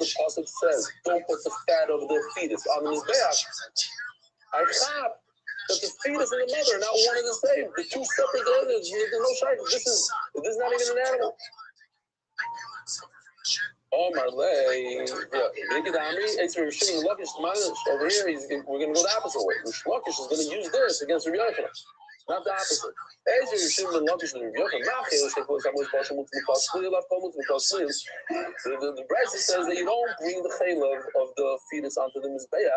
the pasuk says, don't put the fat of the fetus on the mizbeach. I thought that the fetus and the mother are not one and the same. The two separate entities. There's no shayk. This is not even an animal. Oh, Marley. Yeah. Over here, we're going to go the opposite way. Shlokish is going to use this against Rabbi Yochanan. Not the opposite. The Brisa says that you don't bring the chaylev of the fetus onto the mizbeach.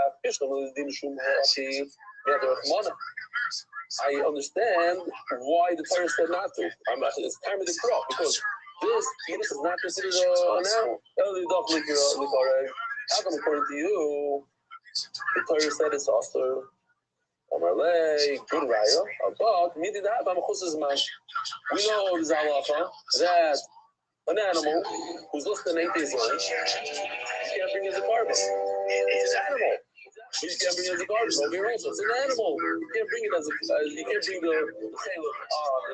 I understand why the Torah said not to. It's time of the crop because this fetus is not considered an animal. How come according to you, the Torah said it's also Amalei, good raya, but we know the halacha that an animal who's less than 8 days old, you can't bring as a carbon. It's an animal. But you can't bring it as a carbon. Over here also, it's an animal. You can't bring it as a, you can't bring the chaylev in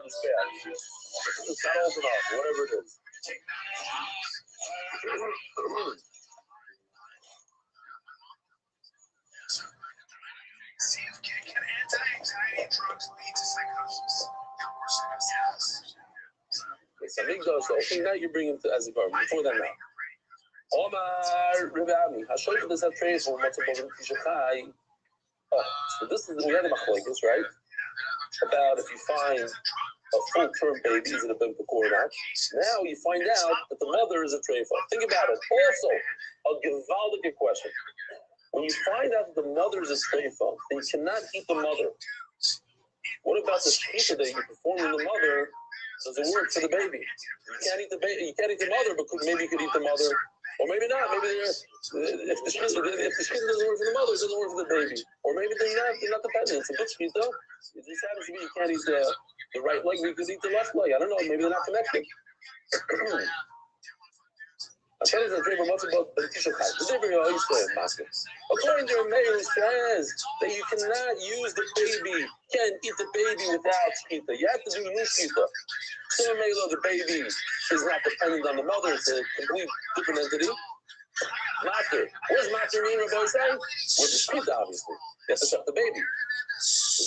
the spare. It's not open up, whatever it is. So okay, now you bring him to as a carbon. Before that now. Omar Rabbi Rothschild does that phrase for what's above Tishachai. So this is we had a machlokes, right? About if you find a full-term baby, is it a bimpa or not? Now you find out that the mother is a treifa. Think about it. Also, a gewaldige question. When you find out that the mother is a treifa, then you cannot eat the mother. What about the shechita that you perform in the mother? Does it work for the baby? You can't eat the baby. You can't eat the mother, but maybe you could eat the mother, or maybe not. Maybe if the shechita doesn't work for the mother, it doesn't work for the baby, or maybe they're not dependent. It's a good shechita. It just happens to be you can't eat the right leg, but you could eat the left leg. I don't know. Maybe they're not connected. According to Rabbi Rothschild, Meir says that you cannot use the baby, can't eat the baby without shechita. You have to do new shechita. So the baby is not dependent on the mother; it's a complete different entity. Mater, what does mater mean, Rabbi say? With the shechita, obviously, you have to shech the baby.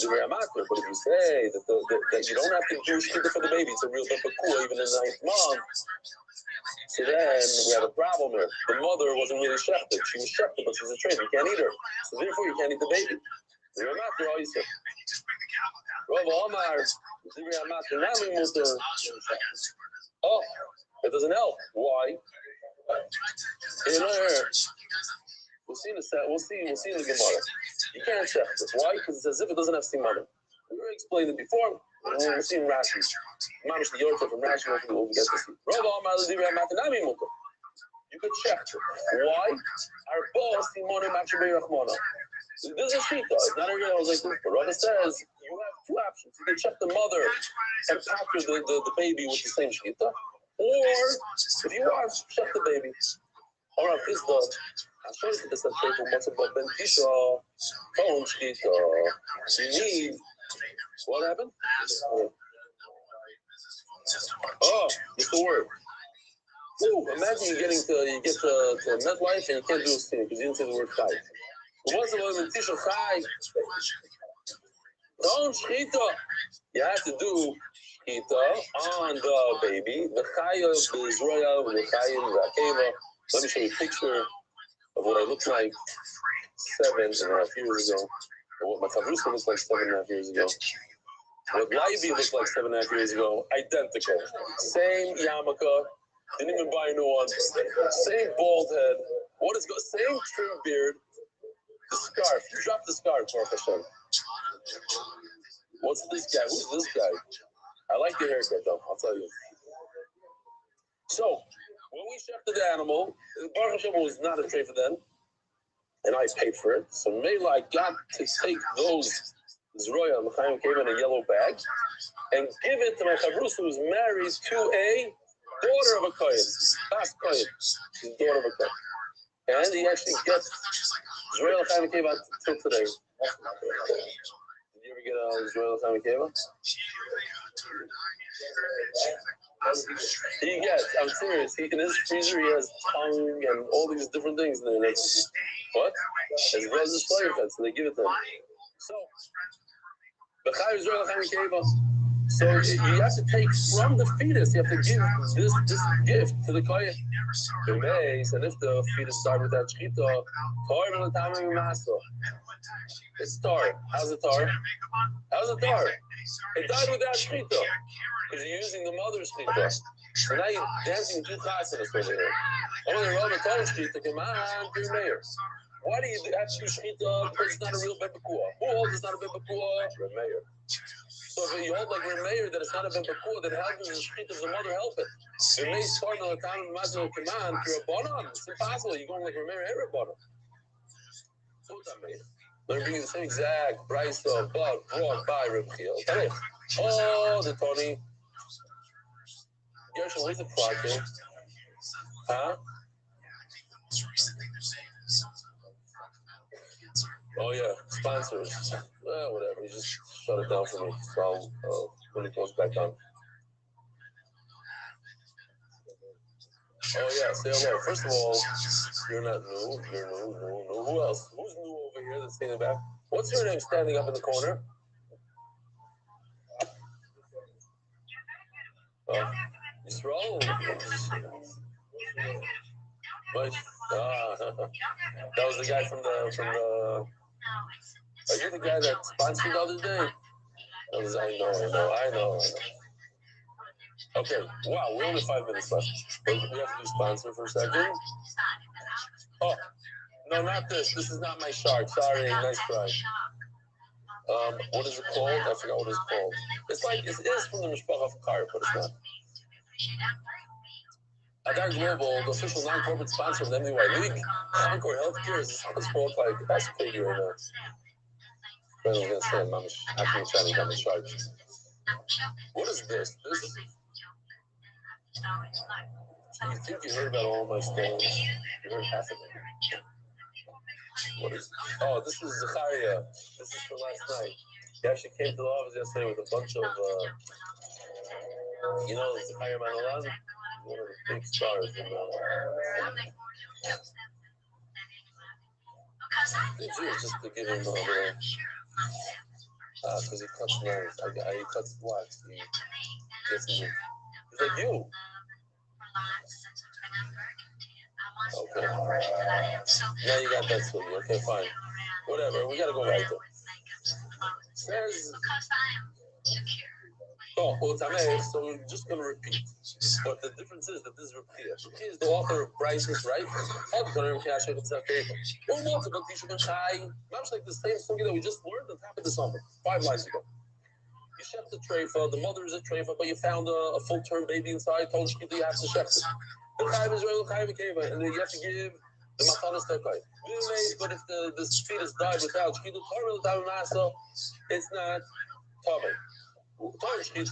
But if you say that you don't have to do shechita for the baby, it's a real bepakua even in the 9th month. So then we have a problem here. The mother wasn't really shechted. She was shechted, but she's a trade. You can't eat her. So therefore, you can't eat the baby. Oh, it doesn't help. Why? We'll see in the Gemara. You can't shecht it. Why? Because it's as if it doesn't have stimana. We already explained it before. We'll see in Rashi. Mamish the Yorta from Rashi, we'll get to see. You could check it. Why? Our boss, Timona Machibay Rahmana. This is a shita. It's not a real like this. But Rava says you have two options. You can check the mother and packer the baby with the same shita. Or, if you want, check the baby. All right, this does. I'll show you this from what's about Ben Tisha. Phone shita. You need. What happened? Oh, it's the word. Ooh, imagine you get to MetLife and you can't do a thing because you didn't say the word chai. What's the word Tisha chai? Don't shita. You have to do shita on the baby. The chai of the Israel, the chai of the Akeva. Let me show you a picture of what I looked like 7.5 years ago. Or what my Tavrusha looked like 7.5 years ago. What Leiby looked like 7.5 years ago. Identical. Same yarmulke. Didn't even buy a new one. Same bald head. What is good? Same trim beard. The scarf. You dropped the scarf, Baruch Hashem. What's this guy? Who's this guy? I like your haircut, though. I'll tell you. So, when we shechted the animal, Baruch Hashem was not a tray for them, and I paid for it. So Mela, I got to take those Zroya, L'chaim came in a yellow bag, and give it to my Chavrus, who's married to a daughter of a Kohen. Fast Kohen. She's the daughter of a Kohen. And he actually gets Zroya L'chaim came out till today. Did you ever get Israel Kamikeva? He gets, I'm serious, in his freezer he has tongue and all these different things in there. Like, what? His brother's flavor fed, so they give it to him. So, B'chai Israel Kamikeva. So you have to take from the fetus, you have to give this gift to the kohen. And if the fetus died without shchita, it's tar. How's it tar? How's it tar? It died without shchita because you're using the mother's shchita. So now you're dancing two chasanas over here. Oh, the Rabbi told shchita, come on, you're mayor. Why do you have to do shchita? Because it's not a real bebekua. Who holds it's not a bebekua? The mayor. So if you hold like Remeir that it's not a bebekua, then how does the shchita of the mother help it? Remeir starting on the time of Mazal command, you're a bonon. It's impossible. You're going like Remeir and Rabbanon. So what's that mean? They're bringing the same exact price of brought by Rabbi. Oh, the Tony. Gershon, where's the project? Huh? Oh yeah, sponsors. Well, whatever. You just shut it down for me. So when it goes back on. Oh yeah, say hello. First of all, you're not new. You're new. Who else? Who's new over here that's standing back? What's your name standing up in the corner? Yisrael? That was the guy from the. Are you the guy that sponsored the other day? I know. Okay, wow, we only 5 minutes left. We have to do sponsor for a second. Oh, no, not this. This is not my shark. Sorry, nice try. What is it called? I forgot what it's called. It's like, it is from the Mishpach of Kar, but it's not. Adar Global, the official non-corporate sponsor of the MDY League, Encore Healthcare is called like, that's crazy right now. I was going to say, I'm actually trying to come in charge. What is this? You think you heard about all my stories? You heard half of it. What is? Oh, this is Zachariah. This is from last night. He actually came to the office yesterday with a bunch of, Zachariah Manolan, one of the big stars in the Jews, just to give him a little, because he cuts nails. He cuts blacks. He gets me. He's like you. Okay. Now you got that story. Okay, fine. Whatever. We gotta go right there. Says. Oh, well, it's so we're just gonna repeat. But the difference is that this is Rabbi. He is the author of Prices, right? Much like the same story that we just learned on top of the summer, 5 lines ago. You chef the treifa, the mother is a treifa, but you found a full-term baby inside. Told you you have to chef it. The chayv Israel chayv keva, and then you have to give the matanas tekai. But if the fetus died without shchita torah without masa, it's not tamei. It's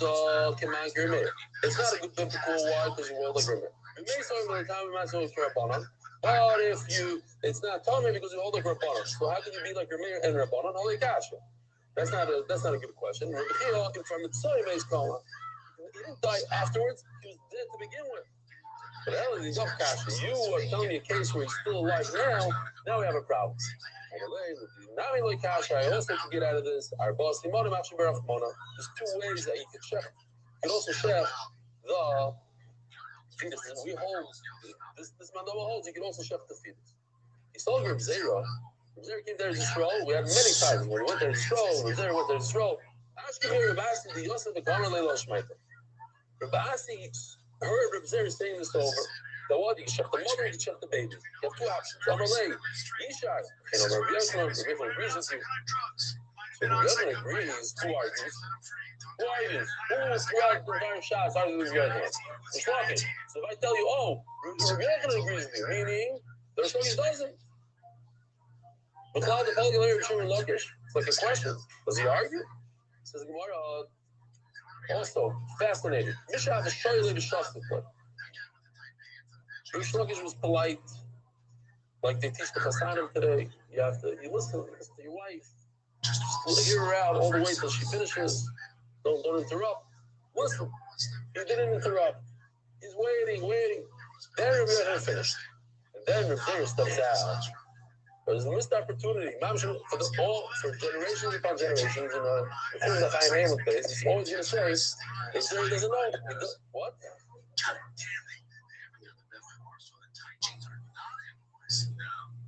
not a good biblical why because you will like Rameir. You may say by the time we might say Rabbanon, but if it's not tamei because you hold like Rabbanon. So how can you be like Rameir and Rabbanon? Holy kasha. That's not a good question. Rabbi Chia from the Tzoy Meis Kama. He didn't die afterwards. He was dead to begin with. But Ellen, he's off kasha. You are telling me a case where he's still alive now. Now we have a problem. Now we like kasha. I also can get out of this. Our boss, there's 2 ways that you can check. You can also check the fetus. We hold this mandama holds. You can also check the fetus. He saw Reb Zera. Reb Zera came there to Yisrael. We had many times when he went there to Yisrael. Reb Zera went there to Yisrael. Ashkenazi Reb Asi the Yosef the Gomer Leila Shmeita. Reb Asi heard Reb Zera saying this over. The what? You can check the mother, you can check the baby. You have 2 options. Amalei, Yishai, and Rabbi Yochanan agrees with you. So Rabbi Yochanan agrees. Who argues? Throughout the entire shots argues with Rabbi Yochanan? We're talking. So if I tell you, Rabbi Yochanan agrees with you, meaning the Rosh doesn't. But Cloud the Pelgalair of Shimon Lakish. It's like a question. Does he argue? Says Gemara. Also fascinated. Mishav is shayli b'shaftik. Rish Lakish was polite, like they teach the Chassanim today. You listen to your wife. We'll hear her out all the way till she finishes. Don't interrupt. Listen, he didn't interrupt. He's waiting. Then Rabbi Yochanan finished. And then Rabbi steps out. There's a missed opportunity. For generations upon generations, the thing that I name with this, it's always going to say, if Zeri doesn't know, what?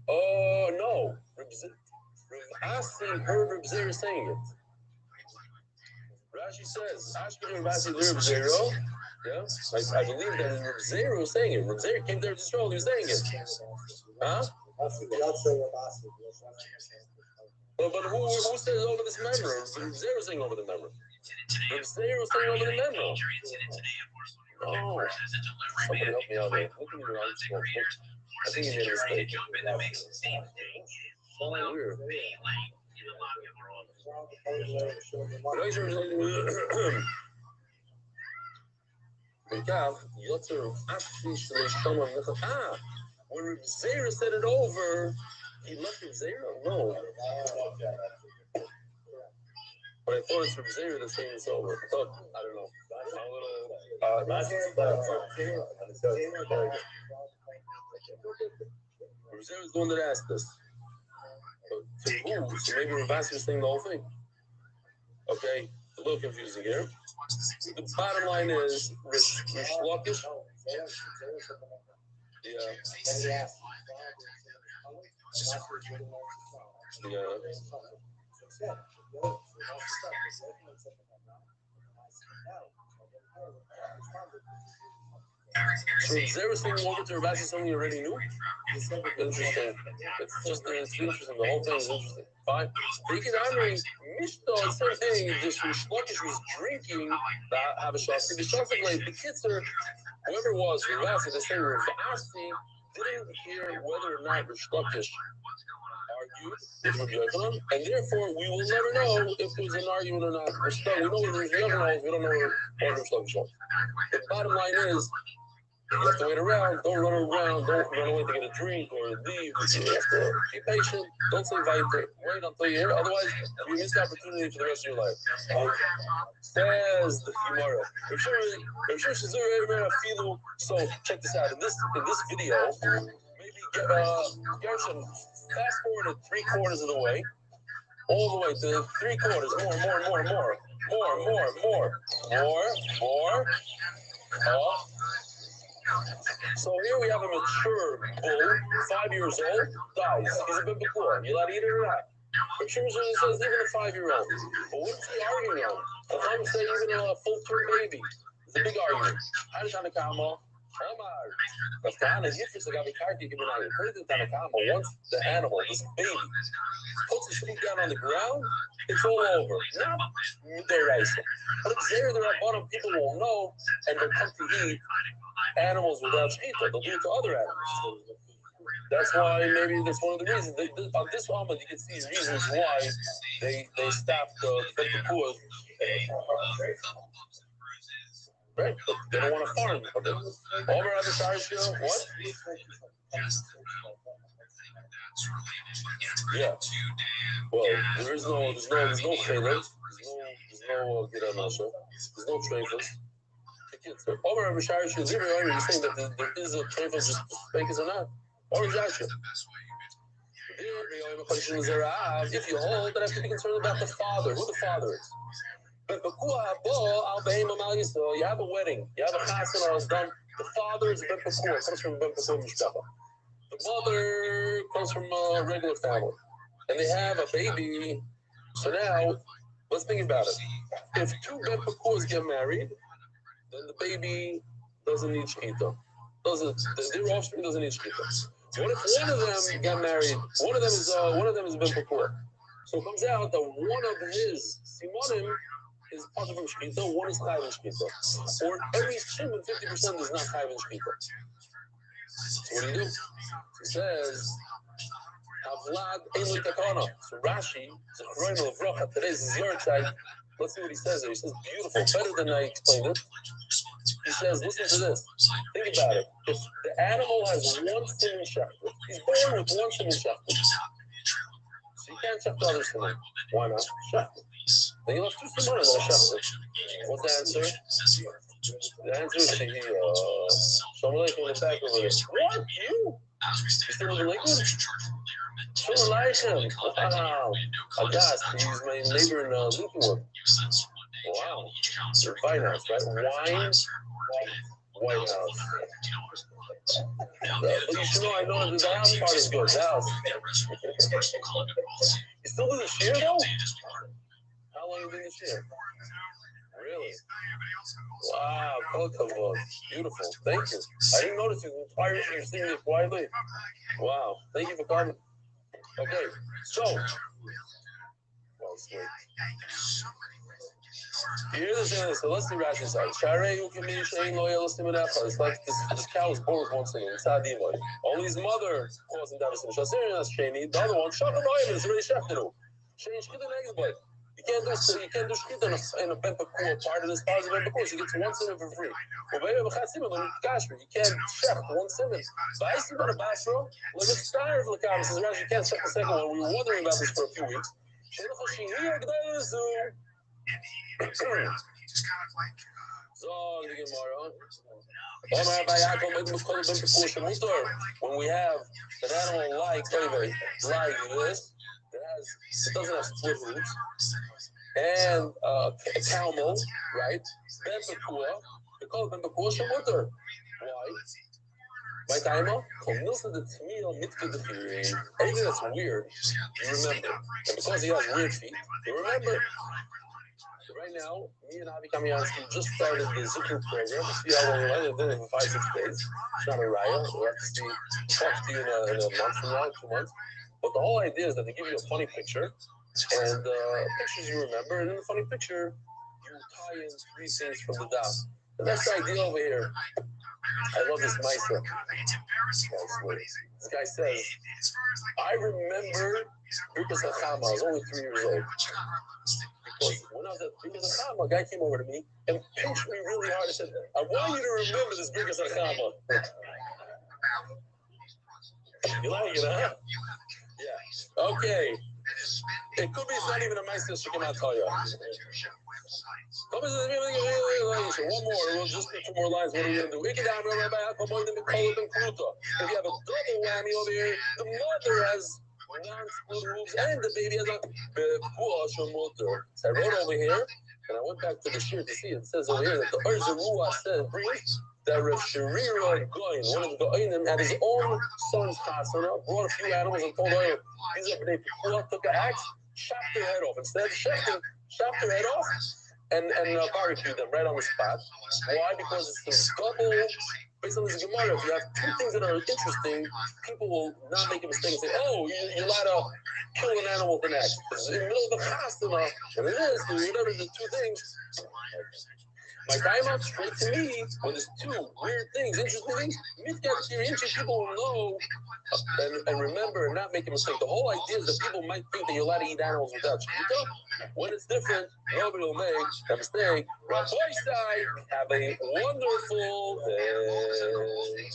Oh, no. Asi heard Reb Zeri saying it. Rashi says, Ashkenaz Rabbi Reb Zeri. Yeah, I believe that Reb Zeri was saying it. Reb Zeri came there to Israel, he was saying it. Huh? But who says over this member? Reb Zeri was saying over the member. Reb Zeri was saying over the member. Oh, somebody help me out there. Look at me around. I think he made a mistake. So weird. When Reb Zera said it over, he left Reb Zera? No. But I thought it's Reb Zera that's saying it's over. I don't know. Reb Zera is the one that asked this. So maybe Ravasi was saying the whole thing. Okay, it's a little confusing here. The bottom line is Rish Lakish. Yeah. So is there something over to Rabbi something you already knew? Interesting. It's interesting. The whole thing is interesting. Fine. Taking Amri, Mishto, same thing. This Shlokish was drinking have a shasi. The shasi like the kids are whoever it was, Ravasi, the same Ravasi didn't hear whether or not Shlokish argued with Rabbi Yochanan, and therefore we will never know if there was an argument or not. We know what Rabbi Yochanan knows, we don't know what Rabbi Shlokish knows. The bottom line is, you have to wait around, don't run around, don't run away to get a drink or leave. You have to be patient, don't say weiter, wait until you hear, otherwise you miss the opportunity for the rest of your life. Says the Gemara. So check this out. In this video, maybe Gershon fast forward to 3/4 of the way, all the way to 3/4, more. So here we have a mature bull, 5 years old, dies. He's a bit before. You allowed to eat it or not? But Shimon says even a 5-year-old. But what's the argument on? Some say even a full-term baby. It's a big argument. How does Tanakama? Once the animal, this baby, puts his foot down on the ground, it's all over. Now, they're racing. But if there are bottom, people won't know, and they'll come to eat animals without shechita. They'll do it to other animals. That's why maybe that's one of the reasons. On this Amud, you can see reasons why they stopped the poor. Right? They don't want to farm. Over other sides, what? Yeah. Well, there's no trailers. There's no Giranasha. There's no trailers. Over Rabbi Shari, you're saying that there is a trailer just fakers or not. Or Jasha. If you hold, then I have to be concerned about the father, who the father is. But you have a wedding, you have a chasana is done. The father is Ben Pakur, comes from Ben Pakur Mishpacha. The mother comes from a regular family, and they have a baby. So now, let's think about it. If 2 Ben Pakurs get married, then the baby doesn't need shechita. Their offspring doesn't need shechita. What if one of them got married? One of them is Ben Pakur. So it comes out that one of his simonim is part of shechita, one is chayv shechita. Or every shimon, 50% is not chayv shechita. So what do? He says, Havlad Eilu Takana. So Rashi, Zechroinu Levrocha, today's Yortzeit. Let's see what he says there. He says, beautiful, better than I explained it. He says, listen to this. Think about it. If the animal has one siman shechita, he's born with one siman shechita. So So you can't check the other simon. Why not? Check. Then you left two simon and then check it. What's the answer? The answer is Shalom Aleichem in the back over there. What? You? You still in the liquid? Shalom Aleichem. Wow. Agas, he's my neighbor in Lincolnwood. Wow. They're White House, right? Wine? White House. But you should know, I know that the house part is good. The house. You still do the shear, though? How long have you been this year? Really? Wow, Kolkavod. Beautiful. Thank you. I didn't notice you inspired you were singing it quietly. Wow. Thank you for coming. Okay, so. Well, sweet. Here's the thing. So let's do Rashi's side. It's like this cow is born with one thing. It's not even. Only his mother causing that. The other one, shut the noise. It's already shafted. Change the next boy. You can't do shkita in a Bempa Cool part of this part of the Bempa Cool. You get one simon for free. You can't check one simon. But I see about a Basro. Look at Steiner for the comments. You can't check the second one. We were wondering about this for a few weeks. When we have an animal like this, it doesn't have split hooves, and a camel, right? Bempakua, they call it Bempakua Shamutter. Why? My timer? Anything that's weird, you remember. And because he has weird feet, you remember. Right now, me and Avi Kamiansky just started the Zikr program. See how long we've been in 5-6 days. It's not a riot. We'll have to talk to you in a month from now, 2 months. But the whole idea is that they give you a funny picture, and pictures you remember, and in the funny picture, you tie in 3 things from the daf. And that's the idea over here. I love this Meister. This guy says, I remember Birkas Hachama. I was only 3 years old. Because when I was at Birkas Hachama, a guy came over to me and pinched me really hard and said, I want you to remember this Birkas Hachama. You like it, huh? Yeah. Okay. It could be it's not even a Meister Shekhinah Taya. One more. We'll just do 2 more lines. What are we going to do? If you have a double whammy over here, the mother has non-split hooves and the baby has a motor. So I wrote over here, and I went back to the shir to see it. It says over here that the Urza Ruah said, that Rav Sharira Goin, one of the Goinim, had his own son's chasana, brought a few animals and told her, these are they took an axe, chopped their head off. Instead of shafting, chopped their head off and barbecued them right on the spot. Why? Because it's a double. Based on this Gemara, if you have 2 things that are interesting, people will not make a mistake and say, oh, you're allowed to kill an animal with an axe. It's in the middle of the chasana, and it is, whatever the 2 things. My time out straight to me when there's 2 weird things, interesting things. People will know and remember and not make a mistake. The whole idea is that people might think that you're allowed to eat animals without shkita. When it's different, nobody will make a mistake. Rabbi Rothschild, have a wonderful day.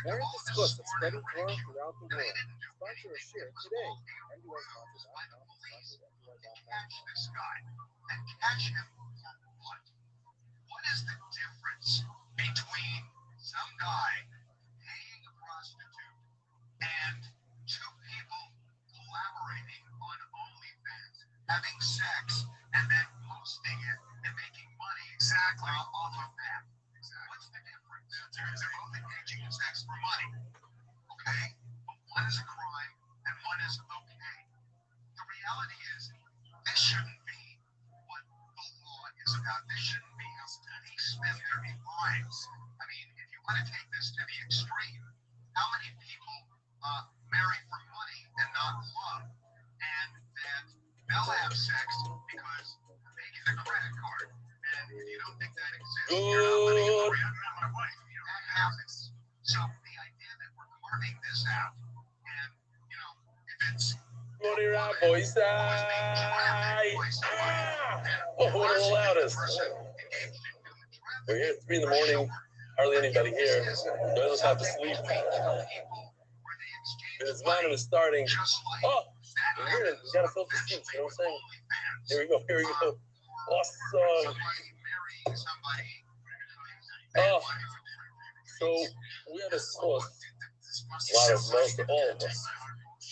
Very discussed and spreading Torah throughout the world. Sponsor a share today. And catch him for what? What is the difference between some guy paying a prostitute and 2 people collaborating on OnlyFans, having sex, and then posting it and making money exactly off of that? What's the difference? They're both engaging in sex for money, okay? But one is a crime and one is okay. The reality is, this shouldn't be what the law is about. This shouldn't be how they spend their lives. I mean, if you want to take this to the extreme, how many people marry for money and not love? And that they'll have sex because they get a credit card. And if you don't think that exists, you're not living in the reality of life. That happens. So the idea that we're carving this out, and, you know, if it's Morning, Rabbi Oh, one of the loudest. We're here at 3 in the morning. Hardly anybody here. None of us have to sleep. And his man is starting. Oh, we gotta fill the seats. You know what I'm saying? Here we go. Here we go. Awesome. Oh, so we had a source. A lot of most of all of us.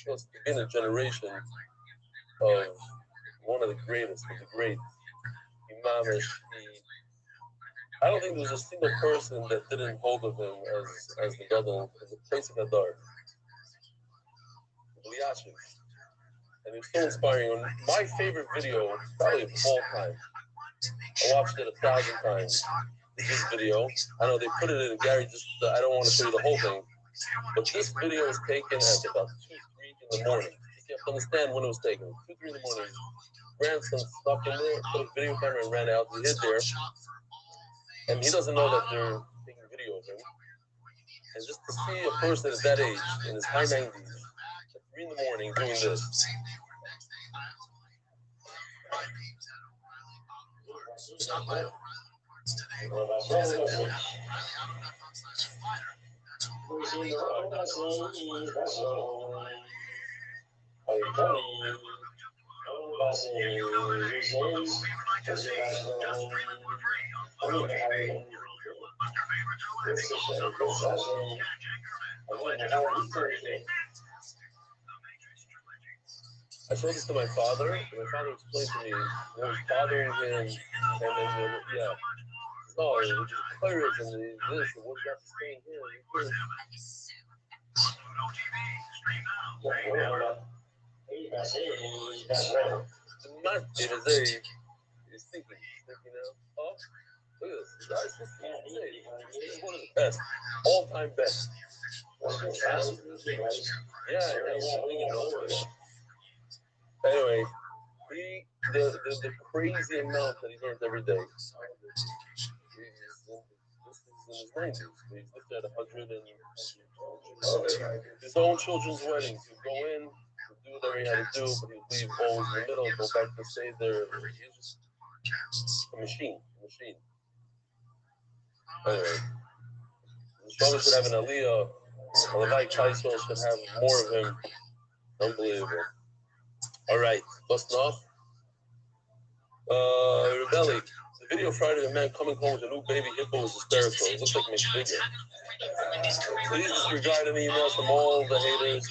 Was in a generation of one of the greatest, of the great Imamish. I don't think there was a single person that didn't hold of him as the Gadol, as a place of Hadar. And it's so inspiring. My favorite video, probably of all time, I watched it 1,000 times. This video, I know they put it in Gary, just I don't want to show you the whole thing, but this video was taken at about 2, 3 in the morning. You have to understand when it was taken. 2, 3 in the morning. Grandson stuck in there, put a video camera and ran out. He hid there, and he doesn't know that they're taking video of him. And just to see a person at that age, in his high 90s, at 3 in the morning, doing this. I showed this to my father, and my father explained to me what was bothering him, and then, yeah. Oh, it's just pirates and this, and what's got to stay in here? Not even say, he's thinking now. Oh, look at this. This is one of the best, all-time best. Yeah. Anyway, the crazy amount that he learns every day. This is in his 90s. He's lived at 100 and his own children's weddings. He'd go in, he'd do whatever he had to do, but he'd leave always in the middle, go back to stay there. He was just a machine. Anyway, the Shlomo should have an Aliyah. Levi Kaisel should have more of him. Unbelievable. All right, busting off. Rebelli. The video Friday, the man coming home with a new baby hippo was hysterical. It looks like McFigure. Please disregard any emails from all the haters.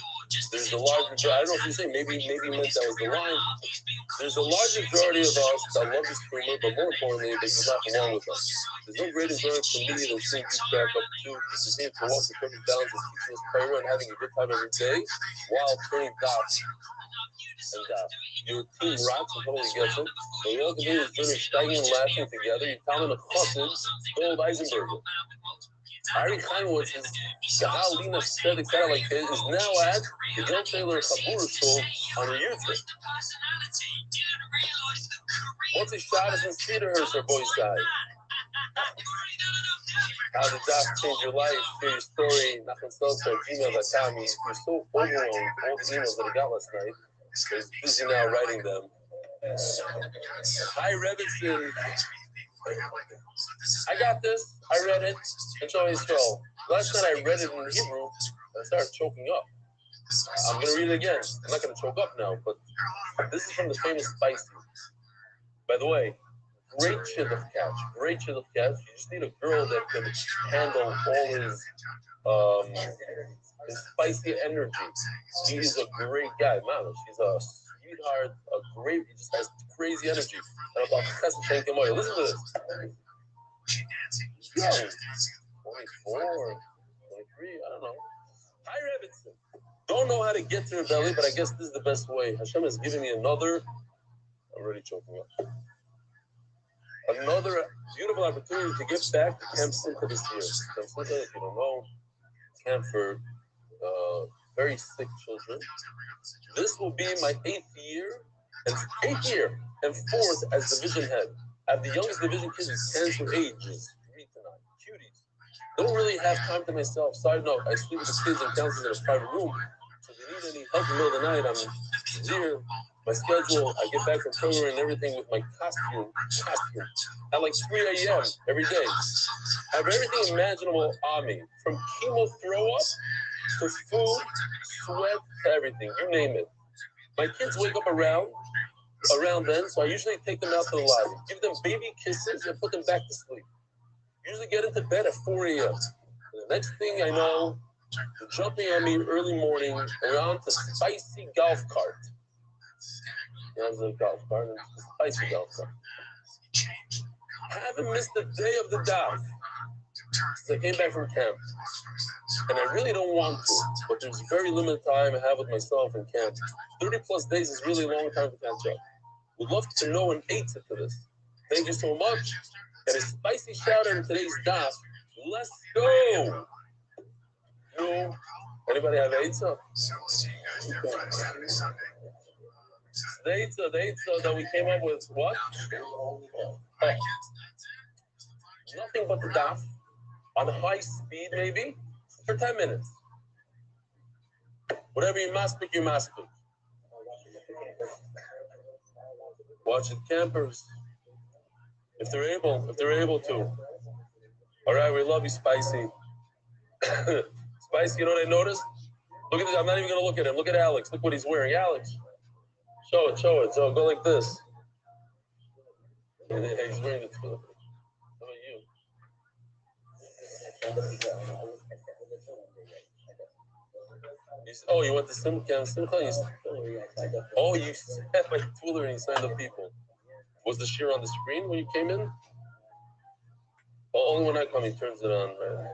There's a large majority. I don't know if you say maybe meant that was the line. There's a large majority of us that love this tumor, but more importantly, they do not belong with us. There's no great endurance for me than seeing you back up to continue to walk the perfect balance of teaching this prayer and having a good time every day while turning dots. And your team rocks and totally gets it. And we all can do is finish staying and laughing together. You tell them the cousins, old Eisenberger. Ari Chaimowitz is Sahal Lina said it kind of like this, is now at the John Taylor Kabur show on YouTube. Once he shot us in Cedarhurst, our boy side. How did that change your life? Share your story. gmail.com. He's so overwhelmed with all the emails that he got last night. He's busy now writing them. Hi, Rebinson. I got this. I read it. It's always so. Last night I read it in Hebrew and I started choking up. I'm going to read it again. I'm not going to choke up now, but this is from the famous Spicy. By the way, great shidduch catch. Great shidduch catch. You just need a girl that can handle all his spicy energy. He is a great guy. Man, she's a sweetheart, a great, he just has crazy energy. And about Chesed Kemoy. Listen to this. Young. 24, 23, I don't know. Hi, Rebinson. Don't know how to get to her belly, but I guess this is the best way. Hashem has given me another, I'm already choking up. Another beautiful opportunity to get back to Camp Simcha this year. Camp Simcha, if you don't know, camp for very sick children. This will be my 8th year and 4th as division head. I have the youngest division kids is 10 to ages, 3 to 9, cuties. I don't really have time to myself. Side note, I sleep with the kids and counselors in a private room. So if they need any help in the middle of the night, I'm here. My schedule, I get back from program and everything with my costume at like 3 a.m. every day. I have everything imaginable on me, from chemo throw up to food, sweat, to everything, you name it. My kids wake up around then, so I usually take them out to the lobby, give them baby kisses, and put them back to sleep. Usually get into bed at 4 a.m. The next thing I know, they're jumping on me early morning around the spicy golf cart. There's a golf cart, it's a spicy golf cart. I haven't missed a day of the daf since I came back from camp. And I really don't want to, but there's very limited time I have with myself in camp. 30 plus days is really a long time to catch up. Would love to know an answer to this. Thank you so much. And a spicy shout out in today's daf. Let's go! No. Anybody have answer? The answer that we came up with, what? Nothing but the daf on high speed, maybe, for 10 minutes. Whatever you must pick, you must pick. Watch it, campers. If they're able to. All right, we love you, Spicy. Spicy, you know what I noticed? Look at this. I'm not even going to look at him. Look at Alex. Look what he's wearing. Alex. Show it. So go like this. He's wearing the Twitter. How about you? Oh, you went to Simcha? Oh, you had my Twitter and you signed up people. Was the share on the screen when you came in? Oh, only when I come, he turns it on, right?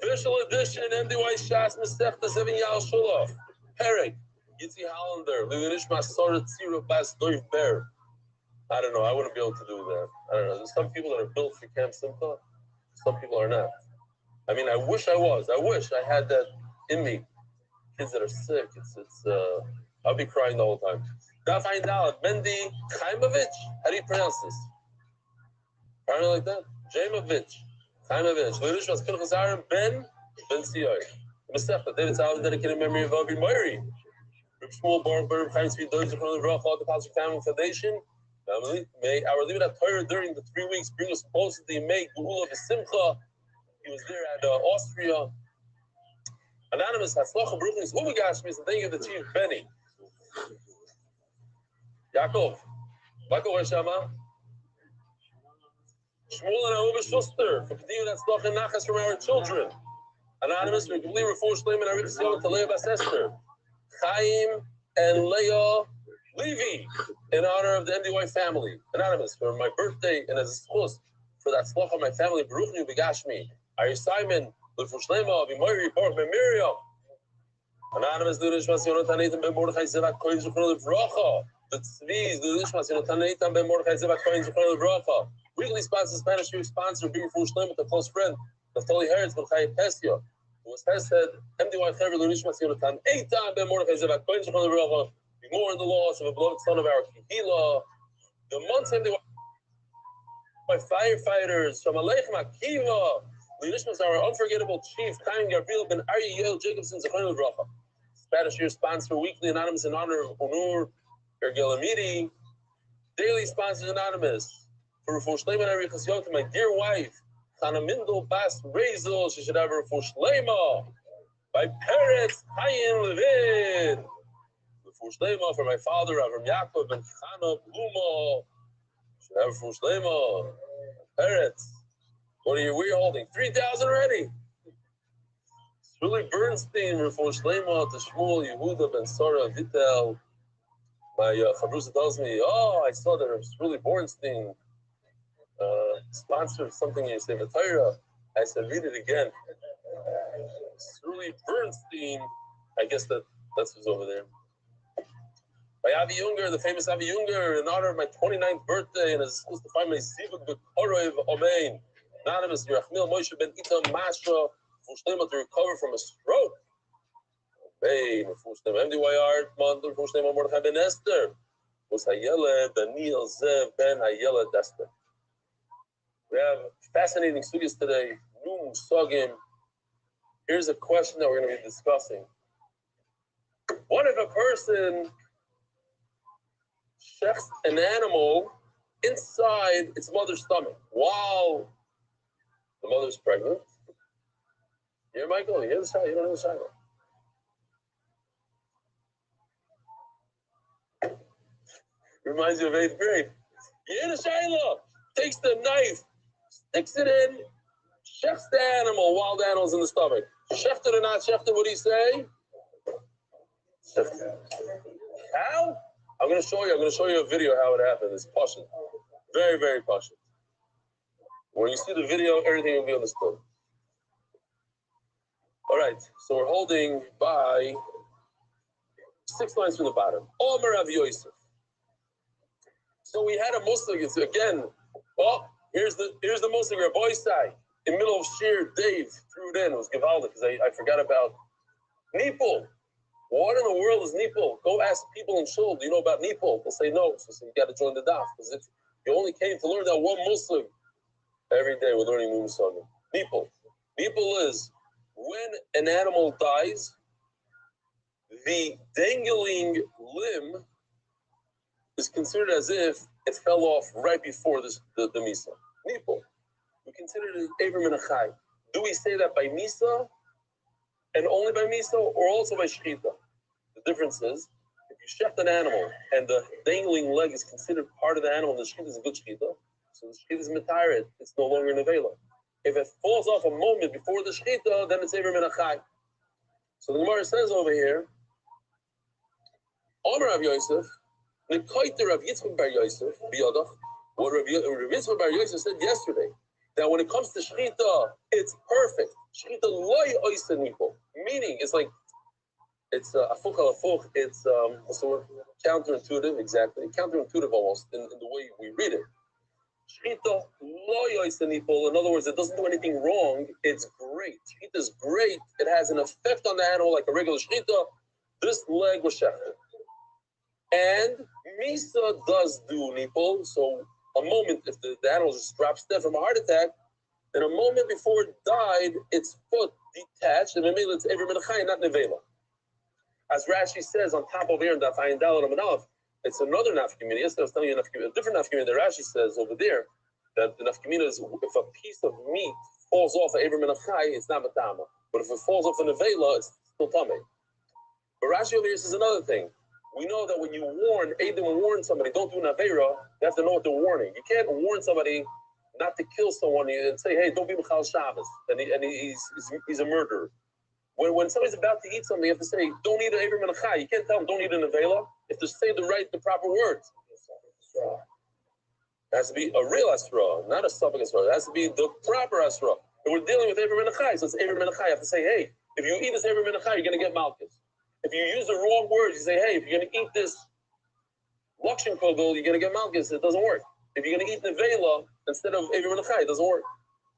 Official edition, MDY Shas Mesechta 7 Yal Shulach. Perek, Yitzi Hollander, Lugunish Masora Tzira Bas Doiv Ber. I don't know, I wouldn't be able to do that. I don't know. There's some people that are built for Camp Simcha, some people are not. I mean, I wish I was. I wish I had that in me. Kids that are sick, I'll be crying the whole time. Daf Ayin Dalet, Mendy Chaimovich. How do you pronounce this? Apparently like that. Jaimovich. Chaimovich. Ludish was Pinchas Aaron Ben Sioy. Mesechta. David Salvin dedicated memory of Avi Moiri. Rip Shmuel Baruch Baruch Chaim Tzvi Doiz Zechron Levrach all the Pastor Family Foundation. May our Levit HaTorah during the 3 weeks bring us closer to the Yemei Geula V'Simcha. He was there at Austria. Anonymous Hatzlacha Bruchnis Ubegashmis, and thank you to the Chief Benny. Yaakov, Shama. Shmuel and Ahuba Schuster for continuing that Hatzlacha and Nachas from our children. Anonymous, we completely refor Shleim and Arik Sion to Leah Bas Esther. Chaim and Leah Levy in honor of the MDY family. Anonymous, for my birthday and as a schus for that Hatzlacha my family, Baruch Hu Begashmi. Ari Simon. For Shlema, Vimoiri, Baruch Ben Miriam. Anonymous, Ludish Masionatan Nathan Ben Mordechai Zevak Kohen Zuchron Levracha. The Tzviz, Ludish Masionatan Nathan Ben Mordechai Zevak Kohen Zuchron Levracha. Weekly sponsor, Spanish Week sponsor, being for Shlema with a close friend, Naftali Heretz Ben Chai Pestia. Who was said, MDY Chaver Ludish Masionatan Eitan Ben Mordechai Zevak Kohen Zuchron Levracha. Be more in the loss of a beloved son of our Kihila. The months MDY firefighters from Aleichem Akiva. Leadership our unforgettable chief, Chaim Gabriel Ben Ariel Jacobson Zechron Levracha. Spanish year sponsor, weekly anonymous in honor of Onur Ergelamidi. Daily sponsors anonymous for Refuah Shleima and Arichas Yom to my dear wife, Chana Mindel Bas Rezel. She should have a Refuah Shleima by Peretz Chaim Levin. Refuah Shleima for my father, Avram Yaakov Ben Chana Bluma. Should have a Refuah Shleima. Peretz. What are you holding? 3,000 already. It's really Bernstein, Refuah Shleima, to Shmuel, Yehuda, Ben Sora, Vitel. My Chabrusa tells me, I saw that it's really Bernstein sponsored something in Yisei Torah. I said, read it again. It's really Bernstein. I guess that's who's over there. By Avi Yunger, the famous Avi Yunger, in honor of my 29th birthday, and is supposed to find my Sivuk B'Koroiv Omein. Anonymous, Yerachmiel Moshe Ben Itam Masha, for Shlema to recover from a stroke. Hey, for Shlema, MDY Art, Mandel, for Shlema Mordechai Ben Esther, was Hayela Daniel Zev Ben Hayela Dester. We have fascinating studios today, new Musagim. Here's a question that we're going to be discussing. What if a person shechs an animal inside its mother's stomach while the mother's pregnant? You hear Michael? You hear the shayla? You don't know the shayla. Reminds you of 8th grade. You hear the shayla? Takes the knife, sticks it in, chefs the animal, wild animals in the stomach. Chefed it or not chefed it, what do you say? Chefed it. How? I'm going to show you. I'm going to show you a video how it happened. It's pashut. Very, very pashut. When you see the video, everything will be understood. All right. So we're holding by 6 lines from the bottom. Omer Rav Yosef. So we had a Muslim again. Oh, here's the Muslim Rabbi side. In the middle of Shir, Dave threw it in. It was Givaldi because I forgot about Nipul. What in the world is Nipul? Go ask people in Shul. Do you know about Nipul? They'll say no. So you got to join the daf because if you only came to learn that one Muslim every day, we're learning new Muslim. Nipul. Nipul is when an animal dies, the dangling limb is considered as if it fell off right before the Misa. Nipul. We consider it Aver min Achai. Do we say that by Misa and only by Misa or also by Shechita? The difference is, if you shecht an animal and the dangling leg is considered part of the animal, the Shechita is a good Shechita, so the Shechita is mitared, it's no longer an Avela. If it falls off a moment before the Shechita, then it's Aver min Achai. So the Gemara says over here, Omer Rav Yosef, Nekaiter Rav Yitzchak bar Yosef, biyadach, what Rav Yitzchak bar Yosef said yesterday, that when it comes to Shechita, it's perfect. Shechita loy oisa nipo. Meaning, it's like, it's afuch al afuch, it's, what's the word? Counterintuitive, exactly. Counterintuitive almost, in the way we read it. Shechita loy oisa nipo. In other words, it doesn't do anything wrong. It's great. Shechita is great. It has an effect on the animal like a regular Shechita. This leg was shechted. And Misa does do nipple, so a moment, if the animal just drops dead from a heart attack, then a moment before it died, its foot detached, and maybe it's Aver min Achai, not Nevela. As Rashi says on top of here in Daf Ayin Daled Amud Aleph, it's another nafkamina. Yesterday I was telling you a different nafkamina that Rashi says over there, that the nafkamina is if a piece of meat falls off of Aver min Achai, it's not matama. But if it falls off a Nevela, it's still tamei. But Rashi over here says another thing. We know that when you warn, Adam warn somebody, don't do an Aveira, you have to know what they're warning. You can't warn somebody not to kill someone and say, hey, don't be Michal Shabbos, and he's a murderer. When somebody's about to eat something, you have to say, don't eat an Aver min Achai. You can't tell them, don't eat an Avela. You have to say the proper words. It has to be a real Asra, not a Sabbath Asra. It has to be the proper Asra. And we're dealing with Aver min Achai, so it's Aver min Achai. You have to say, hey, if you eat this Aver min Achai, you're going to get Malchus. If you use the wrong words, you say, hey, if you're going to eat this Lakshin Kogel, you're going to get Malchus. It doesn't work. If you're going to eat Nevela instead of Aver min Achai, it doesn't work.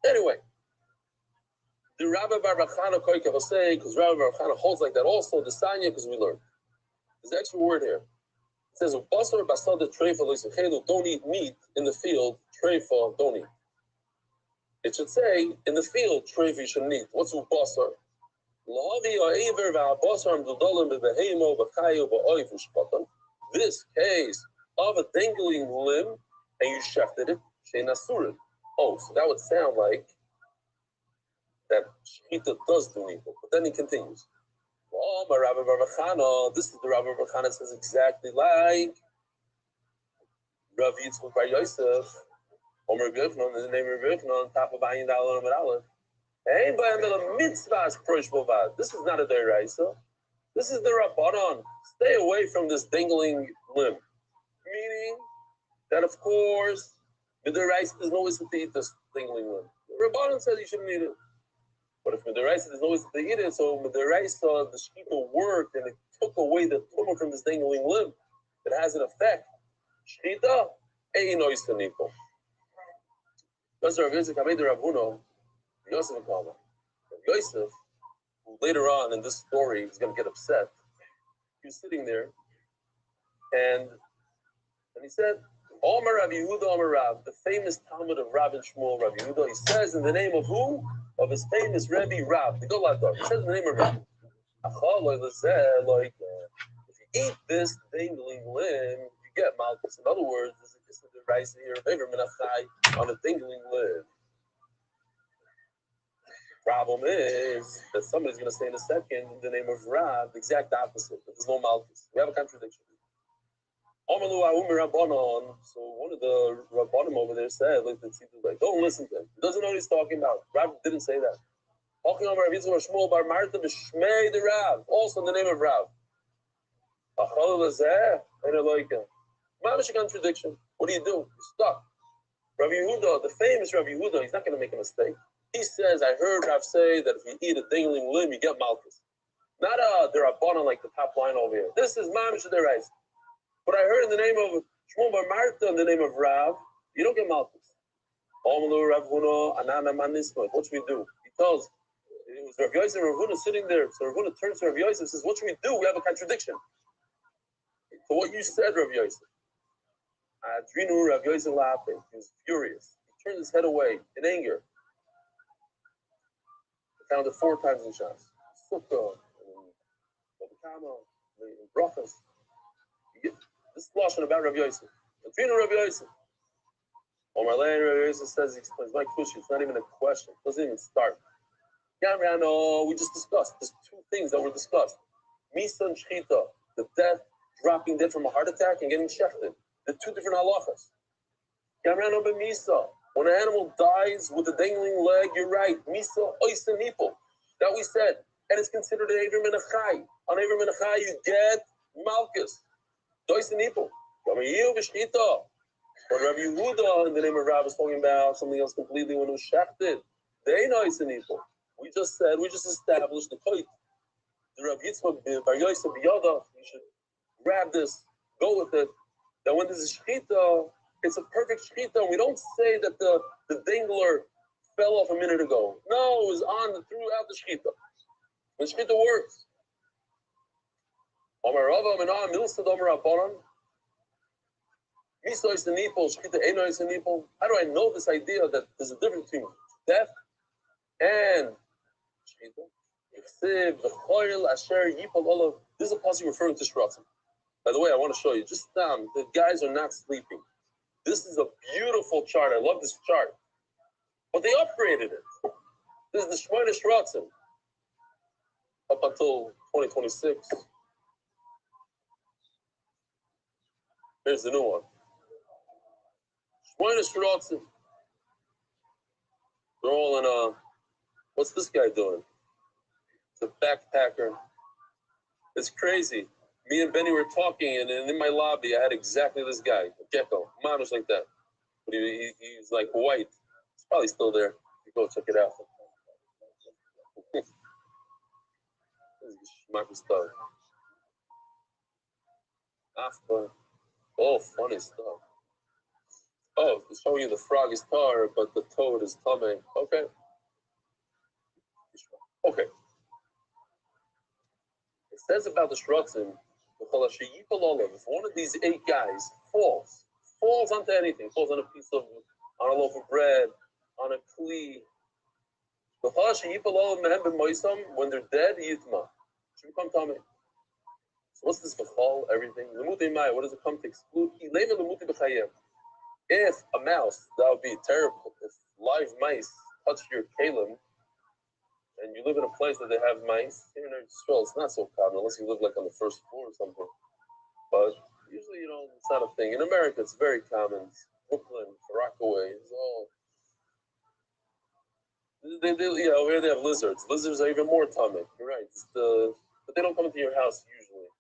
Anyway, the Rabbi Bar Chana Koika will say, because Rabbi Bar Chana holds like that also, the Sanya, because we learned. There's an extra word here. It says, Basar Basada Treifa, don't eat meat in the field, Treifa, don't eat. It should say, in the field, Treifa, you shouldn't eat. What's Basar? This case of a dangling limb and you shefted it, oh, so that would sound like that Shechita does do evil. But then he continues. Oh, my Rabbi Baruch, this is the Rabbi Baruch says exactly like Rav Yitzchak bar Yosef, Omer Givnon, the name of Givnon, on top of Ayin Daled Amud Aleph. This is not a deraisa. This is the Rabbanon. Stay away from this dangling limb. Meaning that, of course, the deraisa there's no reason to eat this dangling limb. The Rabbanon says you shouldn't eat it. But if the deraisa there's no reason to eat it, so the deraisa, the shechita worked and it took away the tumor from this dangling limb. It has an effect. Shechita, ein oisa nipo. That's Rav Yitzchak Hamed Rav Huno. Yosef Kalma. Yosef, who later on in this story is going to get upset, he was sitting there and he said, Omer Rabbi Yehuda Omer Rav, the famous Talmud of Rav and Shmuel, Rabbi Yehuda, he says in the name of who? Of his famous Rebbe Rav, the Golador. He says in the name of Rav. If you eat this dangling limb, you get Malchus. In other words, this is the rice here of Aver min Achai on a dangling limb. Problem is that somebody's going to say in a second in the name of Rav the exact opposite. That there's no Malchus. We have a contradiction. So one of the Rabbanim over there said, like, don't listen to him. He doesn't know what he's talking about. Rav didn't say that. Also in the name of Rav. Contradiction. What do? You're stuck. Rabbi Yehuda, the famous Rabbi Yehuda, he's not going to make a mistake. He says, I heard Rav say that if you eat a dingling limb, you get Malchus. Not they're abana like the top line over here. This is Mamish Derais. But I heard in the name of Shmuel Bar Martha, in the name of Rav, you don't get Malchus. What should we do? He tells, it was Rav Yosef and Rav Huna sitting there. So Rav Huna turns to Rav Yosef and says, what should we do? We have a contradiction. So what you said, Rav Yosef. Adrinu Rav Yosef laughing. He was furious. He turned his head away in anger. He found it 4 times in Shas. Sukkah, Babakama, in Brachas. This is Lashon about Rav Yosef. Adrinu Rav Yosef. Omar Lein, Rav Yosef says, he explains, my kushi, it's not even a question. It doesn't even start. We just discussed. There's 2 things that were discussed. Misa and Shchita, the death, dropping dead from a heart attack and getting shechted. The 2 different halachas. Misa, when an animal dies with a dangling leg, you're right. Misa, oisa nipple. That we said. And it's considered an Eiver Menachai. On Eiver Menachai, you get Malchus. Oisa nipple. But Rabbi Yehuda, in the name of Rav, is talking about something else completely when it was shechted. They ain't oisa nipple. We just established the koit. The Rav Yitzchak Bar Yosef B'yada, you should grab this, go with it. That when there's a shechita, it's a perfect shechita. We don't say that the dingler fell off a minute ago. No, it was on throughout the shechita. The shechita works. Omar Rava Menah Milstad Omar Rabbanan. Misa is the nipple, shechita eno is the nipple. How do I know this idea that there's a difference between death and shechita? This is a passage referring to Shratzim. By the way, I want to show you, just the guys are not sleeping. This is a beautiful chart. I love this chart. But they upgraded it. This is the Shmoyne Shratzim. Up until 2026. Here's the new one. Shmoyne Shratzim. They're all in a, what's this guy doing? It's a backpacker. It's crazy. Me and Benny were talking, and in my lobby, I had exactly this guy, a gecko, manish like that. But he's like white. It's probably still there. You go check it out. This is schmacky stuff. After, oh, funny stuff. Oh, to show you the frog is tar, but the toad is tummy. Okay. Okay. It says about the Shratzim, if one of these 8 guys falls onto anything, falls on a loaf of bread, on a kli, when they're dead, yitma. Should become tummy. So what's this b'chol? Everything. What does it come to exclude? If a mouse, that would be terrible. If live mice touch your kalim, and you live in a place that they have mice, here in Israel, it's not so common unless you live like on the first floor or something. But usually, it's not a thing. In America, it's very common. It's Brooklyn, Rockaway, it's all. Over here they have lizards. Lizards are even more tummy. You're right. But they don't come into your house usually.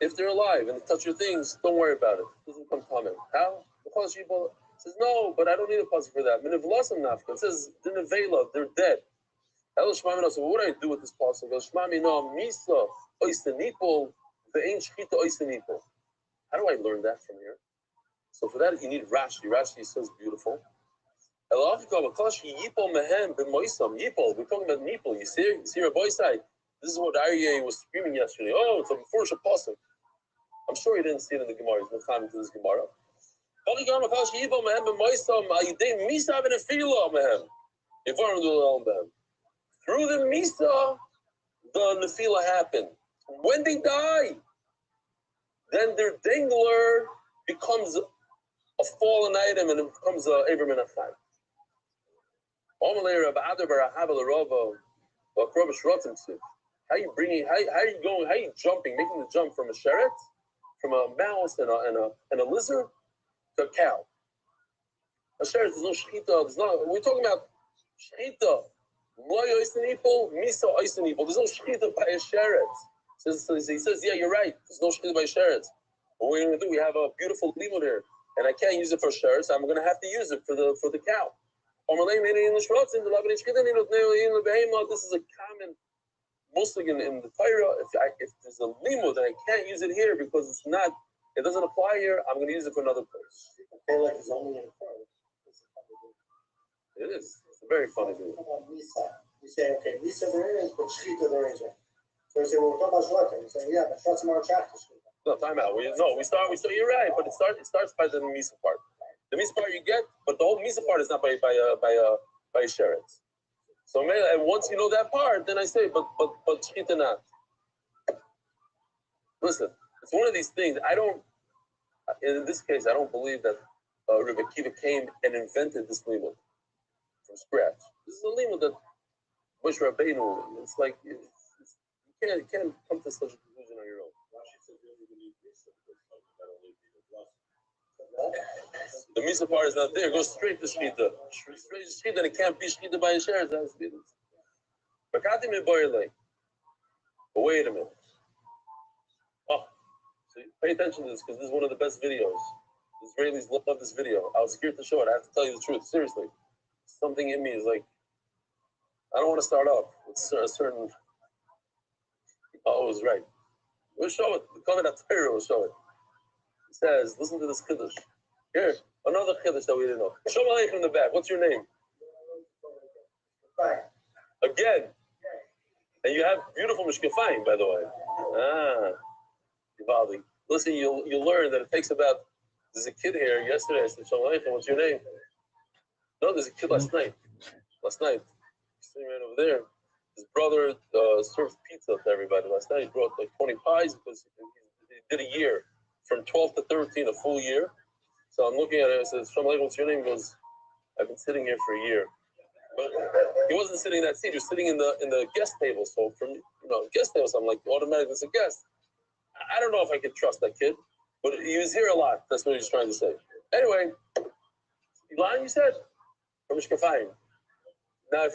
If they're alive and they touch your things, don't worry about it. It doesn't come tummy. How? Because people says, no, but I don't need a puzzle for that. It says, they're dead. So what do I do with this puzzle? How do I learn that from here? So for that, you need Rashi. Rashi says beautiful. We're talking about nipple. You see our boy side. This is what Aryeh was screaming yesterday. Oh, it's a first apostle. I'm sure he didn't see it in the Gemara. He's not into this Gemara. Through the Misa, the Nefila happened. When they die, then their dingler becomes a fallen item and it becomes a Eiver Menachai. How you bringing? How you going? How you jumping? Making the jump from a sheret, from a mouse and a lizard to a cow. A sheret, there's no shechita. There's no. We're talking about shechita. Loy oisenipol, miso oisenipol. There's no shechita by a sheret. So he says, yeah, you're right. There's no shechita by a sheret. What we're going to do? We have a beautiful limud here, and I can't use it for sheret. So I'm going to have to use it for the cow. This is a common muslig in the Torah. If there's a limud and I can't use it here because it doesn't apply here, I'm going to use it for another place. It is. It's a very funny thing. You say, okay, Lisa there is, but Shchita there isn't. So you say, well, we're talking about Shchita. You say, yeah, but Shchita more chapter. No, time out. We start. You're right, but it starts by the Misa part. The Misa part you get, but the whole Misa part is not by a sheret. So and once you know that part, then I say, but Shchita not. Listen, it's one of these things. In this case, I don't believe that Rabbi Akiva came and invented this limud from scratch. This is a limud that Moshe Rabbeinu. It's like you can't come to such a conclusion on your own. The Misa part is not there. It goes straight to Shchita. Straight to Shchita, and it can't be Shchita by a sheret. That's the But wait a minute. Oh, so pay attention to this because this is one of the best videos. The Israelis love this video. I was scared to show it. I have to tell you the truth. Seriously. Something in me is like, I don't want to start off with a certain. Oh, it was right. We'll show it. The Kohen HaTorah will show it. It says, listen to this Kiddush. Here, another Kiddush that we didn't know. Shalom Aleichem in the back. What's your name? Again. And you have beautiful mishkafayim, by the way. Givaldi. Listen, you'll learn that it takes about. There's a kid here yesterday. I said, Shalom Aleichem, what's your name? No, there's a kid last night. Sitting right over there. His brother served pizza to everybody last night. He brought like 20 pies because he did a year from 12 to 13, a full year. So I'm looking at it. I said, Shalom Aleichem, what's your name? He goes, I've been sitting here for a year. But he wasn't sitting in that seat. He was sitting in the guest table. So from guest table, so I'm like, automatically it's a guest. I don't know if I could trust that kid, but he was here a lot. That's what he was trying to say. Anyway, Ilan, you said from Mishkafayim. Now, if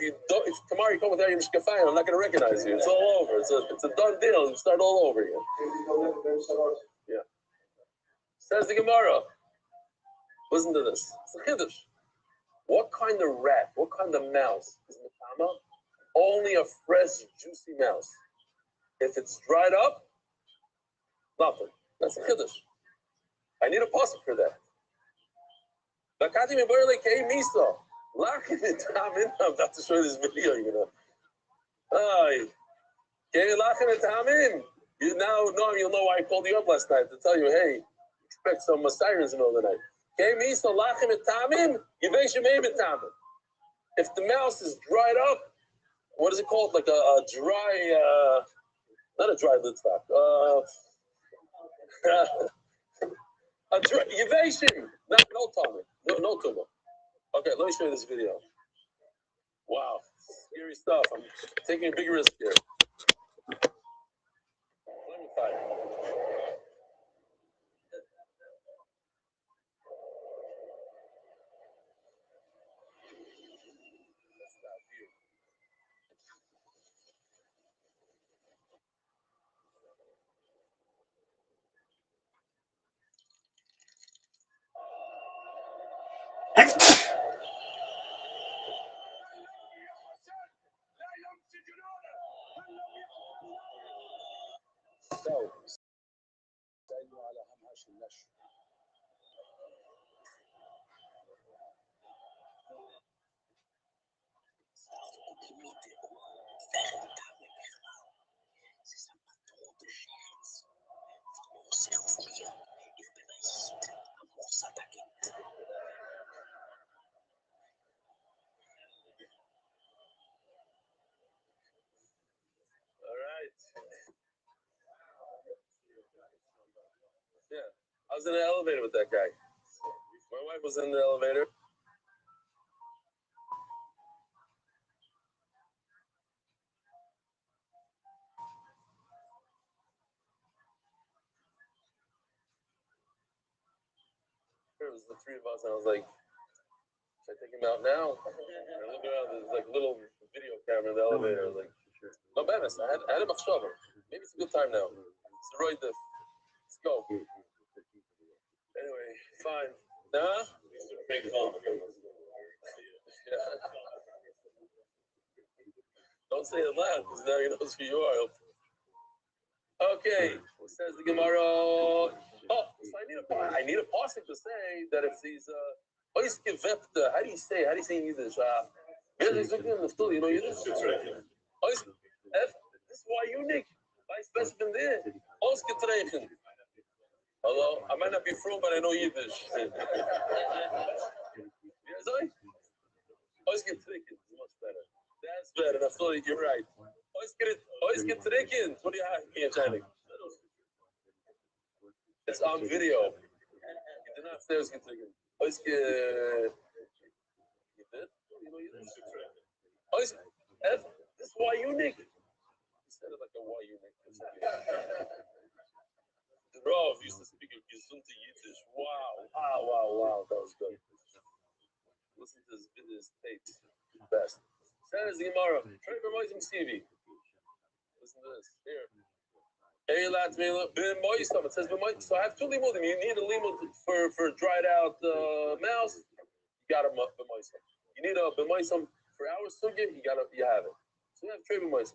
tomorrow you come without your Mishkafayim, I'm not going to recognize you. It's all over. It's a done deal. You start all over again. Yeah. Says the Gemara. Listen to this. It's a Kiddush. What kind of rat, what kind of mouse is Matama? Only a fresh, juicy mouse. If it's dried up, nothing. That's a Kiddush. I need a pasuk for that. I'm about to show this video, You now know, you'll know why I called you up last night to tell you, hey, expect some sirens in the middle of the night. If the mouse is dried up, what is it called? Like a dry, not a dry lid stock. A dry, Yevashim. No tumor. No tumor. Okay, let me show you this video. Wow, scary stuff. I'm taking a big risk here. Let me find it. Yeah, I was in the elevator with that guy. My wife was in the elevator. was the three of us, and I was like, should I take him out now? And I look around, there's like a little video camera in the elevator. I was like, no, Bemis, I had a machshava. Maybe it's a good time now. It's the right diff. Let's go. Anyway, fine. Nah? Yeah. Don't say it loud, because now he knows who you are. Okay, says the Gemara. Oh, so I need a pasuk to say that if these how do you say in Yiddish? This is why unique. This Hello, I might not be from, but I know Yiddish. Oisgetrekin is much better. That's better. That's what you're right. Oisgetrekin. What do you have? It's on video. You did not say Oisgetrekin. Oisge. You did? You know Yiddish? This is why unique. He said it like a why unique. The Rav used to speak of gesunte Yiddish. Wow. That was good. Listen to his tapes. Best. Says the Gemara. Trevor Moisem Stevie. Listen to this. Here. It says, so I have two limudim. You need a limud for dried out mouse. You got a b'moisem. You need a b'moisem for our sugya. You have it. So you have Trevor Moisem.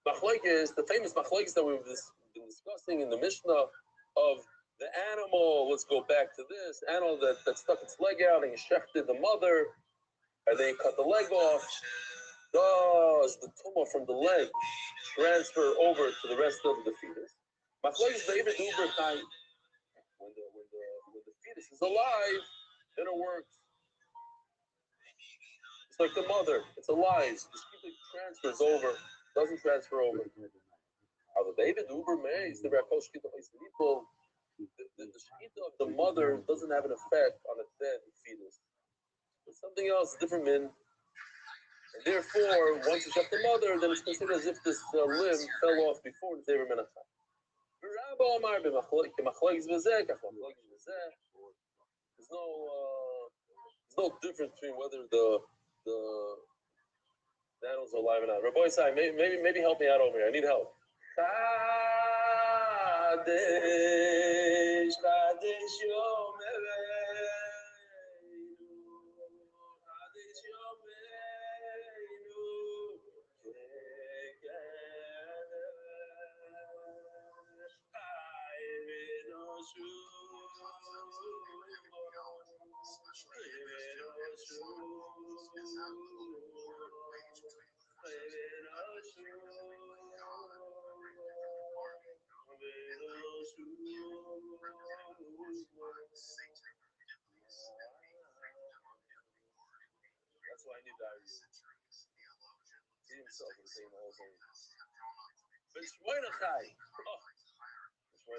Machlokes, the famous machlokes that we've been discussing in the Mishnah of the animal. Let's go back to this animal that stuck its leg out and you shechted the mother, and then you cut the leg off. Does the tumor from the leg transfer over to the rest of the fetus? Machlokes David Uber time. When the fetus is alive, then it works. It's like the mother. It's alive. It transfers over. Doesn't transfer over. How the David Uber Mays, the shkita of the mother doesn't have an effect on a dead fetus. It's something else, different min. And therefore, once you shut the mother, then it's considered as if this limb fell off before the David Menachem. There's no difference between whether the animals are alive or not. Rabbi Isai, maybe help me out over here. I need help. Kadesh, Kadesh Yomeinu, Kadesh Yomeinu, Kekesh, Aivinoshu, That's why I need that. See himself in saying the whole thing. But Shmoinachai. So we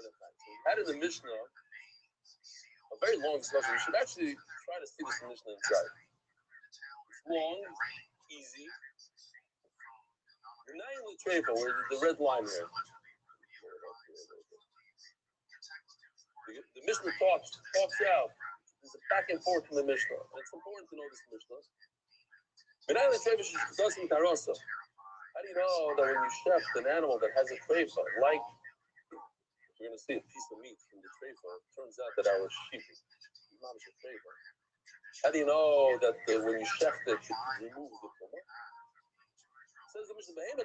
had in the Mishnah a very long discussion. We should actually try to see this Mishnah inside. It's long, easy. You're not in the treifa, where the red line here. The Mishnah talks out. There's a back and forth in the Mishnah. And it's important to know this Mishnah. How do you know that when you chef an animal that has a treifa, like we're going to see a piece of meat from the treifa, it turns out that our sheep is not a treifa. How do you know that when you chef it, it removes the tumor? Says the Mishnah, you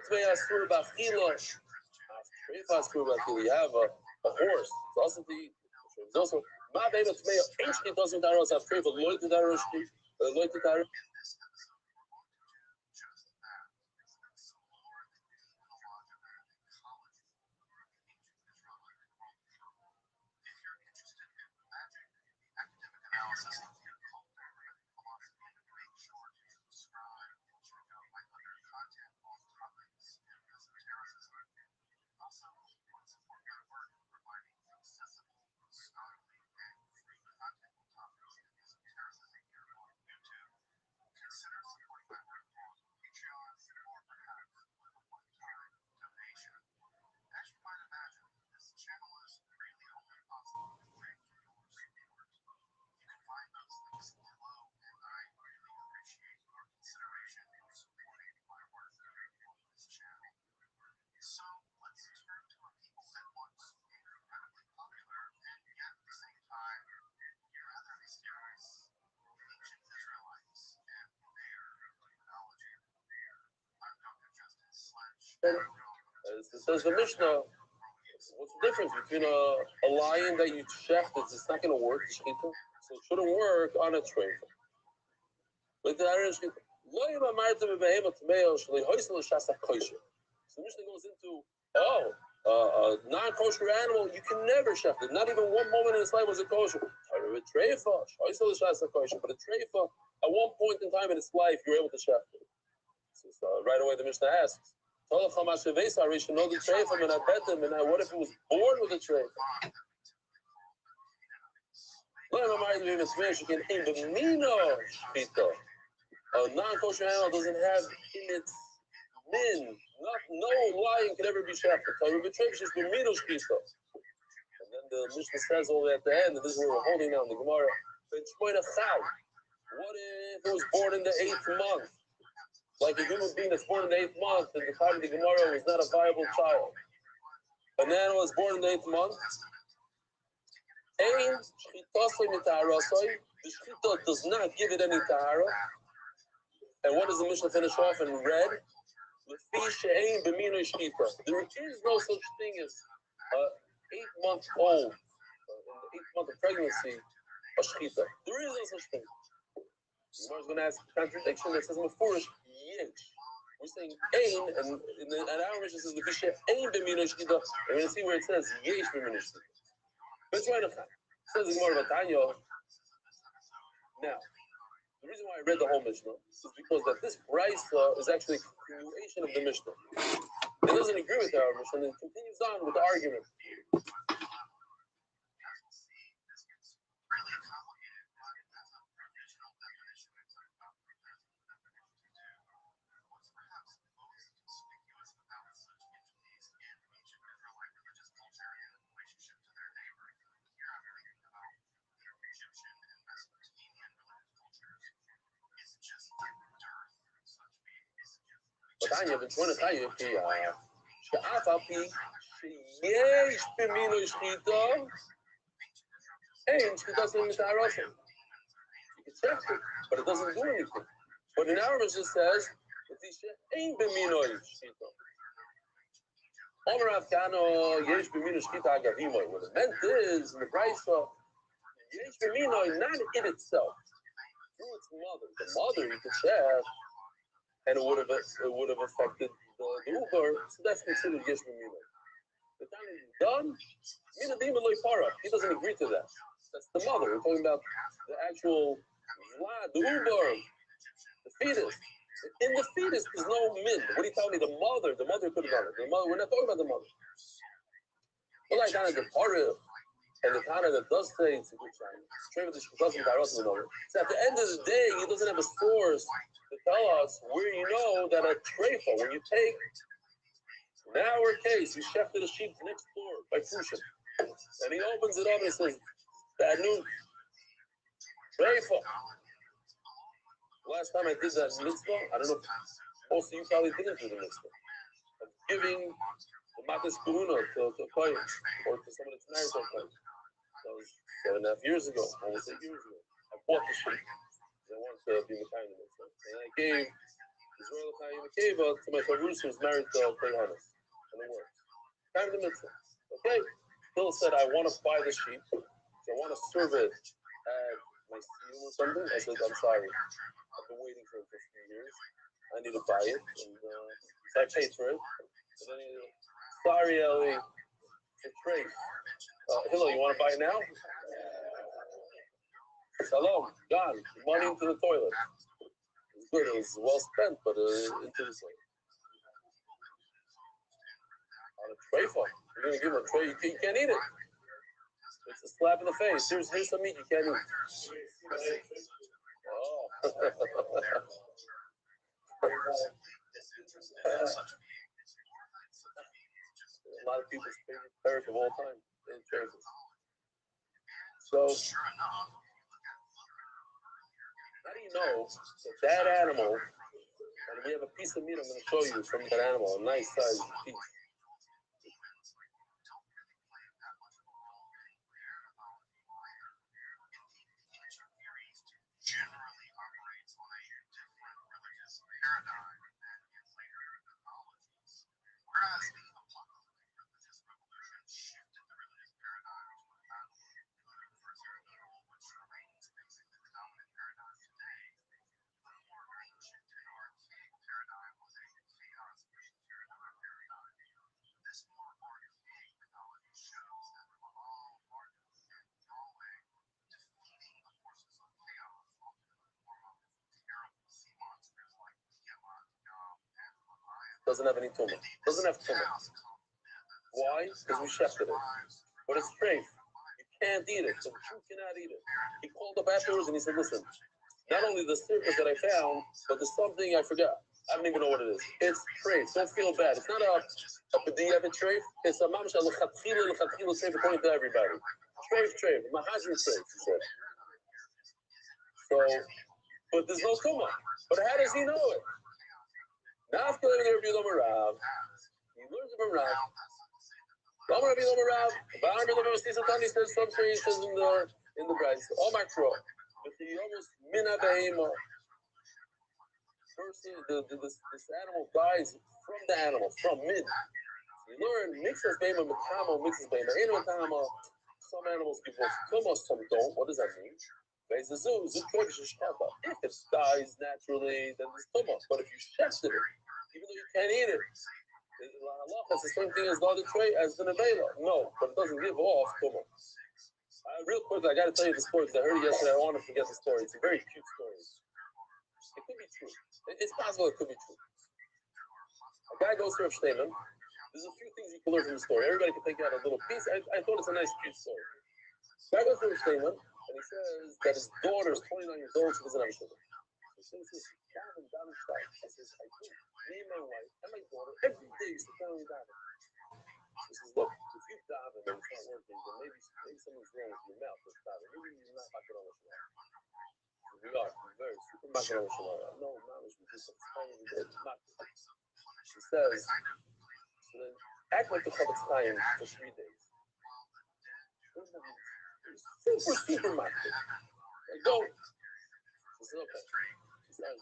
have a horse, it's also to eat. It's also, So let's turn to a people that once incredibly popular and yet at the same time your other mysterious ancient Israelites and their methodology of their undoubted justice / It says the Mishnah, what's the difference between a lion that you shecht, it's not going to work, shechita, so it shouldn't work on a treifa. But the Irish shechita, lo yim amarta b'behema tmeo shalei hoysel l'shasa kosher. So the Mishnah goes into, a non-kosher animal, you can never shecht it. Not even one moment in its life was it kosher. A treifa, hoysel l'shasa kosher, but a treifa, at one point in time in its life, you're able to shecht it. So right away the Mishnah asks, what if it was born with a treifa? A non-kosher animal doesn't have in its min, no lion can ever be shafted. And then the Mishnah says all the way at the end, and this is what we're holding now in the Gemara. What if it was born in the 8th month? Like a human being that's born in the 8th month, at the time of the Gemara was not a viable child. An animal was born in the 8th month. The shechita does not give it any tahara. And what does the Mishnah finish off in red? There is no such thing as an 8-month-old, in the 8th month of pregnancy, a shechita. There is no such thing. The Gemara is going to ask a contradiction that says mefurish yesh. We're saying ain, and at our Mishnah says lefisha ain b'mino shechita. And we're going to see where it says yesh b'mino shechita. But it's right enough. Says the Gemara Vatanya. Now, the reason why I read the whole Mishnah is because that this brisa is actually a continuation of the Mishnah. It doesn't agree with our Mishnah, and it continues on with the argument. Tanya, but one of Tanya, שאף על פי שיש במינוי שחיטה, אין שחיטה של מתארסה. You can check it, but it doesn't do anything. But in our Mishnah says, שאין במינוי שחיטה. Omer Avkano, yesh b'minoi shchita agavimoi. What it meant is, in the brisa, yesh b'minoi, not in itself, through its mother. The mother you could check, and it would have affected the uber, so that's considered yesh b'minoi. The time it's done, mina dima loy para. He doesn't agree to that. That's the mother. We're talking about the actual vlad, the uber, the fetus. In the fetus, there's no min. What are you telling me? The mother could have done it. The mother, we're not talking about the mother. Well, like kind of the parah and the kind of that does say it's a good sign. So at the end of the day, he doesn't have a source to tell us where you know that a treifa, when you take, in our case, we shefted a sheep next door by Fushim. And he opens it up and says, bad news. Treifa. Last time I did that mitzvah, I don't know, also you probably didn't do the mitzvah of giving the matas kuruna to a kohen or to someone that's married to a kohen. That was 7.5 years ago, almost 8 years ago. I bought the sheep because I wanted to be Mekayim mitzvah. And I gave Israel Chaim Akeva to my Chavrush who's married to Kohen Hannes. And it worked. Kind of the mitzvah. Okay? Bill said, I want to buy the sheep, so I want to serve it at my seal or something. I said, I'm sorry. I've been waiting for it for a few years. I need to buy it. And so I paid for it. And then he said, sorry, Ellie, for trade. Hillel, you want to buy it now? Shalom, gone. Money into the toilet. It was good. It was well spent, but into the toilet. On a tray for it. You're going to give him a tray. You can't eat it. It's a slap in the face. Here's some meat you can't eat. Oh. A lot of people's favorite parrot of all time. So, how do you know that animal, and we have a piece of meat I'm going to show you from that animal, a nice sized piece. paradigm and in later mythologies. Whereas the apocalyptic revolution shifted the religious paradigm to a battle of good versus evil, which remains basically the dominant paradigm today. The more ancient and archaic paradigm was a chaos versus paradigm. This more archaic mythology shows that Baal, Marduk, and Yahweh defeating the forces of chaos, often in the form of terrible sea monsters like Tiamat, Yam, and Leviathan. Doesn't have any tumor. Doesn't have tumor. Why? Because we shefted it. But it's straight. You can't eat it. The Jew cannot eat it. He called up afterwards and he said, listen, not only the circus that I found, but there's something I forgot. I don't even know what it is. It's trafe. Don't feel bad. It's not a b'diavad trafe. It's a mamash l'chatchila trafe according to everybody. Trafe. Mahazir trafe, he said. So, but there's no tumor. But how does he know it? Now after Rabbi Rav, he learns from Rav. Rabbi Rav, he says some creations in the Bryce. All my crow. But he almost mina behema. First, this animal dies from the animal, from mid. You learn mixes behema matama, mixes behema. Some animals give us tumor, some don't. What does that mean? If it dies naturally, then it's tumor. But if you sheft it, even though you can't eat it, it's the same thing as the other tray, as the nevela. No, but it doesn't give off tumor. Real quick, I got to tell you the story because I heard it yesterday. I don't want to forget the story. It's a very cute story. It could be true. It's possible it could be true. A guy goes to Rav Shneeman. There's a few things you can learn from the story. Everybody can take out a little piece. I thought it's a nice, cute story. Guy goes to Rav Shneeman, and he says that his daughter is 29 years old. She doesn't have a sugar. So he says, down inside. He says, I do. Me and my wife and my daughter every day used to tell me that. He says, look, if you daven and it's not working, then maybe something's wrong with your mouth. Maybe you're not back on the Shema. We are very super back on the Shema. No, we do some tiny bit. She says, so then act like the Chavetz Chaim for 3 days. Super macro. Go. She says, okay. She says,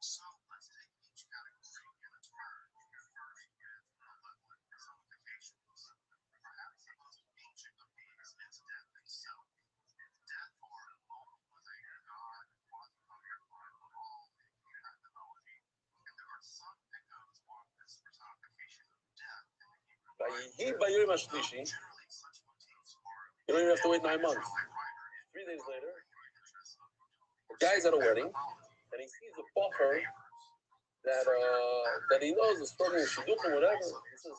So let's take each category in its turn. First is malevolent personifications. Perhaps the most ancient of these is death itself. Death, or Lol, was a god quasi-personified of all in human mythology, and there are some echoes on this personification of death in the Hebrew. Generally, such motifs are. You don't even have to wait 9 months. 3 days later, the guy's at a wedding. And he sees a buffer that he knows is struggling with shidduchim, whatever. He says,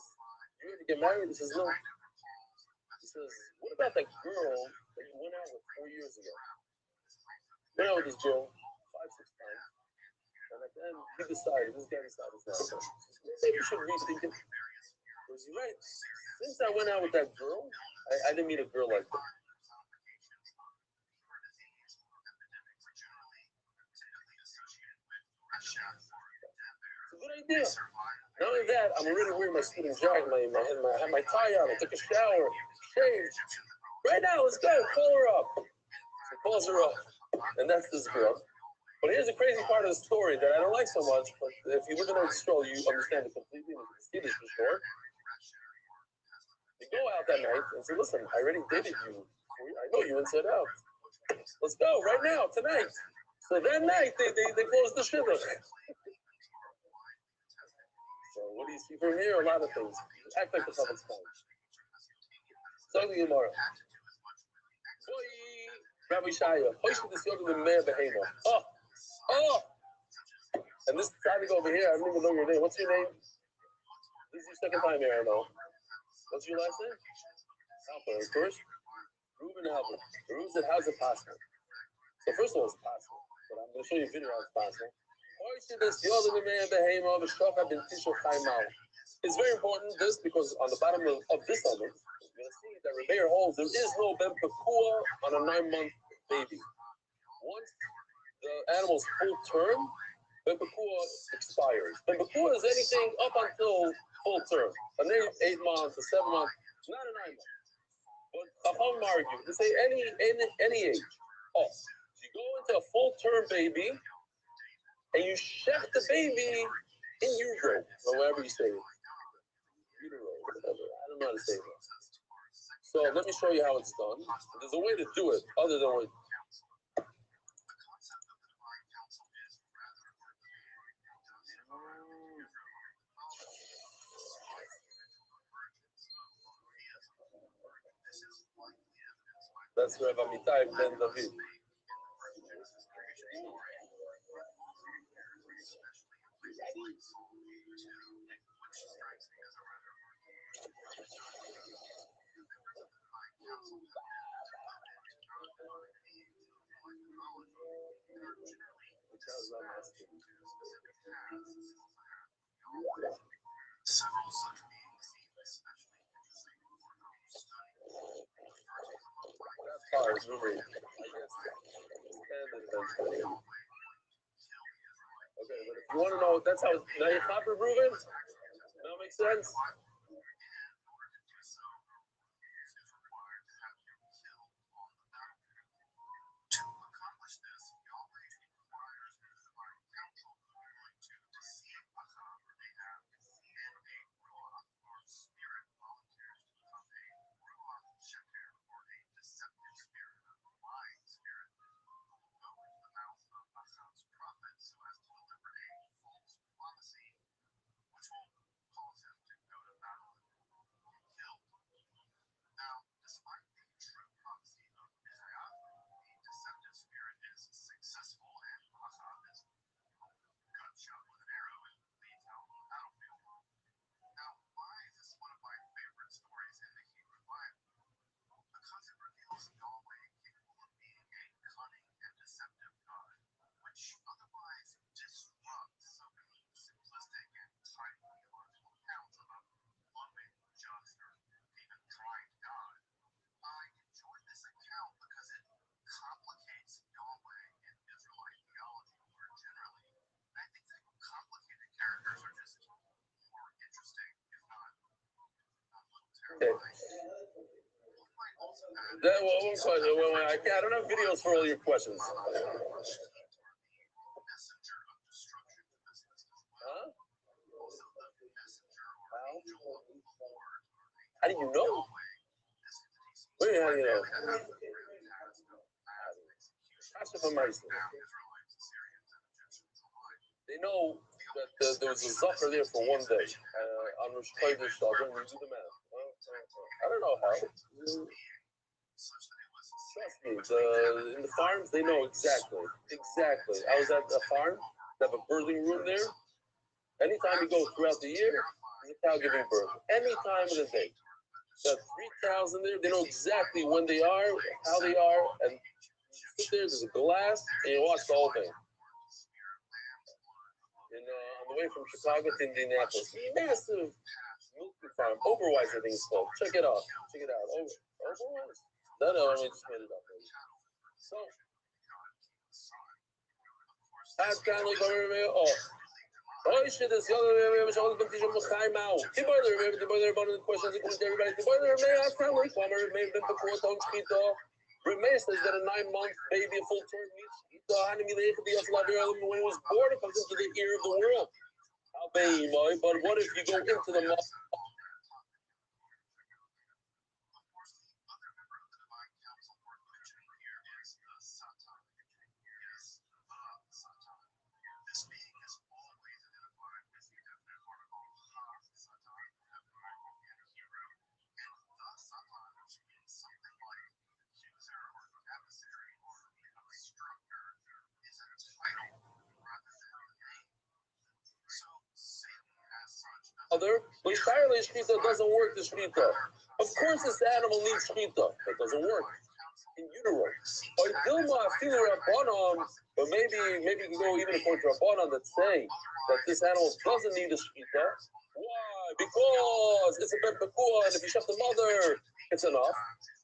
"You ready to get married?" He says, "No." He says, "What about that girl that you went out with 4 years ago?" Went out with this girl 5, 6 times, and at the end, this guy decided, maybe you should rethink it. Because you're right. Since I went out with that girl, I didn't meet a girl like that. It's a good idea. Not only that, I'm already wearing my student jacket, I have my tie on, I took a shower, shaved. Right now, let's go, call her up. So calls her up, and that's this girl. But here's the crazy part of the story that I don't like so much, but if you live in Eretz Yisrael, you understand it completely, and you can see this for sure. You go out that night and say, listen, I already dated you. I know you inside out. Let's go, right now, tonight. So that night, they closed the shidduch. So what do you see from here? A lot of things. Act like the Chavetz Chaim. So the Gemara. Rabbi Shaya. Oh! And this time to go over here, I don't even know your name. What's your name? This is your second time here, I know. What's your last name? Alpha. First? Reuben Alpha. Reuben said, how's it possible? So first of all, it's possible. But I'm going to show you a video how it's possible. It's very important, this, because on the bottom of this number, you're going to see that Rabbi holds there is no ben pekua on a 9-month baby. Once the animal's full term, Ben Bekua expires. Ben Bekua is anything up until full term. And then 8 months or 7 months, not a 9 months. But Chacham argue, they say any age. Oh, you go into a full term baby and you shech the baby in utero, or whatever you say. Utero, whatever. I don't know how to say that. So let me show you how it's done. There's a way to do it other than what. That's Rabbi Amitai ben David. Several such beings, especially That's hard, okay, but if you want to know, that's how. Now you're copper Reuben? That makes sense? Okay. That one question. I don't have videos for all your questions. Huh? How do you know? What do you know? They know that there was a Zafar there for one day on Rosh Chodesh. I don't do the math. I don't know how. Trust me, in the farms, they know exactly. Exactly. I was at a farm, they have a birthing room there. Anytime you go throughout the year, there's a cow giving birth. Any time of the day. There are 3 cows in there. They know exactly when they are, how they are, and you sit there, there's a glass, and you watch the whole thing. And on the way from Chicago to Indianapolis, massive milking farm, Overwise, I think it's called. Check it out. Check it out. Overwise? No, I just made it up. So, oh, shit, this other was always been teaching them time out. The boiler, the questions, everybody. The boiler, may I tell you, Plumber, may have been before Tom Skito. Remains has got a 9-month baby, a full term meat. When he was born, it comes into the ear of the world. But what if you go into the mouth? But entirely Shkita doesn't work the Shkita. Of course this animal needs Shkita. It doesn't work. In utero. Or Dilma Afilu Rabbanon, but maybe you can go even according to Rabbanon that say that this animal doesn't need a Shkita. Why? Because it's a Ben Bekua, and if you shut the mother, it's enough.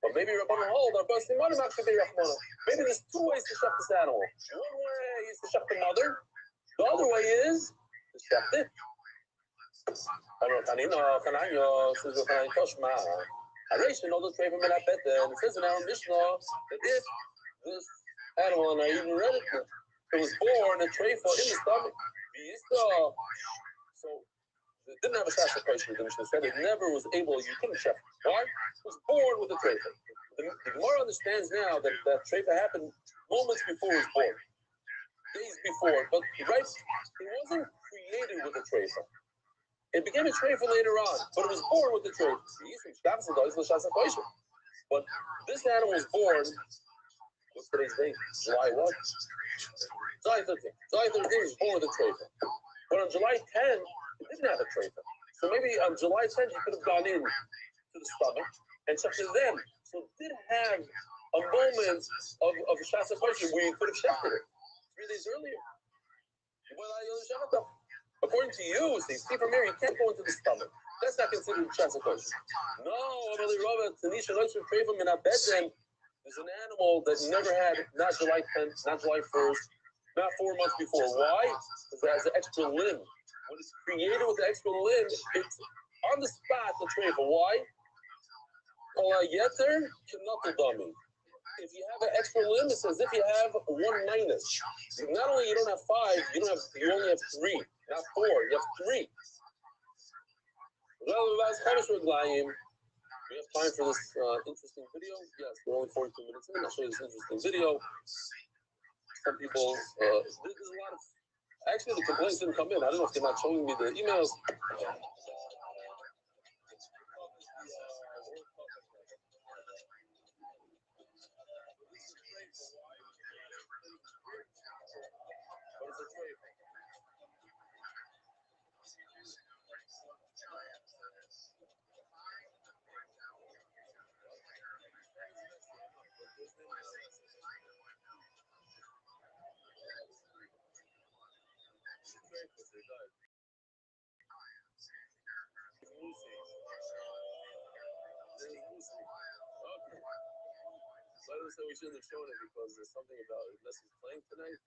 But maybe Rabbanon hold, maybe there's 2 ways to shut this animal. One way is to shut the mother. The other way is the shechted. Aration, all the tray from that bet, and it says in our Mishnah that if this animal, and I even read it, it was born a treifa in the stomach. So it didn't have a shasa question. The Mishnah said it never was able. You couldn't check. Why? It was born with a treifa. The Gemara understands now that that treifa happened moments before it was born, days before. But right, it wasn't created with a treifa. It became a treifa later on, but it was born with the treifa. But this animal was born. What's today's date? July what? July 13th. July 13th was born with a treifa. But on July 10th, it didn't have a treifa. So maybe on July 10th, you could have gone in to the stomach and checked it then. So it did have a moment of a shasa question where you could have checked it 3 days earlier. According to you, see from here, you can't go into the stomach. That's not considered shasa question. No, there's an animal that never had, not July 10th, not July 1st, not 4 months before. Why? Because it has an extra limb. When it's created with the extra limb, it's on the spot, the treifa. Why? If you have an extra limb, it's as if you have 1 minus. Not only you don't have 5, you only have 3, not 4. You have 3. We have time for this interesting video. Yes, we're only 42 minutes in. I'll show you this interesting video. Some people, there's a lot of. Actually, the complaints didn't come in. I don't know if they're not showing me the emails. So I would say we shouldn't have shown it because there's something about it. Unless he's playing tonight.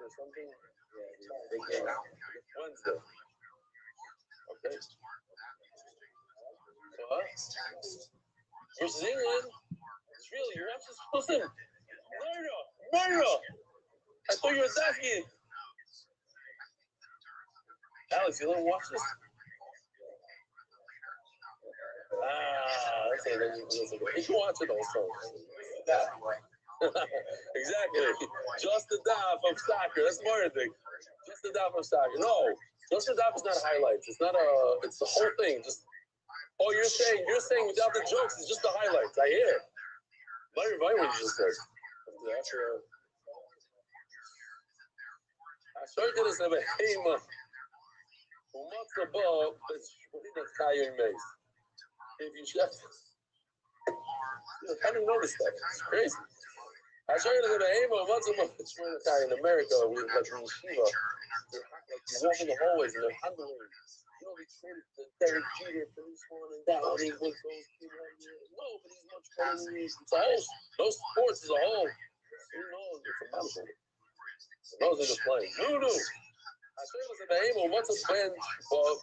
There's something. Yeah, Wednesday. Okay. So, versus England. It's really your absence. Listen, Myra. I thought you were asking. Alex, you don't watch this? That's it. You can watch it also. Exactly. Just the daf of soccer. That's more thing. Just the daf of soccer. No, just the daf is not highlights. It's not it's the whole thing. Just you're saying without the jokes, it's just the highlights. I hear it. What you just said. I showed you this in a behema. What's the ball? That's Kayan Mace. If you chef, I didn't notice that. It's crazy. I showed you the behema. Once a month, it's in America. We like in Yeshiva. You walk in the hallways and they're handling. You know, they treated the Derek Jeter for this one and that one. He went those people. No, but he's much better than me. It's a whole. Those sports is a whole. You know, it's a mountain. Those are just playing. No. I showed you the behema. What's a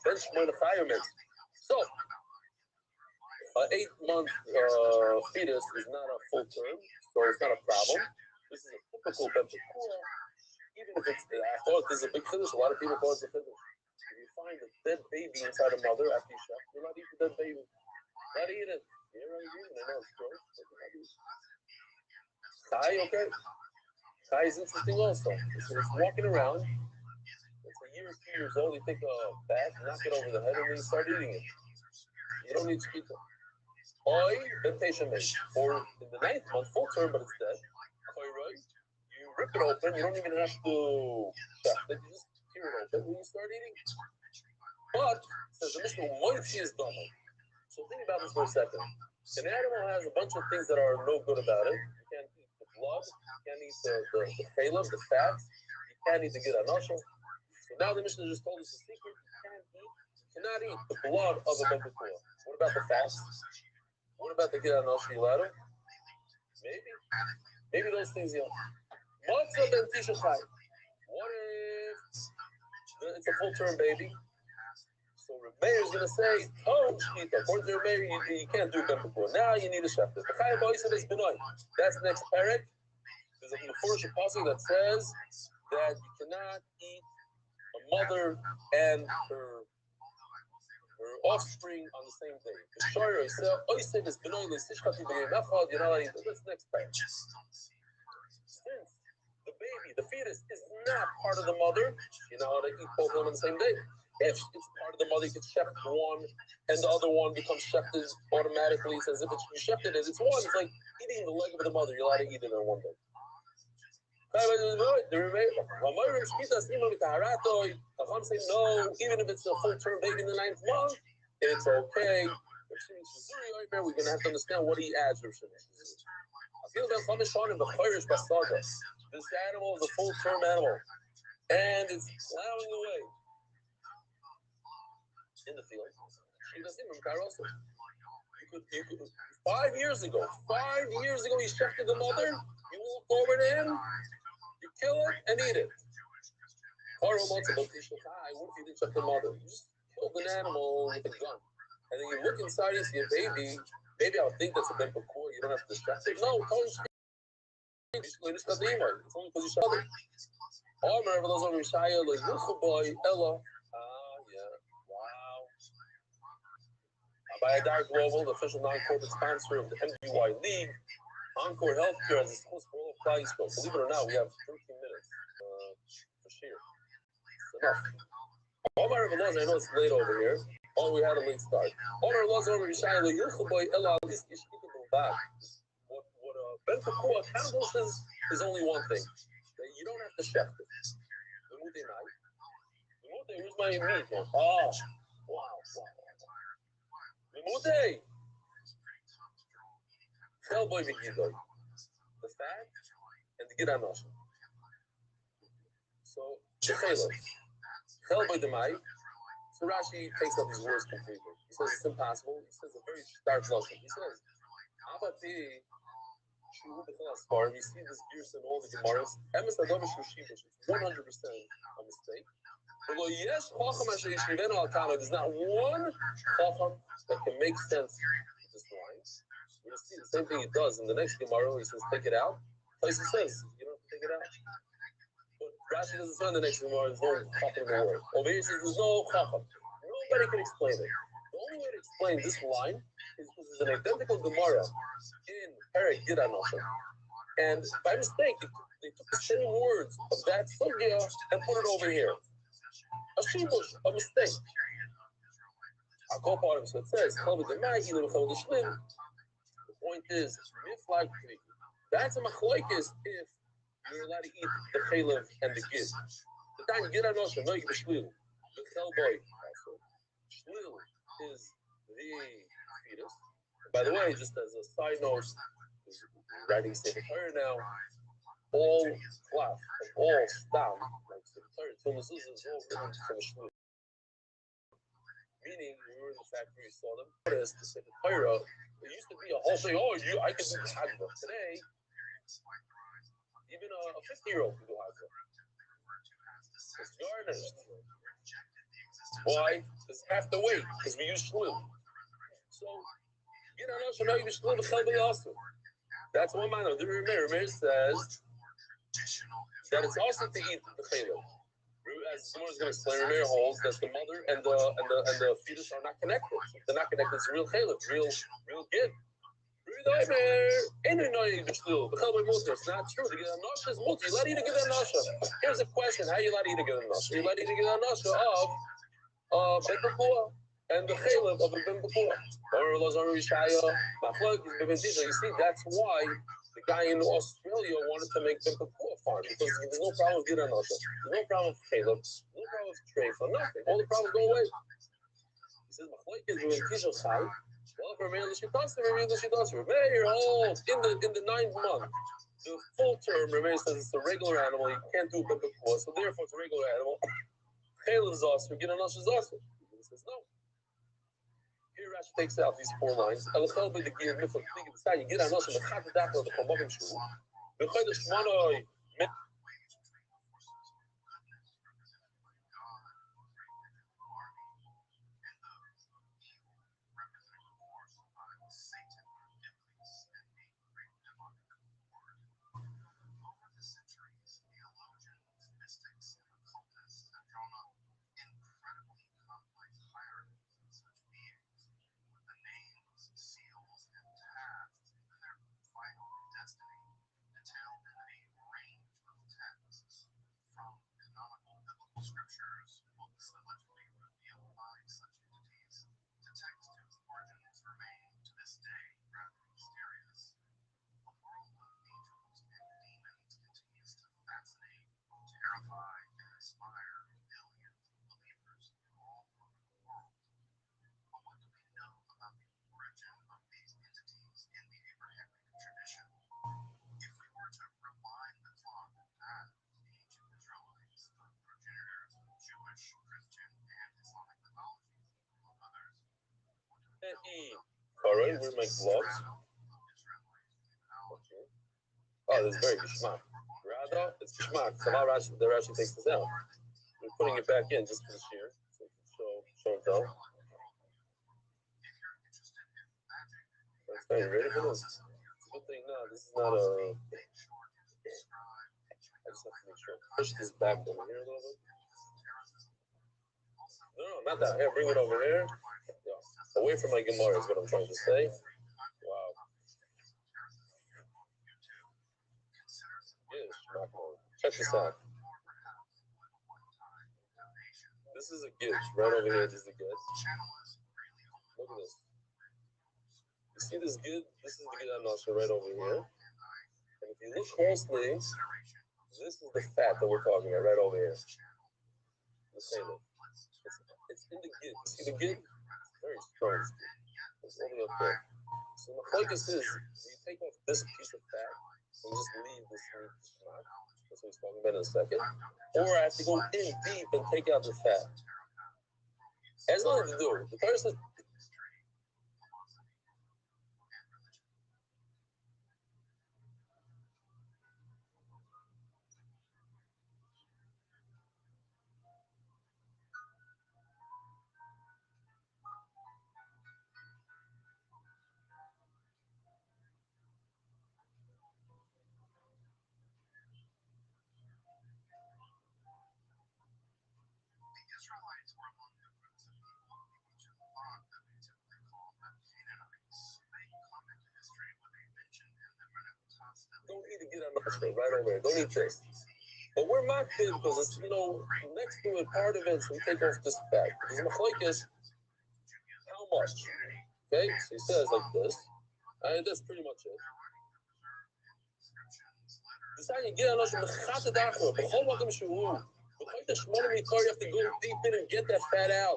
bench requirement? So, an 8-month fetus is not a full term, so it's not a problem. This is a typical bench. Even if it's, I thought this is a big finish. A lot of people call it a finish. If you find a dead baby inside a mother after you shot, you're not eating the dead baby. Not eating it. You're not eating it. I know it's gross. Kai, okay? Kai is interesting also. It's walking around. It's a year, 2 years old. You take a bat, knock it over the head, and then you start eating it. You don't need to keep it. Then patient made. Or in the 9th month, full term, but it's dead. You rip it open, you don't even have to chef it, you just tear it open when you start eating. But says the Mishnah, moitzi is dama. So think about this for a second. An animal has a bunch of things that are no good about it. You can't eat the blood, you can't eat the chalav, the fats, you can't eat the gid anosha. So now the Mishnah just told us the secret: you cannot eat the blood of a ben b'kua. What about the fats? What about the gid anosha? You let it? Maybe those things you. Matzah ben tisha chai. What if it's a full-term baby? So Rabbi is going to say, oh, according to Rabbi, you can't do ben b'kua. Now you need a shepherd. That's the next parak. There's a Mefurish passage that says that you cannot eat a mother and her offspring on the same day. You're not allowed to eat. That's the next parak. Since the baby, the fetus, is not part of the mother, you're not allowed to eat both of them on the same day. If it's part of the mother, you can shepherd one, and the other one becomes shepherded automatically. It's as if it's shepherded as it's one. It's like eating the leg of the mother. You're allowed to eat it in one day. The Chacham say no, even if it's a full-term baby in the 9th month, it's okay. We're going to have to understand what he adds. This animal is a full-term animal, and it's plowing away in the field. You could, 5 years ago, you shepherded the mother, you walk over to him, you kill it and eat it. What if you didn't shepherd the mother? You just killed an animal with a gun. And then you look inside and see a baby. Maybe I'll think that's a ben b'kua. You don't have to distract it. No, it's only because you shot it. By Adar Global, the official non-corporate sponsor of the MBY League, Encore Healthcare is close for all of Klal Yisrael. Believe it or not, we have 13 minutes for share. It's enough. Omar Rabbi Rothschild, I know it's late over here. Oh, we had a late start. Omar Rabbi Rothschild, what Ben B'kua accomplishes is only one thing. You don't have to chef it. Lemute night. Lemute, where's my meat? Oh, wow. Lemute. Chelboy v'gidoy. The fat and the gid anosha. So, Chelav. Chelboy demai. So Rashi takes up his words completely. He says it's impossible. He says a very stark notion. He says, Abati, Shuhu b'chel you see this gears in all the Gemaras. Emes adom shushivish. It's 100% a mistake. There's not one chacham that can make sense with this line. We're going to see the same thing he does in the next Gemara. He says, take it out. Place it says, you don't have to take it out. But Rashi doesn't say in the next Gemara, there's no chacham in the world. Over here he says, there's no chacham. Nobody can explain it. The only way to explain this line is because there's an identical Gemara in Perek Gid Anosha. And by mistake, they took the same words of that sugya and put it over here. A shibush, a mistake. I'll call part of it. So it says, the point is, that's a machlokes if you're allowed to eat the chalav and the gid. The time gid anosha, no, you can shlil. The chelboy also. Shlil is the fetus. By the way, just as a side note, writing Sefer Torah now, all cloth and all stam, like Sefer Torah, so mezuzah is all written from a shlil. Meaning, we were in the factory, you saw them. Notice the Sefer Torah, there used to be a whole thing, I can do this hagba. Today, even a 50-year-old can do hagba. It's garnished. Why? Because half the weight, because we use shlil. So, so now you use shlil, the chelboy also. That's one man. The Rameir says that it's also to eat the chalav. As someone is going to explain, Rameir holds that the mother and the fetus are not connected. If they're not connected, it's real chalav, real gid. It's not true. The gid anosha is multi. You're allowed to eat a gid anosha. Here's a question: how are you allowed to eat a gid anosha? You're allowed to eat a gid anosha of ben b'kua and the chalav of a ben b'kua. You see, that's why the guy in Australia wanted to make ben b'kua farm, because there's no problem with gid anosha, there's no problem with chalav, no problem with treifa, nothing. All the problems go away. says, well, for Rabbi Meir holds in the 9th month. The full term, Rabbi says it's a regular animal. You can't do it before, so therefore it's a regular animal. Chayil is also, Ginanos is also. He says no. Here Rashi takes out these 4 lines. Elachel be the gear mifal thinking beside you get Anos and the Chatadach of the Chomavim Shu. The Chodesh Shmonoi. Scriptures, books allegedly revealed by such entities, to text whose origins remain to this day rather mysterious. The world of angels and demons continues to fascinate, terrify, and inspire millions of believers all over the world. But what do we know about the origin of these entities in the Abrahamic tradition? If we were to rewind the clock back to the ancient Israelites, the progenitors of Jewish, Christian, and Islamic mythologies, among others, what do we know about Alright, where are my gloves? Oh, this is very geschmack. Rado, it's geschmack. Somehow the Rashi takes this out. We're putting it back in just for the shear, so we can show and tell. That's fine. You ready for this? It's a good thing. No, this is not a. I just have to make sure. Push this back over here a little bit. No, not that. Here, bring it over here. Yeah. Away from my Gemara is what I'm trying to say. Wow. Yes, check this out. This is a gish. Right over here, this is a gish. Look at this. You see this gid? This is the gid I'm not sure right over here. And if you look closely, this is the fat that we're talking about right over here. The same. It's in the gid. See the gid? Very strong. It's only up there. So the focus is, you take off this piece of fat and just leave this meat. That's what he's talking about in a second. Or I have to go in deep and take out the fat. It has nothing to do. The person. Israelites were among the groups of people of the ancient thought that we typically call the Canaanites. They come into history with a mention in the Menachos. Don't eat to get on the straight right over here. Don't eat this. But we're mocked because it's, next to it, part of it, so we take off this fat. Because machlokes, how much? Okay, so he says like this. That's pretty much it. Deciding to get on the Chatadach, the whole welcome shuhu. You have to go deep in and get that fat out.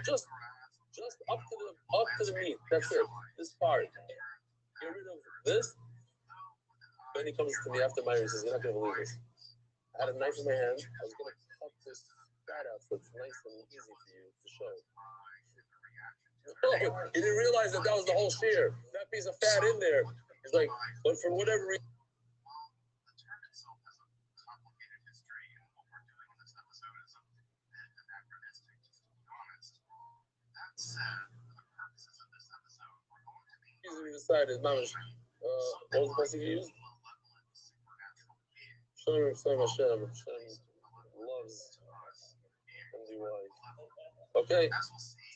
Just up to the meat. That's it. This part. Get rid of this. Then he comes to me after my he says, "You're not gonna believe this. I had a knife in my hand. I was gonna cut this fat out so it's nice and easy for you to show." Oh, he didn't realize that was the whole shear. That piece of fat in there. He's like, but for whatever reason. Easily decided, Mamish. What was the best thing you used? Shem Hashem. Hashem loves MDY. Okay.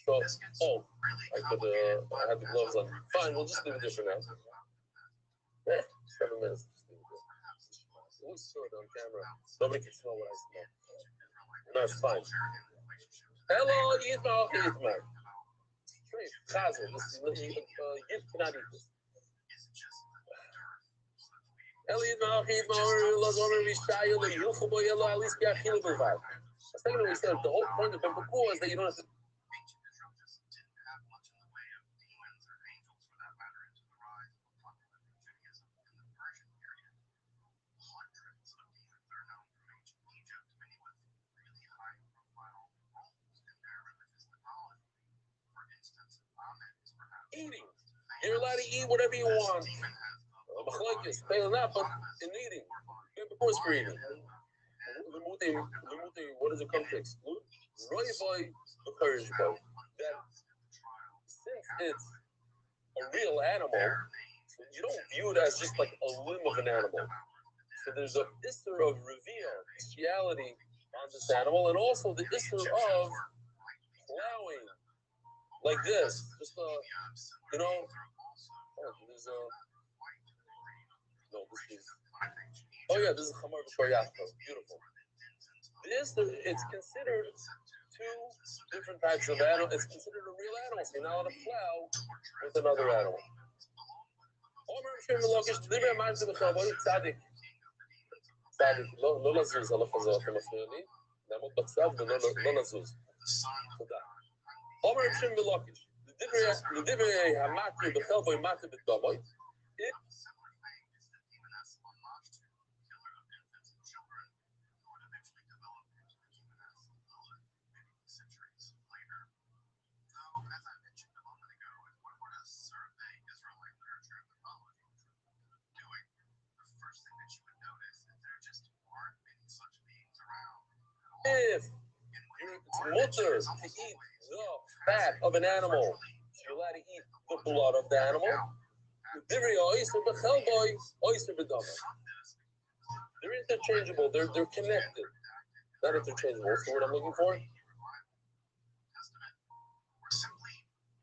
So, I had the gloves on. Fine, we'll just leave it there for now. 7 minutes. It looks short on camera. Nobody can smell what I smell. No, it's fine. Hello, Yitma. Straight, Chazer. This is Yit cannot eat this. Hello, Yitma, Lazar, Rishayel, Yuchubo, Yellow, at least be a kilo of Second, we said the whole point of Ben Bakua is that you don't have to. Ancient Israel just didn't have much in the way of demons or angels, for that matter, into the rise of popular Judaism in the Persian period. Hundreds of demons are known from ancient Egypt, many with really high-profile roles in their religious mythology. For instance, Amen is perhaps Eating. You're allowed to eat whatever you want. Machlokes, failing that, but in eating. Ben Bakua is for eating. What does it come to exclude? Roivoy, B'Chorishboy. That since it's a real animal, you don't view it as just like a limb of an animal. So there's a issur of reveal, bestiality on this animal, and also the issur of plowing, like this. Just you know, there's a. No, this is. Oh yeah, this is Chamar B'Shayachto. Beautiful. It's considered two different types of animal. It's considered a real animal. So you're not allowed to plow with another animal. לא לזוז, לא לחזור, אתם מפריעים לי. לעמוד בצד ולא לזוז. תודה. עומר רשם ולוקיש. לדברי המטרי בחלבוי מטרי בדומוי. As I mentioned a moment ago, if one were to survey Israelite literature and mythology, which we're doing, the first thing that you would notice is there just aren't many such beings around. If it's mutter to eat the fat of an animal, you're allowed to eat the blood of the animal. They're interchangeable. They're connected. Not interchangeable. What's the word I'm looking for? Simply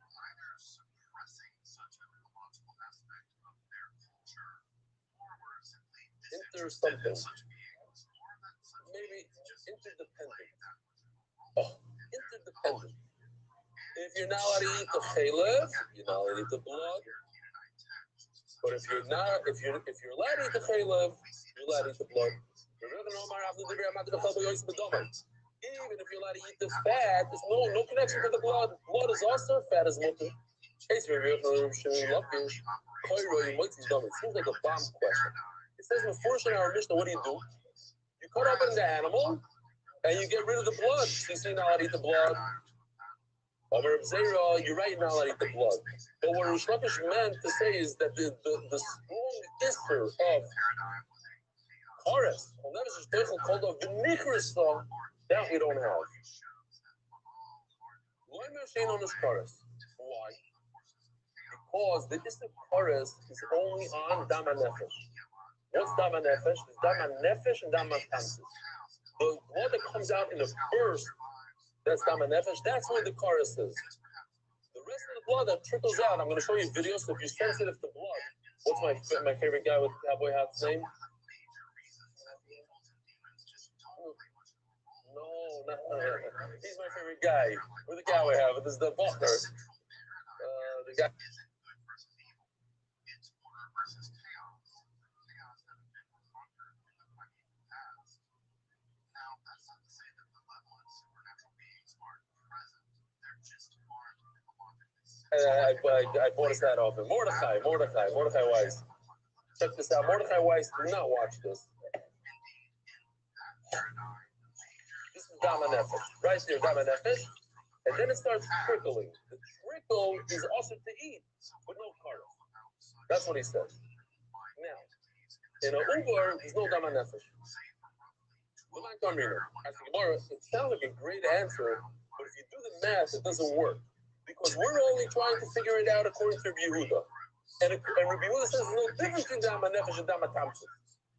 either suppressing such a mythological aspect of their culture, or we're simply disinterested in such beings, or that such maybe just interdependent. Interdependent. If you're not allowed to eat the chalev, you're not allowed to eat the blood. But if you're allowed to eat the chalev, you're allowed to eat the blood. Even if you're allowed to eat the fat, there's no connection to the blood. Blood is also fat as mutter. It seems like a bomb question. It says before in our Mishnah, what do? You cut open the animal and you get rid of the blood. So you say not allowed to eat the blood. You're right, not allowed to eat the blood. But what Rosh Hashanah meant to say is that the strong issur of chorus, called of the nichris song, that we don't have. Why am I saying on this chorus? Why? Because the issur chorus is only on Dama Nefesh. What's Dama Nefesh? It's Dama Nefesh and Dama Tamsis. The blood that comes out in a burst, that's Dama Nefesh, that's where the chorus is. The rest of the blood that trickles out, I'm going to show you videos, so if you're sensitive to blood, what's my favorite guy with the cowboy hat's name? No, he's my favorite guy. With the cowboy hat, this is the Buckner. The guy. I bought his hat off him. Mordechai Weiss. Check this out. Mordechai Weiss, do not watch this. This is Dama Nefesh. Right there, Dama Nefesh. And then it starts trickling. The trickle is also to eat, with no carbs. That's what he says. Now, in a Uber, there's no Dama Nefesh. It sounds like a great answer, but if you do the math, it doesn't work. Because we're only trying to figure it out according to Rabbi Yehuda. And Rabbi Yehuda says there's no difference between Dama Nefesh and Dama Tamsis.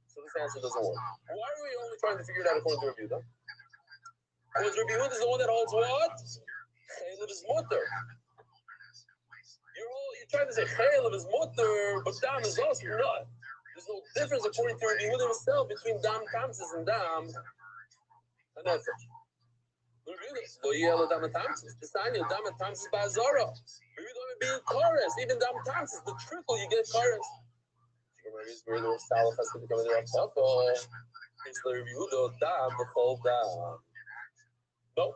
So this answer doesn't work. Why are we only trying to figure it out according to Rabbi Yehuda? Because Rabbi Yehuda is the one that holds what? Chaylev is mutter. You're trying to say Chaylev is mutter, but Dam is also not. There's no difference according to Rabbi Yehuda himself between Dam Tamsis and Dam Nefesh. Lo yellow Dama Tamsis. The sign of Dama Tamsis by Zara. We don't be in chorus. Even Dama Tamsis, the trickle you get chorus. Where the Salaf has to become the Rav Papa. It's the Rabbi Yehuda Dam, the whole Dam. No,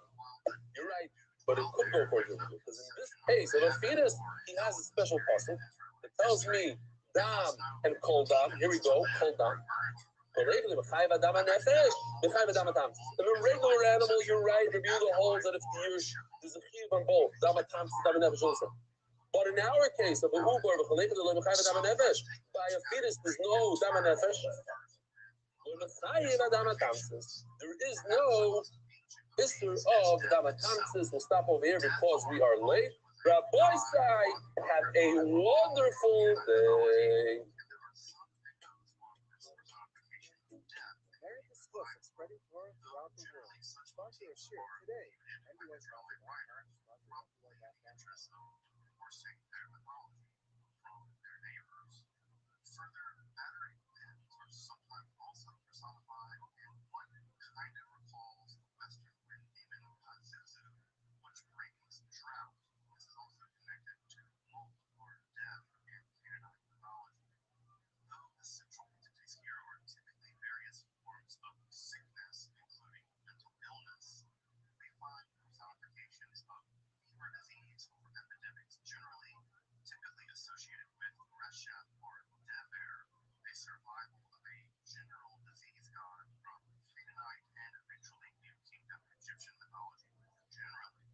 you're right. But it could go according to because in this case, if a fetus, he has a special puzzle that tells me dam and kol dam. Here we go, kol dam. The regular animal, you're right. The Yehuda holds that if there's a chiv on both, dam tamsis, dam nefesh also. But in our case, of a uber, by a fetus, there's no dam nefesh. There is no issue of damatansis. We'll stop over here because we are late. Rabbi Sai, have a wonderful day. America's Swift is spreading Torah throughout the world. Sponsor a share today. MBS.com/sponsor enforcing their mythology from their neighbors. Further, battering pins are sometimes also personified in what kind of recalls the Western wind demon Pazuzu, which brings drought. This is also connected to Moloch or death in Canaanite mythology. Though the central entities here are typically various forms of sickness, including mental illness, we find personifications of fever disease or epidemics generally typically associated with Resha or Dever, a survival of a general disease god from Canaanite and eventually New Kingdom Egyptian mythology generally.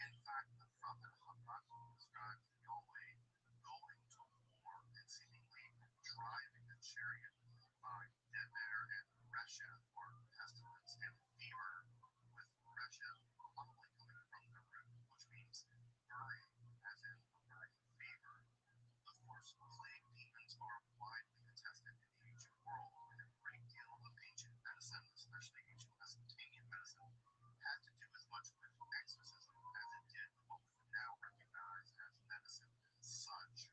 In fact, the prophet Habakkuk describes Yahweh going to war and seemingly driving a chariot by Dever and Resha or pestilence and fever, with Resha probably coming from the root, which means burning, as in a burning fever. Of course, plague demons are widely attested in the ancient world, and a great deal of ancient medicine, especially ancient Mesopotamian medicine, had to do as much with exorcism as it did with what we now recognize as medicine such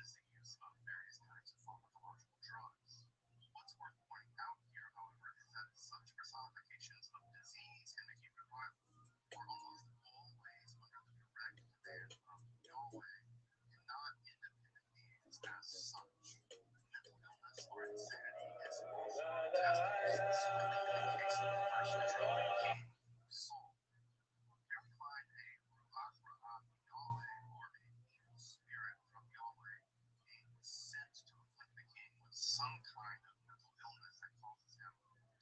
as the use of various kinds of pharmacological drugs. What's worth pointing out here, however, is that such personifications of disease in the Hebrew Bible were almost always under the direct command of Yahweh and not independent beings as such. Mental illness or insanity is Saul. Here we find a Ruach Ra'ah Yahweh, or a evil spirit from Yahweh, being sent to afflict the king with some kind of mental illness that causes him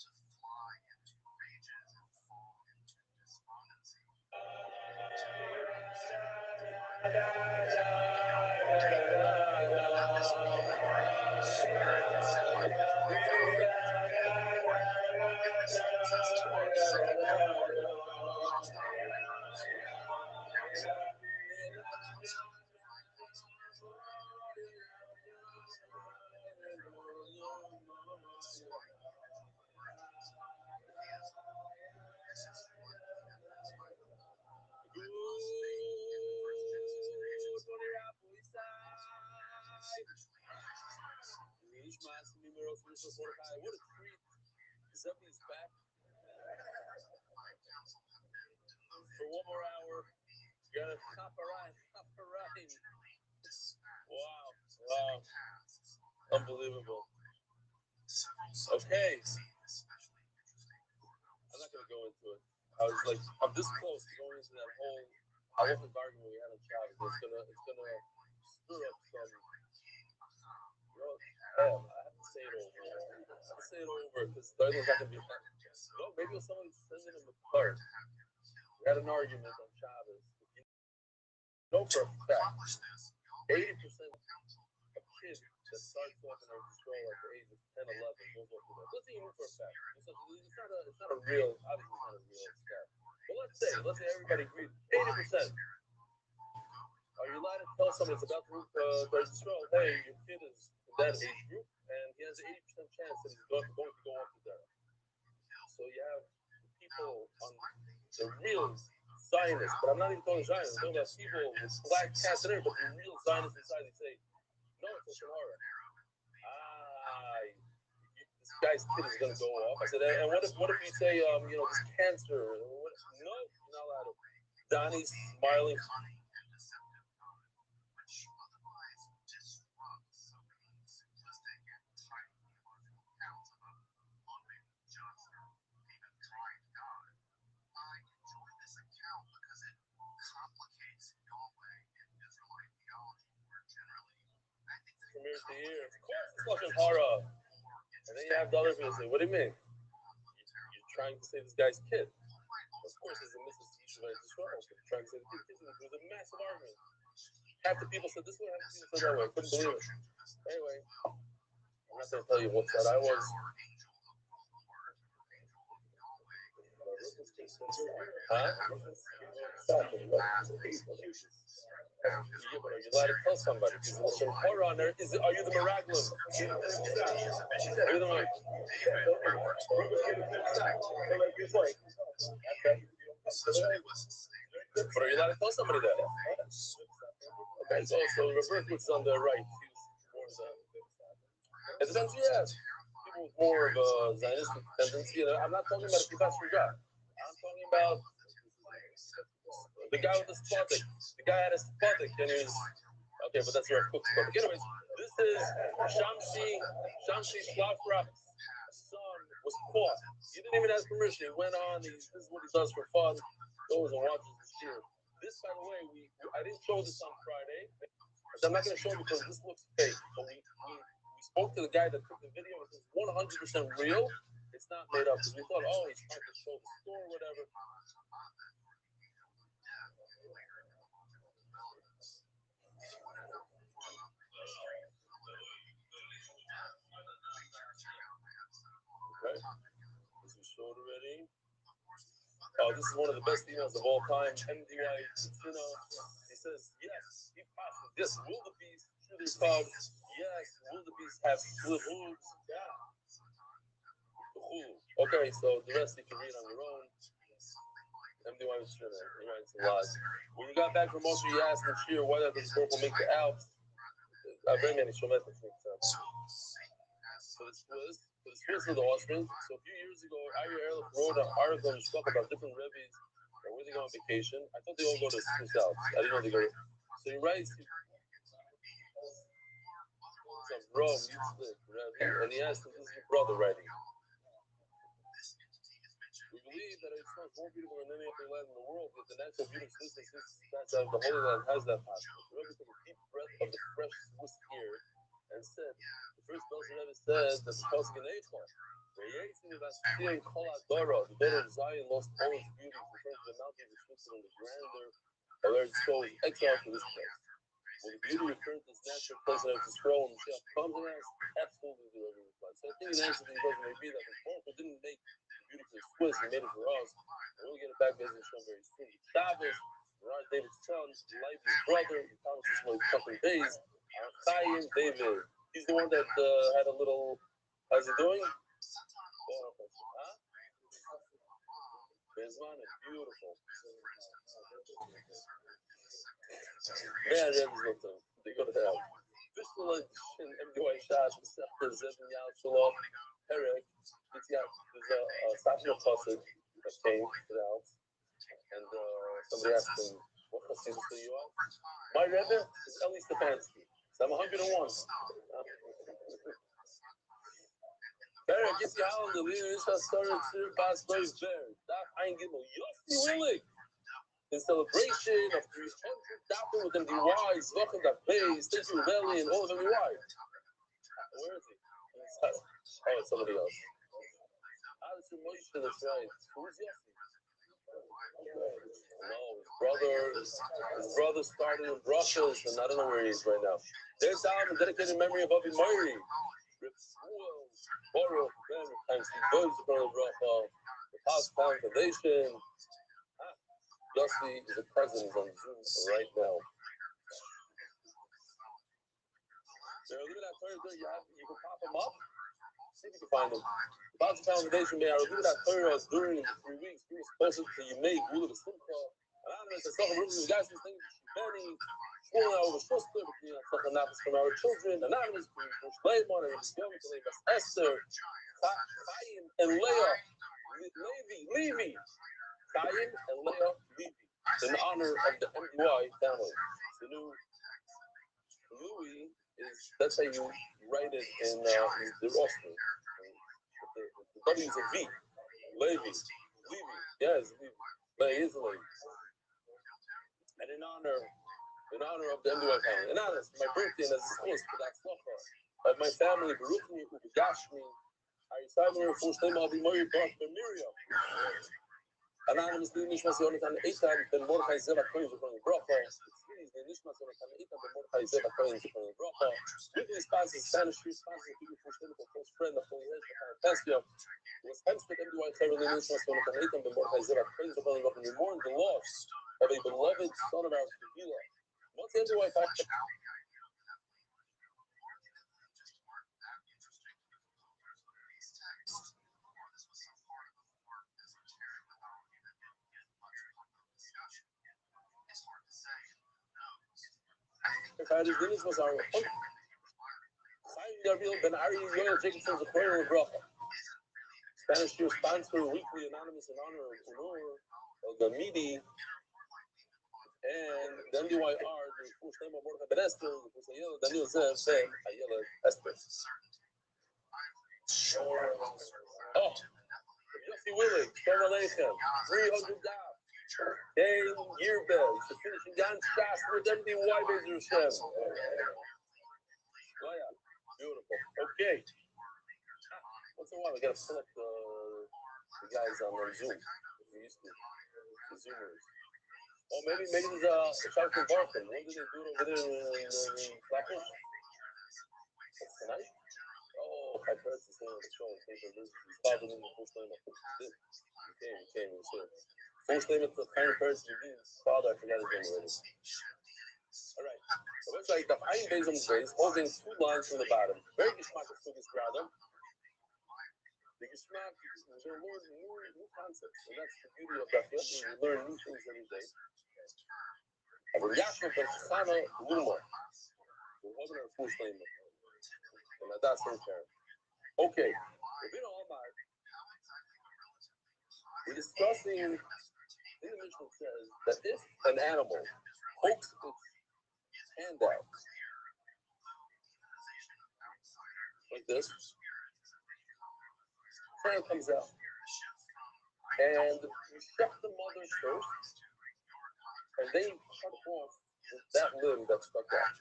to fly into rages and fall into despondency. What a treat. Somebody's back for one more hour. You gotta hop around. Wow. Unbelievable. Okay. I'm not gonna go into it. I was like, I'm this close to going into that whole. I wasn't arguing we had on Shabbos. It's gonna stir up some. I have to say it over. Because the other one's not gonna be fun. No, maybe if somebody sending him a card. We had an argument on Shabbos. You know for a fact, 80% of kids that starts off in a stroll at the age of 10, 11 goes off to that. Let's say you know for a fact. It's not a real, obviously not a real stat. But let's say everybody agrees, 80%. Are you allowed to tell someone it's about to stroll, hey, your kid is in that age group, and he has an 80% chance that he's going to go off to that. So you have people on the real Zionists, but I'm not even calling Zionists. I'm talking about people with black cats and everything, but the real Zionists inside, they say, no, it's a Shahara. This guy's kid is going to go off. I said, and what if you say, this cancer? No, you're not allowed to. Donnie's smiling. complicates Yahweh in Israelite theology, where generally I think From ear to ear. Of course, it's lashon hara. And then you have the other people say, "What do you mean? You're trying to say this guy's kid?" Of course, it's a Mrs. Yeshiva Israel. You're trying to say the kid. It was a massive argument. Half the people said this way, half the people said that way. I couldn't believe it. Anyway, I'm not going to tell you what side I was. Huh? Yeah, but are you allowed to tell somebody? Is the lashon hara on there? Are you the Meraglim? Are you the Meraglim? But are you allowed to tell somebody that? Okay, so reverse what's on the right. It depends, yeah. People with more of a Zionistic tendency. I'm not talking about a professor guy. I'm talking about the guy with the spotting. The guy had a spotting and he's okay, but that's Rav Cook's spotting. Anyways, this is Shamshi Shlafrak's son was caught. He didn't even ask permission. He went on. This is what he does for fun. Goes and watches the shir. This, by the way, I didn't show this on Friday. I'm not going to show it because this looks fake. But we spoke to the guy that took the video. It's 100% real. It's not made up because we thought, oh, he's trying to show the store or whatever. Okay. This we showed already. Oh, this is one of the best emails of all time. MDY, he says, yes, he passed. Yes, will the beast chew their cubs? Yes, will the beast have split hooves? Yeah. Okay, so the rest you can read on your own. MDY was he writes a lot. When you got back from Moshe, you asked the Shir whether the purple make the Alps. Very many Shometas make sense. So this was for the offspring. So a few years ago, Ari Erlich wrote an article and spoke about different rabbis and where they go on vacation. I thought they all go to south. I didn't know they go. So he writes some Rome, and he asked him, this is your brother writing. We believe that it's not more beautiful than any other land in the world, but the natural beauty of Swiss the Holy Land has that possible. The Rebbe took a deep breath of the fresh Swiss air and said, the first Belzer Rebbe said that the Pasuk in Eichel, the daughter of Zion lost all its beauty in front of the mountains of Switzerland, the grandeur of Eretz Yisrael was exiled from this place. When the beauty returned to its natural place in Eretz Yisrael, and Mashiach comes and asks, absolutely the Rebbe replied. So I think the answer to the question may be that the Prophet didn't make the beauty for the Swiss, he made it for us. And we'll get it back to Israel very soon. Shabbos, Raj David's son, Levi's brother, he tells us what he's couple days. Chaim David. He's the one that had a little. How's he doing? Huh? Bezman is beautiful. Man, they go to hell. Vishnu in MDY Shas, Sefter Zevin Yal Shalom, Herek. There's a Safra Chassid that came to the house, and somebody asked him, what Chassidus do you are? My Rebbe is Eli Stefanski. So I'm 101. Better get the island of leader. This has started to pass by bear. That I ain't getting no Yossi Willig. In celebration of 300 Dapper with MDYs, welcome that base, State Rebellion, all of MDY. Where is he? Oh, it's somebody else. That's Moshe, that's right. Who's Yossi? No, his brother started in Brussels, and I don't know where he is right now. There's a dedicated memory of Avi Mori. Baruch, times he goes to the Past Foundation. Yossi is a president on Zoom right now. You can pop him up. See if you can find him. The Past Foundation, may I review that Torah during the 3 weeks. He was supposed to you make Gula the Simcha. Anonymous, I saw him the guys who's thinking Benny, schooling over Schuster, something happens from our children. Anonymous, Shleimon, and Esther, Chaim, and Leah, Levi, Chaim, and Leah, Levi, in honor of the MDY family. The new Louis is, that's how you write it in the offspring. The W is a V. Levi. Yeah, it's Levi. But it is a Levi. in honor of the NDY family. In honor of my birthday and as a host for that of my family, Baruch me, Ubigashmi, Arisamer, Fushtem, I'll be Mori, Baruch, Miriam. Anonymous, the Nishmas Yonatan Eitan, Ben Mordechai Zeva Coins of the Brocha. The Nishmas Yonatan Eitan, Ben Mordechai Zeva Coins of the Brocha. Weekly sponsors, Spanish sponsors, people for Shem, for close friend, of Holy Head, Pastor. Was hence with MDY Terror, the Nishmas Yonatan Eitan, Ben Mordechai Zeva Coins of the Brocha. We mourn the loss of a beloved son of ours, Tequila. What's MDY Factor? His Dennis was our Gabriel Ben Ari Royal Jacobson's Aquarium Bracha. Spanish Jew sponsor weekly anonymous in honor of Honor of the Midi and the MDYR, the first name of Mordechai Ben Esther, the first Ayala, Daniel Zev, Ayala Esther. Oh, Yossi Willig, Shem Aleichem, 300 dollars. Hey, year bells, the finishing down fast with MDY Bezer Shem. Oh yeah, beautiful. Okay. Once in a while, we gotta pull up the guys on Zoom. We used to, the Zoomers. Oh, maybe there's a shout to Barton. When did they do it over there in Flatbush? That's tonight? Oh, I've heard the same of the show. He's probably in the first name of this. He came, he said. First name of the kind of person his father, I forgot his name already. All right. So it's like the Ein Beis on the base, holding two lines from the bottom. Very geschmack of Sugas Grada. The geschmack, we're going to learn new concepts. And that's the beauty of that. We learn new things every day. Aber Yaakov ben Chana Luma. We're holding our first name. And that's our parent. Okay. We're discussing, in the Mishnah says that if an animal pokes its hand out, like this, hand comes out, and you shut the mother first, and then you cut off that limb that stuck out.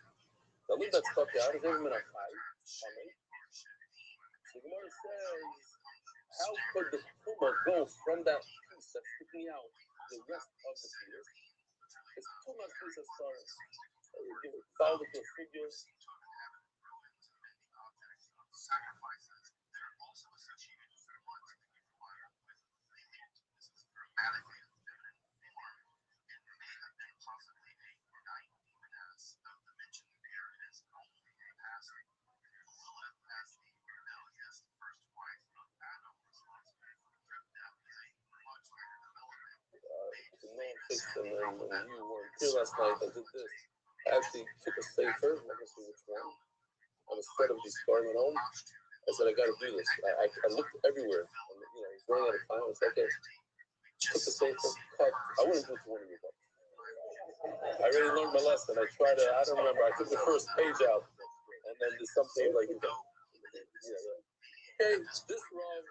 The limb that stuck out is every minute high. So the Gemara says, how could the puma go from that piece that's sticking out the rest of the fetus? It's too much piece of stars. Follow the figures. And then when you weren't here last night, I did this. I actually took a safer, let me see which one. On a set of these starting at home. I said, I got to do this. I looked everywhere. And, you know, I was running out of time. I was like, okay, took the safer, cut. I wouldn't do it to one of you, but I already learned my lesson. I tried to, I don't remember. I took the first page out, and then there's something like, yeah, okay, this Rav,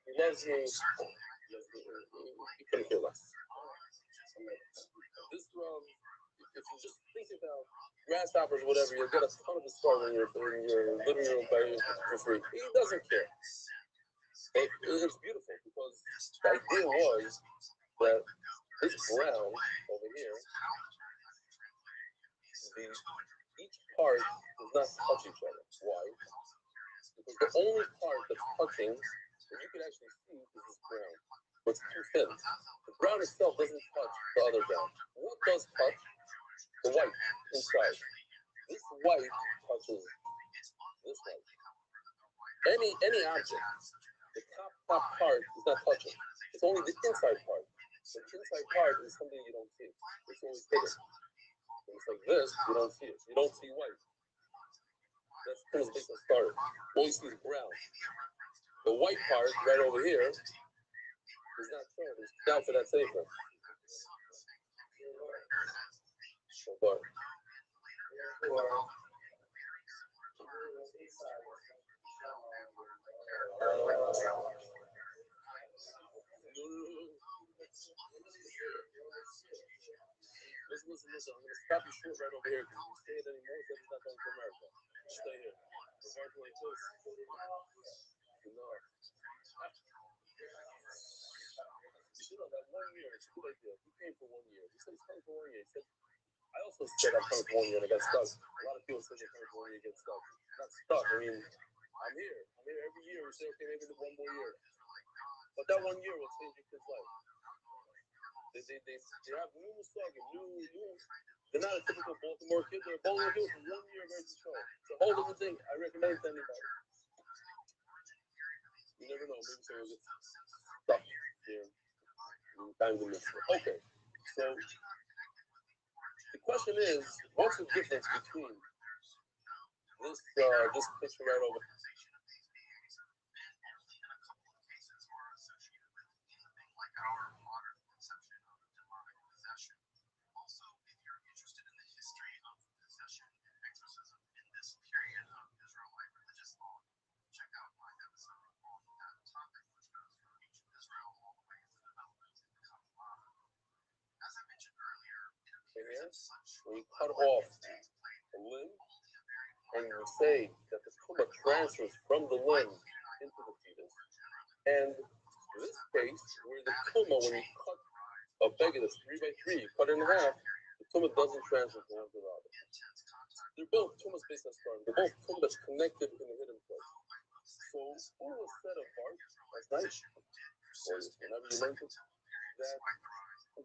he loves me. He couldn't care less. This Rav, if you just think about grasshoppers, whatever, you'll get a ton of the start in your living room for free. He doesn't care. But it's beautiful because the idea was that this ground over here, each part does not touch each other. Why? Because the only part that's touching, that you can actually see, is this ground. But it's too thin. The ground itself doesn't touch the other ground. What does touch? The white inside. This white touches this white. Any object, the top part is not touching. It's only the inside part. The inside part is something you don't see. It's always hidden. When it's like this, you don't see it. You don't see white. That's kind of business started. All you see is brown. The white part right over here is not shown. It's down for that safer. But listen listen. I'm going to stop you short right over here because if you say it anymore, then it's not going to America. Stay here. Regarding like this. You know. You know, that 1 year, it's a good idea. He came for 1 year. He said he's coming for 1 year. He said, I also said I'm coming for 1 year and I got stuck. A lot of people say they're coming for 1 year and get stuck. Not stuck. I mean, I'm here. Every year. We say, okay, maybe 1 more year. But that 1 year will change your kid's life. They have new mussagim, new. They're not a typical Baltimore kid. They're a Baltimore kid for 1 year of Eretz Yisrael. It's a whole different thing. I recommend it to anybody. You never know. Maybe someone gets stuck here. Okay, so the question is, what's the difference between this picture right over? Also, if you're interested in the history of possession and exorcism in this period of Israelite religious law, check out my episode on that topic, which goes from ancient Israel all the way to the development in Kabbalah. As I mentioned earlier, it appears that such we cut off the limb and we say that the tumor transfers from the limb into the fetus. And in this case, where the tumor, when you cut a beggar that's 3 by 3, you cut it in half, the tumor doesn't transfer from one to the other. They're both tumors based on sperm. They're both tumors that's connected in the hidden place. So who was set apart last night, or whenever you mentioned, that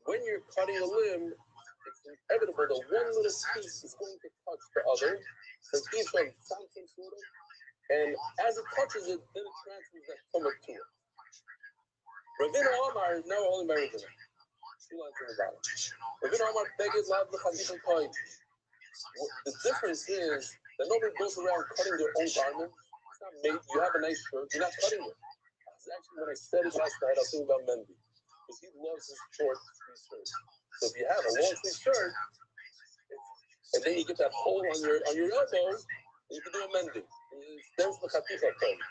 when you're cutting a limb, it's inevitable that one little piece is going to touch the other, and each of something sort of, and as it touches it, then it transfers that tumor to it. Rabbi Omar is now only married to them. 2 lines in the bottom. Rabbi Omar begged love the Chadich Kohen. The difference is that nobody goes around cutting their own garment. It's not made. You have a nice shirt. You're not cutting it. That's actually when I said it last night. I was thinking about Mendy because he loves his short sleeve shirt. So if you have a long sleeve shirt, and then you get that hole on your elbow, you can do a Mendy. There's the Chadich Kohen.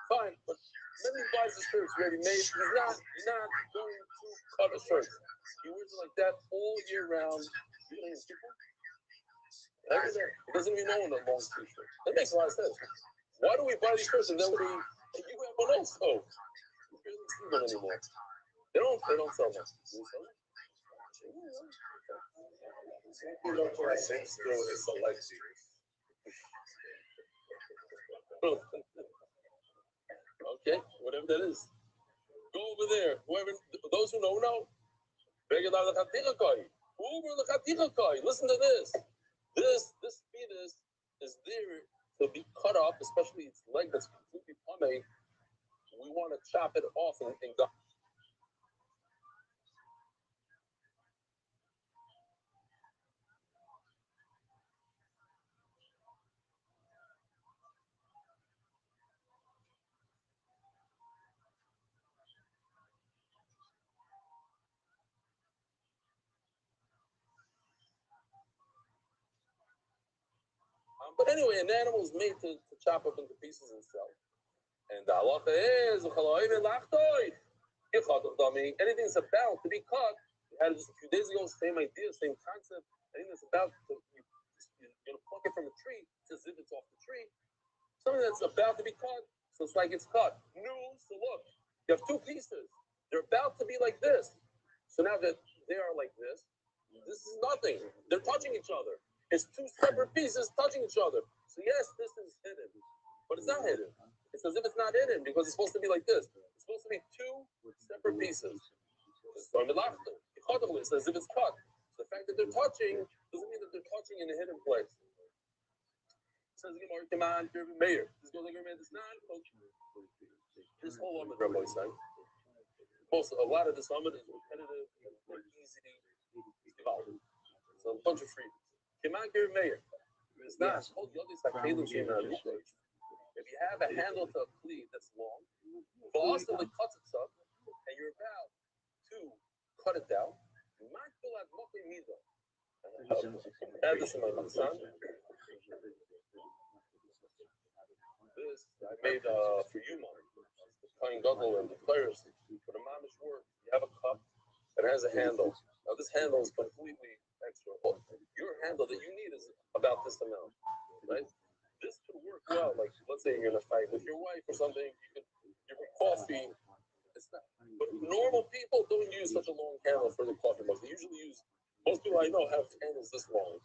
Fine, but Mendy buys his shirts ready made. He's not going to cut a shirt. He wears it like that all year round. Every day. He doesn't even know in a long sleeve shirt. That makes a lot of sense. Why do we buy these shirts and then you have one also? You barely see them anymore. They don't sell them. Do you sell them? I think still it's a light series. Okay, whatever that is. Go over there. Whoever, those who know. Listen to this. This fetus is there to be cut off, especially its leg that's completely pumming. We want to chop it off and go. But anyway, an animal is made to chop up into pieces and sell. And the halacha is anything that's about to be cut. We had it just a few days ago, same idea, same concept. Anything that's about to you're gonna pluck it from a tree, it's as if it's off the tree. Something that's about to be cut, so it's like it's cut. So look, you have 2 pieces. They're about to be like this. So now that they are like this is nothing. They're touching each other. It's 2 separate pieces touching each other. So yes, this is hidden, but it's not hidden. It's as if it's not hidden because it's supposed to be like this. It's supposed to be 2 separate pieces. It's as if it's cut. So the fact that they're touching doesn't mean that they're touching in a hidden place. It says again, come on, Mayor. This goes like this whole Amid Rabbi Rothschild. A lot of this Amid is repetitive and easy to develop. So a bunch of freebies. Come on, Mayor. It's not. If you have a handle to a cleave that's long, Boston cuts it up, and you're about to cut it down. Add this in my son. This I made for you, Mom. The Kohen Gadol and the players for the mamish work. You have a cup that has a handle. Now this handle is completely extra. Well, your handle that you need is about this amount, right? This could work well. Like, let's say you're in a fight with your wife or something. Your coffee. It's not. But normal people don't use such a long handle for the coffee mug. They usually use. Most people I know have handles this long,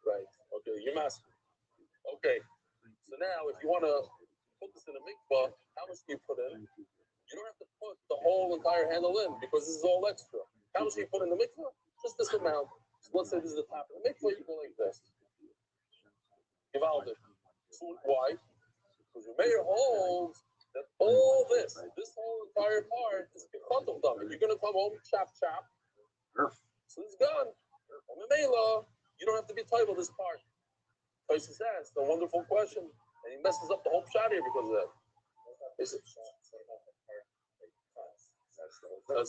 right? Okay, you're masking. Okay, so now if you want to put this in a mikvah, how much do you put in? You don't have to put the whole entire handle in because this is all extra. How much do you put in the mikvah? Just this amount. So let's say this is the top of the mikvah, you go like this. Givaldic. So why? Because your mayor holds that all this whole entire part is bechutel dummy. You're going to come home, chop, chop. So it's gone. And the Mela, you don't have to be titled this part. Tysus asked a wonderful question, and he messes up the whole shot here because of that. That's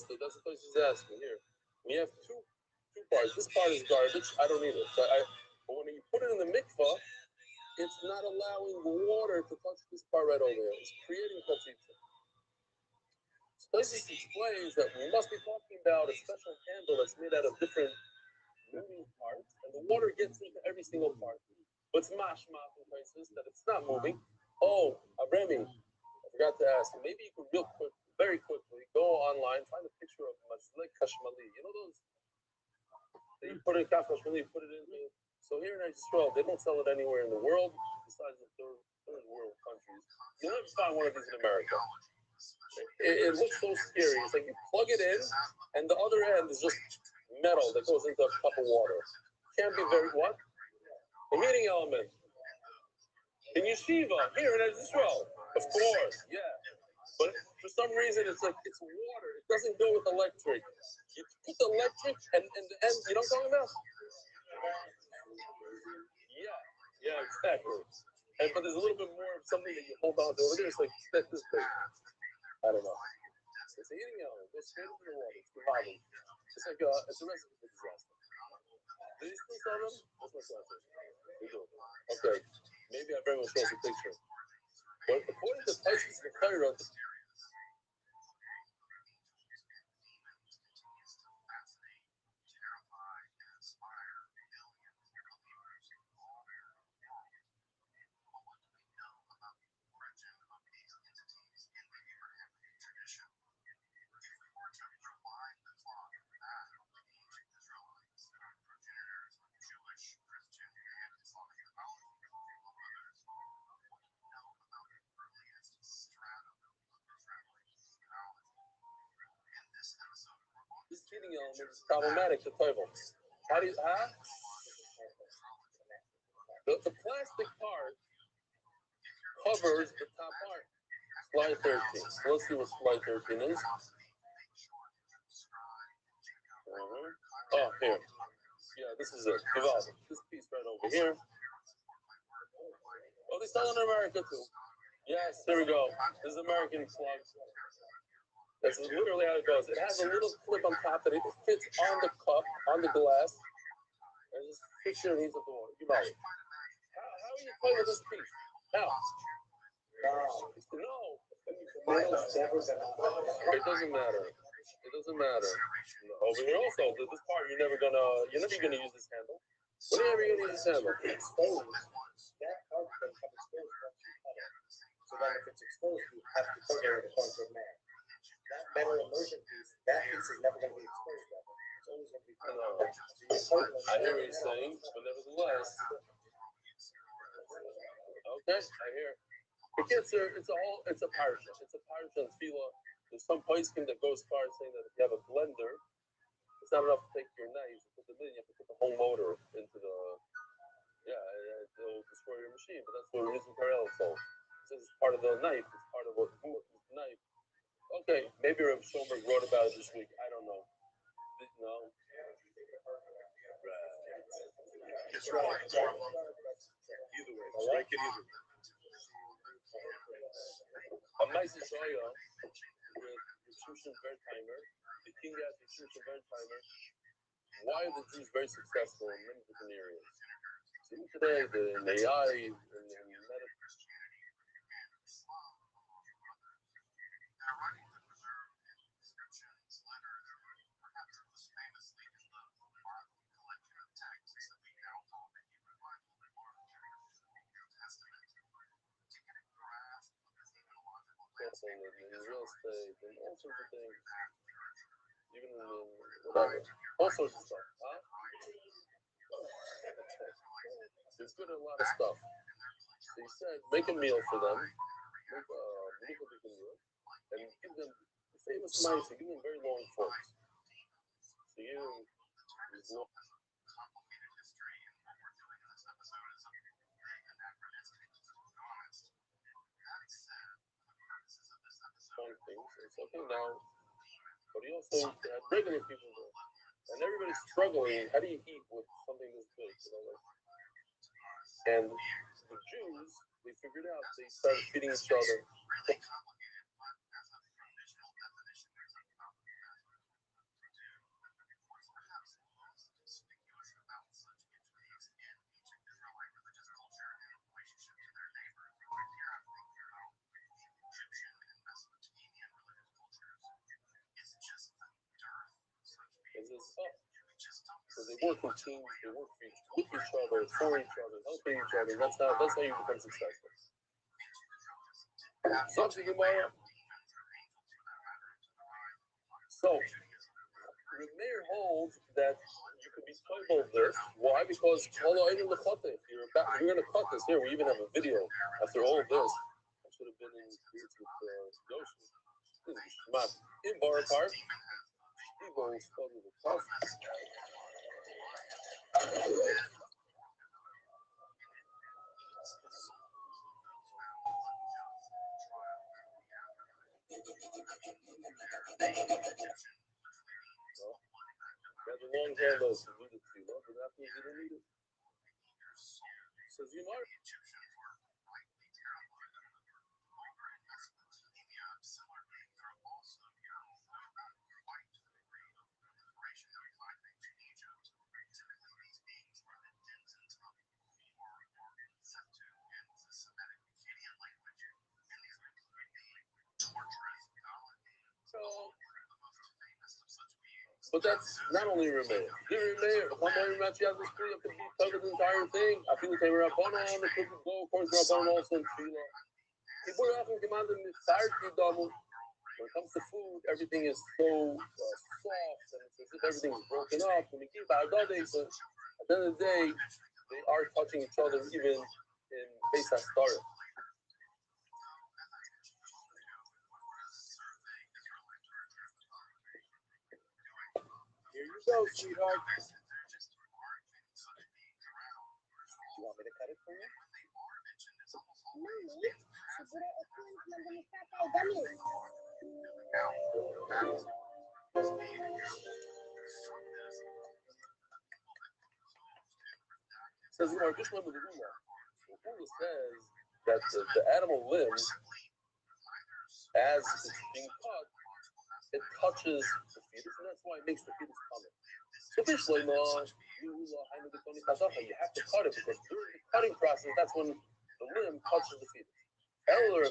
what Tysus asking here. We have two parts. This part is garbage. I don't need it. But when you put it in the mikvah, it's not allowing the water to touch this part right over here. It's creating katzitza. So Tysus explains that we must be talking about a special handle that's made out of different moving parts, and the water gets into every single part. But it's mashma in Tysus that it's not moving. Oh, Abremi, I forgot to ask. Maybe you could very quickly, go online, find a picture of mazlik kashmali. You know those? You put it in kaf kashmali, put it in. So here in Israel, they don't sell it anywhere in the world besides the third world countries. You'll never find one of these in America. It looks so scary. It's like you plug it in, and the other end is just metal that goes into a cup of water. Can't be very what? A heating element. In yeshiva, here in Israel, of course, yeah. But for some reason, it's water. It doesn't go with electric. You put the electric and the end. You know what I'm talking about? Yeah, exactly. But there's a little bit more of something that you hold on to. It's like this big. I don't know. It's a heating element. It goes straight into the water. It's revolving. It's like it's a recipe for disaster. Do you still sell them? That's my question. We do. Okay. Maybe I bring a show us a picture. But according to Tysus the Torah, this heating element is problematic to Toivel. The plastic part covers the top part. Slide 13. So let's see what slide 13 is. Oh, here. Yeah, this is it. This piece right over here. Oh, they sell it in America too. Yes, there we go. This is American plug. That's literally how it goes. It has a little clip on top that it fits on the cup, on the glass, and just fits your needs at the water. How are you playing with this piece? How? No. It doesn't matter. It doesn't matter. Over here also, this part you're never gonna use this handle. When are you ever gonna use this handle? Exposed. That part can become exposed once you cut it. So then if it's exposed, you have to put it in the point of man. That metal immersion piece, that piece is never going to be exposed ever. It's always going to be put on. I hear what you're saying, but nevertheless. Okay, I hear. It's a parasha. It's a parasha and tefillah. There's some poskim that goes far as saying that if you have a blender, it's not enough to take your knife and put them in. You have to put the whole motor into the. It'll destroy your machine. But that's what we're using parallel. This is part of the knife. It's part of what the knife. Okay, maybe Rabbi Schoenberg wrote about it this week. I don't know. No. It's right. Either way, strike it either way. A Meiser Shoya with Shushan Wertheimer, the king has the Shushan Wertheimer. Why are the Jews very successful in many different areas? So today, in AI, in medical. saying that in real estate and all sorts of things, even in whatever, all sorts of stuff. Huh? It's good at a lot of stuff. So he said, make a meal for them, make a meal, and give them the famous mice, give them very long forks. So you these long things. It's okay now. But he also had regular people there. And everybody's struggling. How do you eat with something this big? And the Jews, they figured out, they started feeding each other. So they work with teams, they work with each other, for each other, helping each other. That's how you become successful. So, Meir holds that you could be told this. Why? Because you're going to cut this. Here, we even have a video after all of this. I should have been in Yoshi. In Bar Park. People study the tough. Got the long hair though, so do the tefillah, but after you don't need it. Says Yomar. But that's not only Rameir. The Rameir, if I'm only Rameir, you have this three, you have to be covered the entire thing. I feel like they were up on the cookie go, of course, Rabban also in Tefillah. People are often commanded in the Sarki double. When it comes to food, everything is so soft and it's as if everything's broken up. When we keep our days, at the end of the day, they are touching each other even in Pesach Start. Here you go, sweetheart. You want me to cut it for you? Says, just remember the rule. The rule says that the animal limbs, as it's being cut, it touches the fetus, and that's why it makes the fetus coming. So officially, you have to cut it because during the cutting process, that's when the limb touches the fetus. Why do you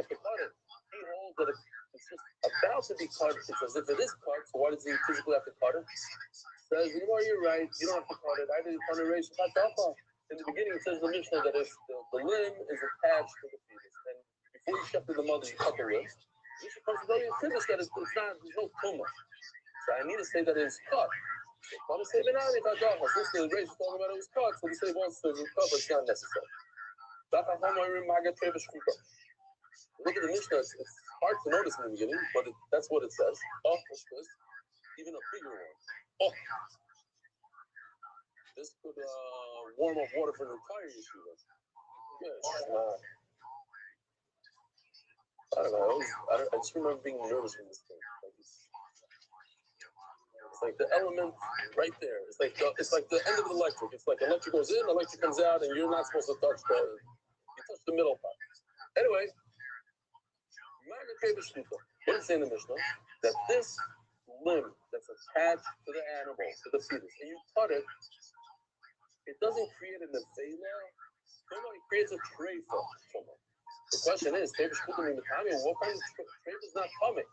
have to cut it? He holds that it's just about to be cut. It's as if it is cut, so why does he physically have to cut it? Says, you're right, you don't have to cut it. I didn't want to raise Katafa. In the beginning, it says the Mishnah that if the limb is attached to the fetus, and before you shove to the mother, you cut the limb. You should come to tell you finish that it's not, there's no tumor. So I need to say that it's cut. So I'm saying, since the race is talking about it was cut, so we say once it's cut, but it's not necessary. Look at the Mishnah, it's hard to notice in the beginning, but that's what it says. Oh, what's this? Even a bigger one. Oh. This could warm up water for the entire yeshiva. Yeah, I don't know. I just remember being nervous with this thing. It's like the element right there. It's like the end of the electric. It's like electric goes in, electric comes out, and you're not supposed to touch you touch the middle part. Anyway, what does it say in the Mishnah? That this limb that's attached to the animal, to the fetus, and you cut it, it doesn't create a nevela. It creates a treifa. The question is, what kind of treifa is not coming?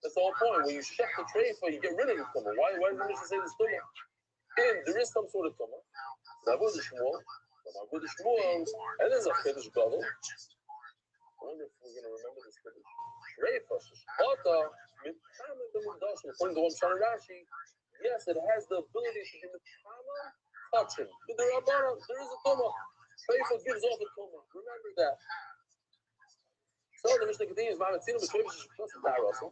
That's the whole point. When you shut the treifa, you get rid of the tumor. Why does the Mishnah say this tumor? And there is some sort of tumor. And there's a Kiddush Gadol. When wonder if we're going to remember this for the Reifa. Shishchata, Mitama the Mudash, according to one Shana Rashi, yes, it has the ability to be Mitama touching. With the Rabbana, there is a Tuma. Reifa gives off a Tuma. Remember that. So the Mishnah continues, Mamatzina b'Treifa sheshiptas ta'arasa.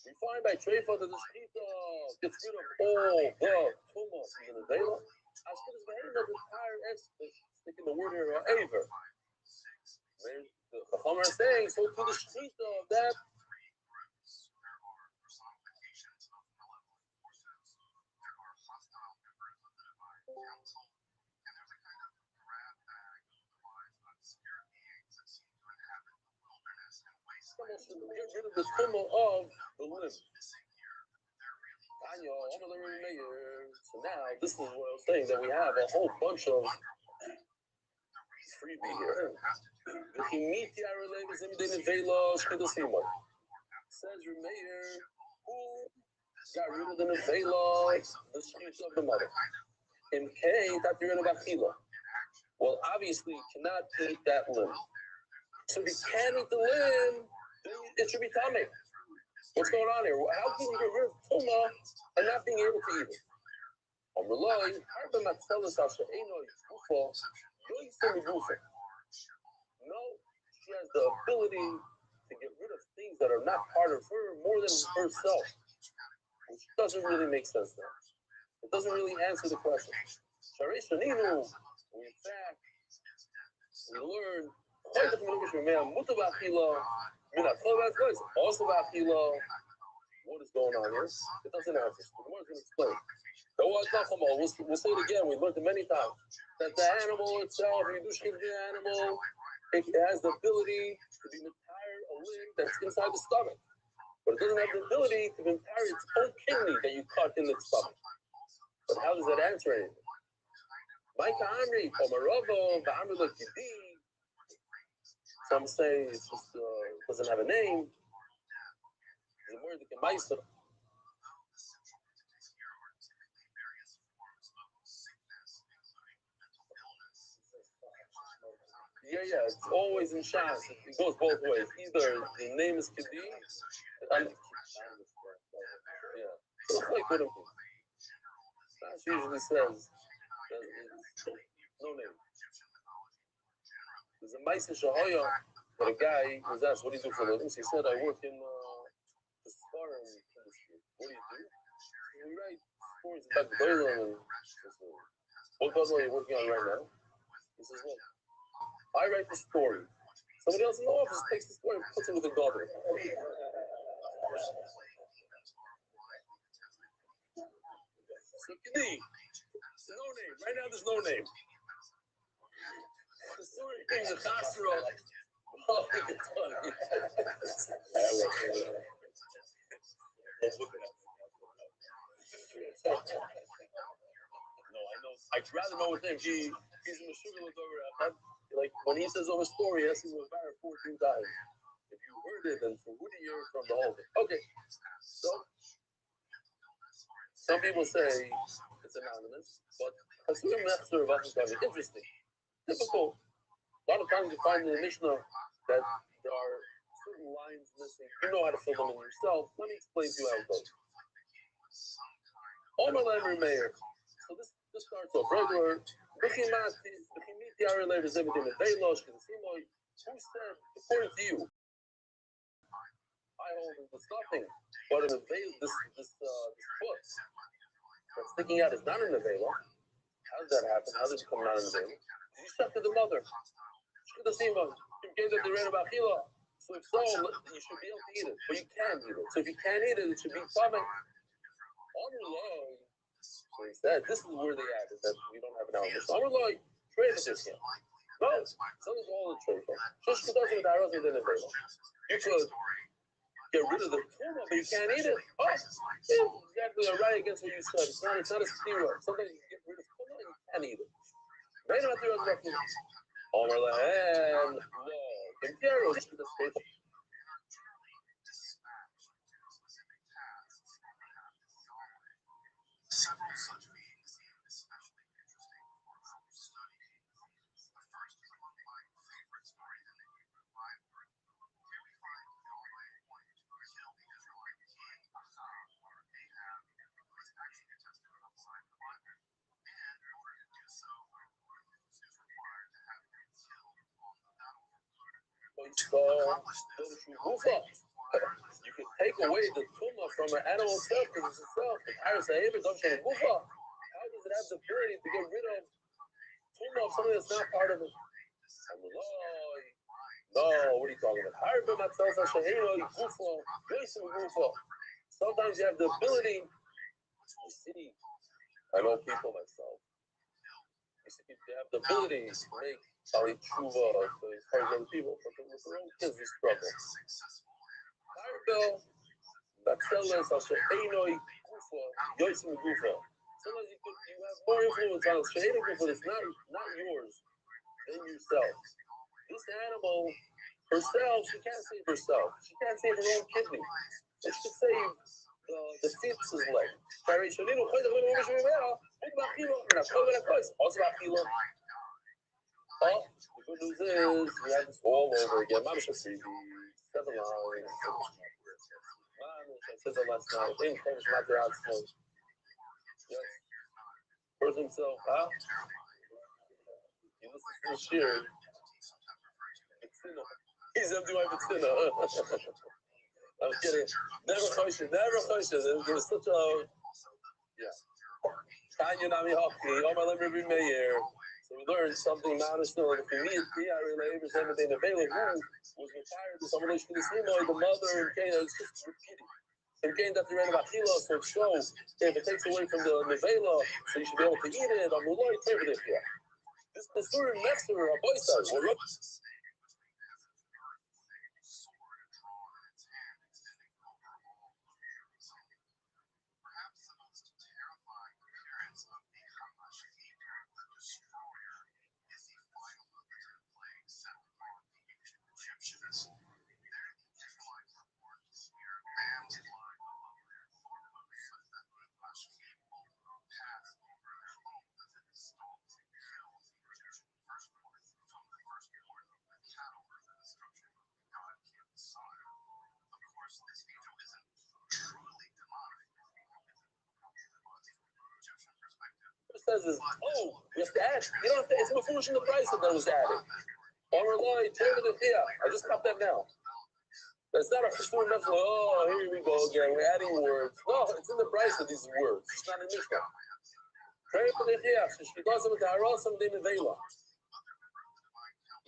We find by Treifa that the Shechita gets rid of all the Tuma in the Nevela. As good as Behema, the entire sticking the word here, Aver. The Chacham are saying, so to the Shechita of that. Get rid of the tumor of the limb. So now, this is what I was saying, that we have a whole bunch of freebie here. Says Remeir, who got rid of the nevela, the streets of the mother. In K, that you're in a bachila. Well, obviously, you cannot eat that limb. So if you can't eat the limb, it should be tummy. What's going on here? How can you get rid of tuma and not being able to eat it? No, she has the ability to get rid of things that are not part of her more than herself, which doesn't really make sense now. It doesn't really answer the question. In fact, we learn also about Hilo. What is going on here? It doesn't answer. The more is going to explain. We'll say it again. We learned it many times. That the animal itself, the animal, it has the ability to be entire a limb that's inside the stomach. But it doesn't have the ability to entire its own kidney that you cut in its stomach. But how does that answer anything? Some say it just doesn't have a name. The word that can meister. Yeah, it's always in Shas. It goes both ways. Either the name is Kedi, and like what Shas usually says no name. There's a Meister Shahoya, but a guy was asked, what do you do for a living? He said, I work in the foreign industry. What do you do? We write stories about the Beilam and what Beilam are you working on right now? He says, well, I write the story. Somebody else in the office takes the story and puts it with a daughter. So Kedi, no name. Right now there's no name. The story is a chasro. Oh, no, I know. I'd rather know with him. He's in the sugar look over. Like when he says over story, yes, he was married 14 times. If you heard it, then for who do you hear from the whole thing? Okay. So some people say it's anonymous, but interesting. Typical. A lot of times you find in the Mishnah that there are certain lines missing. You know how to fill them in yourself. Let me explain to you how it goes. So this starts off regular. Who said, according to you, I hold it's nothing, but in the veil, this foot that's sticking out is not in the veil. How does that happen? How does it come out in the veil? You stuck to the mother. You gave that the red about Hila. So if so, you should be able to eat it, but you can't eat it. So if you can't eat it, it should be coming. On your line. So he said, this is where they added that we don't have an element. So on your line, trade it this here. No, so is all the trade. Just because it arrows in the veil. You could get rid of the tumor, but you can't eat it. Oh, yeah, exactly right against what you said. It's not a steroid. Sometimes you get rid of tumor and you can't eat it. May not do it. Omar Lahem, no. Imperial is the state. Several such beings seem especially interesting for our study. The first is among my favorite stories in the Hebrew Bible. You can take away the tumah from an animal itself because it's itself. How does it have the ability to get rid of tumah of something that's not part of it? No, what are you talking about? Sometimes you have the ability. You see, I know people myself. You see, they have the ability to make Sali Tshuva to encourage other people, but with their own kids, they struggle. Sometimes you have more influence on a Shehina Gufa that's not yours than yourself. This animal herself, she can't save herself. She can't save her own kidney. She can save the fetus's leg. Oh, the good news is we have this all over again. Mama should see the 7 lines. I said that last night. Yes. Person himself, huh? You listen to the shir. He's empty my patina. I'm kidding. Never question. There was such a Tanya Nami Hockey, all my Rabbi Meir. So we learned something not as still. If you need I relay everything available, who was retired to some relation to the mother and Cain, it's just repeating. And Cain that they ran about Hila, so it shows if it takes away from the Nevela, so you should be able to eat it. I'm Lord, this is the story of Messer, a boy says. Says is, you have to add. You don't have to, it's more foolish in the price that was added. I just got that now. That's not a story enough. Here we go again. We're adding words. No, it's in the price of these words. It's not in Mishnah.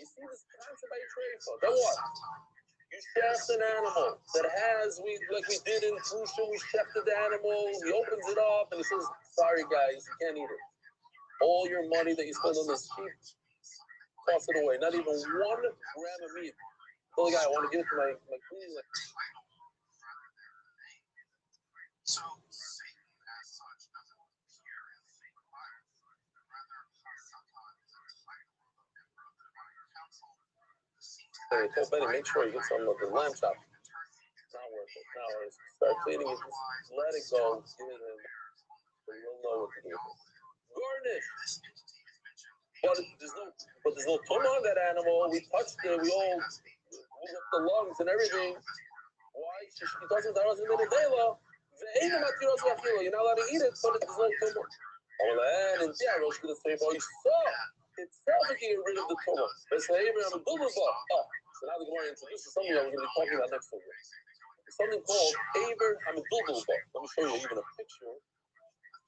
You see this concept by your trade for. Then what? You chef an animal that has, like we did in Trusha, we chefted the animal, he opens it up, and he says, sorry guys, you can't eat it. All your money that you spend on this sheep, toss it away. Not even 1 gram of meat. Tell the guy, I want to give it to my cleaning. So, Satan as such doesn't appear in the same fire. Rather, Satan is a title of the member of the divine council. Hey, tell Benny, make sure you get some of the lamb chop. It's not worth it. Now, start cleaning it, just let it go, give it in, so you'll know what to do with it. Garnish. But there's no tumah on that animal. We touched it. We all moved up the lungs and everything. Why? She doesn't. That wasn't in the dayla. You're not allowed to eat it, but there's no tumah. And yeah, Rosh could say, "Well, you saw itself to get rid of the tumah." But say, "I'm a double bar." So now the Gemara introduces something that we're going to be talking about next week. Something called Aver Hamidulbul bar. Let me show you even a picture.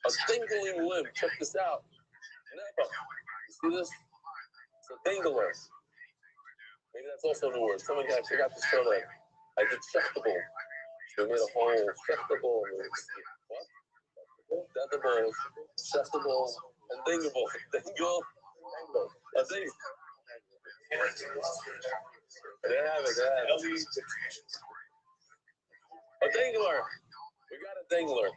A tingling limb. Check this out. You see this? It's a tingler. Maybe that's also a new word. Someone I forgot to spell it. I did shechtable. We made a whole shechtable. What? Deadable, shechtable, and dingable. Dingle. A ding. They have it. A dingler. We got a dingler.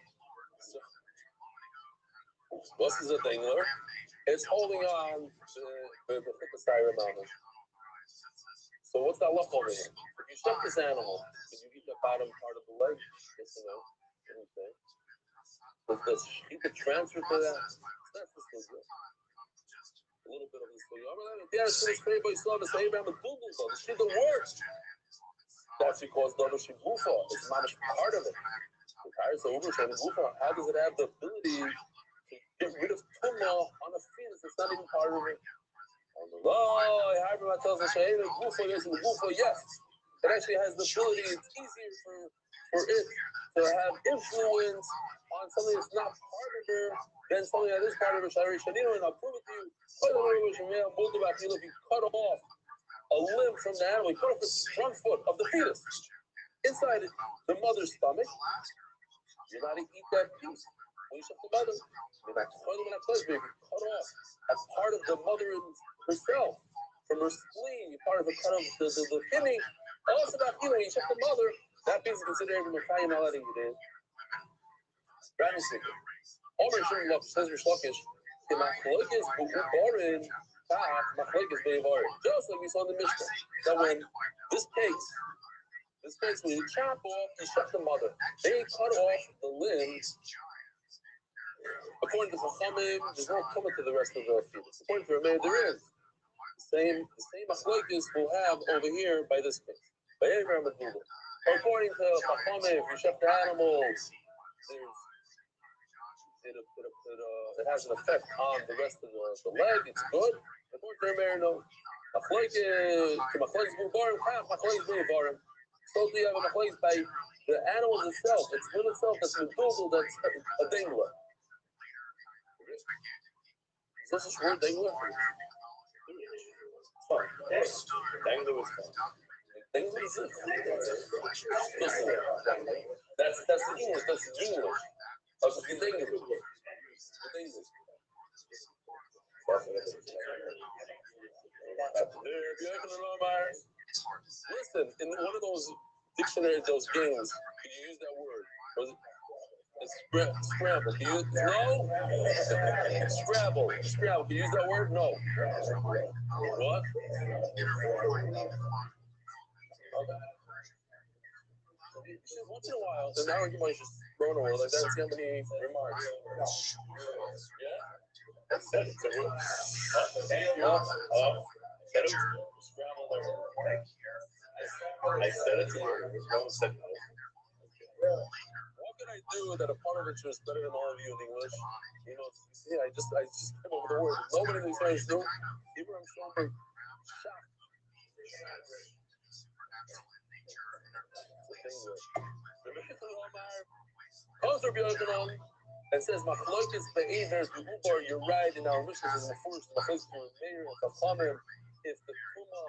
What is a dingler? It's holding on to the styrofoam mountain. So what's that left over here? If you shut this animal, can you eat the bottom part of the leg? Yes or no? What do you say? Does the sheep transfer to that? That's the thing. A little bit of this for you. Yeah, it's this baby Islam is Abraham and Google. This is the worst. That's because the other sheep Gufa is not part of it. So how does it have the ability to get rid of tumah on a fetus? It's not even part of it. Oh, I heard about tells us, hey, the Gufa, yes, the Gufa, yes. It actually has the ability, it's easier for it to have influence on something that's not part of her than something that is part of her. Shari Shadino, and I'll prove it to you. If you cut off a limb from the animal, you cut off the front foot of the fetus inside the mother's stomach, you're not to eat that piece. When you shut the mother, you're not to cut off a part of the mother herself from her spleen, part of the cut of the kidney. Also, that when you check the mother, that piece is considered a mechai, you're not letting it in. Rabbi Sikker. Omer Shem Lach says Rishlakish, the machlokes u'ubarin kach machlokes be'avarin. Just like we saw in the Mishnah, that when this case, when you chop off, you shut the mother. They cut off the limbs. According to Chachamim, there's no coming to the rest of the fetus. According to Rameir, there is. The same machlokes we'll have over here by this case. By Abraham and Google. According to Chachamim, if you shut the animals, it has an effect on the rest of the leg. It's good. According to Rameir, no. Machlokes bubarim, machlokes be'avarim. So you have a machlokes by the animals itself. It's in itself that's meduzal, that's a dingler. Is this a word dingler? Fine. Yes. Dangler is fine. Dangler is it. That's the English. That's the English. That's the dangler. The dangler. Listen, in one of those dictionary, those games, can you use that word? It's scramble. Can you use no? Scrabble. Scrabble. Can you use that word? No. What? Okay. Once in a while, then now you might just throw it over like that and see how many remarks. Yeah? That's it. Scrabble there. I said it to you. No one said no. What can I do that a part of it is better than all of you in English? You know, see, I just came over the word. Nobody in these guys do. Even I'm so shocked. And says, "Machlokes be'ever ubar." You're right. In our mishnah, in the first, if the kuma,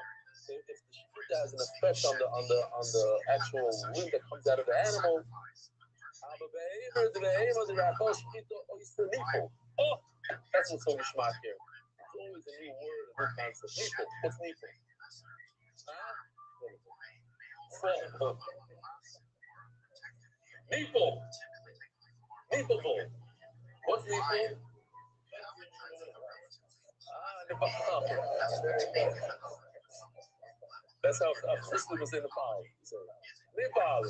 if the shkita has an effect on the actual wind that comes out of the animal. Oh, that's what's so mishmak here. It's always a new word, a new concept. Nipple. What's nipple? Nipple. Nipple. What's nipple? That's how Christy was in Nepal. So, Nepal.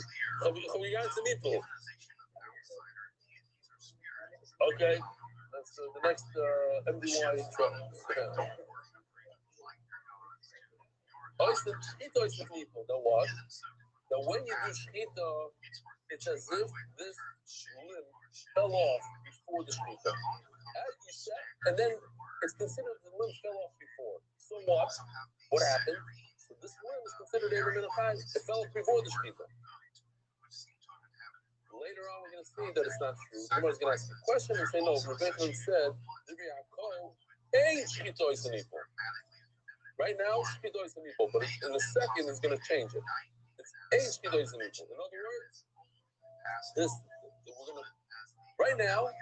So we got to nipple. Okay. That's the next MDY truck. Oyster people. Now what? Now when you do shkita, it's as if this limb fell off before the shkita. As you said, and then it's considered the limb fell off before. So what? What happened? So this limb is considered a minachai. It fell off before the shkita. Later on, we're going to see that it's not true. Somebody's going to ask a question and say, no, Rebecca said, ain't shkita is an equal. Right now, shkita is an equal, but in a second, it's going to change it. It's ain't shkita is an equal. In other words, we're going to, right now,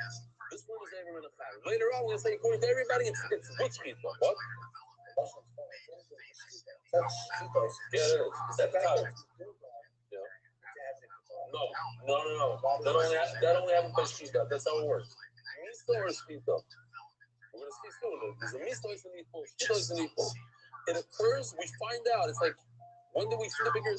this one is ever in a time. Later on, we're going to say, according to everybody, it's good shkita. What? Yeah, it is. Is that time? Yeah. No. That only happens by shkita. That's how it works. Misto or shkita? We're going to see soon. There's a misto is an equal, shkita is an equal. It occurs, we find out. It's like, when do we see the bigger?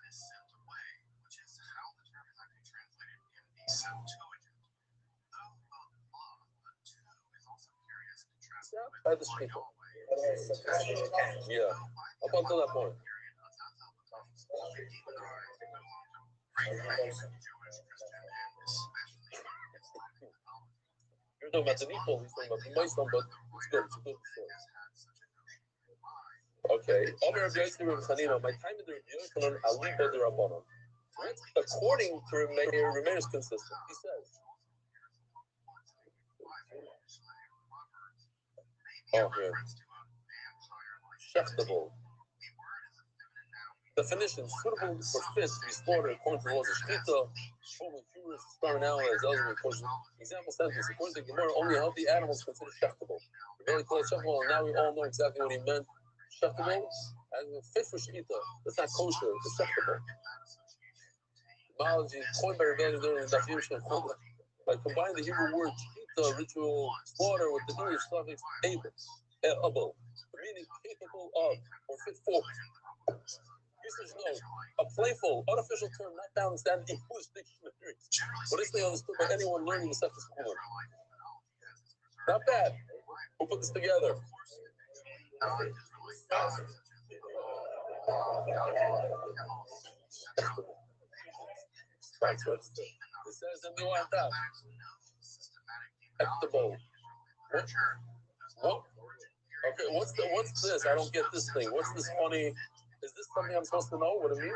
is sent away, which is how the term is actually translated in the Septuagint. Though both love, the two is also curious to translate By the people. Yeah. Up until that point. You're talking about the people, he's talking about the Muslim, but it's good. It's a good story. Okay. Omer Rabbi Yossi Rabbi Chanina, my time in the Rabbi Yochanan, Ali Beder Rabbanon. According to Rameir is consistent. He says, oh, here. Shechtable. Definition: suitable for fish to be slaughtered according to the laws of Shkita. Only curious to start an animal as eligible for example sentence. According to Gemara, only healthy animals considered shechtable. We really call it shechtable, and now we all know exactly what he meant. Shechtable, as a fit for Shkita. It's not kosher, it's shechtable. Etymology, coined by Rabbi during the definition of Chogla. By combining the Hebrew word Shkita, ritual slaughter, with the English suffix able, meaning capable of, or fit for. Usage note, a playful, artificial term not found in standard English dictionaries, but is understood by anyone learning the subject school. Not bad. We'll put this together. It says in the Wanda. Actable. What? Okay, what's this? I don't get this thing. What's this funny? Is this something I'm supposed to know what it means?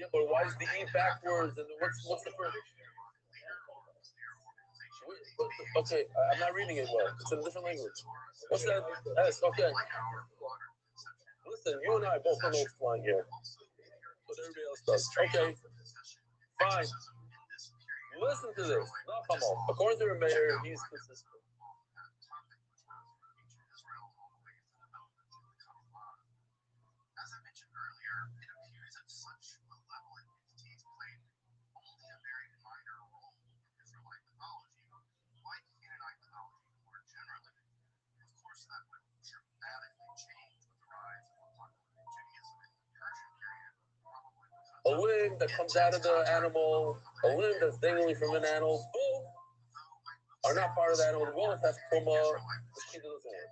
Yeah, but why is the E backwards? And what's the first? Okay, I'm not reading it well. It's in a different language. What's that? S. Okay. Listen, you and I both know what's flying here. But everybody else does. Okay. Fine. Listen to this. According to the mayor, he's consistent. A limb that comes out of the animal, a limb that's dangling from an animal, boom, are not part of the animal. Well, if that's from the Shkita doesn't work.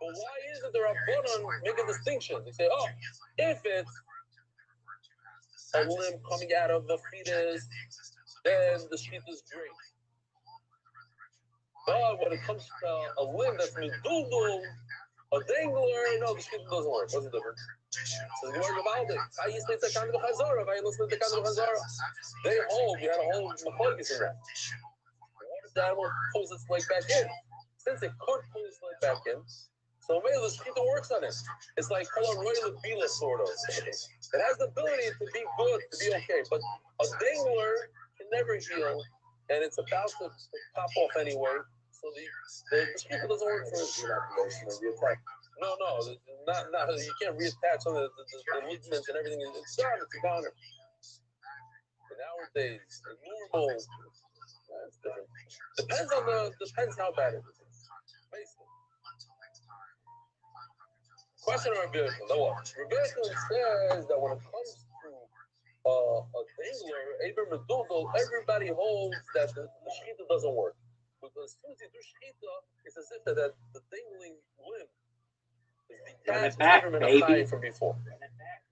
But why is it the Rabbanon make a distinction? They say, oh, if it's a limb coming out of the fetus, then the Shkita is great. But when it comes to a limb that's medudul, a dangler, no, the Shkita doesn't work. What's the difference? So the word about it. I used to say kind of Hazara. I listened to kind of Hazara. They hold. You had a whole machlokes in that. What if the animal pulls its leg back in? Since it could pull its leg back in, so maybe the Shkita works on it. It's like Kol Royal Bila sort of. It has the ability to be good, to be okay, but a dangler can never heal, and it's about to pop off anyway. So the Shkita doesn't work for the attack. No, not you can't reattach on the ligaments and everything. It's gone. It's gone. But nowadays, the normal. That's different. Depends how bad it is. Basically. Question on Rabbi Rothschild. Now watch. Rabbi Rothschild says that when it comes to a dangler, Abram Medudal, everybody holds that the Shkita doesn't work. Because as soon as you do Shkita, it's as if that the dangling limb is detached from before.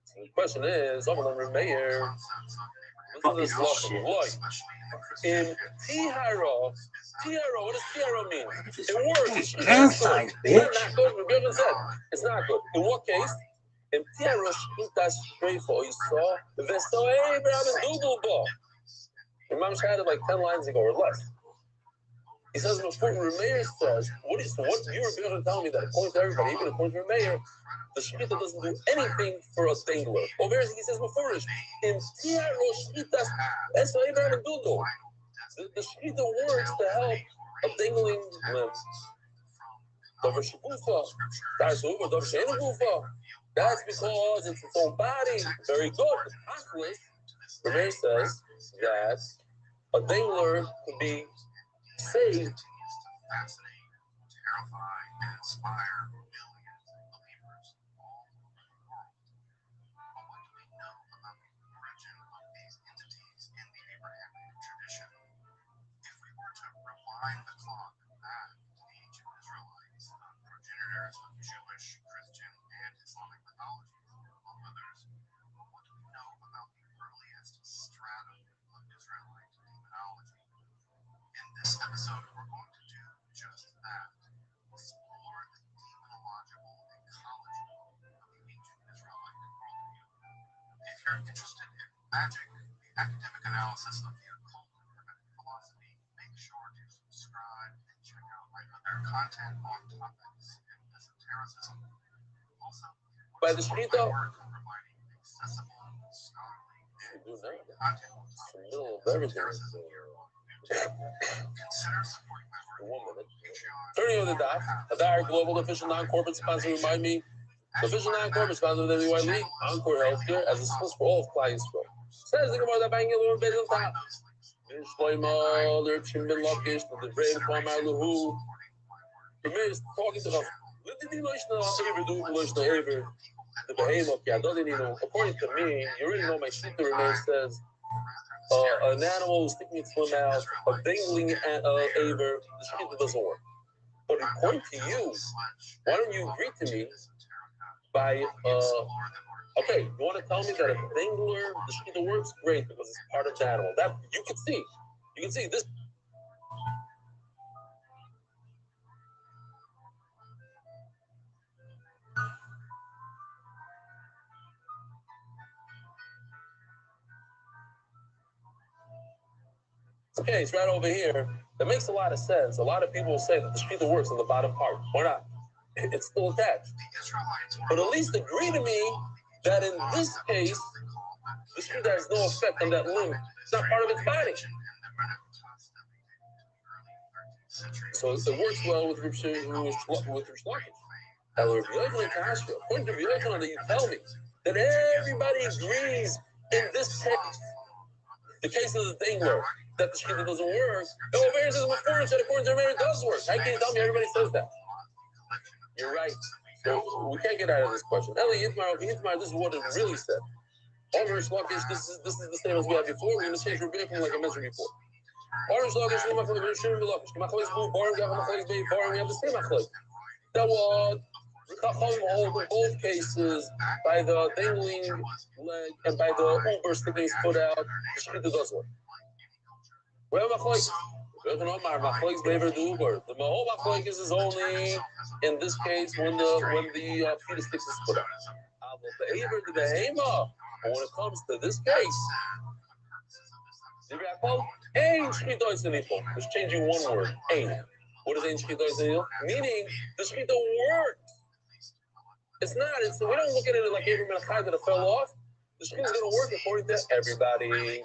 So the question is, I'm going to Meir. Listen to this lashon. Why? In Tihara, what does Tihara mean? It works. It's not good. Rabbi Yochanan said it's not good. In what case? In Tihara, Shkita Shreifo, you saw the Vesto Abraham and Dubulba. Imam had it like 10 lines ago or less. He says before Rameir says, what you were going to tell me that according to everybody, even according to Rameir, the Shkita doesn't do anything for a dangler. Over here he says before in Tiaro Shkitas, that's why Abraham and Dudo. The Shkita works to help a dangling limb. That's because it's its own body. Very good. Rameir says that a dangler could be saved. rewind the clock back to the ancient Israelites, progenitors of Jewish, Christian, and Islamic mythologies, among others, what do we know about the earliest strata of Israelite demonology? In this episode, we're going to do just that. Explore the demonological ecology of the ancient Israelite worldview. If you're interested in magic, the academic analysis of the occult and hermetic philosophy, make sure to subscribe and check out my other content on topics in esotericism. Also, By the street, though. work on providing accessible, scholarly, and Do free that. content on It's a topics little of of everything. esotericism here on YouTube. Consider supporting my work 1 on minute. Patreon. Turning on the dot, a direct global official non-corporate sponsor remind me. The official non-corporate sponsor of the WYD, Encore Healthcare, as a source for all of clients' flow. Says the Gemara that bang a little bit on top. Shloimo, they're Chimbin Luckish, the brave Kwamar Lahu. Premier's talking to us. The behemoth, yeah, doesn't even know. According to me, you already know my shita remain says an animal sticking its foot out, a dangling aver, the shita doesn't work. But according to you, why don't you agree to me by, okay, you want to tell me that a dangler, the shita works? Great, because it's part of the animal. That, you can see this. Okay, it's right over here. That makes a lot of sense. A lot of people will say that the shita works on the bottom part. Why not? It's still attached. But at least agree to me that in this case, the shita has no effect on that limb. It's not part of its body. So it works well with Rish Lakish. However, according to Rabbi Rothschild, that you tell me that everybody agrees in this case, the case of the dangler, that the shita doesn't work. No, over here says before that according to Rabbi it does work. How can you tell me everybody says that? You're right. So we can't get out of this question. Eli Yitmar, this is what it really said. Over Lakish, this is the same as we had before. We're going to change Rabbi like I mentioned before. Orange Lakish, we have the same Achlok. That was in both cases by the dangling leg and by the uber sticking his foot out. The shita does work. We have Achlok. The whole Achlok is only in this case when the fetus sticks his foot out. But when it comes to this case, it's changing one word. Ain. What does Ain Shchita mean? Meaning the Shchita works. It's not. We don't look at it like Abraham Achai that it fell off. The Shchita is going to work according to everybody.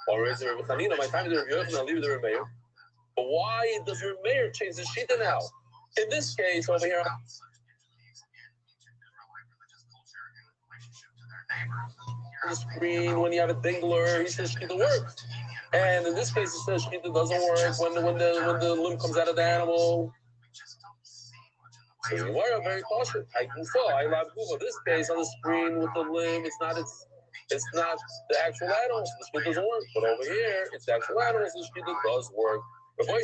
Or is there Chanina? My time is Rabbi Yochanan, leave the Rabbi Meir. But why does Rabbi Meir change the Shchita now? In this case over here. On the screen, when you have a dingler, he says Shchita works. And in this case, it says Shchita doesn't work when the limb comes out of the animal. So you are very cautious. I can saw. I love Google. This case on the screen with the limb, it's not the actual animal. So the Shchita doesn't work. But over here, it's the actual animal. So the Shchita does work. But boy,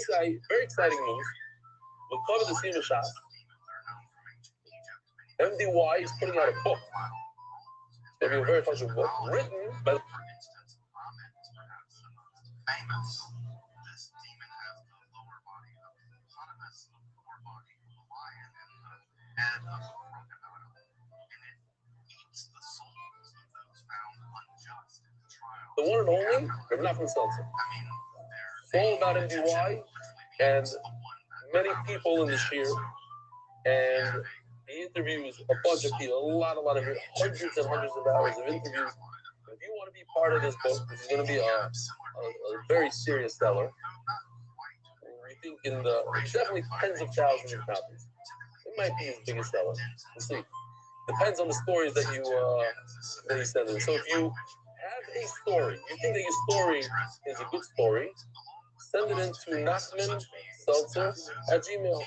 very exciting news. We'll cover the Sima Shas. MDY is putting out a book. It's going to be a very touching book written by. For instance, Ahmed is perhaps the most famous. This demon has the lower body of the hippopotamus, the lower body of the lion, and the head of the crocodile. And it eats the souls of those found unjust in the trial. The one and only, they're not from Sunset. It's all about MDY and many people in the shir. And he interviews a bunch of people, a lot of hundreds and hundreds of hours of interviews. If you want to be part of this book, which is going to be a very serious seller, we think definitely tens of thousands of copies. It might be his biggest seller. We'll see. Depends on the stories that you send in. So if you have a story, you think that your story is a good story, send it in to nachmanseltzer@gmail.com.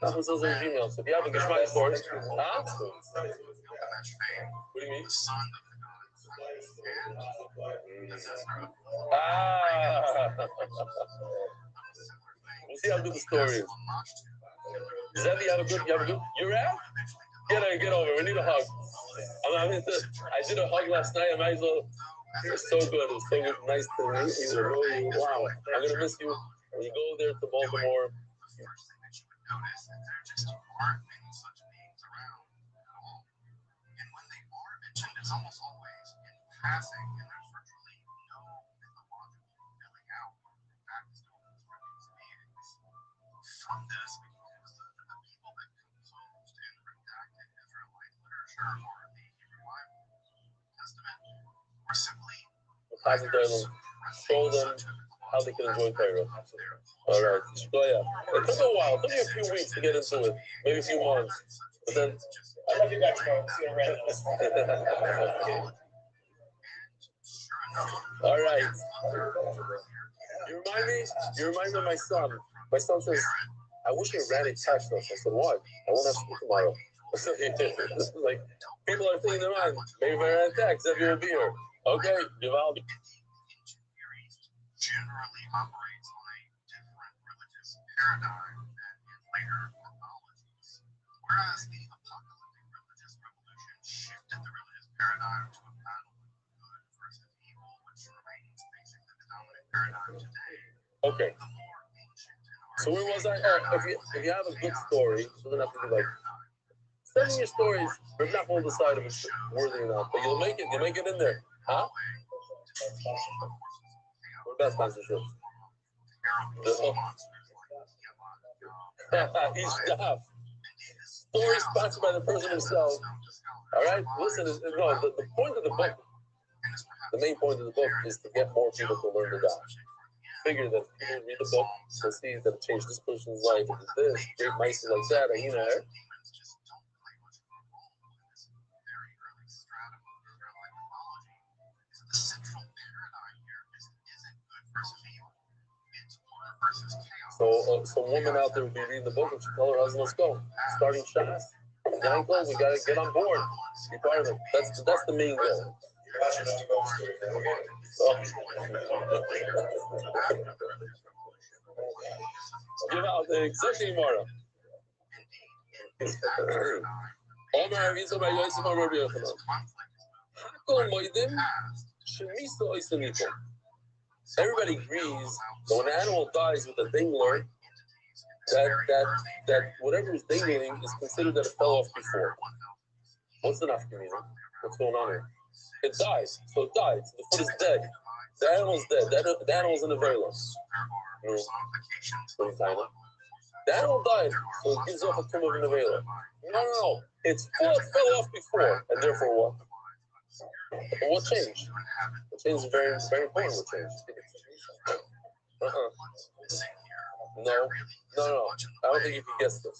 Nachman Seltzer at Gmail. So if you have a Gishmai story, what do you mean? We'll see how good the story is. Zevi, you have a good, you're out? Get over. We need a hug. I did a hug last night. I might as well. It was so good. It was so good. Nice to meet you. Really, wow. I'm gonna miss you when you go there to Baltimore. The first thing that you would notice is there just aren't many such beings around at all. And when they are mentioned, it's almost always in passing, and there's virtually no mythological filling out the facts of these beings. From this, we can conclude that the people that composed and redacted Israelite literature or the Hebrew Bible, Testament, were simply Show them how they can enjoy Torah. All right. So yeah, it took a while. It took me a few weeks to get into it, maybe a few months. But then I love you guys, folks. You're ready. all right. You remind me of my son. My son says, I wish your Randy texted us. I said, why? I won't have school tomorrow. Like, people are thinking in their mind, maybe if I ran a text, Zevi will be here. Okay, Yuval. Generally operates on a different religious paradigm than in later mythologies. Whereas the apocalyptic religious revolution shifted the religious paradigm to a battle of good versus evil, which remains basically the dominant paradigm today. Okay. The more ancient and So where was I? If you have a good story, it doesn't have to be like, send me your stories. We're not going to decide if it's worthy or not, but you'll make it in there. Huh? What about sponsorships? Each staff. Story sponsored by the person himself. All right? Listen, no, the point of the book, the main point of the book is to get more people to learn the Daf. Figure that people read the book, they'll see that it changed this person's life, and this, great mice like that, and you know. The central paradigm here isn't good versus evil. It's order versus chaos. So woman out there will be reading the book and she tell her husband, let's go. Starting shots. Yanko, we gotta get on board. Be part of it. That's the main goal. Give out the executive order. Omar Yisrael by Yosef Rabbi Rothschild. Hakol Moedim. Everybody agrees that when an animal dies with a dingler, that whatever is dingling is considered that it fell off before. What's the nafka? What's going on here? It dies, so it died. So the foot is dead. The animal's dead. The animal's in a very loss. The animal died, so it gives off a tum of an avela. No. Its foot fell off before, and therefore what? What changed? What changed is very, very important. What changed? No. I don't think you can guess this.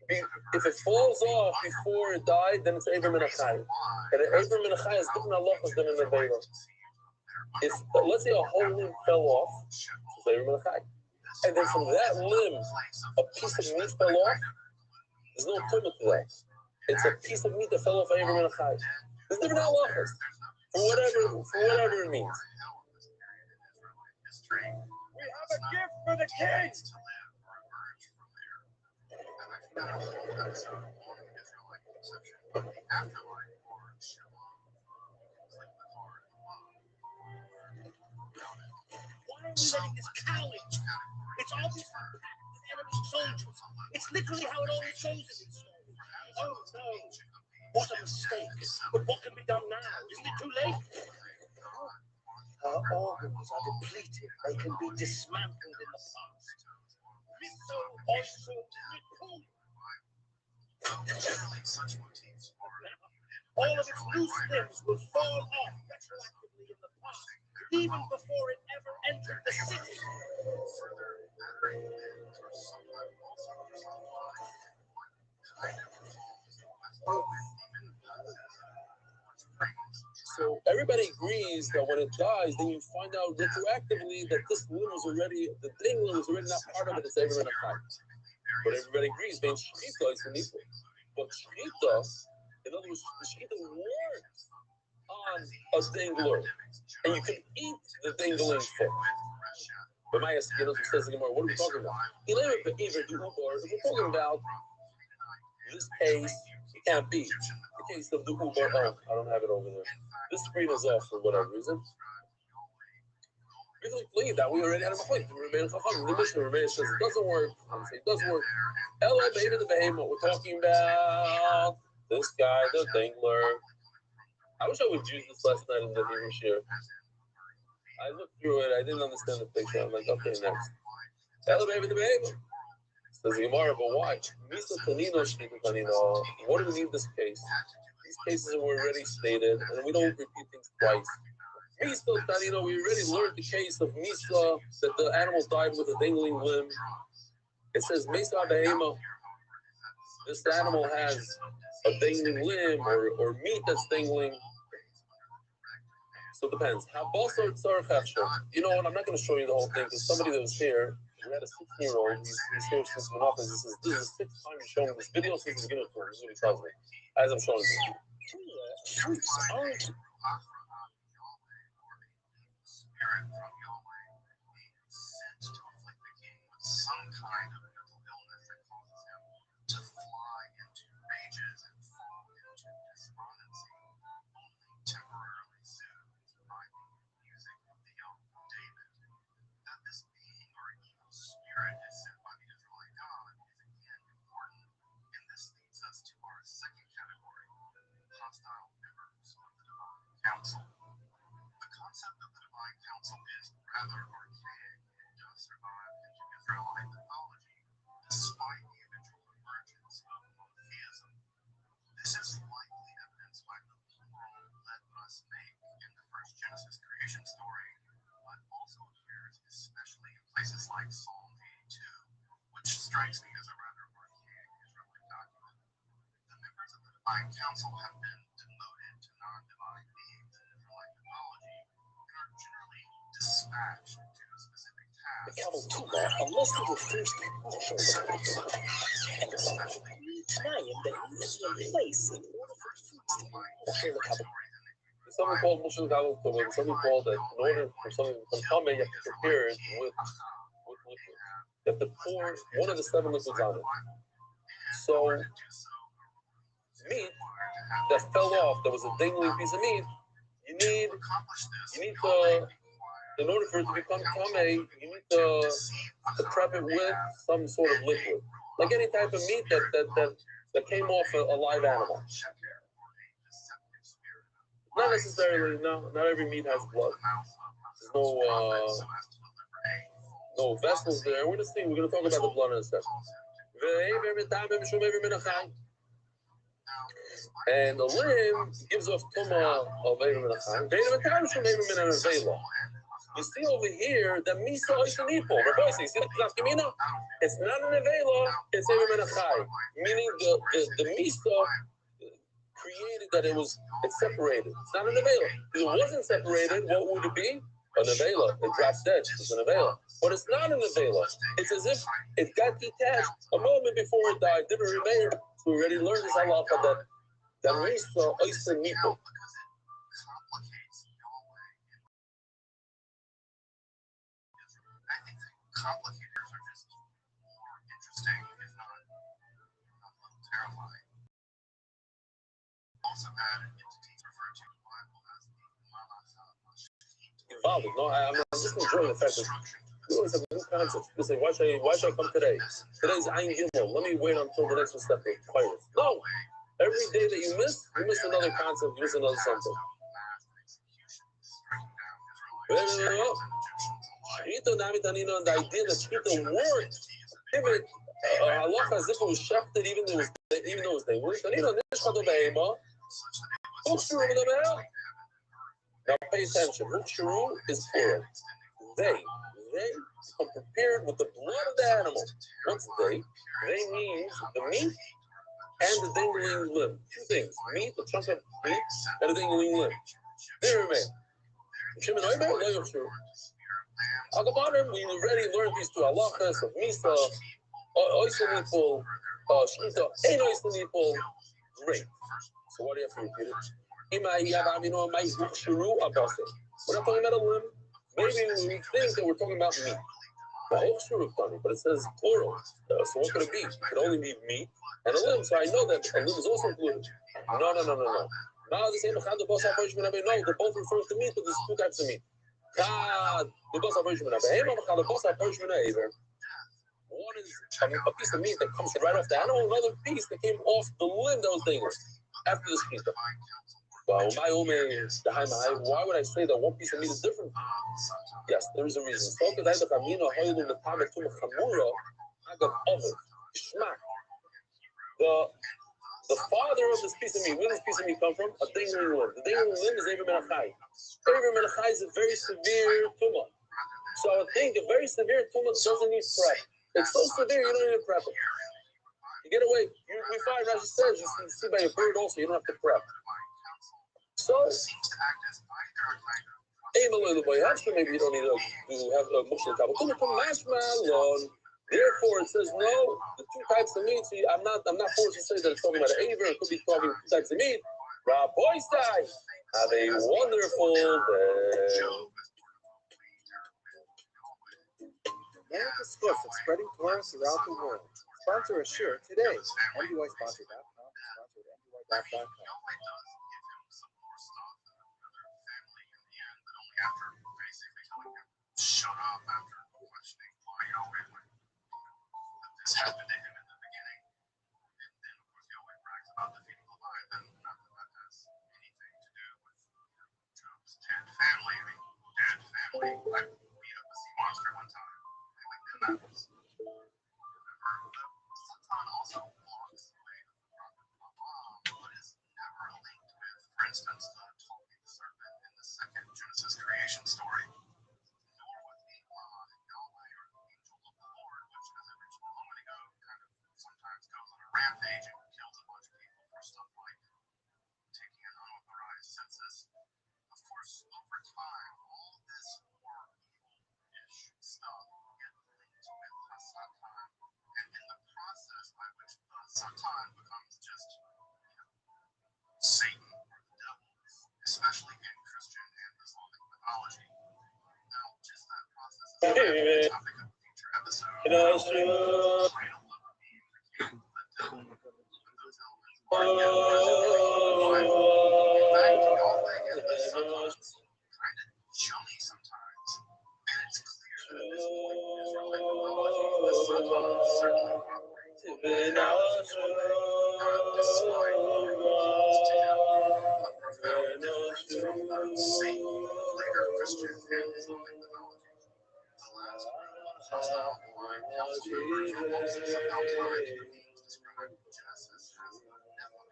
If it falls off before it died, then it's Abram and Achai. And an Abram and Achai is different halachas than in the Veda. If, let's say a whole limb fell off, it's Abram and Achai. And then from that limb, a piece of meat fell off, there's no tumah to that. It's a piece of meat that fell off Abram and Achai. There's different halachas for whatever it means. We have a gift for the king. Why are we letting this coward? It's obviously enemy soldiers. It's literally how it always goes in these stories. Oh no. What a mistake. But what can be done now? Isn't it too late? Her organs are depleted. They can be dismantled in the past. All of its loose limbs will fall off retroactively in the past, even before it ever entered the city. So everybody agrees that when it dies, then you find out retroactively that this limb was already, the dingling was already not part of it, it's ever in a fact. But everybody agrees, being shechita is an equal. But shechita, in other words, the shechita works on a dingler. And you can eat the dingling foot. But my Skinos says anymore, what are we talking about? If we're talking about this case, it can't be. The case of the Uber, oh, I don't have it over there. This screen is off for whatever reason. We don't believe that. We already had a point. The Mishnah says it doesn't work. I'm saying it doesn't work. Ella, baby, the behemoth. We're talking about this guy, the dingler. I wish I would use this last night in the Hebrew shir. I looked through it. I didn't understand the picture. I'm like, okay, next. Ella, baby, the behemoth. Says Gemara, but why? Misa Tanino, Shkita Tanino. What do we need this case? These cases were already stated, and we don't repeat things twice. Misa Tanino, we already learned the case of Misa, that the animal died with a dangling limb. It says Misa Behema. This animal has a dangling limb or meat that's dangling. So it depends. You know what? I'm not going to show you the whole thing because somebody that was here, we had a 16-year-old. He's here since the office. He says, "This is the 6th time you're showing this video since the beginning of the This is what he tells me as I'm showing you." Spirit from Yahweh being sent to afflict the king with some kind of mental illness that causes him to fly into rages and fall into despondency, only temporarily soothed by the music of the young David. That this being or evil spirit is sent by the Israelite God is again important, and this leads us to our second category, hostile members of the divine council. The concept of the divine council is rather archaic and does survive into Israelite mythology, despite the eventual emergence of monotheism. This is likely evidenced by the plural "let us make" in the first Genesis creation story, but also appears especially in places like Psalm 82, which strikes me as a rather archaic Israelite document. The members of the divine council have been demoted to non-divine beings in Israelite mythology and are generally dispatched to a specific task. The camel too, man, unless they were first to show the and especially Tanaim that needs to be in place in order for fruits to be okay, the camel. There's something called Mushal Galil Tumim. Something called that in order for something to become you have to prepare it with liquid. You have to pour one of the 7 liquids on it. So meat that fell off, that was a dangling piece of meat, you need to, in order for it to become tamei, you need to prep it with some sort of liquid, like any type of meat that came off a live animal. Not necessarily. No, not every meat has blood. There's no vessels there. We're going to talk about the blood in a second. And the limb gives off tuma of Eivim Menachai. You see over here that Misa Oisanipol. You see the Kamina? It's not an Avela, it's Eivim Menachai. Meaning the Misa created that it's separated. It's not an Avela. If it wasn't separated, what would it be? An Avela. It drops dead. It's an Avela. But it's not an Avela. It's as if it got detached a moment before it died, didn't remain. So we already learned this halacha that Misa Oisanipol. Complicators are just more interesting, if not a little terrifying. Also added entities referred to in the Bible as the Involved. No, I'm just enjoying the fact that we always have new concepts. You say, why should I come today? Today's Ayin Gimel. Let me wait until the next step of Pirates. No! Every day that you miss another concept, you miss another something. The idea that Shkita worked, pivot, halacha as if it was shafted, even though it was Now pay attention. Huksharu is plural. They become prepared with the blood of the animal. What's they means the meat and the dangling limb. 2 things: meat, a chunk of meat, and a dangling limb. They remain. Agabarim, we already learned these 2 halachas of Misa, Oisanipol, Shkita, and Oisanipol. Great. So what do you have to repeat it? We're not talking about a limb. maybe we think that we're talking about meat. But it says plural. So what could it be? It could only be meat and a limb. So I know that a limb is also included. No. Now the same no, they're both referring to meat, but there's two types of meat. One is a piece of meat that comes right off the animal, another piece that came off the limb that was dangerous after the shechita. Why would I say that one piece of meat is different? Yes, there is a reason. The father of this piece of meat, where does this piece of meat come from? A dingling limb. The dingling limb is Ever Menachai. Ever Menachai is a very severe tumor. So I would think a very severe tumor doesn't need prep. It's so severe, you don't need to prep it. You get away. We find, Rashi says, you can see by a bird also, you don't have to prep. So, maybe you don't need to have a mushroom kabbalah. Therefore, it says no. The two types of meat. See, I'm not forced to say that it's talking about an aver. It could be talking two types of meat. Rabbi Rothschild, have a wonderful day. Now discuss of spreading Torah throughout the world. Sponsor a shirt today. MDYsponsor.com. Sponsored MDY.com. Shut up after questioning why Yahweh would this happened to him in the beginning. And then, of course, Yahweh brags about defeating Leviathan. Not that that has anything to do with Job's dead family. I mean, dead family. I beat up a sea monster one time. And we knew that was. Remember, the Satan also blocks the way of the prophet Balaam, but is never linked with, for instance, the talking serpent in the second Genesis creation story. Rampage and kills a bunch of people for stuff like taking an unauthorized census. Of course, over time, all this more evil-ish stuff gets linked with the Satan, and in the process by which the Satan becomes just, Satan or the devil, especially in Christian and Islamic mythology. Now, just that process is the topic of a future episode. Chilly sometimes, and it's clear that at this point in Israelite mythology, the Satan is certainly operating. Despite to him, a profound difference from the Satan of later Christian and Islamic mythology. The last hostile divine council members were also somehow tied to the beings described in Genesis as the Nephilim.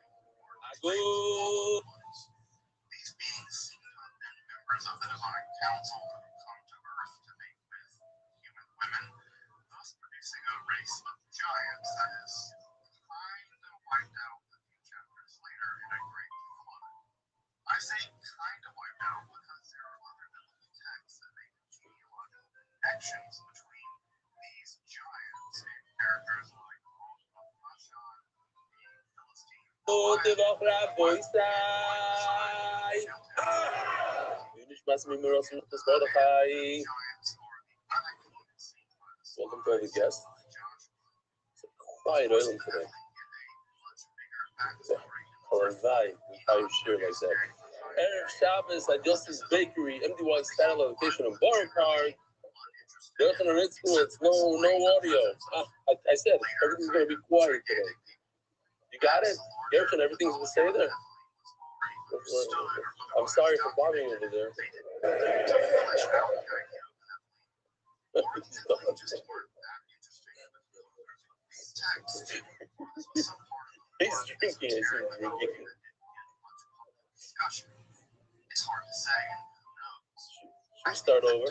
These beings seem to have been members of the divine council who come to Earth to mate with human women, thus producing a race of giants that is kind of wiped out a few chapters later in a great flood. I say kind of wiped out because there are other biblical texts that make genealogical connections between these giants and characters like Rosh Hashan, the Philistine. Welcome to every guest. It's a quiet island today. How you sure like that? Erev Shabbos at Justice Bakery, MDY style location in Borough Park. It's no audio. I said everything's gonna be quiet today. You got it? Gershon, everything's gonna stay there. I'm sorry for bothering you over there. He's drinking. He's drinking. It's hard to say. Should we start over?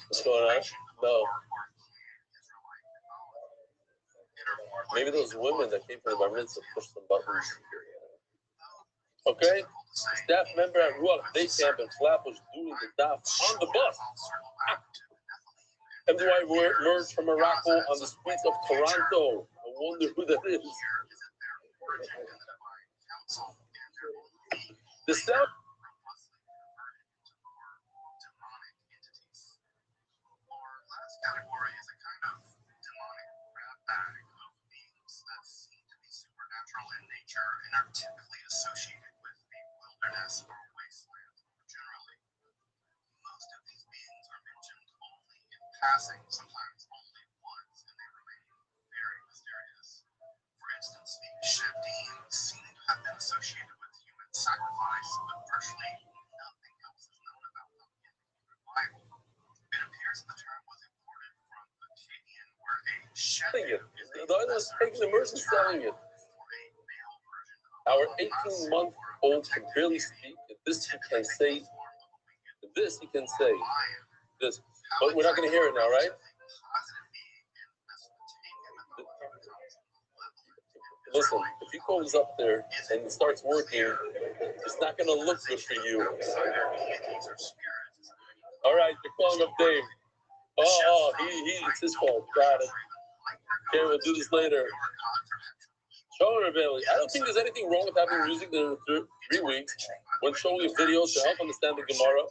What's going on? No. Maybe those women that came from the bar mitzvah pushed some buttons. Okay? Staff member at Ruach Day Camp in Flatbush doing the daf on the bus. MDY emerged from Morocco on the streets of Toronto. I wonder who that is. The sound. Our last category is a kind of demonic grab bag of beings that seem to be supernatural in nature and are typically associated with the wilderness or wasteland. Generally, most of these beings are mentioned only in passing, sometimes only once, and they remain very mysterious. For instance, the Shadim seem to have been associated with human sacrifice, but virtually nothing else is known about them in the Hebrew Bible. It appears the term was imported from Akkadian, where a Shadim is a was taking immersion selling it. Our 18-month-old can barely speak. This he can say. This he can say. This. But we're not going to hear it now, right? Listen, if he goes up there and starts working, it's not going to look good for you. All right, you're calling up Dave. It's his fault. Got it. Okay, we'll do this later. Showing Bailey. I don't think there's anything wrong with having music in 3 weeks when showing a video to help understand the Gemara.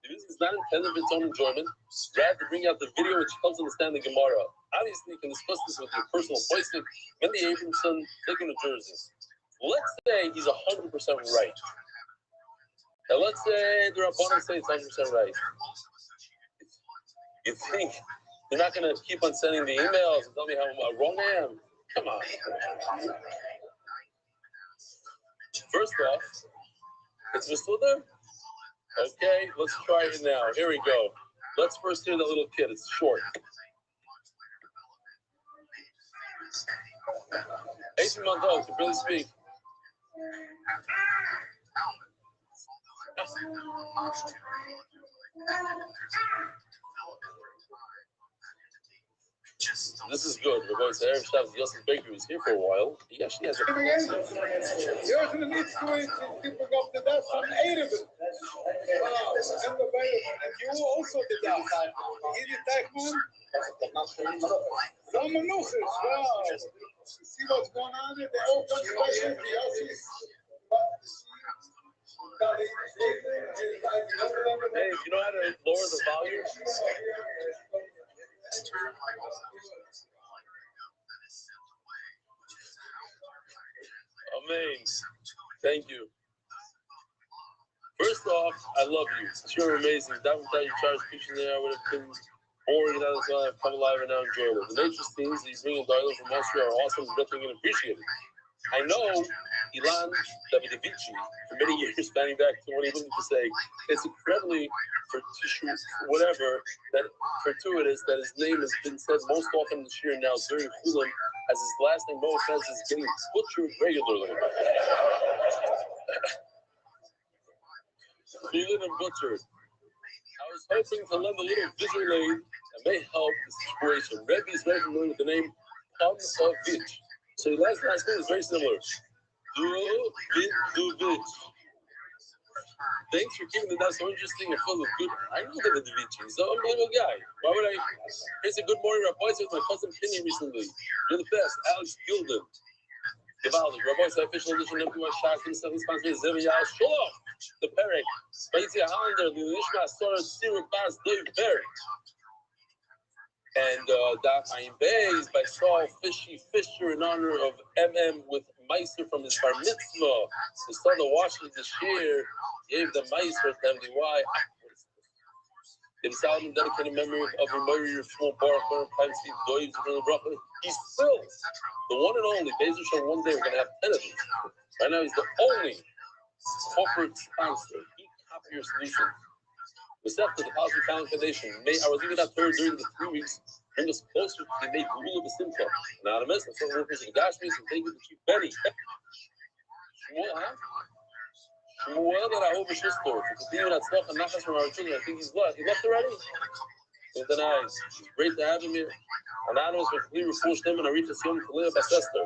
The music is not intended for its own enjoyment, rather to bring out the video which helps understand the Gemara. Obviously, you can discuss this with your personal appointment, Mendy Abramson, Lake, New Jersey. Let's say he's 100% right. Now, let's say the Rabbanim say it's 100% right. You think you're not going to keep on sending the emails and tell me how wrong I am? Come on. First off, it's Mr. Okay, let's try it now. Here we go. Let's first hear the little kid. It's short. 18-month-old can barely speak. This is good. We're going to Erev Shabbos. Yosef Baker was here for a while. He actually has a... Yours in the needs to it. People go up to that. Some 8 of it. Wow. And you also did that. He did that one. Some manuches. Wow. See what's going on there? They open special. The Yossi's. Hey, you know how to lower the volume? Amen. Thank you. First off, I love you. You're amazing. Without your charge preaching there, I would have been boring and out of time. I've come alive and now enjoy it. The nature scenes that you bring in dialogue from Austria are awesome, nothing and appreciated. I know Ilan Davidovici for many years, spanning back to when he lived to say it's incredibly fortuitous that his name has been said most often this year now during Chulim, as his last name, no offense, is getting butchered regularly. Chulim and butchered. I was hoping to lend a little visual aid that may help the situation. Rebbe is very familiar with the name Pavlovich. So your last name is very similar. Duvich. Thanks for keeping the so interesting and full of good. I know David Davici. He's an unbelievable guy. Why would I? Here's a good morning, Rabbi. With my cousin Penny recently. You're the best. Alex Gilden. Givaldi. Rabbi, official edition of MPY Shots and stuff. He's sponsored by Zeviyah Shalom. The Perek. Spacey Hollander. The Nishma Sora Siruk Bas Dave Perek. And Doc Ayin Bay is by Saul Fisher in honor of MM with Meister from his bar mitzvah. The son of Washington this year gave the Meister to MDY. The Solomon dedicated memory of a murderer of Shmuel Baruch, Steve Doyes from the Brooklyn. He's still the one and only. Bezer Show one day we're going to have 10 of these. Right now he's the only corporate sponsor. E-Copier Solutions. Except for the Positive Talent Foundation. I was even up there during the 3 weeks, bring us closer to the made Google of the Simcha. Anonymous, and some workers in Gashmis, and thank you to Chief Benny. Shmuel that I hope is his story. For continuing that stuff and nachas from our children. I think he's left. He left already? With the eyes. It's great to have him here. Anonymous for completely refused him and I reached him to live by sister.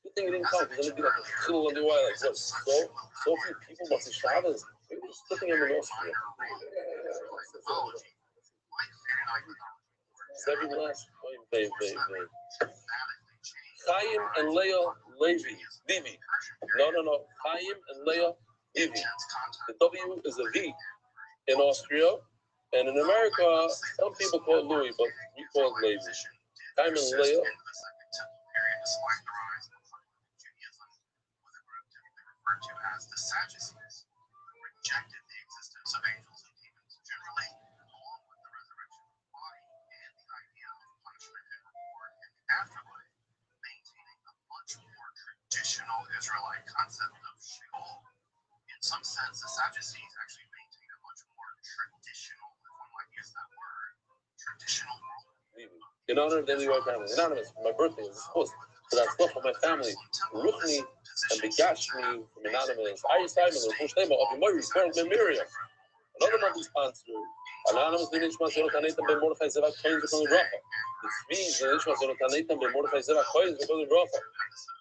Good thing he didn't come, because then it'd be like a little underway, like what? So few people must have Shabbos. Maybe Splitting him in Austria. Seven last. Wait. Chaim and Leah Levi. No. Chaim and Leah Levi. The W is a V in Austria, and in America, some people call it Louis, but we call it Levi. Chaim and Leah. As the Sadducees, who rejected the existence of angels and demons generally, along with the resurrection of the body and the idea of punishment and reward in the afterlife, maintaining a much more traditional Israelite concept of Sheol. In some sense, the Sadducees actually maintain a much more traditional, if one might use that word, traditional worldview. In honor of the Levi family, anonymous, my birthday is supposed to that stuff for my family. Ruchni and Begashmi from Anonymous. Simon, Miriam. Another monthly sponsor. Anonymous, the Nishmas, Yonotanatan, Ben Mordechai, Zevak, Kohen, Zevak, Rafa. This means the Nishmas, Yonotanatan, Ben Mordechai, Zevak, Kohen, Zevak, Rafa.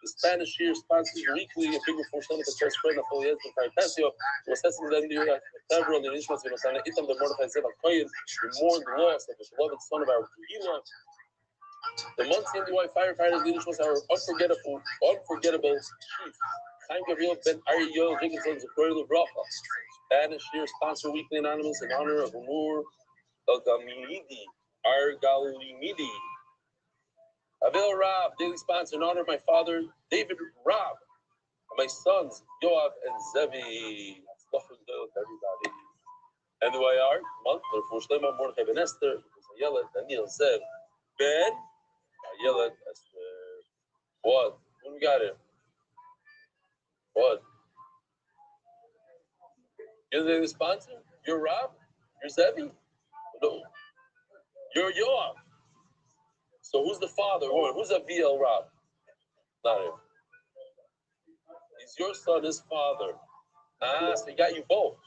The Spanish year sponsors weekly a bigger portion of the church friend affiliates with Carpasio, who assessing them the several the Nishmas, Yonotanatan, Ben Mordechai, Zevak, Kohen, who mourned the loss of the beloved son of our Kehillah. The Muncie NDY firefighters leaders was our unforgettable chief. Chaim Gabriel Ben Ariel Dickinson Zakoy Bracha. Spanish year sponsor weekly anonymous in honor of Umur Argalimidi. ViralRabbi daily sponsor in honor of my father David Rabb and my sons Yoav and Zevi. Everybody. NYR month for Shlema Mordechai Ben Esther, Ayala Daniel Zev Ben. Ayala Esther. What? What we got here? What? You're the sponsor? You're Rob? You're Zevi? No. You're Yoav. So who's the father? Who's a ViralRabbi? Not him. He's your son, his father. Ah, so he got you both.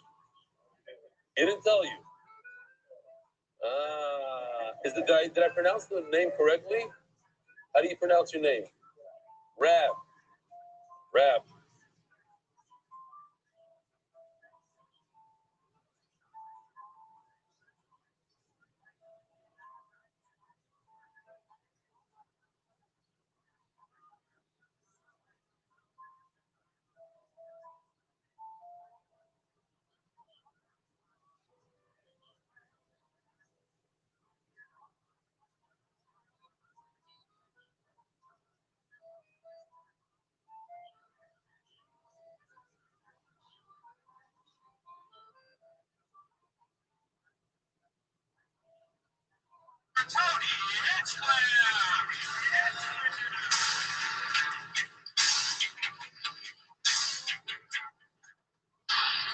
He didn't tell you. Ah, did I pronounce the name correctly? How do you pronounce your name? Rab. Tony, it's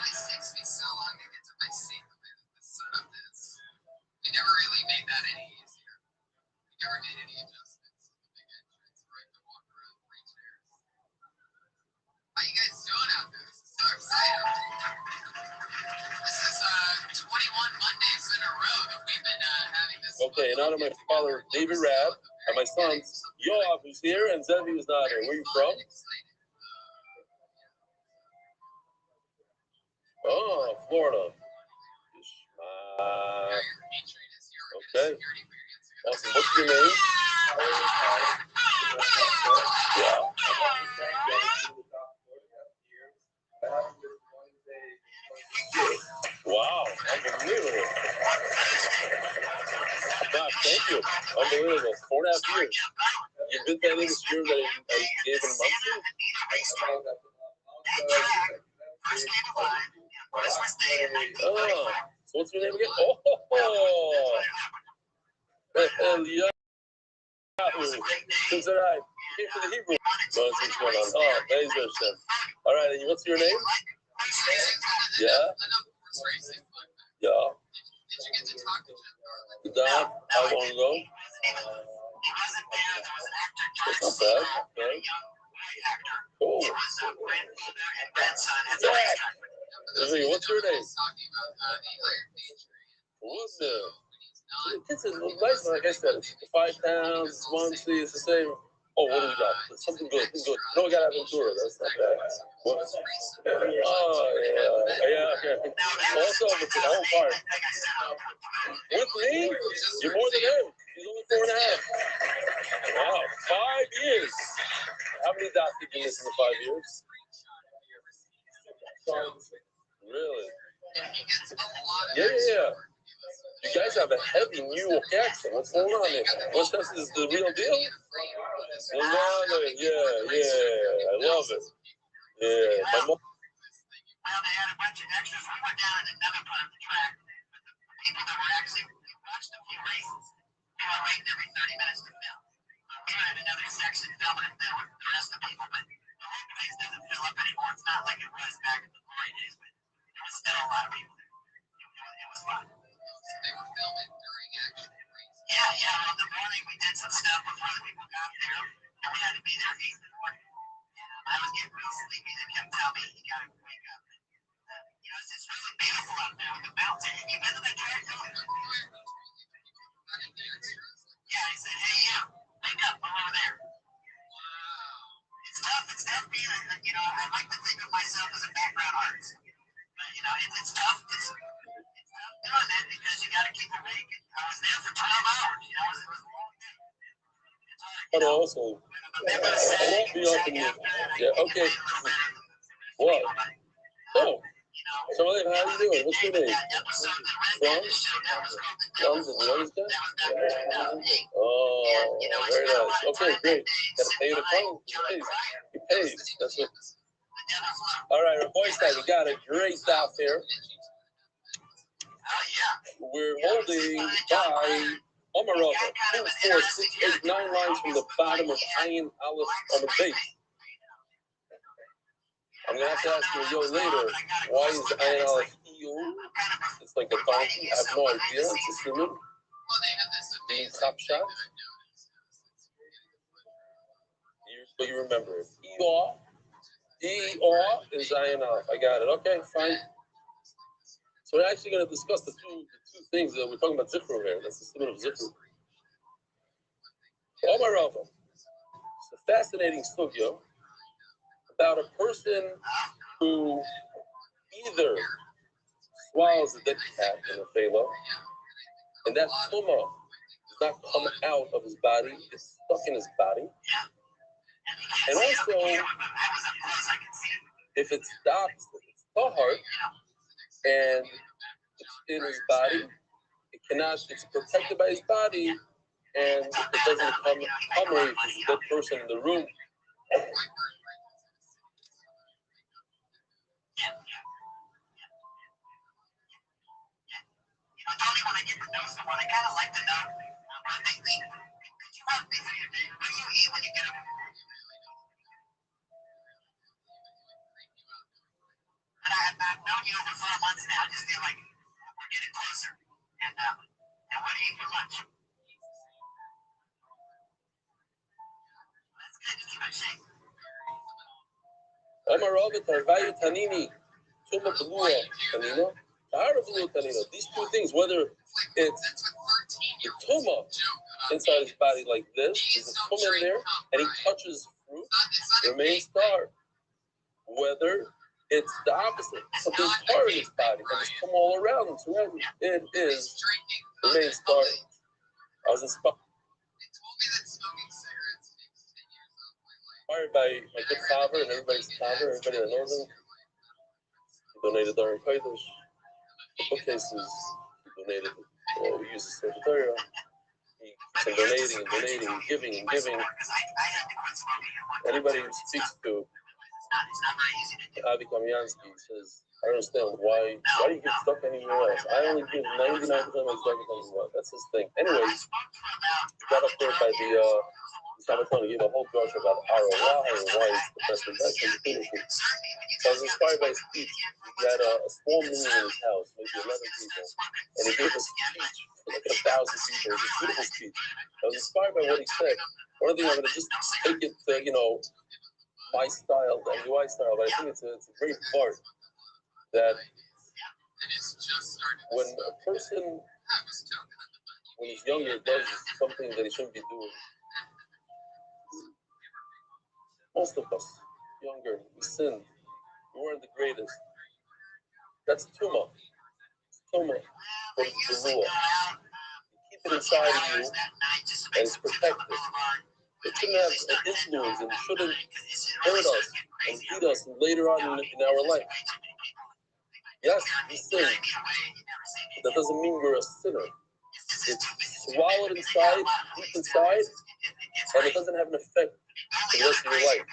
It takes me so long to get to my seat the way that this setup is. We never really made that any easier. We never made any adjustments to the big entrance where I could walk around 3 chairs. How you guys doing out there? This is so exciting. This is 21 Mondays in a row that we've been having this. Okay, in honor of my father, David Rabb, and my sons, Yoav, who's here, and Zevi, who's not here. Where are you from? Oh, Florida. Okay. Awesome. What's your name? Yeah. Wow, unbelievable. God, thank you. Unbelievable. 4.5 years. You've been there this year that I gave him months? Oh, so what's your name again? Oh, Eliyahu. Since I came for the Hebrew. Oh, Bezer Hashem. All right, and what's your name? Yeah. Yeah. Dad, how long ago? That's not bad. Okay. Cool. Zach. What's your name? What's the? It's a nice, like I said, 5 pounds, monthly, it's the same. Oh, what do we got? Something good. Something good. No, we got Aventura. That's not bad. What? Oh, yeah. Also, with the whole part. With me, you're more than him. He's only 4.5. Wow, 5 years. How many dots did you miss in the 5 years? Really? Yeah. You guys have a heavy New York accent. What's going on there? What's this is the real deal? Yeah. I love it. Yeah. My mom. Well, they had a bunch of extras. We were down at another part of the track. People that were actually, we watched a few races. We were waiting every 30 minutes to film. We were in another section filming and filming with the rest of the people, but the whole place doesn't fill up anymore. It's not like it was back in the glory days, but there was still a lot of people there. It was fun. They were filming during action races. Yeah. In the morning we did some stuff before the people got there, and we had to be there at 8 in the morning. I was getting real sleepy. They kept telling me you gotta wake up. It's just really beautiful out there with the mountain. You been to the track? Yeah, he said, hey, wake up, I'm over there. Wow. It's tough being, I like to think of myself as a background artist. But, it's tough. It's tough doing that because you got to keep awake. I was there for 12 hours. It was a long day. But also, I won't be up in the. Yeah, okay. What? Oh. So, how you doing? What's your name? Franz? Franz and Rosita? Oh, very nice. Okay, great. Gotta pay the phone. He pays. That's it. All right, our voice side, we got a great stop here. We're holding by Omarova, 2, 4, 6, 8, 9 lines from the bottom of Ayin Aleph on the base. I'm going to have to ask you later, why is Ayin Aleph Iyul? It's like a donkey. I have no idea. It's a human. The top shot. But you remember it. Eor is Ayin Aleph. I got it. Okay, fine. So we're actually going to discuss the two things that we're talking about Zikru here. That's the student of Zikru. Omar Rava. It's a fascinating studio about a person who either swallows a dead cat in a phalo, and that tumah does not come out of his body, it's stuck in his body. And also, if it stops, it's tahar, and it's in his body, it's protected by his body, and it doesn't become hammer if there's a dead person in the room. Tony, when I get to know someone, I kind of like to know what they think. Could you walk me through your day? What do you eat when you get up? And I've known you over 4 months now. I just feel like we're getting closer. And what do you eat for lunch? That's good to keep it safe. Amarava Tarvayu Tanini, Tuma Blua Tanino. These two things, whether it's the tumah inside his body like this, there's a tumah in there, and he touches fruit, remains tar. Whether it's the opposite, so there's tar in his body, and there's tumah all around him, so it remains tar. I was inspired by my good father and everybody's father, everybody that knows him. He donated during Kodesh. The bookcases, he donated, we use the secretariat. He keeps on donating, giving. Anybody who speaks to Avi Kamyansky says, I understand why do you get stuck anywhere else? I only give 99% of my stuff to what. That's his thing. Anyways, got up there by the Sabbaton to give a whole drush about ROI and why it's the best investment. So I was inspired by his speech. He had a small meeting in his house, maybe 11 people, and he gave a speech for like 1,000 people. It was a beautiful speech. I was inspired by what he said. One of the things I'm going to just take it to, my style, the MUI style, but I think it's a great part that when a person, when he's younger, does something that he shouldn't be doing, Most of us, younger, we sinned. We weren't the greatest. That's tumah. Tumah. But it's the rule. You keep it inside of you, and it's protected. It shouldn't have an influence and shouldn't hurt us and beat us later on in our life. Yes, we sin, but that doesn't mean you're a sinner. It's swallowed inside, deep inside, and it doesn't have an effect for the rest of your life.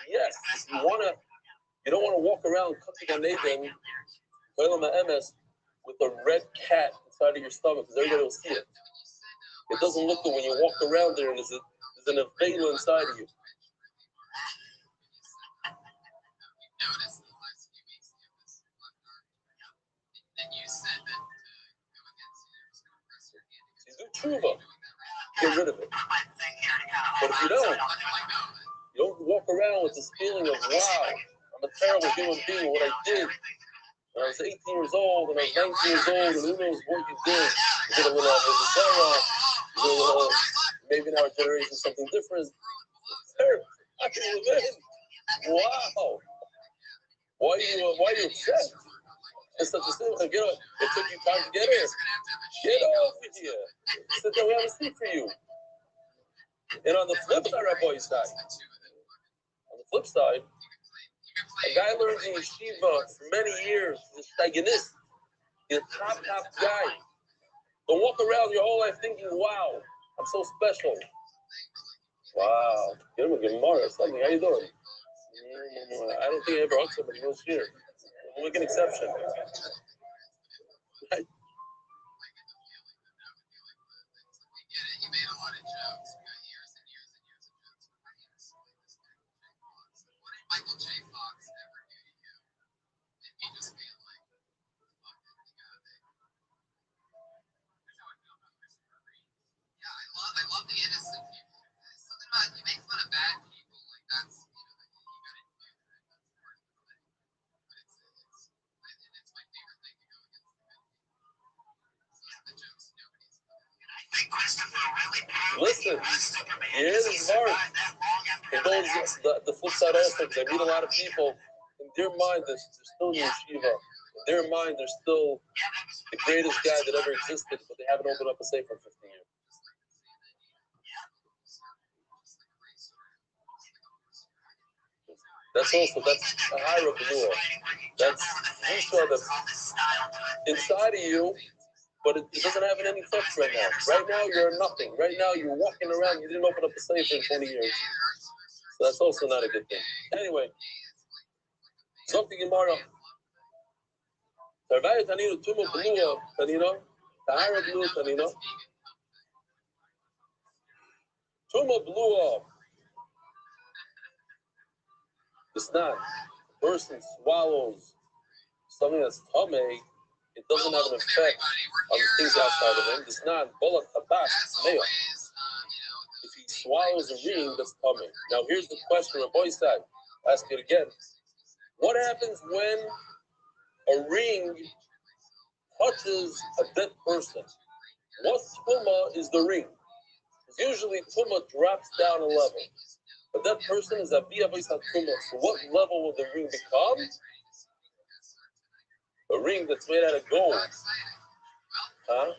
Yes, if you don't want to walk around cutting a Nathan, MS, with a red cat inside of your stomach, because everybody will see it. It doesn't look good when you walk around there and there's an avela inside of you. So you do tshuva, get rid of it. But if you don't walk around with this feeling of, wow, I'm a terrible human being, what I did when I was 18 years old, and I was 19 years old, and who knows what you did. You did a little Avizera, you did a little, maybe in our generation, something different. How can you imagine? Wow. Why are you upset? It's such a simple. Get up. It took you time to get here. Get off of here. Sit there, we have a seat for you. And on the flip side, Rabbi side, a guy learns in yeshiva for many years. He's a staginist. He's a top guy. Don't walk around your whole life thinking, wow, I'm so special. Wow. Give him a Gemara or something. How you doing? I don't think I ever hugged somebody who was here. We'll make an exception. Right? I love the innocent people. Something about you make fun of bad people, like that's you gotta do that. But it's my favorite thing to go against the good people. The jokes nobody's. I think Christopher really listen, it is hard. For those the flip side also, because I meet a lot of people, in their mind they're still in yeshiva. In their mind they're still the greatest guy that ever existed, but they haven't opened up a safe for 15 years. That's a higher renewal. That's Yeshua that's inside of you, but it doesn't have any effect right now. Right now, you're nothing. Right now, you're walking around. You didn't open up a safe in 20 years. So that's also not a good thing. Anyway, something in Gemara. Tarvaya Tanino, Tumo Blua Tanino, Tahara Blua Tanino. Tumo Blua. It's not. A person swallows something that's tame, it doesn't have an effect on the things outside of him. It's not bullet tabak, male. If he swallows a ring, that's tame. Now here's the question, Rabbi said, I'll ask it again. What happens when a ring touches a dead person? What tumah is the ring? Usually tumah drops down a level. But that person is a v'avos tumah. So what level will the ring become? A ring that's made out of gold. Huh?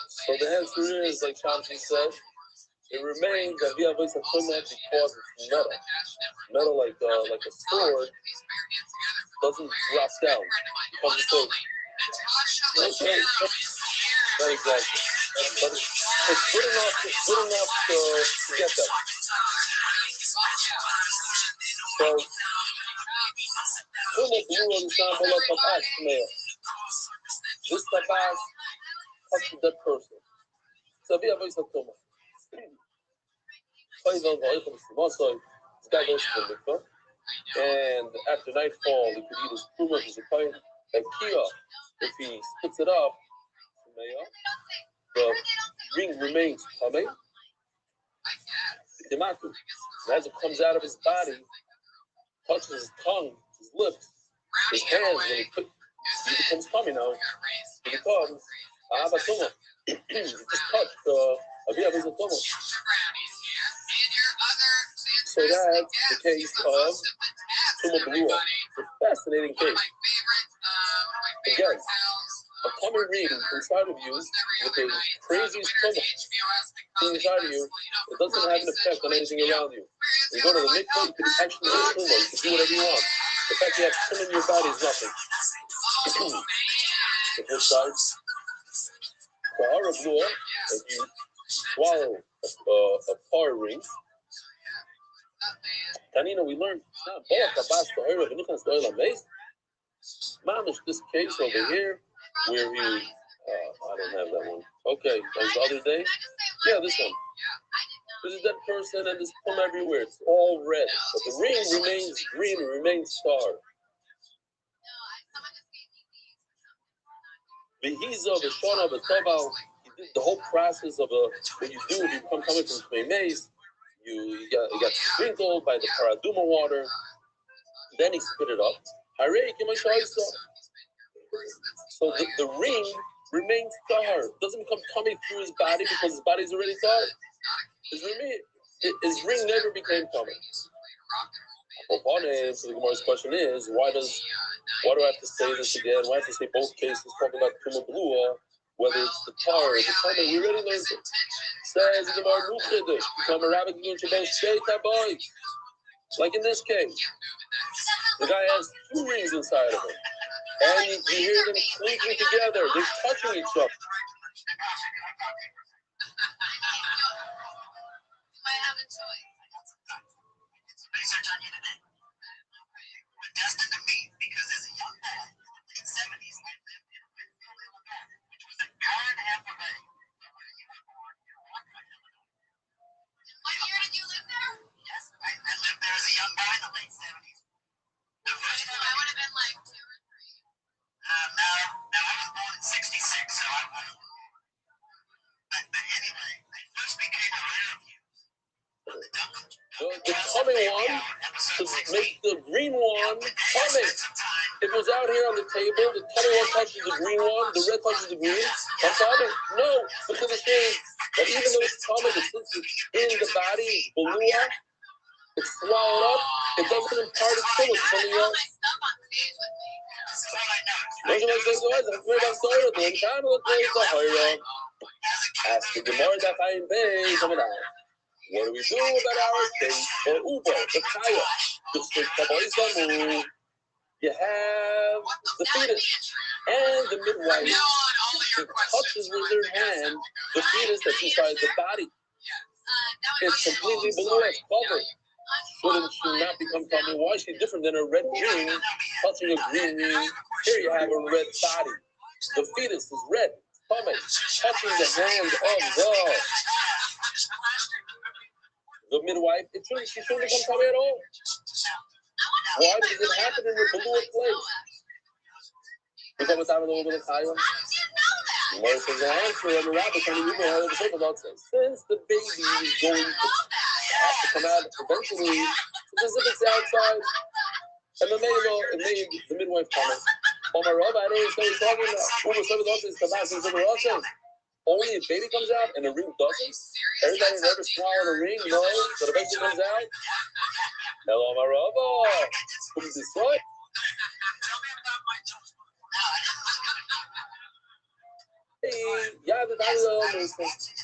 So the answer is, like Shamsi said, it remains a v'avos tumah because it's metal. Metal like a sword doesn't drop down. It becomes a sword. Okay. Not exactly. But it's good enough to get that. So, this tabak touches that person. So, we have a tumah. This guy goes to the mikvah, and after nightfall, he could eat his tumah, his akayim, and kia, if he spits it up, the ring remains tamei. As it comes out of his body, touches his tongue, his lips, his hands, when he becomes tamei now. He becomes ahavatuma. He just touched a v'avos tumah. case of Tuma Blua. It's a fascinating case. Again, a common ring inside of you with the craziest Tuma inside of you, it doesn't have an effect on anything around you. You go to the mikvah, you can actually do Tuma, you can do whatever you want. The fact you have Tuma in your body is nothing. The flip side, Tahara Blua, if you swallow a par ring, Tanina, we learned, Mamish, this case over here, where he, I don't have that one. Okay, that was the other day? Yeah, this one. There's a dead person and there's plum everywhere. It's all red. But the ring remains green, it remains star. Behiza, Beshana, Betobal, he did the whole process of what you do if you come coming from Shmei Maze. You got sprinkled by the Paraduma water. Then he spit it up. So the ring remains tar. It doesn't become tummy through his body because his body's already tar. His ring never became tummy. So the Gemara's question is, why do I have to say this again? Why do I have to say both cases talking about Tuma Blua, whether it's the tar or the tummy? We already learned it. Says the Gemara Mukhedish, become a rabbi like in this case. The guy has two rings inside of him. And you hear them clinking together. They're touching each other. Destined to meet because as a young man in the 70s, I lived in Illinois, which was an hour and a half away from where you were born in Rockford, Illinois. What year did you live there? Yes, I lived there as a young guy in the late 70s. I would have been like 2 or 3. No, I was born in 66, so I wasn't. But anyway, I first became aware of you. The tummy one to make the green one tummy. If it was out here on the table, the tummy one touches the green one, the red touches the green. That's tummy? No, because the thing that even though it's tummy, since it's in the body, it's balua, it's swallowed up, it doesn't impart its full to something else. Ask the Gemara that I invade coming out. What do we do about our case for Uber, the Kaya? You have the fetus and the midwife. She touches with her hand the fetus that's inside the body. It's completely below, it's covered. Shouldn't she not become tummy? Why is she different than a red ring touching a green ring? Here you have a red body. The fetus is red, tummy, touching the hand of the midwife. She shouldn't become tummy at all. Why does it happen in the blue place? Become a time of the woman of Kaya. Gemara says the answer of the rabbi can you know how to talk about this. Since the baby is going to have to come out eventually, because if it's outside, and the midwife comment. Oh my rabbi, I don't understand what you're talking about. Only if baby comes out and the ring doesn't. Everybody's ever swallowed a ring knows that eventually comes out. Hello, my rabbi. Who's this what?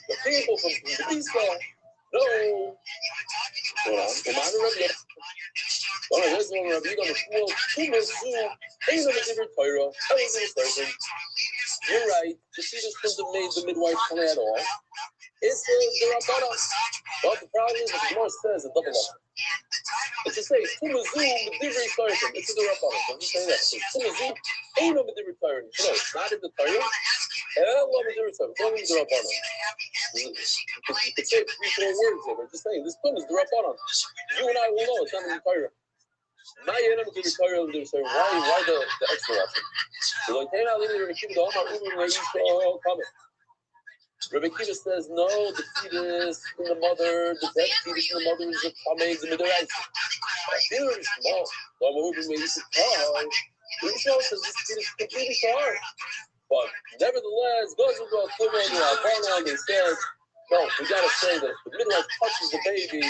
The people from Pisa. No. There's one Rabbi on the school. You're right. The fetus couldn't have made the midwife come at all. It's the Rabbana. But the problem is, the Gemara says a double up. It's to say, Tumazu, the different person. It's the Rabbana. Don't you say that? So Tumazu ain't no different person. No, it's not in the Torah. Hello, the different person. It's only the Rabbana. You could say 3-4 words there, but just saying, this Tum is the Rabbana. You and I will know it's not in the Torah. Why the extra option? So like, hey, now leave Rabbi Kiva, Rabbi Kiva says, no, the fetus in the mother, the dead fetus in the mother is a tamei, the midwife. Very small. So I'm over maybe to tar. Very small says this fetus is completely tar. But nevertheless, goes into a full on the Alvana and he says, No, we gotta say that if the midwife touches the baby,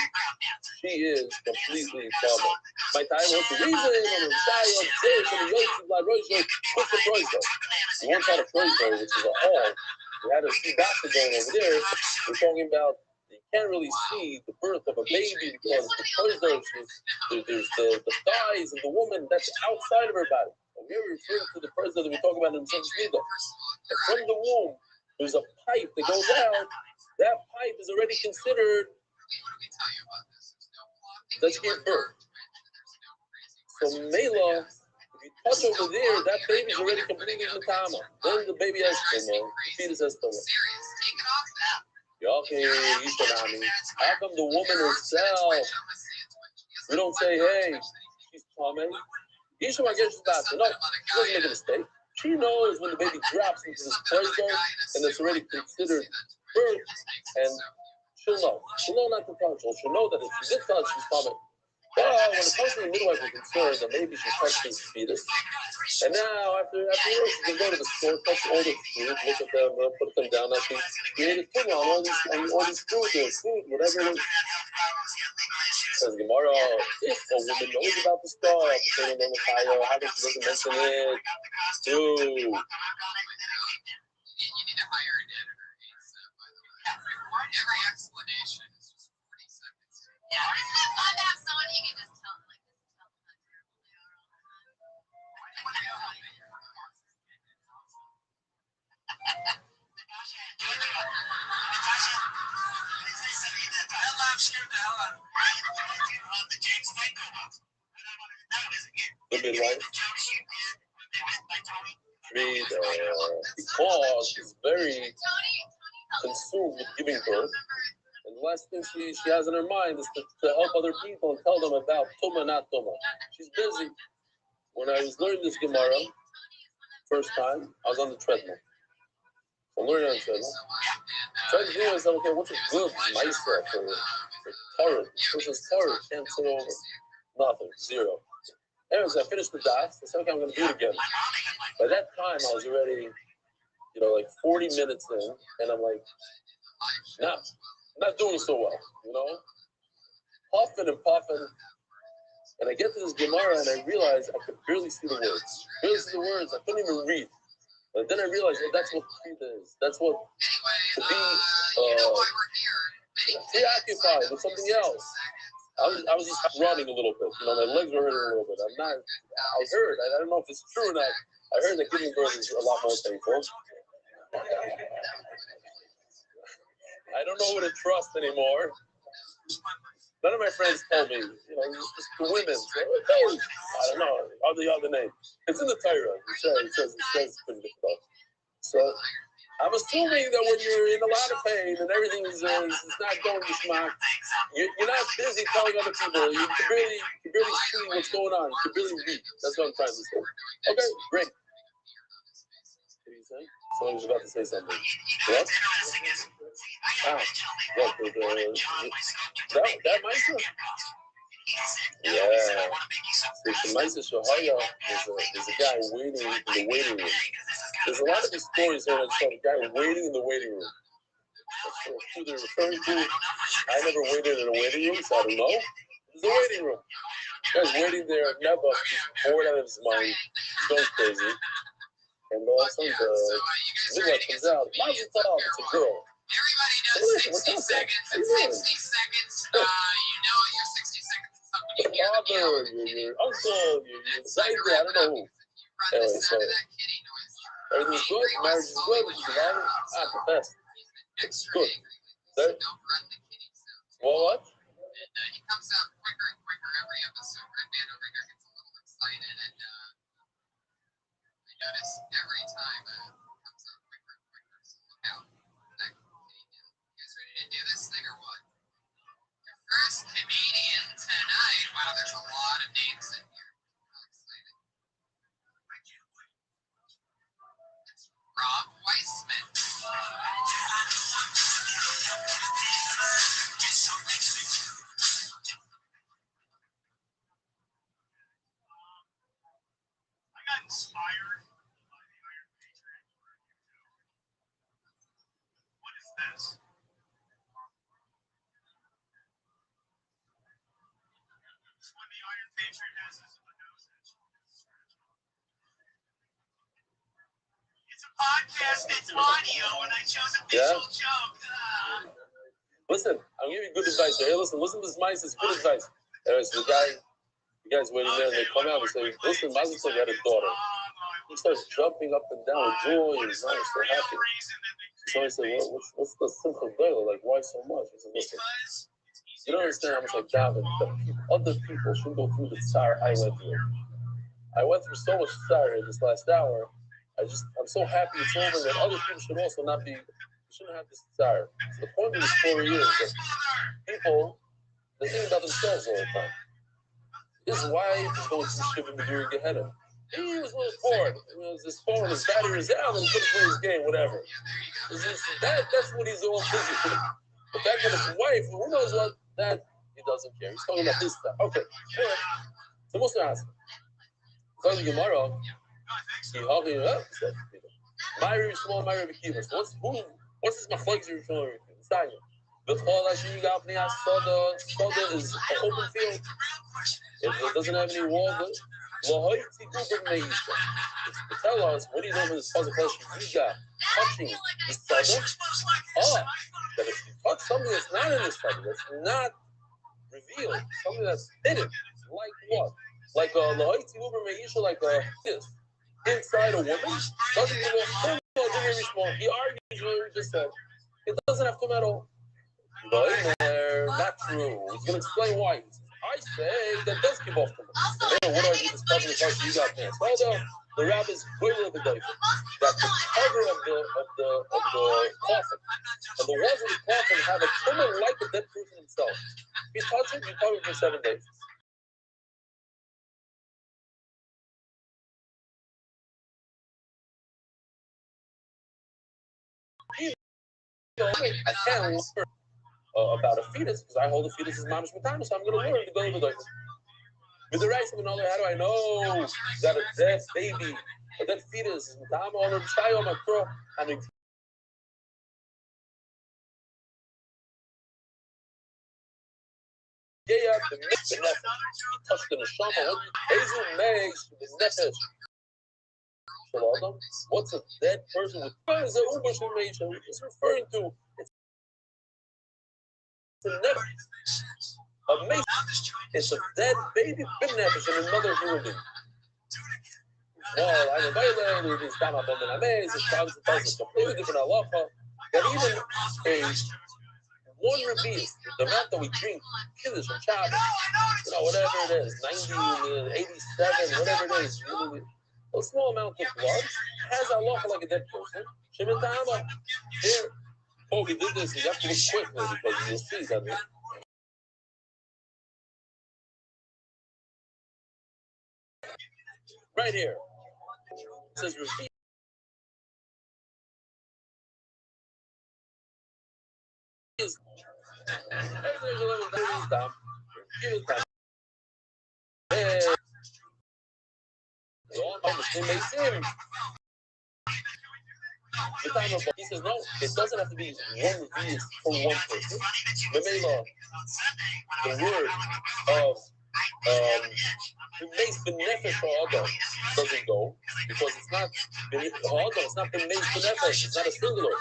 she is completely covered. My time was the reason on the side of this and the Yosef La Rojo put the Rojo. We once had a Rojo, which is a hall. We had a few doctors going over there. We're talking about you can't really see the birth of a baby because the Rojo, there's the thighs of the woman that's outside of her body. And we're referring to the Rojo that we talk about in Sunday Shmita. And from the womb, there's a pipe that goes out. That pipe is already considered that's give birth. So Mela, if you touch over there, that baby's already completely matama. Then the baby has tuma, the fetus has tuma. Okay, how come the woman herself? We don't say, hey, she's coming. Yishma, I guess she's not. No, she doesn't make a mistake. She knows when the baby drops into this corridor and it's already considered birth, and she'll know. She'll know not to touch. She'll know that if she did touch, she's coming. But when it comes to the midwife, we're concerned that maybe she touched his fetus. And now, after work, she can go to the store, touch all the food, look at them, put them down. Now she created tumor on all these food, whatever it is. Says Gemara, if a woman knows about the star, how come she doesn't mention it? Dude. Every explanation is just 40 seconds. Yeah, it's not fun to have someone you can just tell them, like, this is how terrible they are all the That laugh scared the hell out of me. The midwife. Because she's very consumed with giving birth, and the last thing she has in her mind is to help other people and tell them about Tuma, not Tuma. She's busy. When I was learning this Gemara, first time, I was on the treadmill. I'm learning on the treadmill. Trying to do myself, okay, what's a good Maisa for Torah? What's this Torah? Can't say over. Nothing. Zero. Anyways, I finished the daf. I said, okay, I'm going to do it again. By that time, I was already, like 40 minutes in, and I'm like, not doing so well, puffing and puffing. And I get to this Gemara, and I realize I could barely see the words. I couldn't even read. But then I realized that's what faith is. That's what to be preoccupied with something else. I was just running a little bit. My legs were hurting a little bit. I don't know if it's true or not. I heard that giving birth is a lot more painful. I don't know who to trust anymore. None of my friends told me, just the women. I don't know, all the other name. It's in the Torah. It says it's pretty difficult. So I'm assuming that when you're in a lot of pain and everything is not going to smack, you're not busy telling other people. You can barely see what's going on. You can barely read. That's what I'm trying to say. Okay, great. Someone was about to say something. What? What? That Maisa? Yeah. The Maisa Shahaya is a guy waiting in the waiting room. There's a lot of these stories here that show a guy waiting in the waiting room. That's who they're referring to. I never waited in a waiting room, so I don't know. It's a waiting room. The guy's waiting there, never bored out of his mind. He's going crazy. And all of a sudden, the midwife comes out. Mazel tov, it's a girl. Everybody does 60 seconds. It's 60 seconds. Your 60 seconds is something you can't do. Your uncle, your side, I don't know who. Anyway, so everything's good. Marriage is good. It's the best. It's good. Well, what? He comes out quicker and quicker every episode. Red Man over here gets a little excited, and I notice every time it comes out quicker and quicker. So look out. You guys ready to do this thing or what? Your first comedian tonight. Wow, there's a lot of names in here. How exciting. I can't wait. It's Rob Weissman. I got inspired by the Iron Patriot. What is this? podcast, it's audio, and I chose a visual joke. Listen, I'm giving you good advice. Hey, listen to this mice. It's good advice. Anyway, so the guy's waiting there, and they come out and say, listen, Mazel Tov, you had a daughter. He starts jumping up and down with joy, and he's so happy. So I said, what's the simple deal? Like, why so much? He said, listen, you don't understand how much like David, other people shouldn't go through the tsar I went through. I went through so much tsar in this last hour. I'm so happy it's over that other people should also not be, shouldn't have this tsar. So the point of the story is that people, they think about themselves all the time. His wife is going to Shiva Medur Gehenna. He was a little bored. His phone, his battery was out, and he couldn't play his game, whatever. That's what he's all busy with. The fact that his wife, who knows what, that he doesn't care. He's talking about his stuff. Okay, all right. So what's the answer? So the Gemara, he held me up. He said, "Myri small, Myri Bekiva." What's this machloek you're showing? It's not you. The Chol Hashem Gavni Soda is an open field. If it doesn't have any walls, it's to tell us what do you know from this puzzle question? Yiga touching the soda. That if you touch something that's not in this soda, that's not revealed, something that's hidden, like what? Like this inside a woman doesn't give a very small. He argues what we just said. It doesn't have to come at all. Not true. He's going to explain why. I say that does give off to him. What do I do this puzzle question? You got pants. Well, the rabbis clearly the day that the cover of the coffin and the walls of the coffin have a tumor like a dead person himself. If you touch it, you cover it for 7 days. I can't learn about a fetus because I hold a fetus as mamish matama, so I'm going to learn to go to the doctor. With the rights of another, how do I know that a dead baby, a dead fetus is matama on a child on my throat? I mean, the nefesh, touch the neshama. Ezu makes the nefesh. What's a dead person with? Is an uber shemation? It's referring to. It's a nefesh. A mace. It's a dead baby bin nefesh and another human being. Well, I'm a baile. It's down up on the maze. It's completely different halacha. That even one Rabbi, the amount that we drink, Kiddush and Shabbos, whatever it is, 90, 87, whatever it is, really, a small amount of blood has a halacha like a dead person. Shemin Ta'ama. Here, before we did this, you have to look quickly because you'll see that. Right here, it says Rabbi. He says no, it doesn't have to be one Rabbi for one person. The word of who makes the nefesh ha'adam doesn't go because it's not ha'adam. It's not the makes the nefesh. It's not a singular.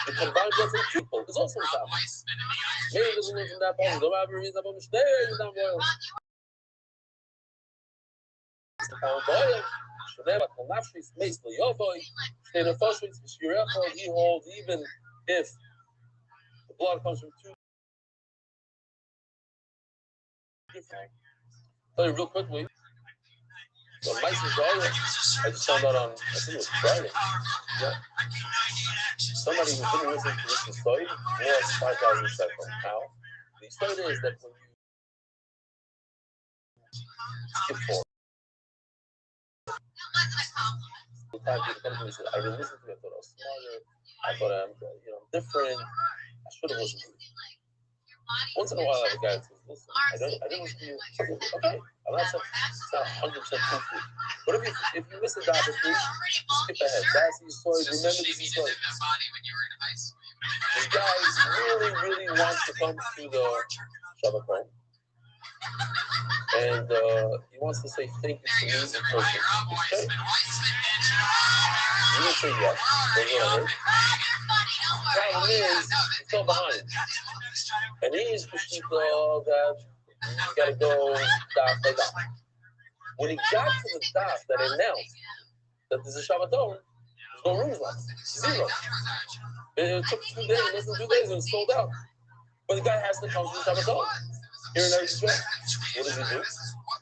The combined words of people is also a topic. Maybe it doesn't live in that part. Don't have a reason about mistake. It's not boiled. It's the pound boiled. He holds even if the blood comes from two different. Tell you real quickly. So mice and garlic, I just found out on, I think it was Friday. Yeah. Somebody who didn't listen to this study lost 5,000 shekels. How? The study is that when you skip forward, the time people come to me and say, I didn't listen to it, I thought I was smarter, I thought I'm different, I should have listened to it. Once in a while, I have a guy who says, listen, I didn't listen to you. Okay, I'm not saying it's not 100% truthful. But if you miss a dot or two, skip ahead. That's the story. Remember this story. This guy really wants to come to the Shabbat home. And he wants to say thank you to me in person. Okay? You didn't say yes. That's what I heard. Problem is, he's still behind. And he's pushing that you gotta go daf by daf. When he got to the daf that announced that there's a Shabbaton, there's no rooms left. Zero. It took 2 days, less than 2 days, and it was sold out. But the guy has to come to the Shabbaton. Here in Eretz Yisrael. What does he do?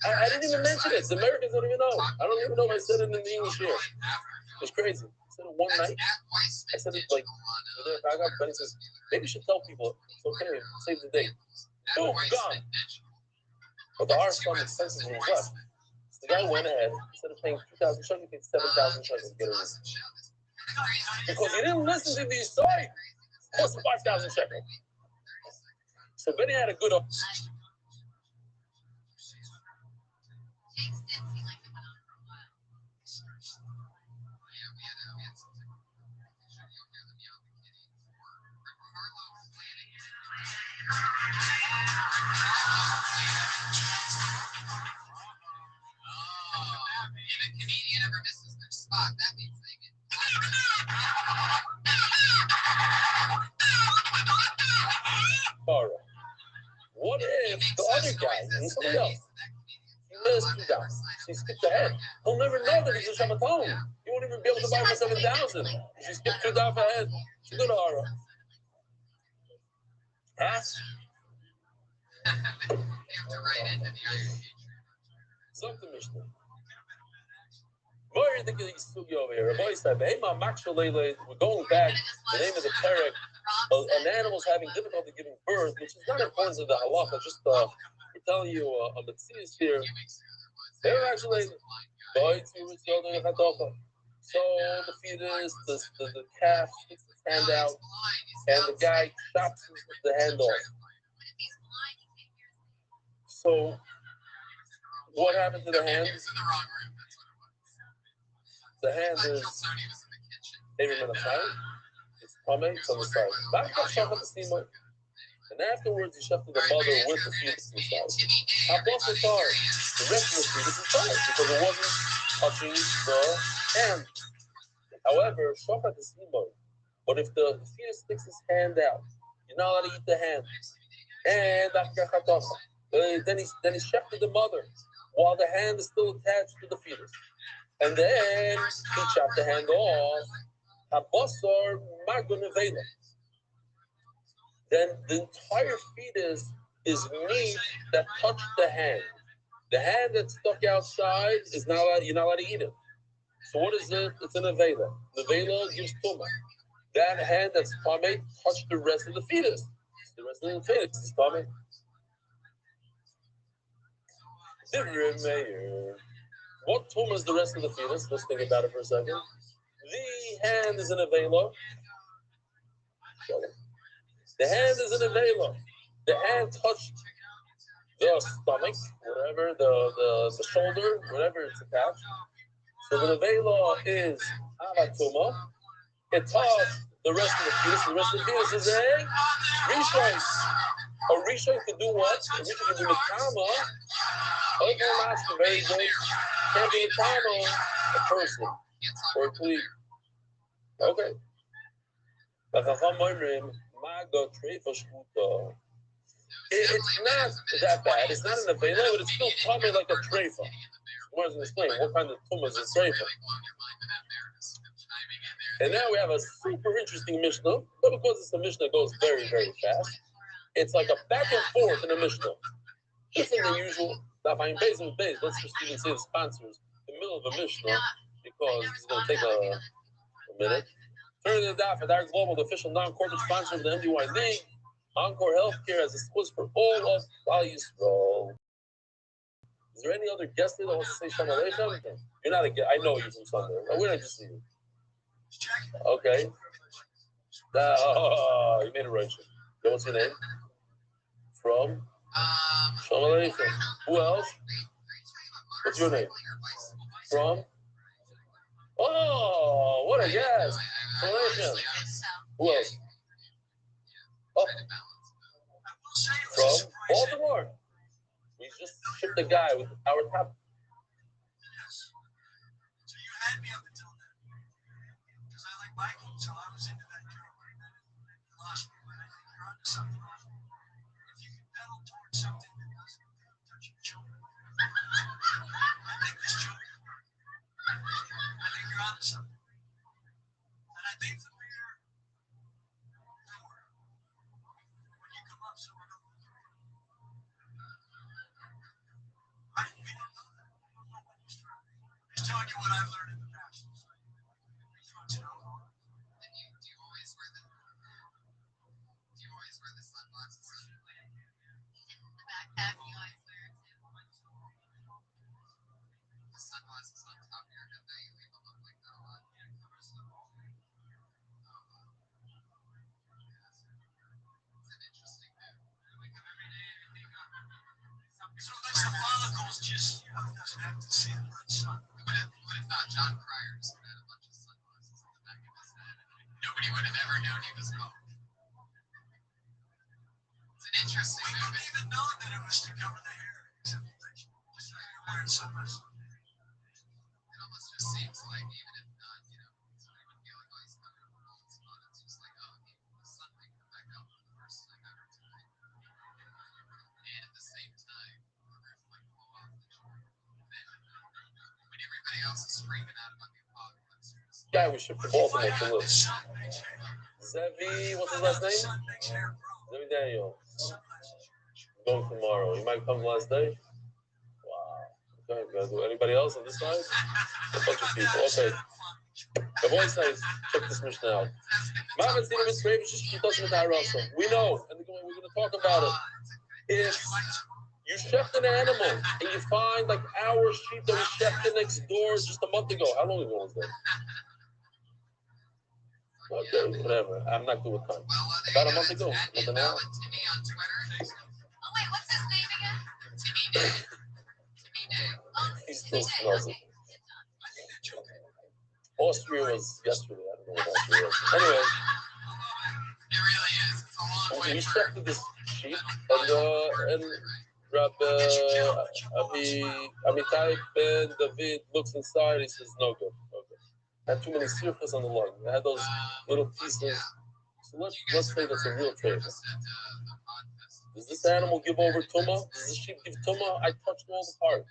I didn't even mention it. The Americans don't even know. I don't even know if I said it in the English here. It's crazy. I said it one night. I said it like, I got Benny says, maybe you should tell people it's okay, save the date. Boom, gone. But the Irish fund expenses were left. So the guy went ahead, instead of paying 2,000 shekels, he paid 7,000 shekels to get a room. Because he didn't listen to these stories. Plus 5,000 shekels. So Benny had a good Comedian ever misses their spot, that means they get. What if the other guy, he's somebody else, he missed 2,000, so he skipped ahead? He'll never know that he's a Shabbaton. He won't even be able to buy for 7,000. If he skipped 2,000 ahead, it's a good horror. Ask. Something Mishnah. We're going back. The name of the parak, an animal's having difficulty giving birth, which is not important to the halacha. Just we're telling you a mitzvah here. They were actually so the fetus, the calf sticks its hand out, and the guy chops the hand off. So what happened to the hand? The hand is it's coming from the side. And afterwards, you shove to the mother with the fetus inside. The rest of the fetus inside because it wasn't touching the hand. However, shofat is simo. But if the fetus sticks his hand out, you're not allowed to eat the hand. And then he's shoved to the mother while the hand is still attached to the fetus. And then he chopped the hand off. Then the entire fetus is meat that touched the hand. The hand that's stuck outside is not allowed, you're not allowed to eat it. So what is it? It's an avela. The avela gives tumah. That hand that's tamei touched the rest of the fetus. The rest of the fetus is tamei. What tumah is the rest of the fetus? Let's think about it for a second. The hand is an avela. The hand is an avela. The hand touched the stomach, whatever, the shoulder, whatever it's attached. So the avela is avatuma. It touched the rest of the fetus. The rest of the fetus is a rishon. A rishon could do what? A rishon could do mitama. Very good. Can't be mitama a person or a plea. Okay. It's not that bad. It's not an avela, but it's still tummy like a treifa. More than explain what kind of tumah is a treifa. And now we have a super interesting Mishnah, but because it's a Mishnah that goes very, very fast, it's like a back and forth in a Mishnah. Different than usual. Let's just even say the sponsors in the middle of a Mishnah because it's going to take a minute. Turn to the daf for Direct Global, the official non-corporate sponsor of the MDY League. Encore Healthcare has a quiz for all of Klal Yisrael. Is there any other guest that wants to say Shalom Aleichem? You're not a guest. I know you from somewhere. We're not just you. Okay. You made a right. What's your name? From? Shalom Aleichem. Who else? What's your name? From? Oh, what a guest. Shalom Aleichem. Who else? Oh. From Baltimore. We just ship the guy with our top. Yes. So you had me up until then. Because I like Michael, so I was into that girl. And then you lost me, but I think you're onto something. If you can pedal towards something that doesn't touch your children, I think it's children. I think you're onto something. And I think from here forward, when you come up, so we're going to right? We didn't know that. We don't know what he's trying. I'm just telling you what I've learned in the past. It's like, he throws it out. And do you always wear the sunglasses? The backpack you always wear too. The sunglasses on top of your head that you leave them up like that a lot. Yeah, it covers the whole thing. It's an interesting move. I wake up every day and think So that's the follicles just, doesn't have to see the red sun. What if not John Cryer just had a bunch of sunglasses on the back of his head and nobody would have ever known he was home? It's an interesting We move. couldn't even know that it was to cover the hair, except for that just like you're wearing sunglasses. It almost just seems like even if not, somebody would be like, oh, he's covered up with all this blood. It's just like, oh, the sun might come back out for the first time ever tonight. And at the same time, the roof might blow off the joint. When everybody else is screaming out about the apocalypse, you're just Guy we shipped to Baltimore to The live. sun makes hair. Zevi, what's his The last name? sun makes hair grow. Zevi Daniel. Sunglasses. Going tomorrow. He might come the last day. Wow. Okay, guys. Anybody else on this side? A bunch of people. Okay. The voice says, check this mission out. Mavet Sina Mitzrayim Shishkitos Mitarasa. We know, and we're going to talk about it. If you shecht an animal and you find like our sheep that was shechted next door just a month ago. How long ago was that? Okay, whatever. I'm not good with time. About a month ago. Month and a half. Timmy on Twitter. Oh, wait, what's his name again? Timmy Day. Timmy Day. Oh, He still smells it. Austria was yesterday. I don't know what Austria was. Anyway, It really is. It's a long way we for shechted this sheep and Rabbi Amitai Ben David looks inside. He says, no good. Okay. Had too many surface on the lung. I had those little pieces. So let's say that's a real trade. Does this animal give over tumah? Does this sheep give tumah? I touched all the parts.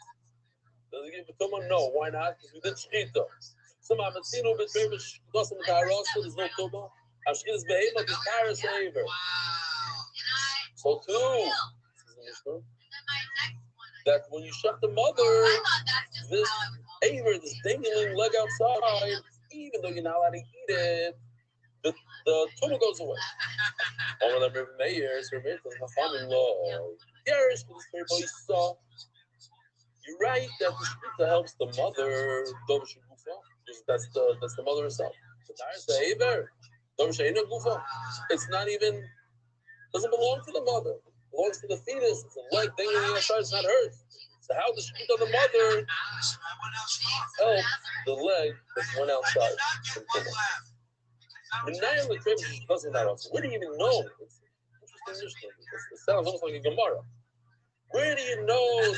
Does it give tumah? No. Why not? Because we did shechita. Some amatzino b'trevish doesn't ta'aros. There's no tumah. Ashkidas behemoth is paris aver. So too. That when you shut the mother, this aver, this dangling leg outside, even though you're not allowed to eat it, the tumor goes away. All of them are mayors, or mayors, the law. Yes, you're right that the shkita helps the mother. That's the mother herself. It's not even, doesn't belong to the mother. It belongs to the fetus. It's a leg dangling outside. It's not hers. So how does shkita the mother help the leg that went outside? Where do you even know? It's interesting. It sounds almost like a Gemara. Where do you know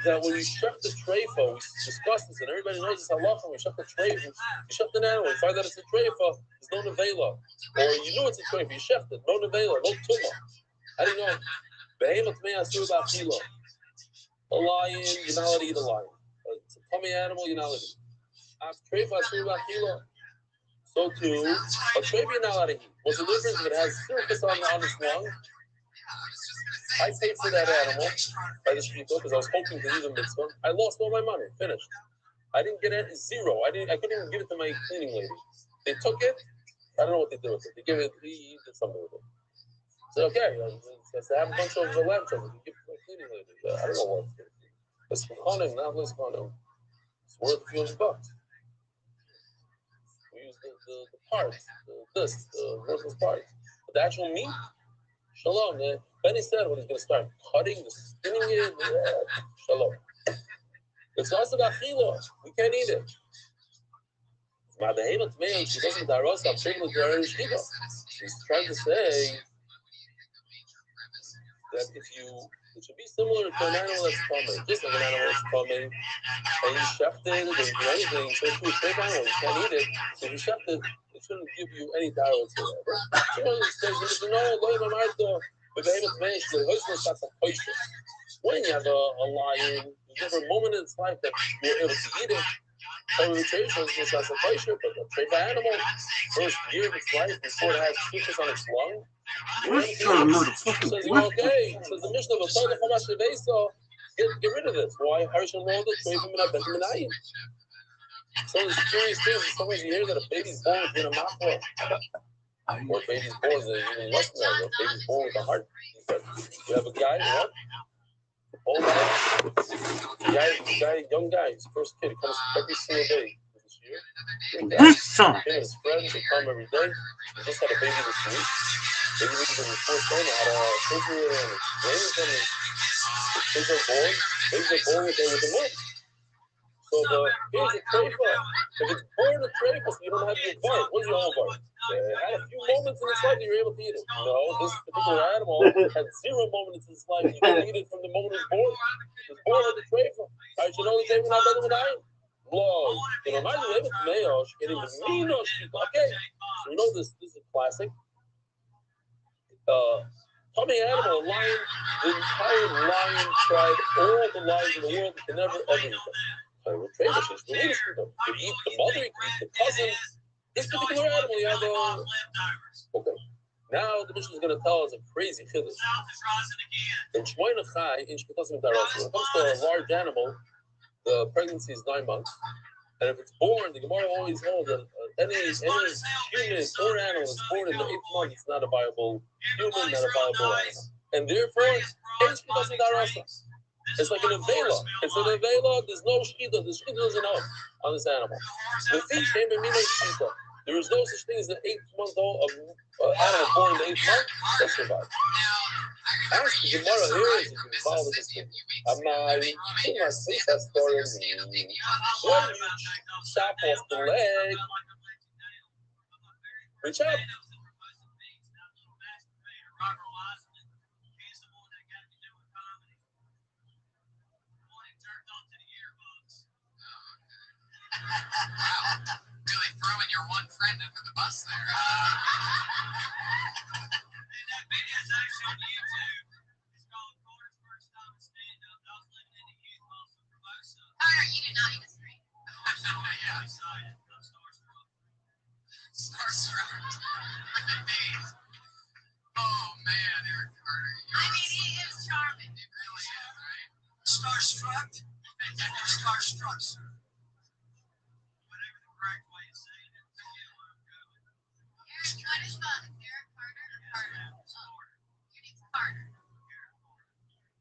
that when you shut the treifa, we discussed this, and everybody knows this halacha, when you shut the treifa, you shut the animal, you find out it's a treifa, there's no nevela. Or you know it's a treifa, you shut it, no nevela, no tumah. How do you know? A lion, you're not allowed to eat a lion. It's a tummy animal, you're not allowed to eat. So too, a treifa you're not allowed to eat. What's the difference if it has surface on its lung? I paid for that animal by the street because I was hoping to use a mitzvah. I lost all my money. Finished. I didn't get it. Zero. I couldn't even give it to my cleaning lady. They took it. I don't know what they did with it. They gave it. He did something with it. I said, okay. I have a bunch of lamb chops. You give it to my cleaning lady. I don't know what. It's chonim, not less chonim. It's worth a few $100. We use the parts, the worthless parts. But the actual meat, shalom. Then he said when he's going to start cutting, spinning it, shalom. It's also about chila. We can't eat it. She's trying to say that if you It should be similar to an animal that's coming, just like an animal that's coming, and you shecht it, it doesn't do anything. So if you take animal, you can't eat it. So if you shecht it, it shouldn't give you any power whatsoever. Someone says, no, when you have a lion, there's never a moment in its life that you're able to eat it. Some of the traditions is as a kosher, but the trade animal, first year of its life, before it has toothpaste on its lung, says, okay, says the mission of a third of Hamash Shevesa, get rid of this. Why? Harishon rolled it, trade him in a betim. Some of the curious things is sometimes you hear that a baby's born with a makra, or a baby's born with even less than that, or a baby's born with a heart defect. You have a guy, what? Old guy, young guy, his first kid, he comes every single day this year. This son. Him and his friends, they come every day. He just had a baby this week. Baby was in the fourth time, had a surgery and brains, and the kids are born. Babies are born with the mom. So here's a treifa. If it's born a treifa, you don't have your bar. What's your whole bar? Had a few moments in its life that you're able to eat it. No, this particular animal had 0 moments in its life you can eat it from the moment it was born. It was born with a treifa. I should know the day when I'm better than I am. Blow. You know, imagine if it's mayo, she can't even mean no shit. Okay. So we know this is a classic. Tummy animal, lion, the entire lion tribe, all the lions in the world can never ever eat them. So we're treifa, she's released for them. You eat the mother, you can eat the cousin. This particular animal, you have a... Okay. Now the mission is going to tell us a crazy chiddush. In Shmoyne Chai, in Shmitasim Darasa, when it comes to a large animal, the pregnancy is 9 months. And if it's born, the Gemara always holds that any human or animal is born in the 8th month, it's not a viable human, not a viable animal. And therefore, in Shmitasim Darasa, it's like an avela. It's an avela. There's no shkita. The shkita doesn't know on this animal. The thing came in shkita. There is no such thing as an 8-month-old animal born in the 8th month that survives. Ask the Gemara here is if you follow this thing. I'm not in my face. That's story. When you chop off the leg, reach out. Really throwing your one friend under the bus there. That video is actually on YouTube. It's called Corner's First Time in Stand-Up. I was living in the youth hall in Formosa. Connor, you did not need a screen. Yeah, I'm excited. I'm starstruck. Starstruck. Look at these. Oh, man, Eric Carter. I mean, he is charming. He really is, right? Starstruck? Starstruck, sir. Whatever the correct way of saying it, I get where I'm going. Eric, what is the Eric Carter or Carter? Your name's Carter.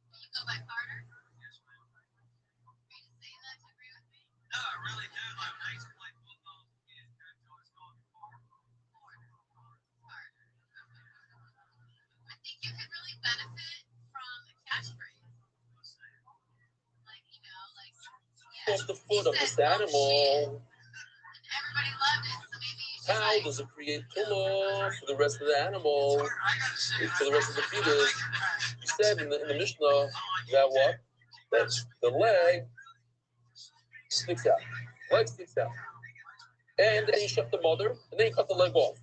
Will you go by Carter? Yes, ma'am. Are you saying that to agree with me? No, I really do. Like when I used to play football as a kid, Coach always called me Carter. Carter. I think you could really benefit from a catchphrase. Like, you know, like, yeah. Off the foot of this animal. Everybody loved it, so maybe you should. How does it create tumor for the rest of the animal, for the rest of the fetus? You said in the Mishnah that what? That the leg sticks out. Leg sticks out. And then you shut the mother, and then you cut the leg off.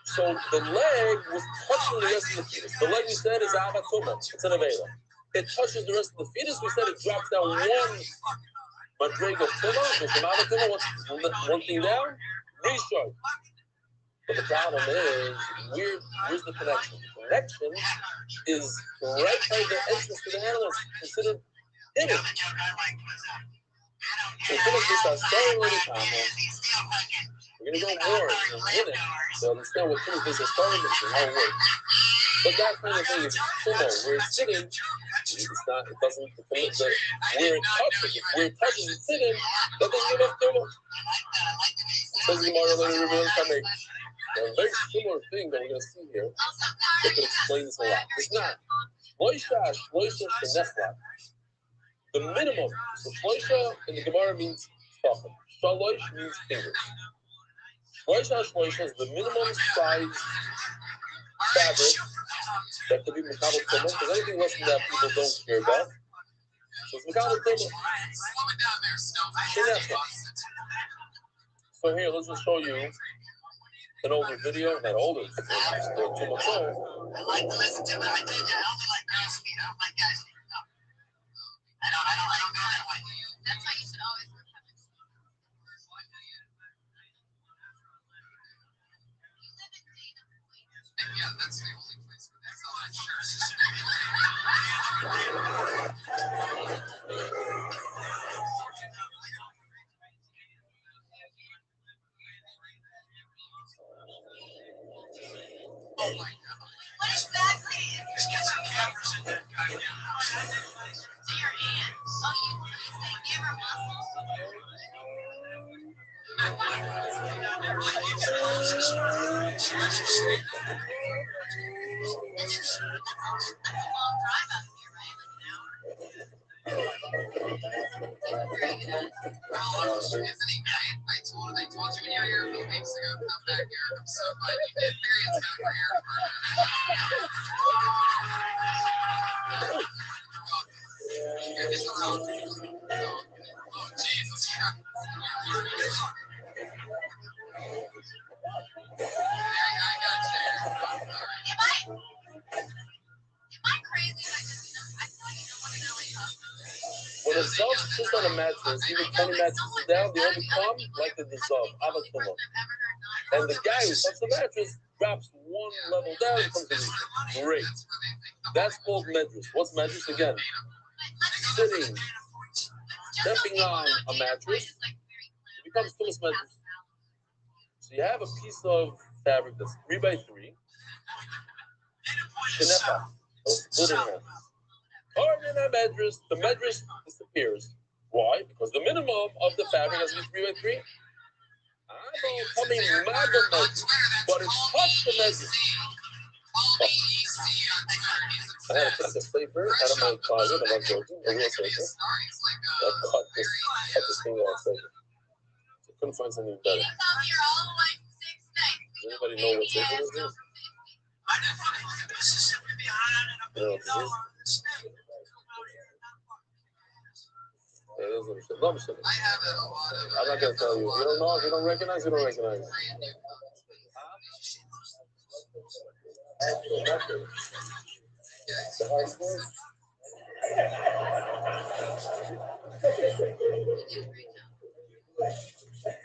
So the leg was touching the rest of the fetus. The leg, we said, is Ava Tumah. It's an Avela. It touches the rest of the fetus. We said it drops down one madrega of Tumah. There's another Tumah, one thing down, restart. But the problem is, where's the connection? The connection is right by the entrance to the animal. It's considered hidden. So finish this out. We're going to go more in a minute to understand what finish this is starting and how it works. But that kind of thing is similar. Where it's sitting, it's not, it doesn't, where it touches, it's sitting, that doesn't give up too much. Says the Gemara later, a very similar thing that we're going to see here that could explain this a lot. It's not. The minimum, so shloisha in the Gemara means tachon. Shalosh means fingers. Shloisha is the minimum size fabric that could be Makabal Tumah, because anything less than that people don't care about. So it's Makabal Tumah. So here, let's just show you an older video, not older, it's still 2 months old. I like to listen to it. I only like grass feed. I don't like guys feed. No. I don't go that way. That's why you should always have it. Yeah, that's the only place where that's all I'm sure. Oh my God. What exactly? Just get some cameras in that guy. To your hand. Oh, you say give her muscles? That's a long drive up here, right? Like an hour? Isn't he great? I told you when you were here a few weeks ago, come back here. I'm so glad you did. Marion's not here. Oh, Jesus Christ. I got you. Am I crazy? I feel like you don't want to know what you're talking about. When a Zav sits on a mattress, even 20 mattresses down, they only come like the Zav, Avatuma. And the guy who touches the mattress drops one level down and comes to me. Great. That's called Medrash. What's Medrash again? Sitting, stepping on a mattress, it becomes Tumas Medrash. So you have a piece of fabric that's 3 by 3, Shenecha, split in half. Or in a Medrash, the Medrash disappears. Why? Because the minimum of the fabric has to be 3 by 3. I'm coming Medrash, but it's touched the Medrash. I had to take a paper out of my closet, I'm not joking, a real paper. I cut this thing off paper. I couldn't find something better. Does anybody know what paper this is? You know what this is? No, I'm not going to tell you. If you don't know, if you don't recognize, you don't recognize. The high school?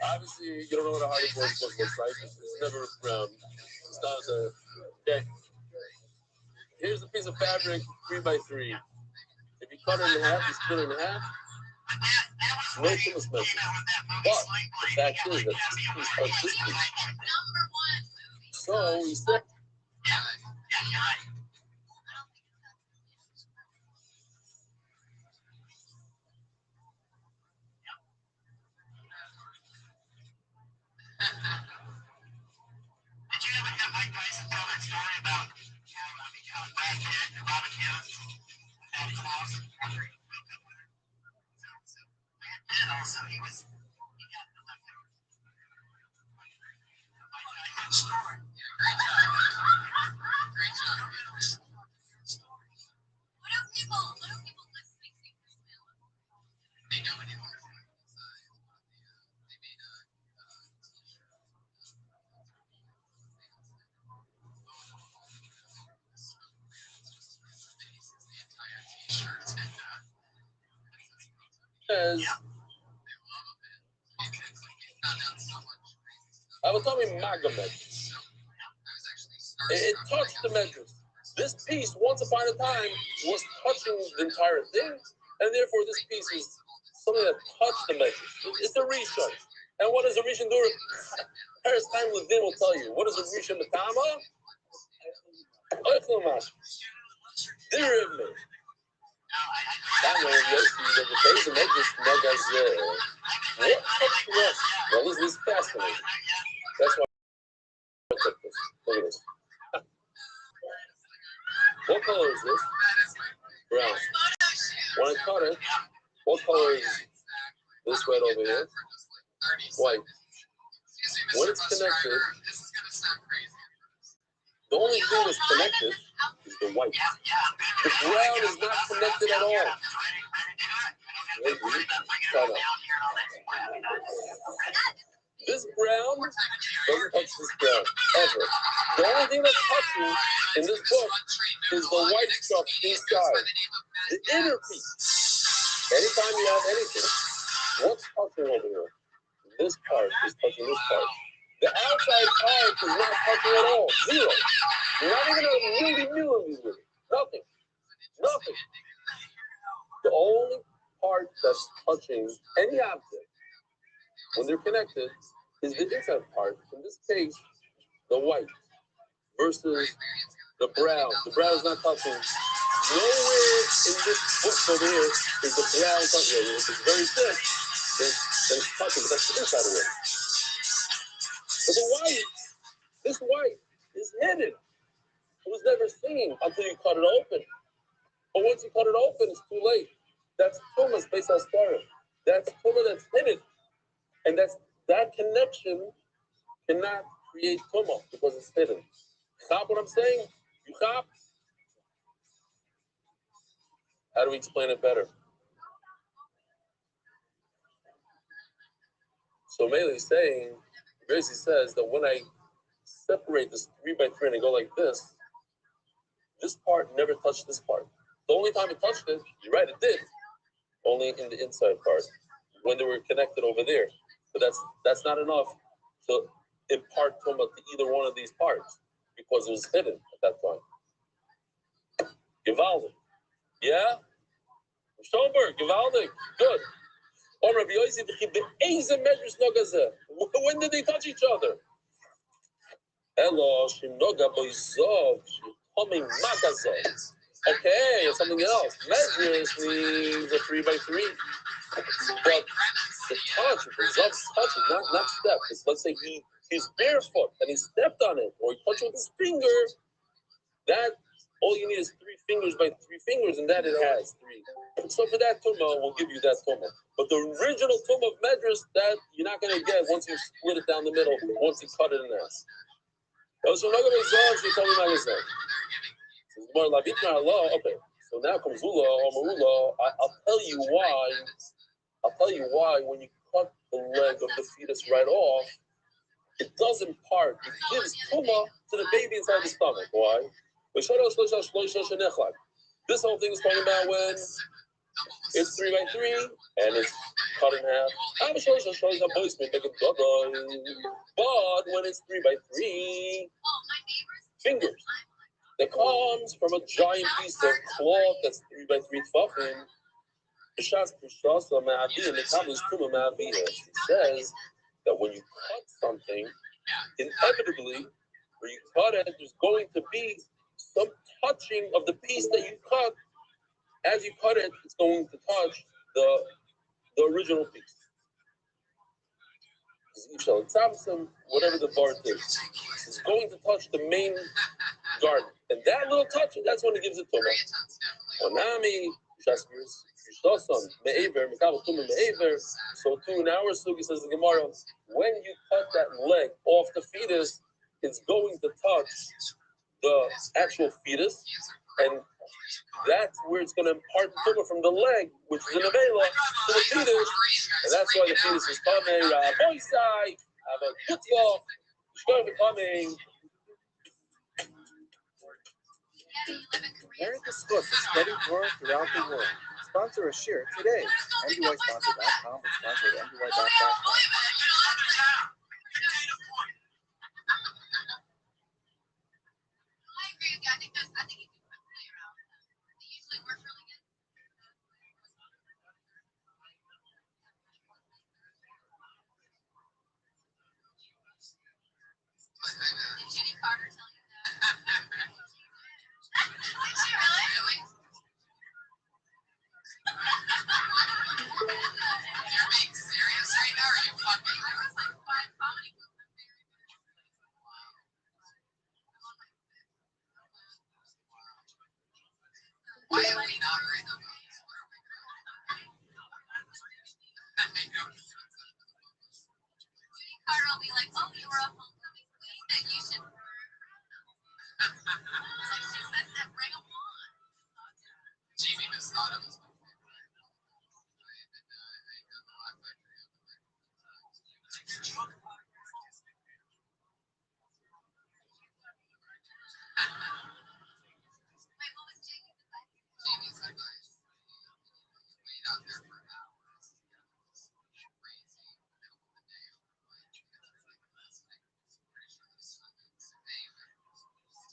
Obviously, you don't know what a high school looks like. It's never it's not the. Okay. Here's a piece of fabric, 3 by 3. If you cut it in half, you split it in half. No too much messy. But the fact is that this piece touched this piece. So we said. Did you ever hear Mike Tyson tell that story about Robin Hood and his house after he broke up with her? And also he got the leftovers. Mike Tyson's story. Great job. What do people listening think this will? They know anymore. They made a I was talking Magomed. It touched the measures. This piece, once upon a time, was touching the entire thing, and therefore this piece is something that touched the measures. It's a Rishon. And what does a Rishon do? Paris Time Levin will tell you. What is a Rishon Matama? Oichlamash. Dirivme. That way, yes, the face of Medrash Megas, what touched what? Well, this is fascinating. That's why I took this. Look at this. What color is this? Brown. When I cut it, what color is this red over here? White. When it's connected, the only thing that's connected is the white. The brown is not connected at all. Wait, shut up. This brown doesn't touch this brown, ever. The only thing that's touching in this book is the white stuff inside. The inner piece. Anytime you have anything, what's touching over here? This part is touching this part. The outside part is not touching at all. Zero. Not even a millimeter with it. Nothing. Nothing. The only part that's touching any object when they're connected is the inside part. In this case, the white versus the brown. The brown is not touching. Nowhere in this book over here is the brown touching. If it's very thick, then it's touching, but that's the inside of it. But the white, this white is hidden. It was never seen until you cut it open. But once you cut it open, it's too late. That's tumah based on story. That's tumah that's hidden. And that connection cannot create tumah because it's hidden. Chop what I'm saying? You chop? How do we explain it better? So Mele is saying, basically says that when I separate this 3 by 3 and I go like this part never touched this part. The only time it touched it, you're right, it did. Only in the inside part, when they were connected over there. But that's not enough to impart tumah to either one of these parts because it was hidden at that time. Gewaldig. Yeah? Stolberg, gewaldig. Good. When did they touch each other? Hello, Shinoga Boizov, Humming Magazov. Okay, it's something else. Measures means a 3 by 3. But the touch, the Zov's touch is not step. It's, let's say he's barefoot and he stepped on it, or he touched with his finger. That all you need is 3 fingers by 3 fingers, and that it has 3. So for that tumah, we'll give you that tumah. But the original tumah of medrash, that you're not going to get once you split it down the middle, once you cut it in half. So not going to resolve, you tell me not to more okay. So now comes Ula or Marula. I'll tell you why. I'll tell you why when you cut the leg of the fetus right off, it doesn't part. It gives tumah to the baby inside the stomach. Why? This whole thing is talking about when it's 3 by 3 and it's cut in half. But when it's 3 by 3 fingers, that comes from a giant piece of cloth that's 3 by 3 tefachim. He says that when you cut something, inevitably, when you cut it, there's going to be some touching of the piece that you cut. As you cut it, it's going to touch the original piece. Whatever the bar is, it's going to touch the main garden. And that little touch, that's when it gives it tumah. So too in our sugi says the Gemara, when you cut that leg off the fetus, it's going to touch the actual fetus, and that's where it's going to impart the tumah from the leg, which is an avela, to the fetus, and that's why the fetus is coming. Rabbi Sai, have a good luck. It's going to be coming. America's Scoop is spreading Torah throughout the world. Sponsor a share today. MDYsponsor.com or sponsor at MDY.com. I think you can play around with them. They usually work really good. Did Judy Carter tell you that? Did she really? You're being serious right now, or are you Jamie just thought it was my favorite. Jamie's advice. Wait out there for hours. Crazy. Middle of the day overnight. Pretty sure the sun is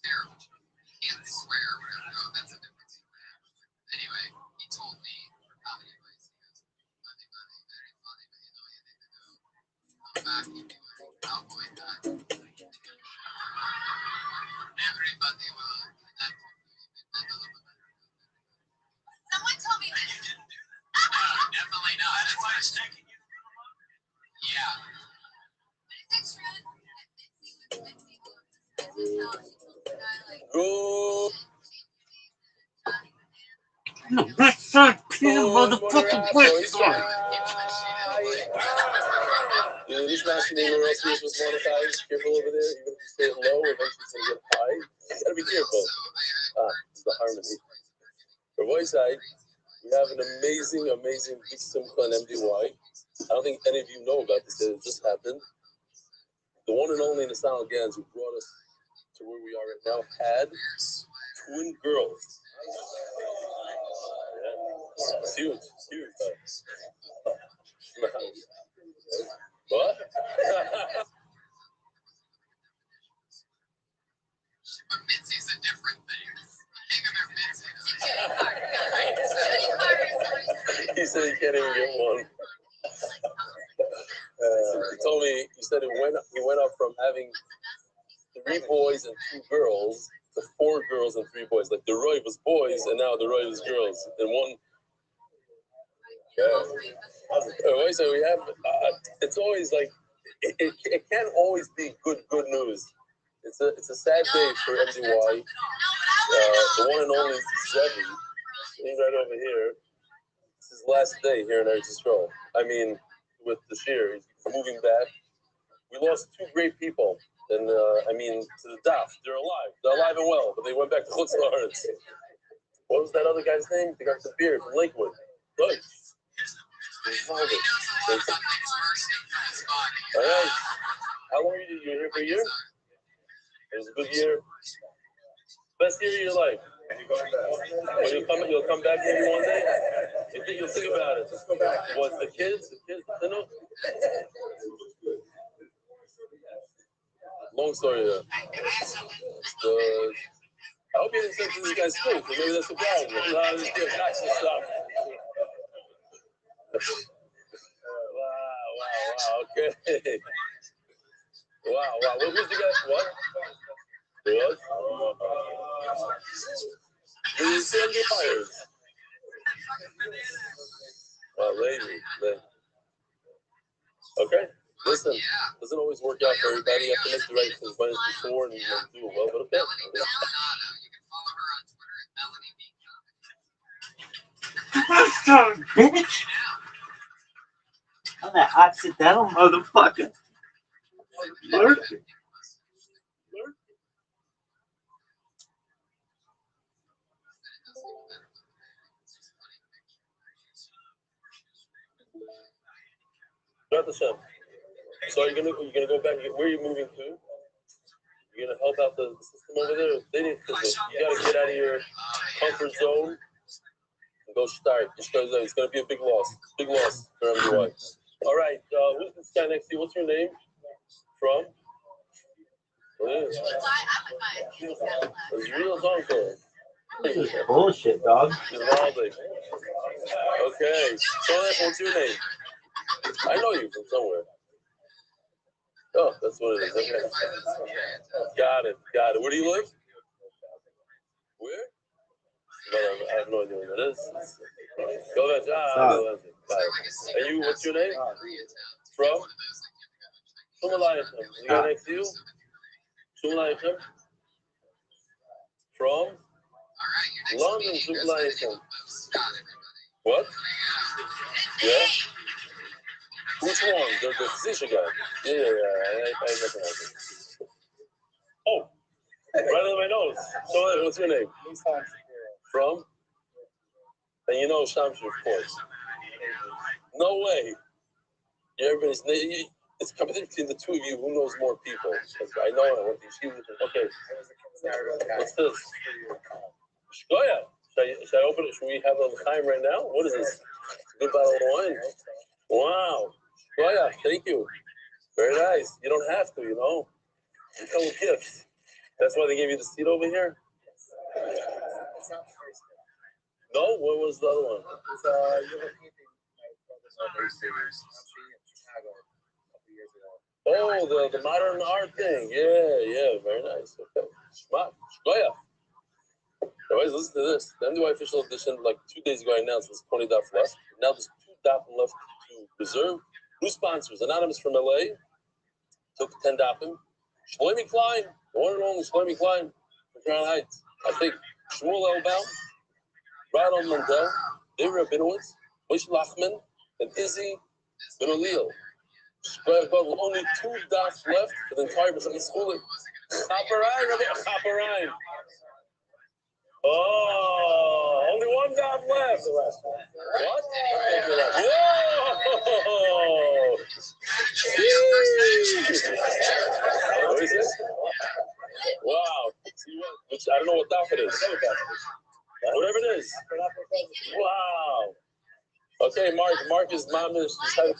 terrible. He can't swear or whatever. No, that's a different story. Anyway, he told me for comedy advice, he goes, funny, very funny, but you know you need to go. Come back, you'll be wearing cowboy hat. Everybody will connect with you. Someone told me that. Definitely not. That's why it's taking you. Yeah. But it's extra. Good The best side peanut motherfucking voice. bread. This last name or else was monetized. Careful over there. Even if you stay low, eventually it's going to get high. You got to be careful. This is the harmony. For voice side, we have an amazing Big Simcha and MDY. I don't think any of you know about this. It just happened. The one and only Nasal Gans, who brought us to where we are right now, had twin girls. Yeah. It's huge. It's huge. What? But Mitzi's a different thing. Hang him Mitzi. He said he can't even get one. He told me, he said he went up from having 3 boys and 2 girls to 4 girls and 3 boys. Like the Roy was boys and now the Roy was girls. And one. Yeah. So we have. It's always like it can't always be good news. It's a sad day for MDY. The one and only Zevi. He's right over here. It's his last day here in Eretz Yisrael. I mean, with the shir, he's moving back. We lost 2 great people. And I mean, to the daf, they're alive. They're alive and well, but they went back to Chutz La'aretz. What was that other guy's name? The guy with the beard from Lakewood. Right. All right. How long are you here for a year? It was a good year. Best year of your life. When you'll come back maybe one day. You'll think about it. What, the kids? You know? Long story there. I hope you didn't send to this guy's school, because maybe that's the problem. This kid knocks and stuff. Wow, okay. Wow. What was the guy? What? What? You send your fires. Lazy. Okay. Listen, doesn't always work out for everybody. You have to make the right things before and do well, but okay. You can follow her on Twitter at Melanie B. Bitch! I'm that accidental motherfucker. Lurking. So you're gonna go back. Where are you moving to? You're gonna help out the system over there. You gotta get out of your comfort zone and go start. It's gonna be a big loss. Big loss for everyone. All right. Who's this guy next to you? What's your name? From? It's real uncle. This is bullshit, dog. Okay. So what's your name? I know you from somewhere. Oh, that's what it is. Okay. Got it. Where do you live? Where? I have no idea where that is. Go ahead. And you, what's your name? From? Shumalayim. You got next to you? Shumalayim. From? London, Shumalayim. What? Yeah? Which one? The physician guy. Yeah. I recognize him. Oh, Right under my nose. So what's your name? From? And you know Shamshi, of course. No way. Everybody's it's competition between the two of you. Who knows more people? I know I went to yeshiva. Okay. What's this? Shkoya. Should I open it? Should we have a l'chaim right now? What is this? Good bottle of wine. Wow. Shkoya. Thank you. Very nice. You don't have to, you know. You come with gifts. That's why they gave you the seat over here? No? What was the other one? Oh, the modern art thing. Yeah. Very nice. Okay. Shma. Shkoya. Otherwise, listen to this. The MDY official edition, like 2 days ago, I announced there's 20 daf left. Now there's 2 daf left to reserve. New sponsors. Anonymous from LA. Took 10 dafim. Shlomi Klein. The one and only Shlomi Klein from Crown Heights. I think Shmuel Elbaum, Ronald Mandel, David Rabinowitz, Moshe Lachman, and Izzy Ben-Olil. Only 2 daf left for the entire school. Chaparine. Oh, only 1 daf left. What? Whoa! What is this? Wow. See what? Which, I don't know what daf it is. Whatever it is. Wow. Okay, Marcus' mom is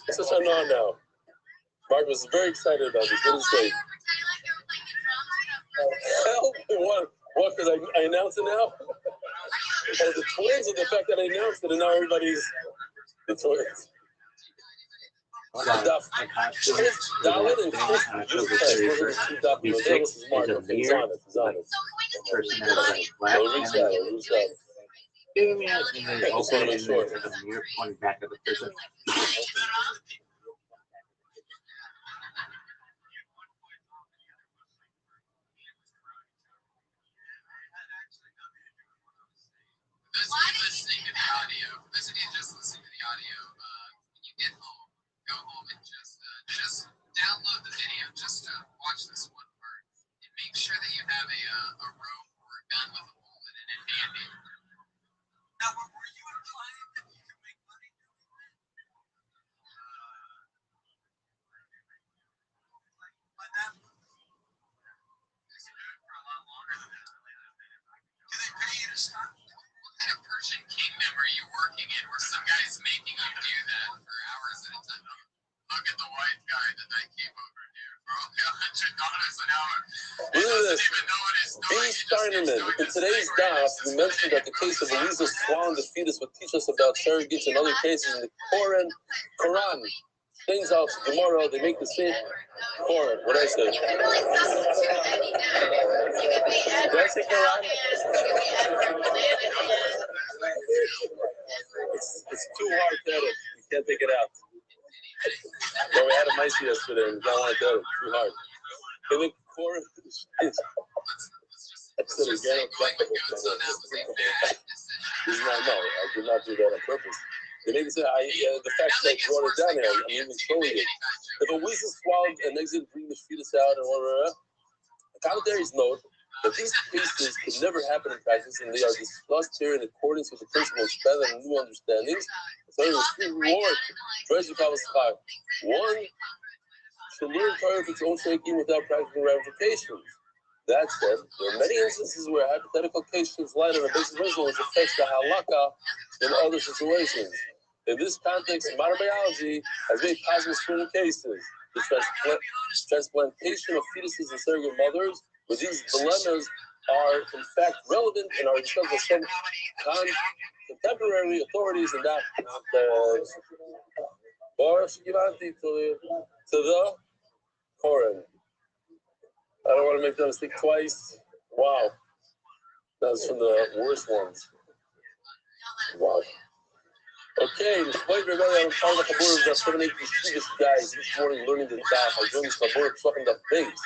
such a no now. Mark was very excited about this. What did he say? Hell, what? Because I announced it now? Oh, the twins, or the fact that I announced it and now everybody's the twins. Dalit and Chris, this is Mark. Okay, he's on it. We'll reach out. I just want to make sure. Listening to the audio. Listen to just listening to the audio. When you get home, go home and just download the video just to watch this one part. And make sure that you have a rope or a gun with a bullet in it handy. Now, were you implying that you can make money doing that? But that is good for a lot longer than that. Do they pay you to stop? What kind of Persian kingdom are you working in where some guy's making you do that for hours at a time? Look at the white guy that I came over here for only $100 an hour. He doesn't even know what he's doing. B. Steinerman, in today's daf, you mentioned that the case of a weasel swallowing the fetus would teach us about surrogates and other cases in the Quran. Things out tomorrow, they make the same Quran. What I say? Did I say Quran? It's too hard to edit. You can't take it out. Well, we had a mice yesterday and we don't want to edit. Too hard. I think Quran is. I said again, no, I did not do that on purpose. They maybe say the fact that I brought it down here, I'm even showing it. If a weasel swallowed an exit, bring the fetus out, and whatever, the commentaries note that these cases could never happen in practice, and they are discussed here in accordance with the principles better and new understandings. So there's a reward. One should learn Torah of its own shaking without practical ramifications. That said, there are many instances where hypothetical cases lie on a basic principle which affects the halakha in other situations. In this context, modern biology has made possible certain cases. The transplantation of fetuses and surrogate mothers, where these dilemmas are in fact relevant and are discussed by some contemporary authorities in that context. To the Koran. I don't want to make that mistake twice. Wow. That's from the worst ones. Wow. Okay, despite everybody, I'm part of the Chabur of 7, 8 mischievous guys each morning learning the daf. I joined this Chabur talking the base.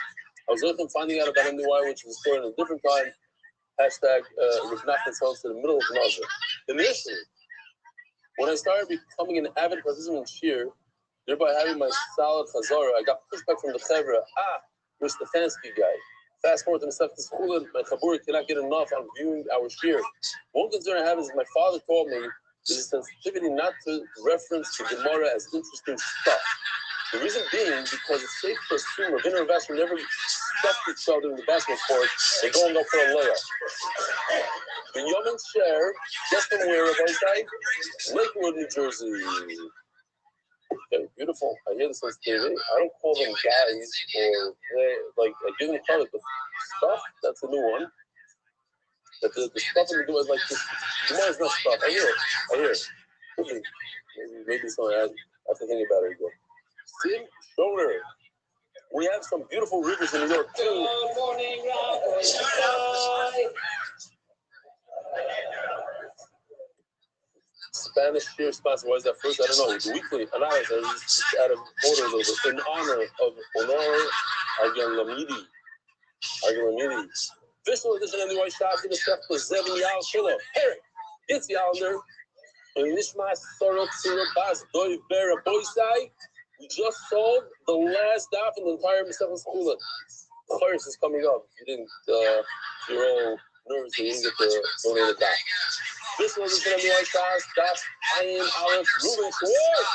I was looking finding out about MDY, which is a story in a different time. Hashtag Rav Nachman tells to the middle of Nazir. Initially, when I started becoming an avid participant in Shir, thereby having my solid Chazara, I got pushback from the Chevra. You're a Stefanski guy. Fast forward to the stuff this Chulin, my Chabur cannot get enough on viewing our shir. One concern I have is my father told me there's a sensitivity not to reference the Gemara as interesting stuff. The reason being because it's safe to assume Rabbi Rothschild never stuffed each other in the basketball court and going up for a layup. The Yeoman share, just from where Rabbi side, Lakewood, New Jersey. Okay, beautiful. I hear this on TV. I don't call them guys or like I give them credit, but stuff, that's a new one. That the stuff in the do is like this. Gemara is not stuff. I hear it. Could be. Maybe something I have to think about it again. Sim Shoner. We have some beautiful rivers in New York too. Good morning, Rabbi. Spanish beer sponsor. Why is that first? I don't know. It's weekly analysis. I was just out of order a little bit. In honor of Honor Argalamidi. Official edition of the White Shop in the chef was 7 Yal Kilo. Eric, it's Yalner. And Nishma Sorot Sirabas Doi Vera Boisai. We just sold the last daf in the entire Masechah Chulin. Chayris is coming up. You didn't, you're all nervous and you didn't get to donate a daf. This one is going to be like daf Ayin Aleph Ruben Schwartz.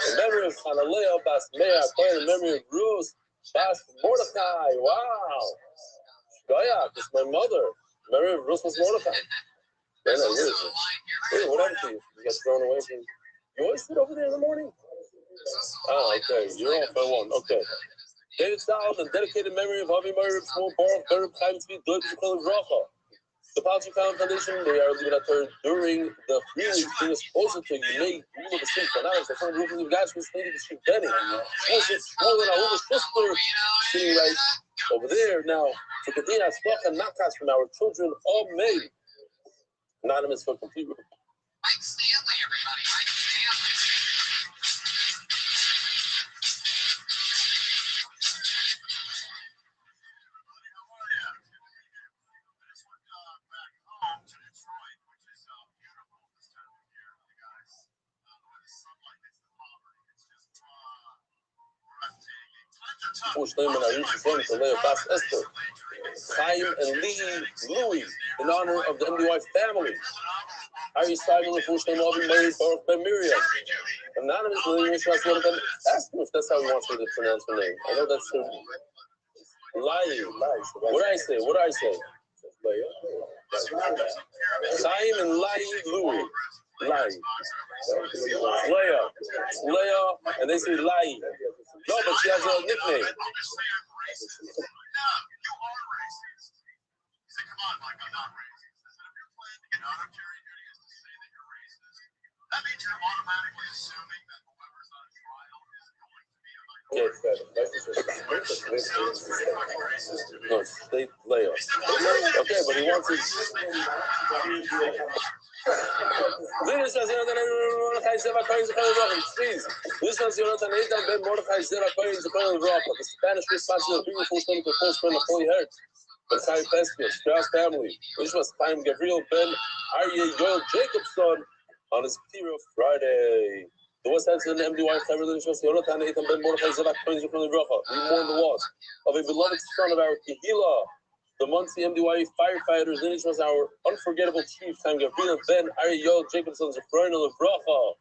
In memory of Hanaleo Bas Meah, in memory of Ruz Bas Mordechai. Wow. Shkoyak, it's my mother. In memory of Ruz Bas Mordechai. Wait, what happened to you? You got thrown away from. You always sit over there in the morning? Oh, okay. You're off by one. Okay. David Sal, the dedicated memory of Avi Meir, small Baruch, Baruch, Chaim Tzvi, Doi, B'Shukal, Bracha. The Palchi Foundation, they are leaving at her during the 3 weeks being exposed to Yimei, Gula, the Sink, Canals, the front roof of the guys who stated the street Benny. Also, Shmuel and Ahuva's sister sitting right over there. Now, for the Dina, Splach and Nakas from our children, all made. Anonymous for complete. Mike Stanley, everybody. Mike Stanley. Chaim and Louis, in honor of the MDY family. Harry Simon and Fushnaim Alvin married Baruch Ben Miriam. Anonymous William Schwartz would have been asked him if that's how he wants me to pronounce her name. I know that's her. Lai. What do I say? Chaim and Louis. Leah, and they say Lai. No, but she has a nickname. That means you're automatically assuming that whoever's on trial is going to be No, state layoff. Okay, but he wants his. Please. Listen, Jonathan Nathan Ben Mordechai Zera Koyin Zakoyin Rapa. The Spanish response to the people who stand to post friend of Holy Heart. The Kai Peskia, Strauss family. This was Chaim Gabriel Ben Aryeh Yoel Jacobson on his Ptira Friday. The West End and MDY Chaim Religious Jonathan Nathan Ben Mordechai Zera Koyin Zakoyin Rapa. We mourn the loss of a beloved son of our Kehila. The Muncie MDY firefighters, Lineage was our unforgettable chief, Chaim Gabriel Ben Aryeh Yoel Jacobson Zafroin Levracha.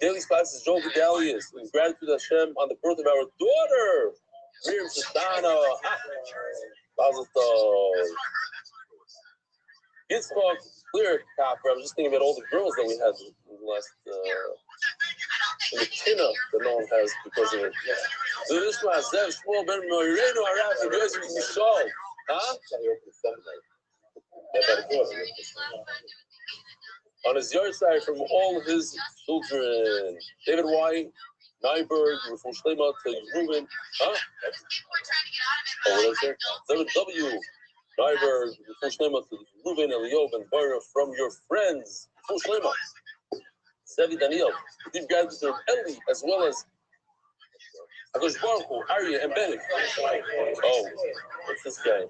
Daily Spots is Joel Gedalius in gratitude to Hashem on the birth of our daughter, Miriam Sestana. Mazel Tov. Yitzchak Clear Copper. I was just thinking about all the girls that we had in the last in the tina that no one has because of it. So this one has Zev Shmuel Ben Moirenu Arav and Yosef Mishal. Huh? On his yard side from all his children. David Y. Nyberg, Rufus Shlema to Ruben. Huh? Oh, what did I say? David W. Nyberg, Rufus Shlema to Ruben, Eliob, and Boira from your friends. Rufus Shlema. Zevi Daniel. Deep gratitude to Eli, as well as Agosh Baruch Hu, Aryeh, and Bennett. Oh, what's this guy?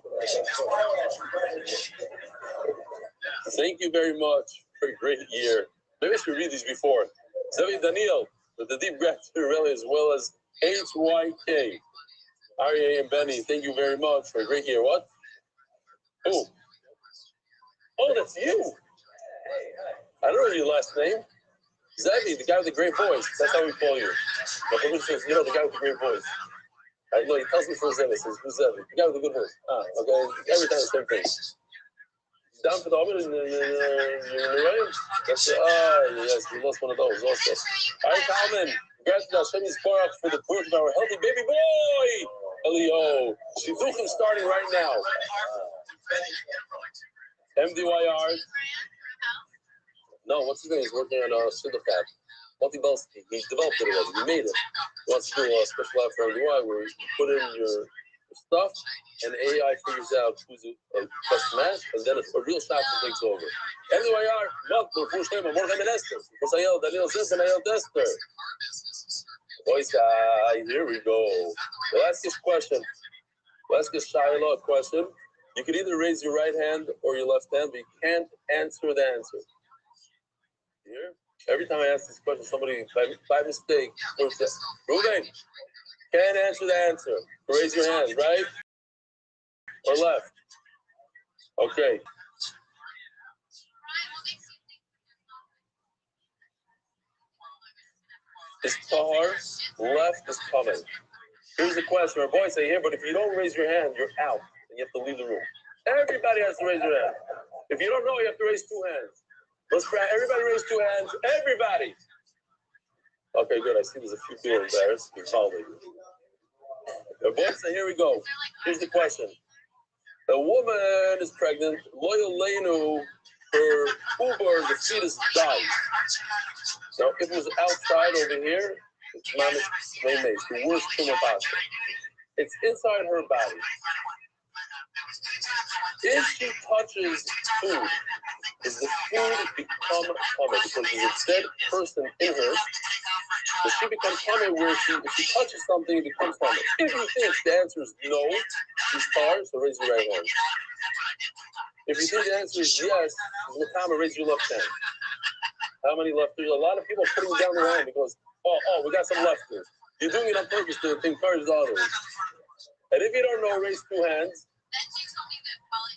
Thank you very much for a great year. Maybe I should read these before. Zevi Daniel, with the deep gratitude rally, as well as HYK. Aryeh and Benny, thank you very much for a great year. What? Who? Oh, that's you. I don't know your last name. Zevi, the guy with the great voice. That's how we call you. My brother says, you know, the guy with the great voice. I know, he tells me for Zevi. He says, who's Zevi? The guy with the good voice. Okay. Every time the same thing. Down for the Omen in the rain. That's yes, we lost one of those also. All right, Kalman. Congrats to Hashem Yisparach for the birth of our healthy baby boy. Elio. Shidduchim starting right now. MDYR. No, what's his name? He's working on Shidduchim. Multi-Belsky. He developed it already. He made it. He wants to do a special app for MDY where you put in your stuff and AI figures out who's a best match, and then a real shopper takes over. MDYR, look, the first name of Morgan and Esther. Daniel Zins and Ayel Dester. Voice guy, here we go. Well, ask this question. Let's get Shiloh a question. You can either raise your right hand or your left hand, but you can't answer the answer. Here? Every time I ask this question, somebody, by mistake, says, Ruben, can't answer the answer. Raise your hand, right? Or left? Okay. Is Tahar left is coming? Here's the question. Our boys say here, but if you don't raise your hand, you're out. And you have to leave the room. Everybody has to raise their hand. If you don't know, you have to raise two hands. Let's try. Everybody raise two hands. Everybody. Okay, good. I see there's a few people embarrassed. You follow me. Our boys say, here we go. Here's the question. A woman is pregnant. Loyal Lenu, her Uber, the fetus died. Now, if it was outside over here, it's the worst tumor possible. It's inside her body. If she touches food, does the food become tummy? Because there's a dead person in her. Does she become tummy where if she touches something, it becomes tummy? If you think the answer is no, she's tired, so raise your right hand. If you think the answer is yes, Nakama, raise your left hand. How many left? There's a lot of people putting down their hand because, we got some lefters. You're doing it on purpose to encourage others. And if you don't know, raise two hands.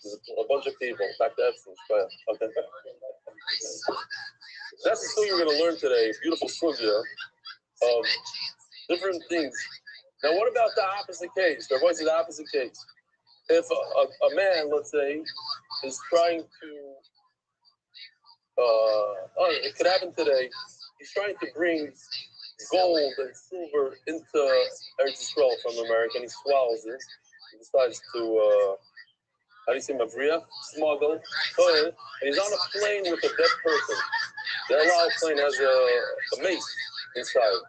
There's a bunch of people. Back to Epstein. Okay. That's the thing you're going to learn today. Beautiful sugya of different things. Now, what about the opposite case? Their voice is the opposite case. If a man, let's say, is trying to, it could happen today. He's trying to bring gold and silver into Eretz Yisrael from America, and he swallows it. He decides to, how do you say, Mavriya? Smuggle. And he's on a plane with a dead person. The El Al plane has a mace inside.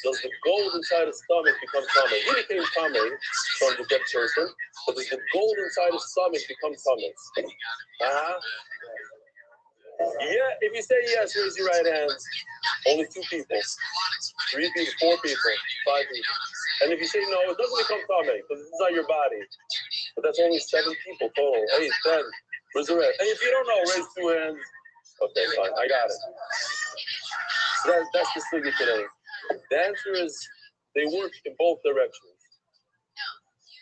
Does the gold inside his stomach become tummy? He became tummy from the dead person, but does the gold inside his stomach become tummy? Yeah, if you say yes, raise your right hand. Only 2 people, 3 people, 4 people, 5 people. And if you say no, it doesn't become tummy because it's not your body. But that's only 7 people total. 8, 10. Resurrect. And if you don't know, raise 2 hands. Okay, fine. I got it. So that's the sugya today. The answer is they work in both directions.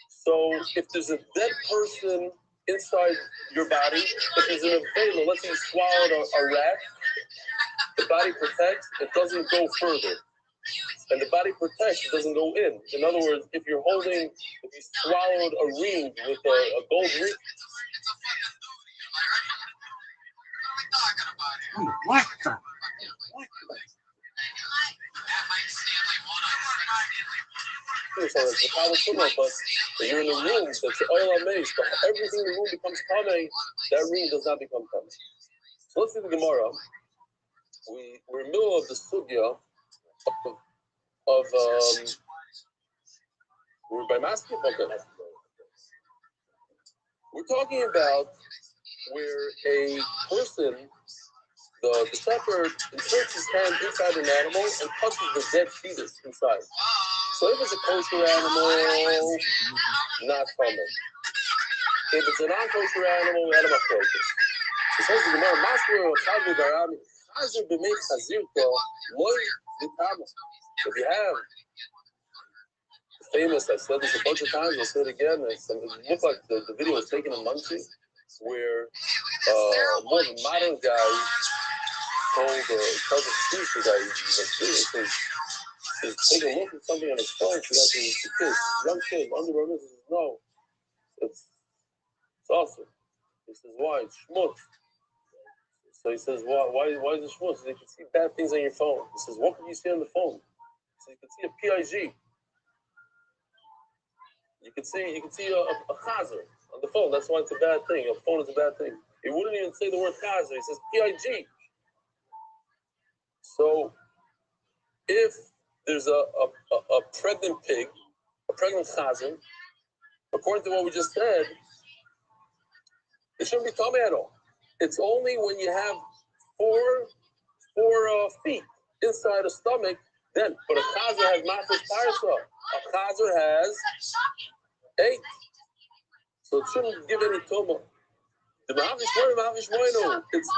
So if there's a dead person inside your body, if there's an avela, let's say you swallowed a rat, the body protects, it doesn't go further. And the body protects, it doesn't go in. In other words, if you swallowed a ring with a gold ring. What the? But you're in the room, that's the oil amaze, but everything in the room becomes tummy, that ring does not become tummy. So let's see the Gemara. We're in the middle of the sugya of we're by masking? Okay. We're talking about where a person, the shepherd, inserts his hand inside an animal and touches the dead fetus inside. So if it's a kosher animal, not common. If it's a non-kosher animal, we had a machlokas. It says the Gemara, Masber of Chazir Barami, Chazir b'mei chazirto, loy v'tama. If you have famous. I said this a bunch of times. I'll say it again. It looked like the video was taken in Muncie, where more of a modern guy told the speaker guy, he's like, seriously, says, take a look at something on his phone. He got his kids, young kid, under he says, no, it's awesome. He says, why? It's schmutz. So he says, why is it schmutz? He says, you can see bad things on your phone. He says, what can you see on the phone? So you can see a PIG. You can see a chazer on the phone. That's why it's a bad thing. A phone is a bad thing. He wouldn't even say the word chazer. He says PIG. So if there's a pregnant pig, a pregnant chazer, according to what we just said, it shouldn't be tummy at all. It's only when you have four feet inside the stomach, then. But a chazer has mafresh parsa. A chazer has 8. So it shouldn't give any tumah. The mafresh moino, it's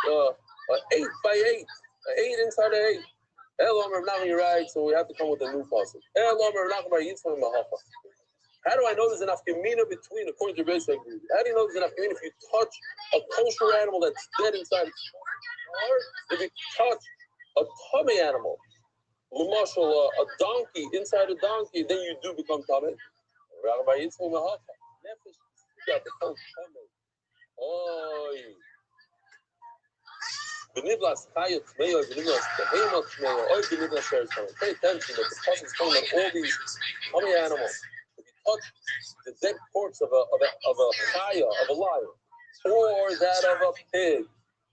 8 by 8, 8 inside of 8. Elom Rav, you're right. So we have to come with a new puzzle. Elom Rav by Yitzchak Mahafa. How do I know there's an afkamina between, according to basic group? How do you know there's an afkamina if you touch a kosher animal that's dead inside? Or if you touch a tummy animal, l'mashal, a donkey, inside a donkey, then you do become tummy. Rabbi Yitzchak Mahafa. Nefesh, you got the tummy. Oy. Benivlas Chayot Tmeyo, Benivlas Behemoth Tmeyo, Oy Benivlas Sheretz Tmeyo. Pay attention that the Pasuk is talking about all these tummy animals. Touch the dead corpse of a chaya, of a lion, or that of a pig,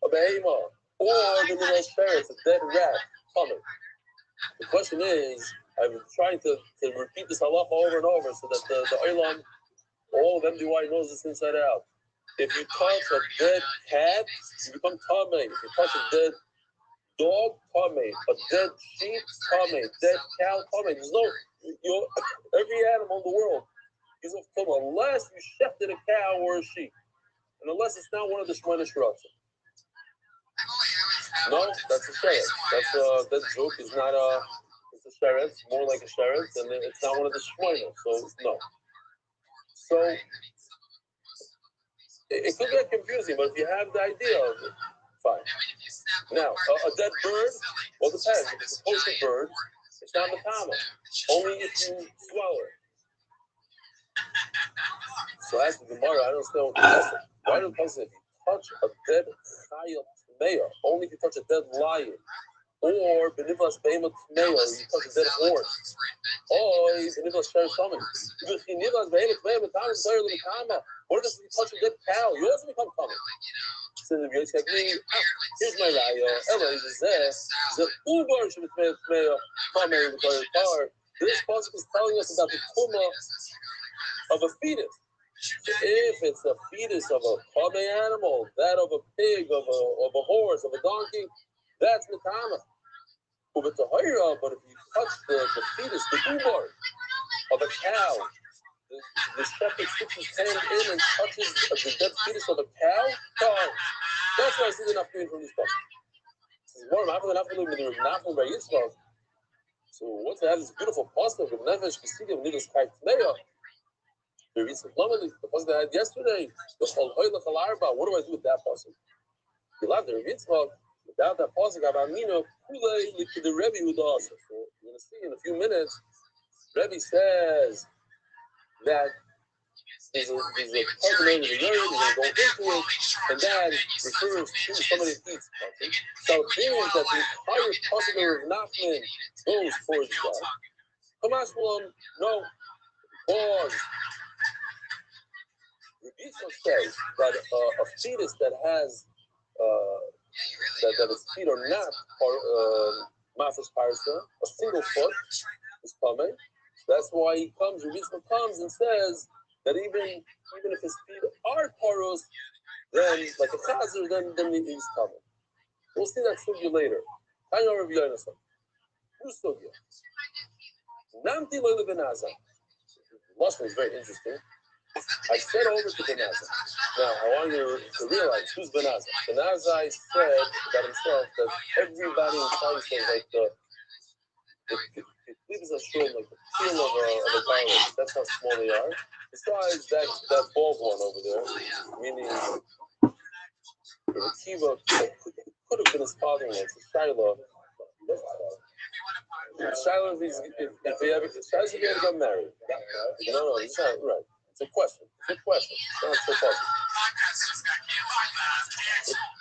a behemoth, or the middle ferret, a dead rat, coming. The question is, I'm trying to repeat this halacha over and over so that the olam, all of MDY knows this inside out. If you touch a dead cat, you become tamei. If you touch a dead dog, tamei. A dead sheep, tamei. Dead cow, tamei. There's no, every animal in the world is of tumah, unless you shefted a cow or a sheep, and unless it's not one of the shmona shiratzim. No, that's a sheretz. That joke is not it's a sheretz, more like a sheretz, and it's not one of the shmona. So no. So it could get confusing, but if you have the idea of it, fine. Now, a dead bird, well, it depends. If it's a kosher bird, it's not matama. Only if you swallow it. So as the Gemara, I don't understand what the lesson. Why do the say if you touch a dead chayot tmeya, only if you touch a dead lion, or benivlas behemoth tmeya, you touch a dead horse, or benivlas sheretz tmeya. If you benivlas behemoth tmeya, matama is better than matama. What if you touch a dead cow? You also become tummy. So the Rebbe said, here's my raya. Ella is the ubar should be tmeya, tummy with our car. This pasuk is telling us about the tumah of a fetus. If it's a fetus of a tummy animal, that of a pig, of a horse, of a donkey, that's matama. But if you touch the fetus, the ubar of a cow, the shepherd sticks his hand in and touches the dead fetus of a cow, that's why I see the nafkamin from this book. So once they have this beautiful pasuk of nefesh k'siga of nidus kai tmeya, the recent the pasuk they had yesterday, the chol hoy lechal arba. What do I do with that pasuk? You love the Yitzchak. Without that pasuk, Abamino kulei the Rebbe udasa. So you're going to see in a few minutes, Rebbe says that there's a part of the urine, he's going to go into it, and that refers to somebody that eats something. So it means that the entire pasuk of Nachman goes towards that. Kamash no, pause. Yitzchak says that a fetus that has that its feet are not mafresh parsa, a single foot is coming. That's why he comes. Yitzchak comes and says that even if his feet are paros, then like a chazer, then he's coming. We'll see that sugya later. I know Rav Yonasan. Who's sugya? Namti loyle benaza. Lashon is very interesting. I said over to Benaza. Now, I want you to realize who's Benaza. Benaza said about himself that everybody in Klal says like It leaves a shul like the peel of a garlic. That's how small they are. Besides that bald one over there, meaning the kiva that could have been his father-in-law. It's a Shiloh. Shiloh, if he ever got married. No, it's not right. It's a question. It's not so possible.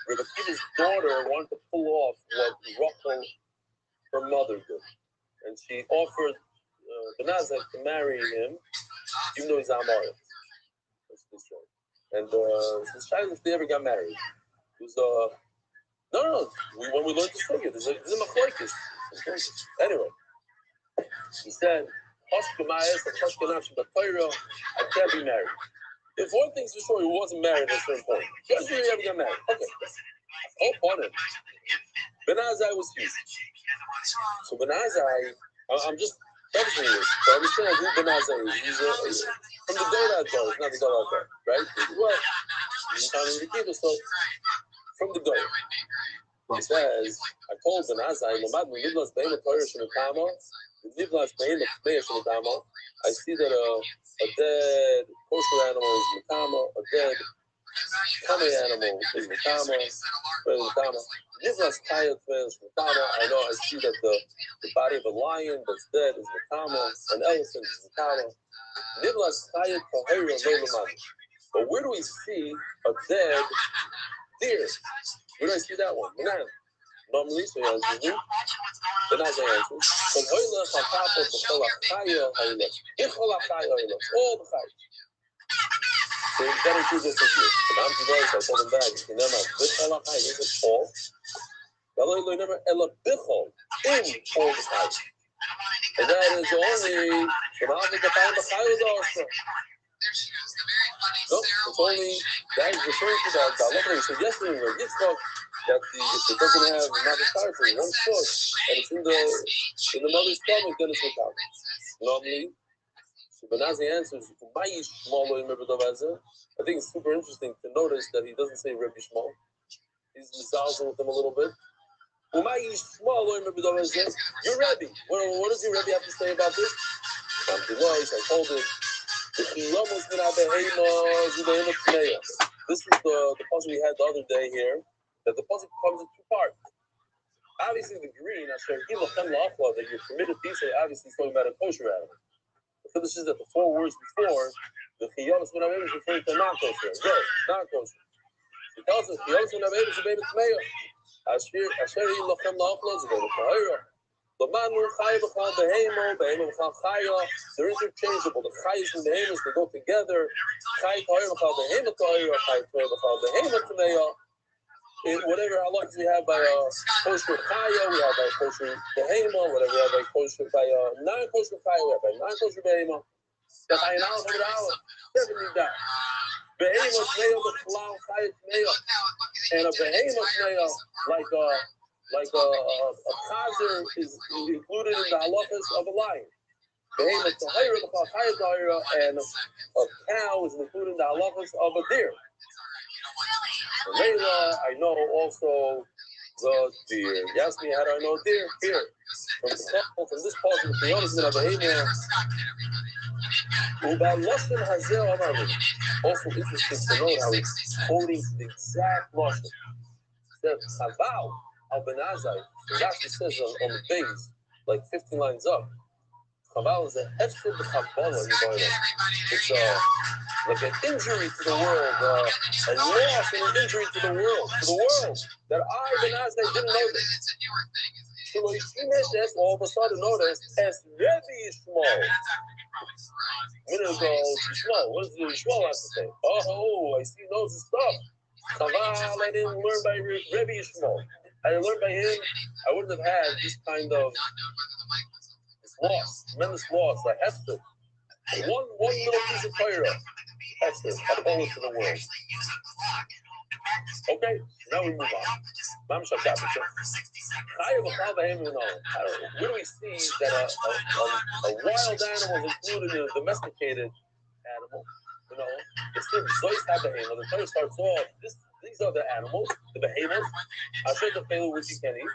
Rabbi Kiva's daughter wanted to pull off what Rothschild, her mother, did. And she offered Benazai to marry him, even though he's Amar. And so Shiloh, if they ever got married, it was no. When we learned this figure, there's a machlokes. Anyway, he said, I can't be married. If one thing's for sure, he wasn't married at a certain point. Just he ever got married. Okay. Hope on it. Benazai was huge. So Benazai, I'm just prefacing this to understand who Benazai is. He's from the Golat guy, not the Golat guy, right? Well, he's kind of the people, so from the Golat. He says, I told Benazai, I see that a dead kosher animal is Makama, a dead Kame animal is Makama, I know, I see that the body of a lion that's dead is Makama, an elephant is Makama. But where do we see a dead deer? Where do I see that one? Normally, so he answers, then as I answer, all the chayes. So you better do this with you. But I'm today, so I told him back, you can never bichol chayes. This is all. You never ela bichol in all the chayes. And that is only from out of the time of chayes also. No, it's only that is referring to that. I said yesterday where Yitzchak that it doesn't have another side for one foot, and it's in the mother's stomach, then it's without. Normally, so Benazai answers, I think it's super interesting to notice that he doesn't say Rabbi Shmuel. He's misalzing with him a little bit. You're Rabbi. What does your Rabbi have to say about this? I told him. This is the puzzle we had the other day here. That the puzzle comes in two parts. Obviously, the green, that you're permitted to say, obviously, is talking about a kosher animal. The Phyllis is that the 4 words before, the Chiyamas Ben Abayim is referring to non-kosher. Yes, non-kosher. He tells us, Chiyamas Ben Abayim is a baby Tmeya. Asher Yi Lochem La'achlo is a baby Tahira. Lamanu Chai B'chal Behemo, Behemo B'chal Chaya. They're interchangeable. The Chayas and Behemos, they go together. Chai Tahira B'chal Behemo Tahira, Chai Tahira B'chal Behemo Tmeya. Whatever halachas we have by kosher chaya, we have by kosher behema, whatever we have by kosher by non-kosher chaya, we have by non-kosher behema. The chayin aleph and aleph, 70 down. Behema tmeya b'chalal chaya tmeya, and a behema tmeya like a chazer is included in the halachas of a lion. Behema tahira b'chal chaya tahira, and a cow is included in the halachas of a deer. Layla, I know also the deer. You asked me how do I know deer? Here. From this part of the Chiyamas Ben Abayim. Also interesting to note how he's quoting the exact lashon. That Chaval al Benazai, it actually says on the base, like 15 lines up. Chaval is a hefsed b'chabala in the Bible. It's like an injury to the world, a loss and an injury to the world, that I, Benazai, didn't notice. So when she mentioned, all of a sudden noticed, as Rebbe Yishmael. Minute ago, Yishmael, what does the Yishmael have to say? Oh, I see he knows his stuff. Chaval, I didn't learn by Rebbe Yishmael. I learned by him, I wouldn't have had this kind of loss, tremendous loss, like Esther. One little piece of Torah. Esther, I owe it to the world. Okay, now we move on. Where do we see that a wild animal is included in a domesticated animal? It's still Zois HaBehema. The Torah starts off, these are the animals, the behemoths. I said the Pelu which you can eat.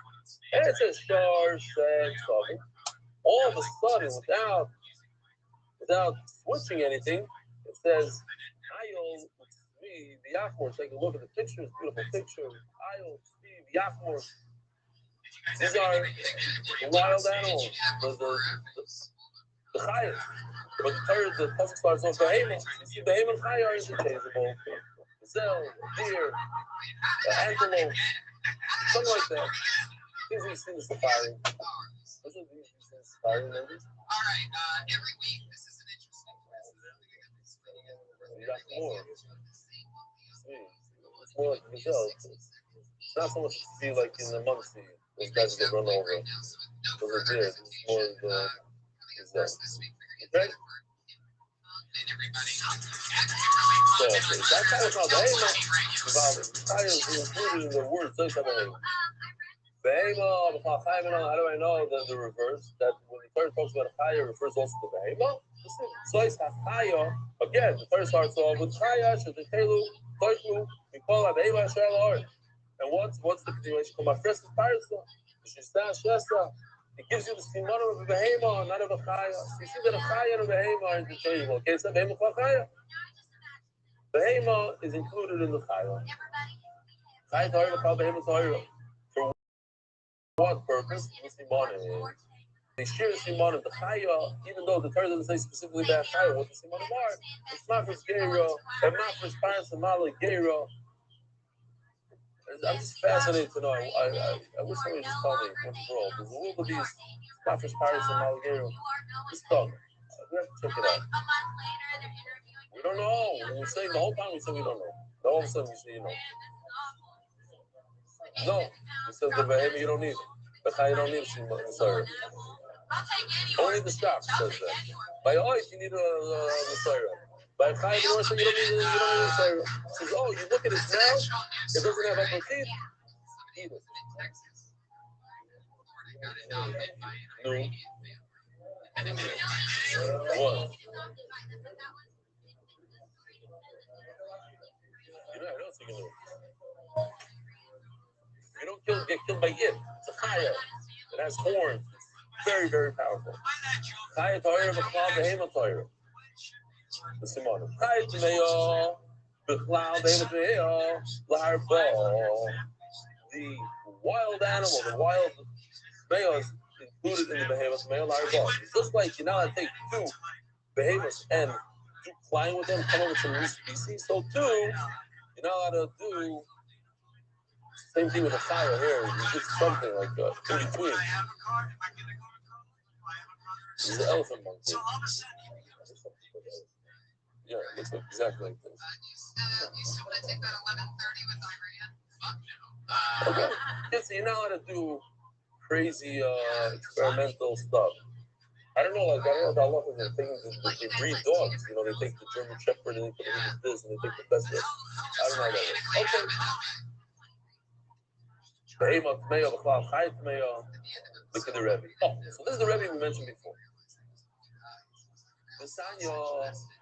And it says Shar, Seg, Sogin. all of a sudden, without switching anything, it says, Ayol Tzvi V'Yachmor. Take a look at the pictures, beautiful picture. Ayol Tzvi V'Yachmor. These are the wild animals, the chayas. But the pasuk starts off behemoth. You see, behemoth and chaya are interchangeable. Gazelle, deer, antelope, something like that. Things we see in the safari. Those are things we see in the safari, maybe. All right, every week this is an interesting You got more. It's more like gazelle. It's not so much to see like in the Muncie. Those guys get run over. Those are deer. It's more the gazelle. Okay? So that's how it's called behemoth. Chaya is included in the word. How do I know the reverse? That when the Torah talks about chaya, it refers also to behemoth. Again, the Torah starts off with chaya, shadetelu, toichu, we call it behemoth shel. And what's the continuation? It gives you the siman of a behemoth, not of a chaya. So you see that a chaya and a behemoth are interchangeable. Okay, it's a behemoth chaya. Behemoth is included in the chaya. Chaya Torah called behemoth Torah. For what purpose? The siman is. They share the siman of the chaya, even though the Torah doesn't say specifically that chaya. What the siman are? It's not for geira, and not for parents and mala geira. I'm just fascinated to know. I wish somebody just told me what's wrong. Because the world of these Spanish pirates and Malagero, this dog. We have to check it out. We don't know. We say the whole time we say we don't know. Then all of a sudden we say you know. No. We said the behavior you don't need it. But how you don't need it, sorry. Only the shop says that. By oil you need a Messiah. By Chaim you don't need a Messiah. Says, oh, you look at it now, it doesn't have upper teeth. Eat it. No. What? You know, I don't think you know. You don't get killed by it. It's a chaya. It has horns. It's very, very powerful. Chaya Torah, B'chlal, Behema Torah. The Simon. Chaya Tmeyo, B'chlal, Behema Tmeyo, L'harbo. The wild animal, the wild Tmeyo is included in the Behema Tmeyo, L'harbo. Just like you're not allowed to take two behemoths and do flying with them, come up with some new species, so too, you're not allowed to do same thing with the fire here. You did something like that in between. This is the elephant monkey. Yeah, it looks like exactly like this. You still want to take that 11:30 with Iran? Okay. Yeah, so you're not allowed to do crazy experimental stuff. I don't know if Allah is the thing that they breed dogs. You know, they take the German Shepherd and they put it in this and they take the best of it. I don't know how that works. Okay. Behemoth Tmeyo, B'chlal, Chaya Tmeyo. Look at the Rebbe. Oh, so this is the Rebbe we mentioned before. The Sanya,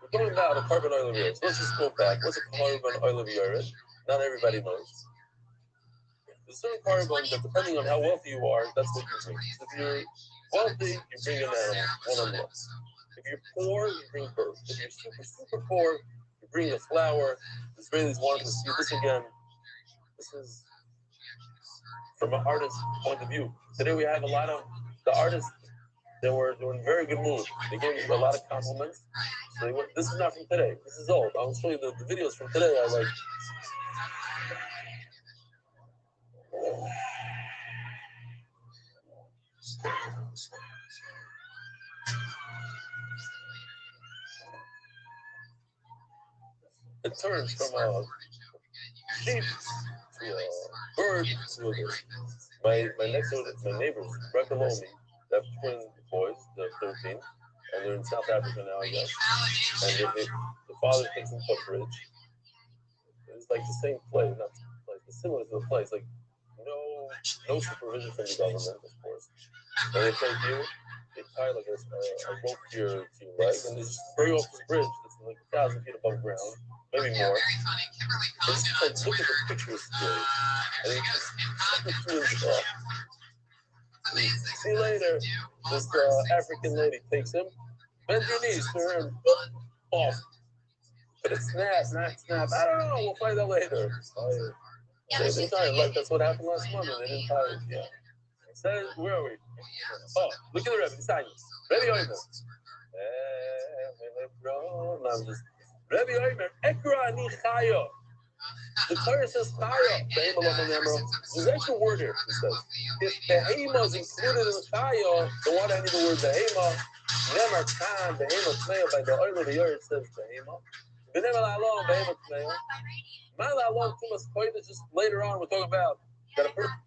we're talking about a carbon oil of yours. Let's just go back. What's a carbon oil of yours? Not everybody knows. There's a certain carbon that, depending on how wealthy you are, that's what you bring. If you're wealthy, you bring an animal, one on one. If you're poor, you bring birds. If you're super, super poor, you bring a flower. The Israelis wanted to see this again. This is from an artist's point of view. Today we have a lot of the artists. They were in very good mood. They gave me a lot of compliments. So this is not from today. This is old. I'll show you the videos from today. I like. It turns from a sheep to a bird to a bird. My next door, my neighbors right below me, they have twin boys. They're 13, and they're in South Africa now, I guess. And the father takes them to a bridge. It's like the same place, not like it's similar to the place, like no supervision from the government, of course. And they take you, they tie like a rope to your leg, and they just throw you off this bridge that's like 1,000 feet above ground, maybe more. And just like look at the pictures today, and they just set the twins off. See you later. This African lady takes him, bend your knees to her, and off. But it snaps, not snap. I don't know. We'll find out later. They didn't tie it. Like that's what happened last month. They didn't tie it. Yeah. It says, where are we? Oh, look at the Rebbe. Beside you. Rebbe Oimer. No, I'm just. Rebbe Oimer. Ekra ani chayo. The Torah says chaya. There's actually a word here. It says if behema is included in the chaya, the one I need the word behema. Never time behema tmeya by the oil of the earth says behema. Never alone behema tmeya. Not that long too much point. Just later on we'll talk about that a person.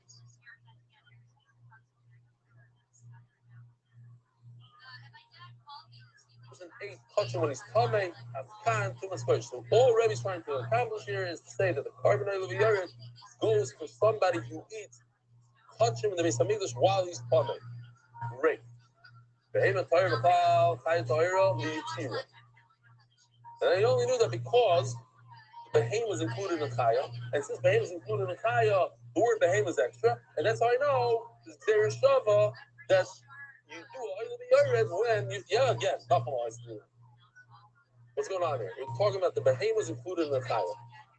Ain't touching when he's coming, too much question. So all Rebbe's trying to accomplish here is to say that the carbon oil of the urine goes for somebody who eats touching in the Beis Hamikdash while he's coming. Great. And I only knew that because Behem was included in Chaya, and since Behem is included in Chaya, the word Behem is extra, and that's how I know there is Shava that you do oil of the urine when you, again, what's going on here? We're talking about the Behem is included in the Chaya.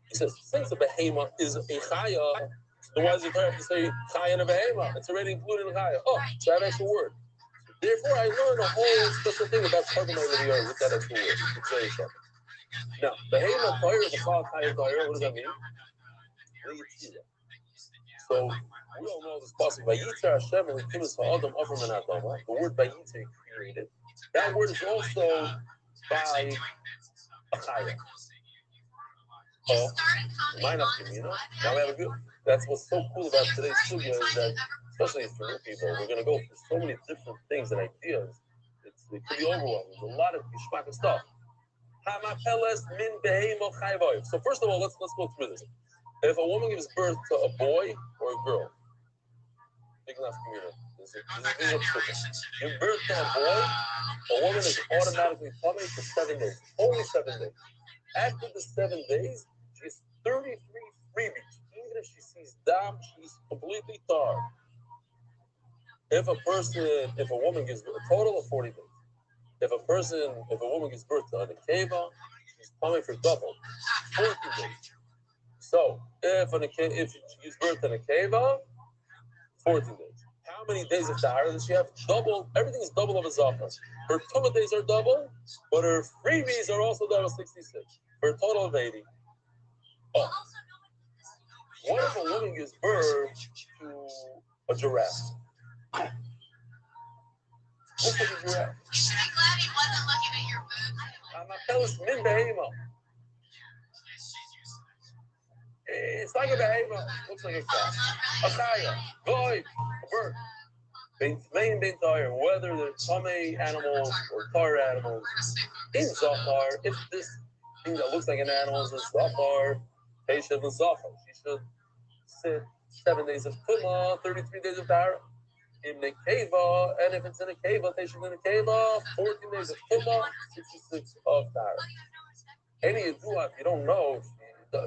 He says, since the Behema is a Chaya, then why does it have to say Chaya and a Behema? It's already included in Chaya. Oh, so that extra word. Therefore, I learned a whole special thing about carbon oil of the urine with that extra word. It's very short. Now, Behema Torah, the Chaya Torah, what does that mean? So, we all know this possible. Vayitzer Hashem and Kimus Ha'adam Avram and Adama. The word Vayitzer created. That word is also by a Chaya. Oh, mine up to me, Now we have a good. That's what's so cool about today's studio is that, especially for new people, we're going to go through so many different things and ideas. It could be overwhelming. There's a lot of Yishmak stuff. So first of all, let's go through this. If a woman gives birth to a boy or a girl, big enough community. Give birth to a boy, a woman is automatically coming for 7 days. Only 7 days. After the 7 days, she has 33 freebies. Even if she sees dam, she's completely tar. If a woman gives birth, a total of 40 days. If a woman gives birth to a nekeva, she's coming for double, 14 days. So, if she gives birth to a nekeva, 14 days. How many days of tahara does she have? Double. Everything is double of a zachar. Her tumah days are double, but her freebies are also double, 66. For a total of 80. Oh. What if a woman gives birth to a giraffe? What's a giraffe? You should be glad he wasn't looking at your boobs. I'm not telling you, min behema. It's like a behema. Looks like a cat. A chaya. Boy. A bird. Main tire, whether they're tummy animals or tar animals. In Zachar, if this thing that looks like an animal is a Zachar, patient with Zachar, she should sit 7 days of Tumah, 33 days of Tahara. In the Keva, and if it's in a Keva, patient in a Keva, 14 days of Tumah, 66 of Tahara. Any Yadua, if you don't know, we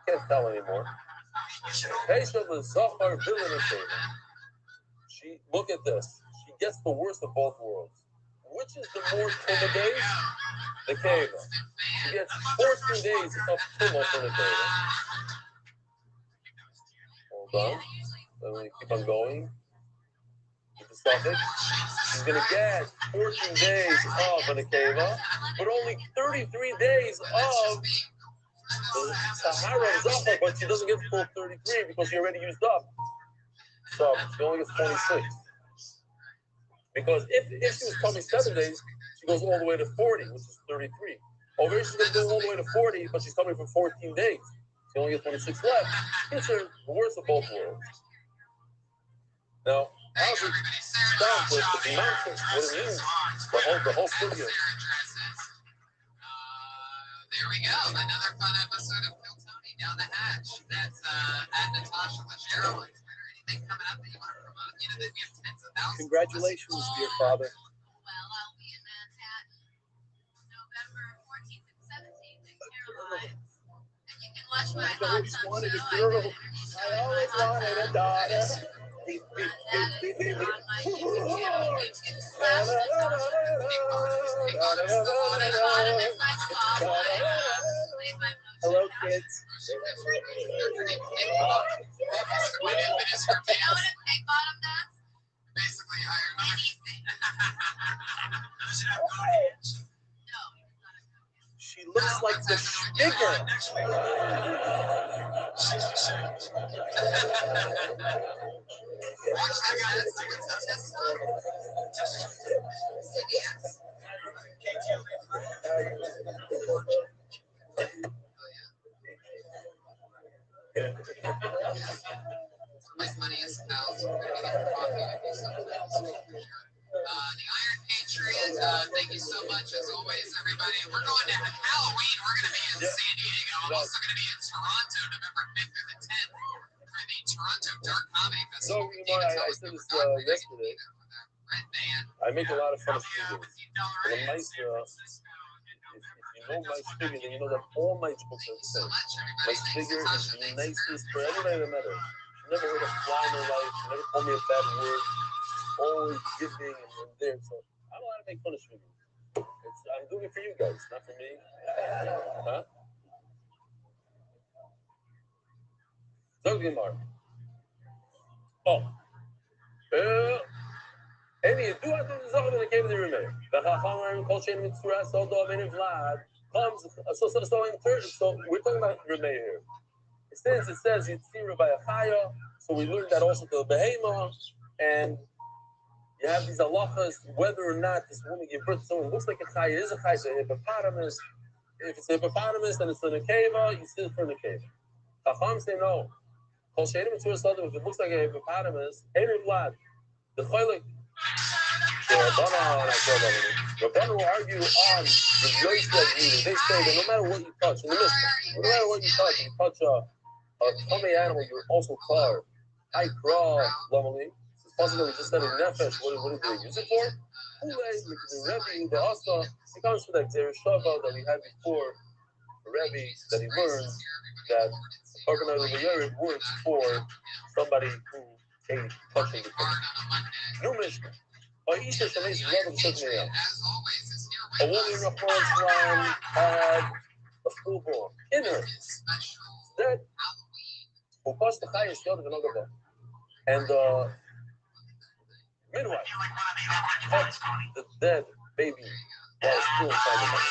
can't tell anymore. Patient with Zachar, villain in Keva. Look at this. She gets the worst of both worlds. Which is the more Tumah days? The Keva. She gets 14 days of Tumah for the Keva. Hold on. Let me keep on going. With the suffix. She's going to get 14 days of an Akeva, but only 33 days of the Sahara Zafar, but she doesn't get the full 33 because she already used up. So she only gets 26. Because if she was coming 7 days, she goes all the way to 40, which is 33. Over here, she's going to go all the way to 40, but she's coming for 14 days. She only gets 26 left. It's the worst of both worlds. Now, how's it start with the nonsense? What it means? The whole studio. There we go. Another fun episode of Phil Tony Down the Hatch. That's at Natasha Legero. Anything coming up that you want to promote? You know that we have tens of thousands. Congratulations, dear father. Well, I'll be in Manhattan November 14th and 17th in Carolina. And you can watch my I always wanted a girl. I always wanted a daughter. Hello, kids. Basically hired She looks like the Schmigger. My funniest pals. We're gonna get coffee with you sometime. The Iron Patriot, thank you so much as always, everybody. We're going to Halloween. We're going to be in San Diego. We're also going to be in Toronto, November 5th through the 10th for the Toronto Dark Comedy Festival. So, I said this yesterday. I make a lot of fun of figures. And a nice, if you know my figure, then you know that all my books are the same. My figure is the nicest for everybody that met her. She never heard a fly in her life. She never told me a bad word. Always giving and there. So I don't know how to make fun of figures. I'm doing it for you guys, not for me. Huh? Zogimar. Oh. Any do I do the Zohar that came to the Rimmer? The Chachamim Kol Shein Mitzvah So Dov and Vlad comes. So in third. So we're talking about Rimmer here. Since it says Yitzira by Achaya, so we learned that also to the Behema, and you have these halachas, whether or not this woman gave birth to someone who looks like a chaya, is a chaya, a hippopotamus. If it's a hippopotamus, then it's a nekeva, you see it for nekeva. Chacham say no. Kol she'enim mitzvah sodom, if it looks like a hippopotamus, ain't it blood. The cholik, the Rabbanu will argue on the Yosef meaning. They say that no matter what you touch, in the midst, no matter what you touch a tummy animal, you're also tar. I crawl, lovely. Possibly we just said in Nefesh, what did they use it for? The Rebbe, the Asa, it comes from that Zereshava that we had before, the Rebbe, that he learned that Carbonite of the Yerid works for somebody who ate touching the food. New Mishnah. Aisha Shalays Rebbe Shadmeya. A woman in a Fran had a fullborn in her. That who passed the highest the other than Ogaba. And midwife touched the dead baby while still inside the mother.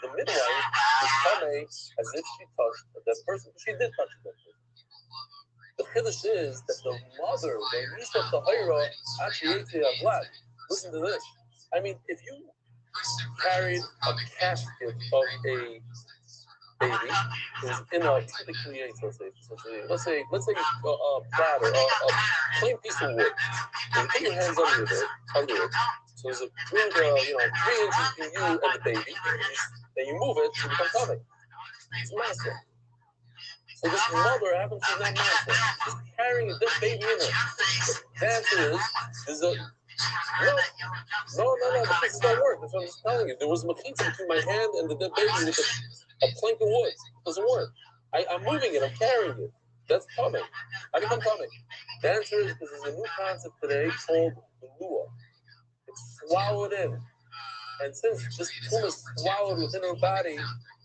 The midwife is coming as if she touched a dead person. She did touch a dead person. The chiddush is that the mother, the Yisra Tahira, actually ate the blood. Listen to this. I mean, if you carried a casket of a baby who was in a typically let's say a platter, a plain piece of wood. And you put your hands under it. So there's a good, 3 inches between you and the baby. Then you move it to become comic. It's massive. So this mother happens to be not massive. She's carrying a dead baby in her. The answer is, there's a no, this don't work. That's what I'm just telling you. There was a machitza between my hand and the dead baby with a plank of wood. It doesn't work. I'm moving it. I'm carrying it. That's coming. I become coming. The answer is, this is a new concept today called lua. It's swallowed in. And since this tumor is swallowed within her body,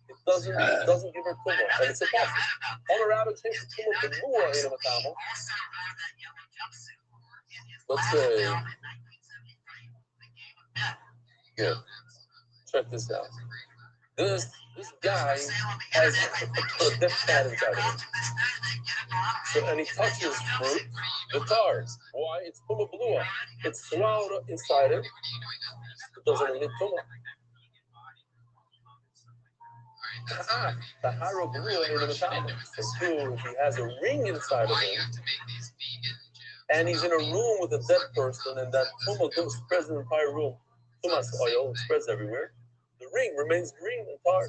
it doesn't give her tumor. And it's a process. ViralRabbi changed the tumor to lua in a matamo. Let's say, yeah, check this out. This guy has a dead cat inside of him. So, and he touches fruit, the tar. Why? It's tumor blua. It's swallowed up inside him. It doesn't emit tumor. The haro blua in the matamo. So, if he has a ring inside of him, and he's in a room with a dead person, and that tumor spreads in the entire room. Tumas oil spreads everywhere. The ring remains green and tar.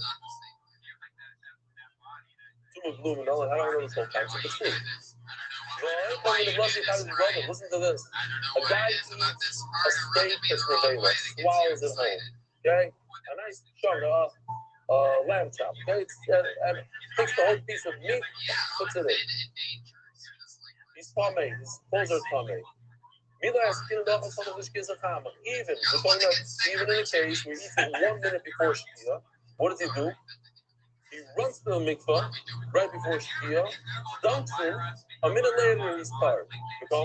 Tumor bloom and all. I don't know this whole concept. It's true. Listen to this. A guy eats a steak that's revela, swallows it whole. Okay, a nice chunk of lamb chop. Okay, and takes the whole piece of meat, puts it in. He's tamei. His clothes are tamei. Even we're talking about even in a case where he eats it 1 minute before Shkia, what does he do? He runs to the mikvah right before Shkia, dunks in, a minute later he's tired. The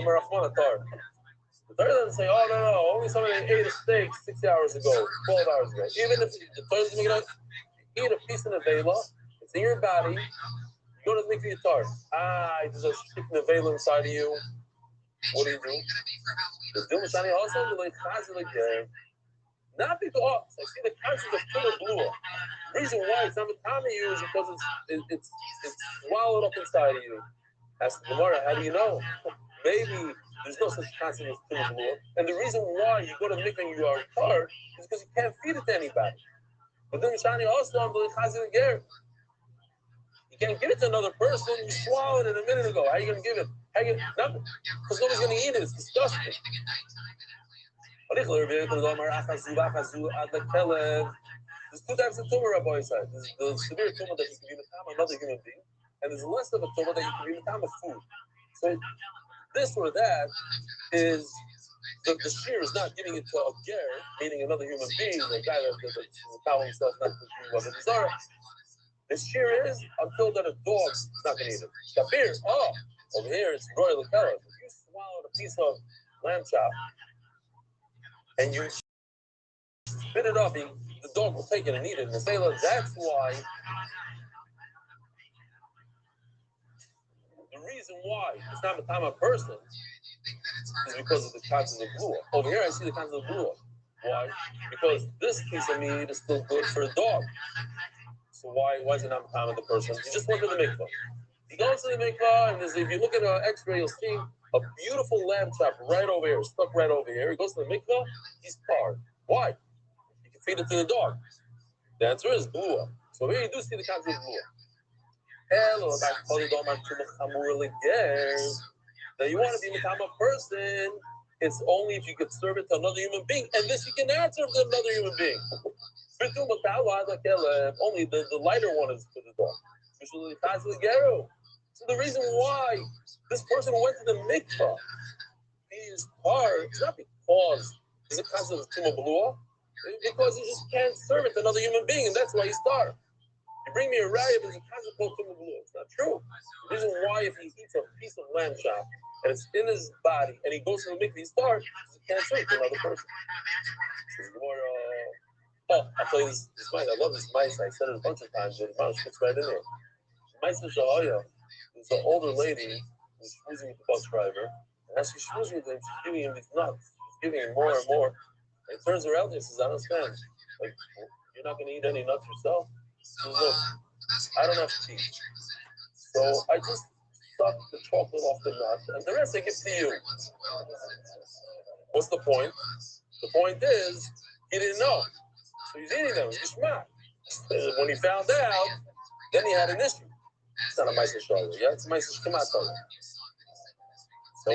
Torah doesn't say, oh no, only somebody ate a steak 6 hours ago, 12 hours ago. Even if the Torah is making eat a piece of nevela, it's in your body, you go to the mikvah, you're tired. There's a stick nevela inside of you. What do you do? The Dilmashani also not because I see the concept of Tuna Blua. The reason why it's not the time of you is because it's swallowed up inside of you. Ask the Gemara, how do you know? Maybe there's no such concept as Tuna Blua. And the reason why you go to mikvah and you are tired is because you can't feed it to anybody. But Dilmashani also on the Chazil Ger. You can't give it to another person. You swallowed it a minute ago. How are you going to give it? Nothing. Because nobody's going to eat it. It's disgusting. There's 2 types of tumor, Rabbi said. There's the severe tumor that you can give to another human being, and there's less of a tumor that you can give to food. So this or that is the shear is not giving it to a ger, meaning another human being, a guy that's telling himself not to do what it desires. The shear is until that a dog is not going to eat it. Shapir, over here it's royal color. If you swallowed a piece of lamb chop and you spit it up, the dog will take it and eat it. And the sailor, that's why, the reason why it's not a time of person is because of the concept of blue. Over here I see the concept of blue. Why? Because this piece of meat is still good for a dog. So why is it not a time of the person? He just went to the mikvah. He goes to the mikvah, and if you look at an X-ray, you'll see a beautiful lamb chop right over here, stuck right over here. He goes to the mikvah, he's tired. Why? You can feed it to the dog. The answer is blua. So here you do see the concept of blua. Hello, that you want to be a person, it's only if you could serve it to another human being, and this you cannot serve to another human being. Only the lighter one is for the dog. So the reason why this person went to the mikvah, he is hard, it's not because there's a concept of tumah blua, because he just can't serve it to another human being, and that's why he's starved. You bring me a raya, there's a concept called tumah blua. It's not true. The reason why if he eats a piece of lamb chop and it's in his body and he goes to the mikvah, he's starved, he can't serve it to another person. I'll tell you this mice. I love this mice. I said it a bunch of times, but the mouse fits right in there. Mice in Shahaya. There's an older lady who's schmoozing with the bus driver. And as she's schmoozing with him, she's giving him these nuts. She's giving him more and more. And he turns around and says, I understand. Like, you're not going to eat any nuts yourself? She says, look, I don't have teeth. So I just suck the chocolate off the nut, and the rest I give to you. What's the point? The point is, he didn't know. So he's eating them. He's smart. When he found out, then he had an issue. It's not a Meiser Shara. Yeah, it's a Meiser Shkamat. So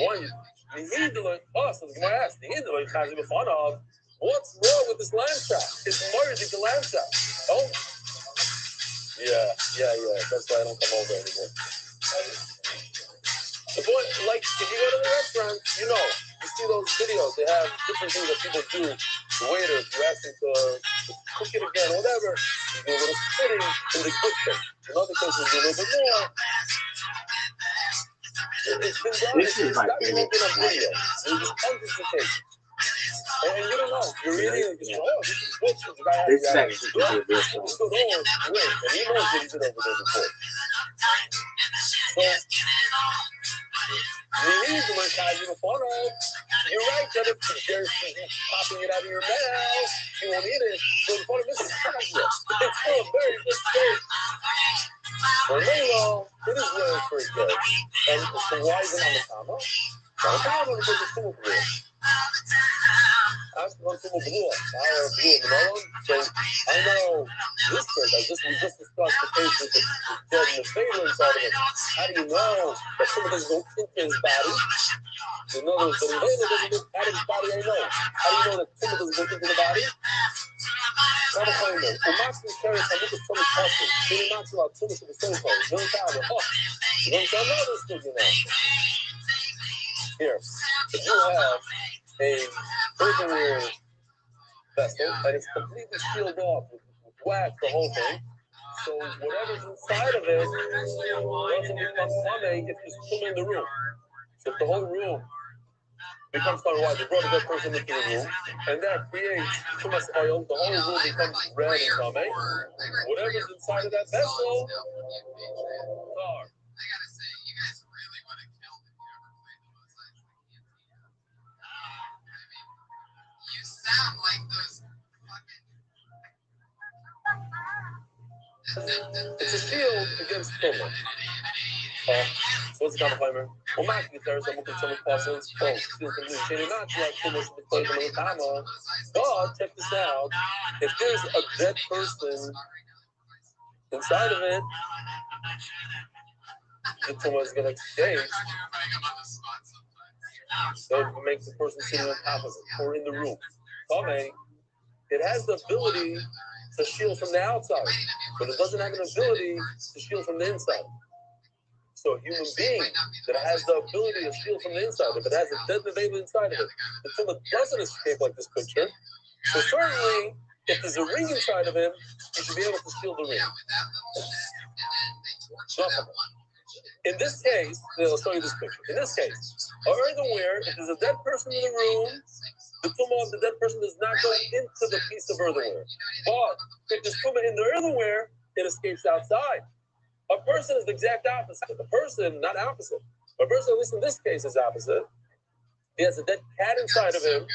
one, the Hindler, so the Gemara asked, the Hindler, what's wrong with this lamb chop? It's murdered the lamb chop. Oh, yeah. That's why I don't come over anymore. The point, like, if you go to the restaurant, you see those videos. They have different things that people do. The waiters, you ask them to cook it again, whatever. You do a little spitting in the good thing. In other cases, you do a little bit more. It's been done. This is my favorite. On video. There's hundreds of cases. And you don't know. You're reading it. You go, this is bullshit. The guy has to do it. And he knows what he did over there before. So, you're right that if there's popping it out of your mouth, you won't eat it. So the point of this is it's still a very good steak. For Lilo, it is really pretty good. And so why is it on the combo? On the combo because it's too blue. I'm going to blue. I have blue melon. So I know this thing. We just discussed the case with the dead and the fatal inside of it. How do you know that some of this goes into his body? In other words, the fatal doesn't go out of his body, I know. How do you know that some of this goes into the body? Not a claim though. Umatsu carries a little tummy puzzle. Umatsu are tummy to the same color. You don't know this thing, you know. Here, if you have a earthenware vessel and it's completely sealed off with wax, the whole thing, so whatever's inside of it doesn't become tummy if there's tummy in the room. So if the whole room becomes tummy, why? They brought a dead person into the room, and that creates too much oil. The whole room becomes red and tummy. Whatever's inside of that vessel, tar. I gotta say, you guys really would have killed if you ever played the Los Angeles Cantina. I mean, you sound like those fucking. It's a shield against tumor. So what's the counterclaimer? Well, Mac declares that some apostles false. Not like too much of the claim of the Tama. But check this out. If there's a dead person inside of it, the tumor is going to escape. So it makes the person sitting on top of it or in the room. Tame, it has the ability to shield from the outside, but it doesn't have an ability to shield from the inside. So a human being that has the ability to shield from the inside, if it has a dead nevela inside of it, the tumor doesn't escape like this picture. So certainly, if there's a ring inside of him, he should be able to shield the ring. In this case, I'll show you this picture. In this case, earthenware, if there's a dead person in the room, the tumor of the dead person does not go into the piece of earthenware. But if there's tumor in the earthenware, it escapes outside. A person is the exact opposite. A person, not opposite. A person, at least in this case, is opposite. He has a dead cat inside of him.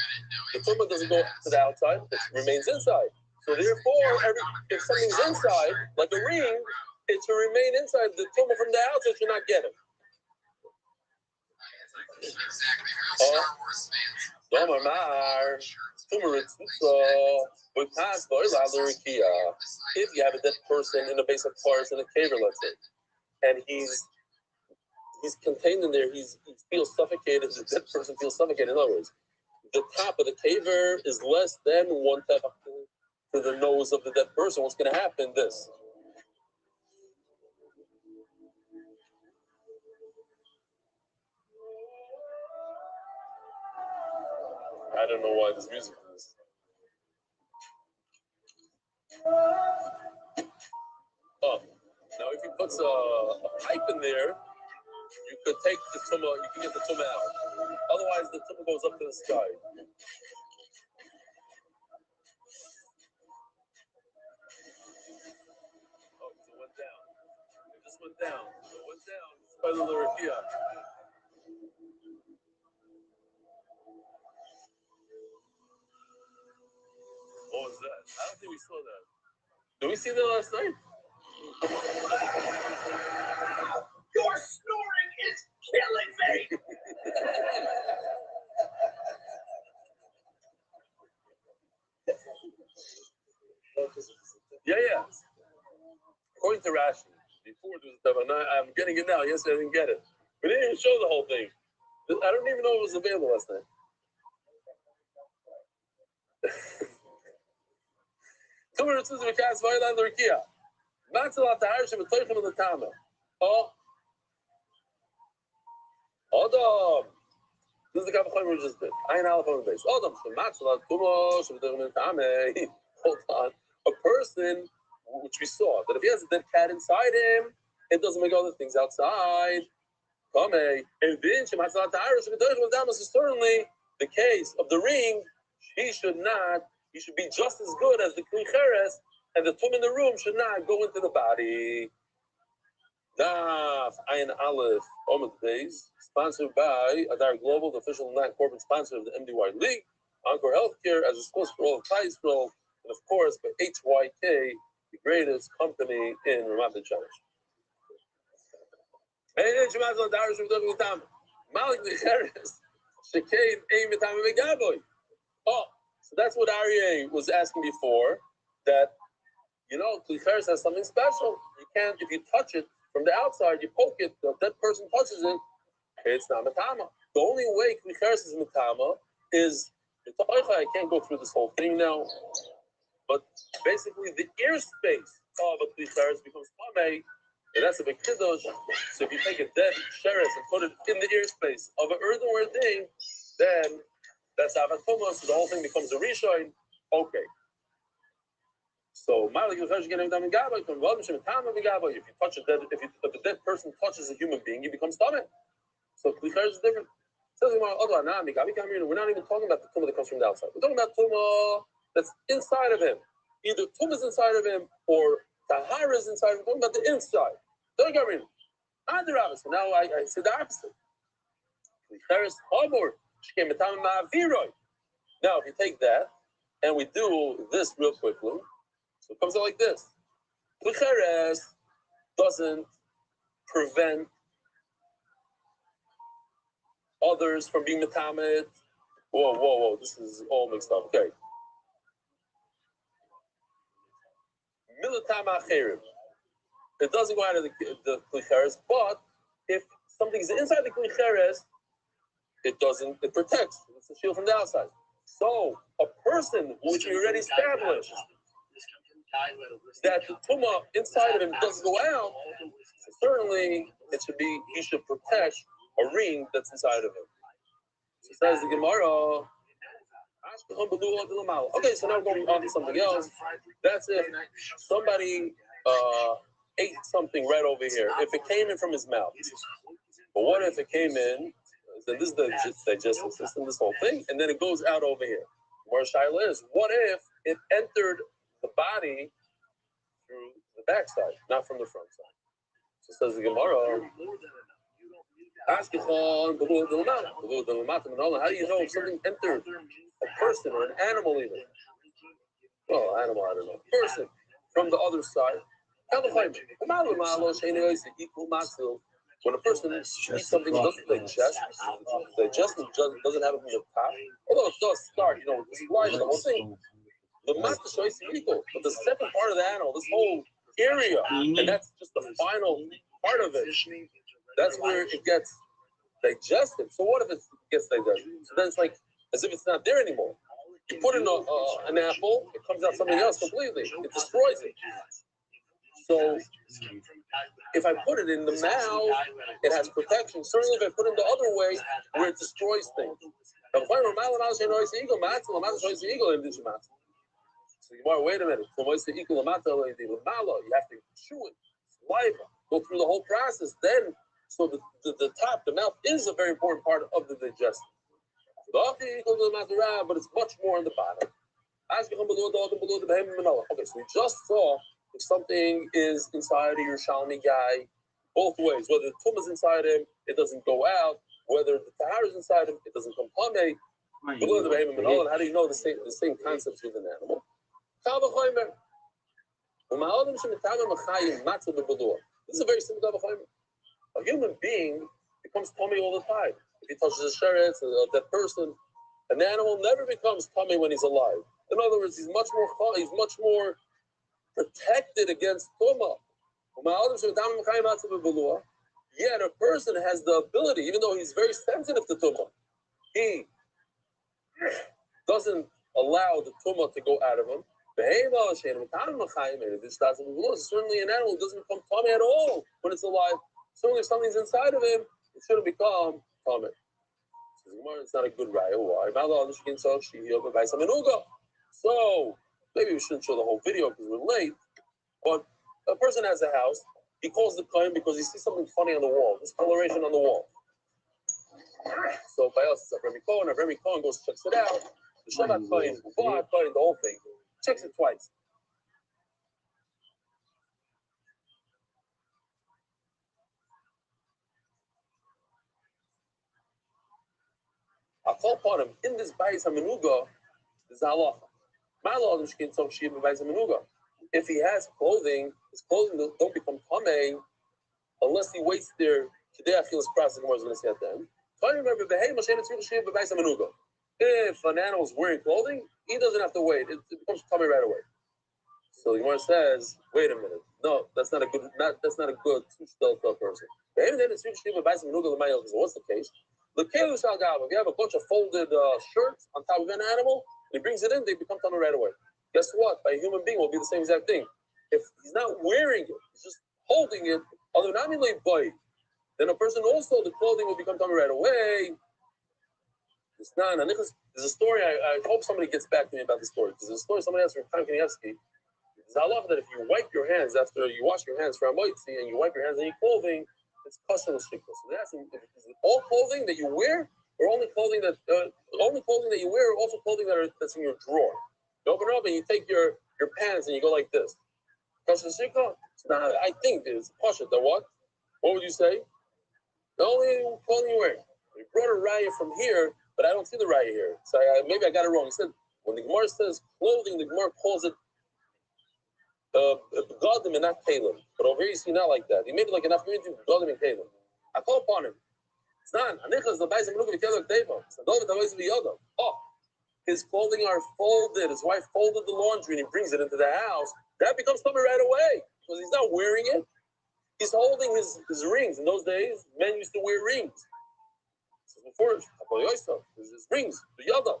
The tumor doesn't go to the outside, it remains inside. So therefore, if something's inside, like a ring, it should remain inside. The tumor from the outside should not get it. Exactly how Star Wars fans. If you have a dead person in a base of cars in a cave, let's say, and he's contained in there, he feels suffocated, the dead person feels suffocated. In other words, the top of the caver is less than one tap to the nose of the dead person. What's going to happen? This. I don't know why this music is. Oh, now if you put a pipe in there, you could take the tumor, you can get the tumor out. Otherwise, the tumor goes up to the sky. Oh, it went down. It just went down. It went down. It's by the Lurikia. What was that? I don't think we saw that. Did we see that last night? Your snoring is killing me! Yeah. According to Rashi, before there was stuff, I'm getting it now. Yesterday I didn't get it. We didn't even show the whole thing. I don't even know it was available last night. Oh, this is the kind of we just did. I ain't on the base. Hold on. A person, which we saw, that if he has a dead cat inside him, it doesn't make other things outside. And then certainly the case of the ring, he should be just as good as the klicheres, and the tum in the room should not go into the body. Daf Ayin Aleph Omid Days, sponsored by Adar Global, the official non-corporate sponsor of the MDY League, Encore Healthcare, as a sponsor for all of Klal Yisrael, and of course by HYK, the greatest company in Ramat Shamash. Oh, so that's what Aryeh was asking before, that, klicheres has something special. You can't, if you touch it from the outside, you poke it, the dead person touches it, it's not matama. The only way klicheres is matama is, I can't go through this whole thing now, but basically the airspace of a klicheres becomes tame And that's a big kiddush. So if you take a dead sheretz and put it in the ear space of an earthenware thing, then that's avatoma. So the whole thing becomes a rishon. Okay. So if you touch a dead, if a dead person touches a human being, he becomes tummy. So klicher is different. Says we're not even talking about the tumah that comes from the outside. We're talking about tumah that's inside of him. Either tumah is inside of him or tahara is inside of him. We're talking about the inside. Don't get me. Not the opposite. Now I say the opposite. Now if you take that and we do this real quickly, so it comes out like this. Klicheres doesn't prevent others from being metamed. Whoa, this is all mixed up. Okay. Militam acherim. It doesn't go out of the klicheres, but if something is inside the klicheres, it protects. It's a shield from the outside. So a person which we already established that the tumah inside of him doesn't go out, certainly he should protect a ring that's inside of him. So says the Gemara. Okay, so now we're going on to something else. That's if somebody ate something right over here. If it came in from his mouth. But what if it came in, then this is the digestive system, this whole thing, and then it goes out over here. Where Shaila is, what if it entered the body through the backside, not from the front side? So says the Gemara. How do you know if something entered a person or an animal even? Well, animal, I don't know. Person from the other side. When a person eats something that doesn't digest, the digestion doesn't happen from the top. Although it does start, with the slide and the whole thing. The master choice is equal. But the second part of the animal, this whole area, and that's just the final part of it. That's where it gets digested. So what if it gets digested? So then it's like as if it's not there anymore. You put in an apple, it comes out something else completely. It destroys it. So if I put it in the mouth, it has protection. Certainly if I put it the other way, where it destroys things. So wait a minute. You have to chew it, saliva, go through the whole process. Then, so the top, the mouth, is a very important part of the digestion. But it's much more in the bottom. Okay, so we just saw if something is inside of your Shalmi guy, both ways. Whether the tum is inside him, it doesn't go out. Whether the tahar is inside him, it doesn't come pame. How do you know the same concepts with an animal? This is a very simple Kavachomer. A human being becomes tummy all the time. If he touches a sheretz, a dead person, an animal never becomes tummy when he's alive. In other words, he's much more protected against tumah. Yet a person has the ability, even though he's very sensitive to tumah, he doesn't allow the tumah to go out of him. Certainly an animal doesn't become tummy at all when it's alive. Certainly if something's inside of him, it shouldn't become tummy. It's not a good raya. Why? So maybe we shouldn't show the whole video because we're late. But a person has a house. He calls the kohen because he sees something funny on the wall. This coloration on the wall. So by us, it's a Rabbi Cohen. A Rabbi Cohen goes checks it out. The Shabbat kohen, the whole thing, checks it twice. I call upon him in this Bayis HaMenuga. This is halacha. If he has clothing, his clothing don't become tamei unless he waits there. Today I feel his process more is going to say at the end. If an animal is wearing clothing, he doesn't have to wait. It becomes tamei right away. So the Gemara says, wait a minute. No, that's not a good person. What's the case? If you have a bunch of folded shirts on top of an animal, and he brings it in, they become tamei right away. Guess what? By a human being, will be the same exact thing. If he's not wearing it, he's just holding it, Although not only boy, then a person also the clothing will become tummy right away. It's not. There's a story. I hope somebody gets back to me about the story. There's a story somebody asked from Chaim Kanievsky. It's a law that if you wipe your hands after you wash your hands for Amoitzi and you wipe your hands on your clothing, it's custom shikos. So they're asking, is it all clothing that you wear, or only clothing that you wear, or also clothing that's in your drawer? You open it up and you take your pants and you go like this. Custom shikos? It's not. I think it's pasha. The what? What would you say? The only clothing you wear. We brought a raya from here, but I don't see the raya here. So maybe I got it wrong. He said when the Gemara says clothing, the Gemara calls it Gadim and not Kalim. But over here you see not like that. He made it like enough community Gadim and Kalim. I call upon him. It's not. Oh, his clothing are folded. His wife folded the laundry and he brings it into the house. That becomes tummy right away because he's not wearing it. He's holding his rings. In those days, men used to wear rings. So before his rings, the yada.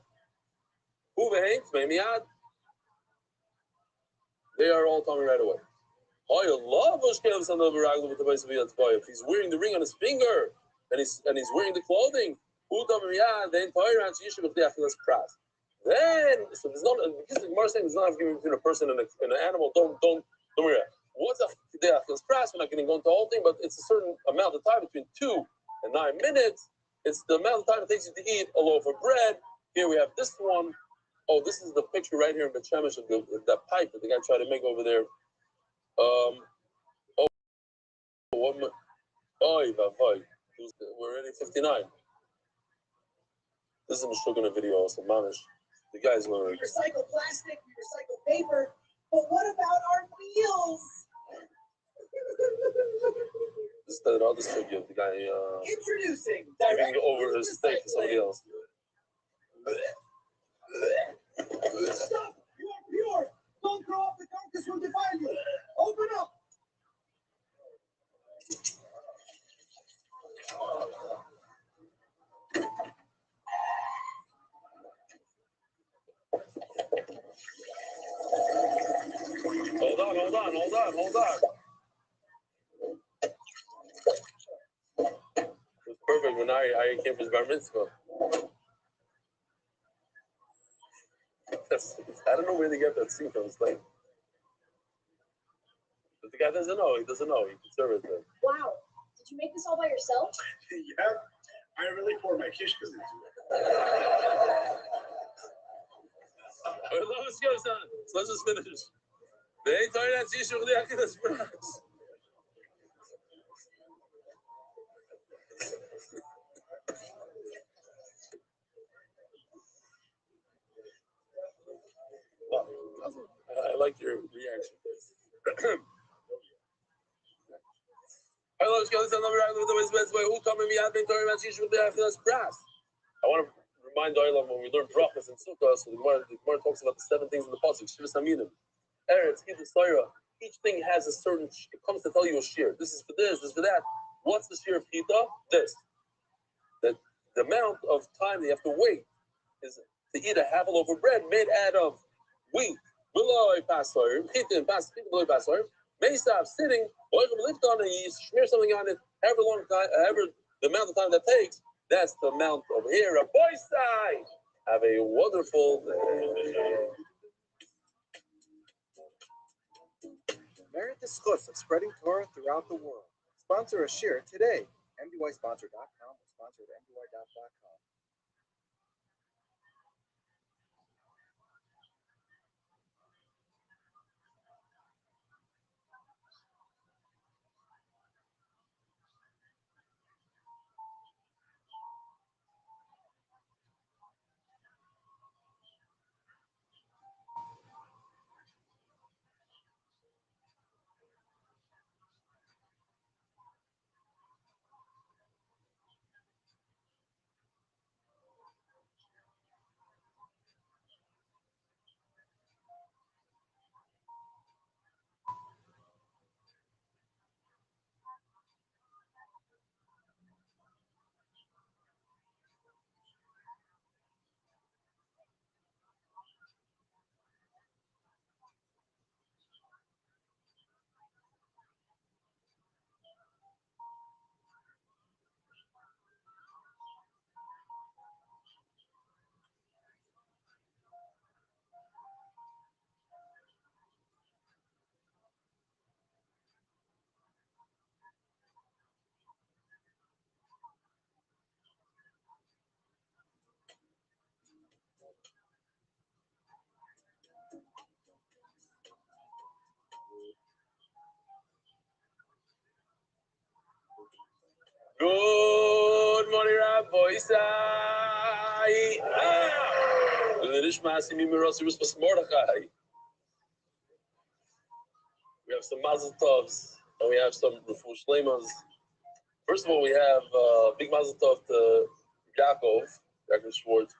They are all tummy right away. If he's wearing the ring on his finger and he's wearing the clothing, then so there's not because the Gemara saying there's not a difference between a person and an animal. Don't worry. What's the pras? We're not going to go into the whole thing, but it's a certain amount of time between 2 and 9 minutes. It's the amount of time it takes you to eat a loaf of bread. Here we have this one. Oh, this is the picture right here in Bet Shemesh of that pipe that the guy tried to make over there. We're already 59. This is a Meshuggah video also, Mamish. The guy's learning. We recycle plastic, we recycle paper, but what about our meals? This is the other studio, the guy Introducing giving over his steak to somebody else. Stop! You are pure! Don't throw up, the carcass will defile you! Open up! Hold on. It was perfect when I came for his bar mitzvah. I don't know where they get that scene from. It's like, but the guy doesn't know. He doesn't know. He conservative. Wow. Did you make this all by yourself? Yeah, I really poured my kishkas into it. Let's go, son. Let's just finish. They ain't talking that issue with the Akilas Brass. I like your reaction. I want to remind Oilam when we learn brachas and sukkah, so the Gemara talks about the 7 things in the pasuk. Shivas Haminim, Eretz, Hidus, Torah. Each thing has a certain. It comes to tell you a shear. This is for this. This is for that. What's the shear of Hita? This. That the amount of time they have to wait is to eat a half a loaf of bread made out of wheat. Below passover, Hita below passover. May stop sitting. Lift on it. You smear something on it. However long time, however the amount of time that takes. That's the amount of hair. A boy's side. Have a wonderful day. Merit the schus of spreading Torah throughout the world. Sponsor a shir today. MDYsponsor.com or sponsor at MDY.com. Good morning, Rabbi Isai. We have some Mazel Tovs and we have some Refuah Shleimas. First of all, we have big Mazel Tov to Yaakov Schwartz.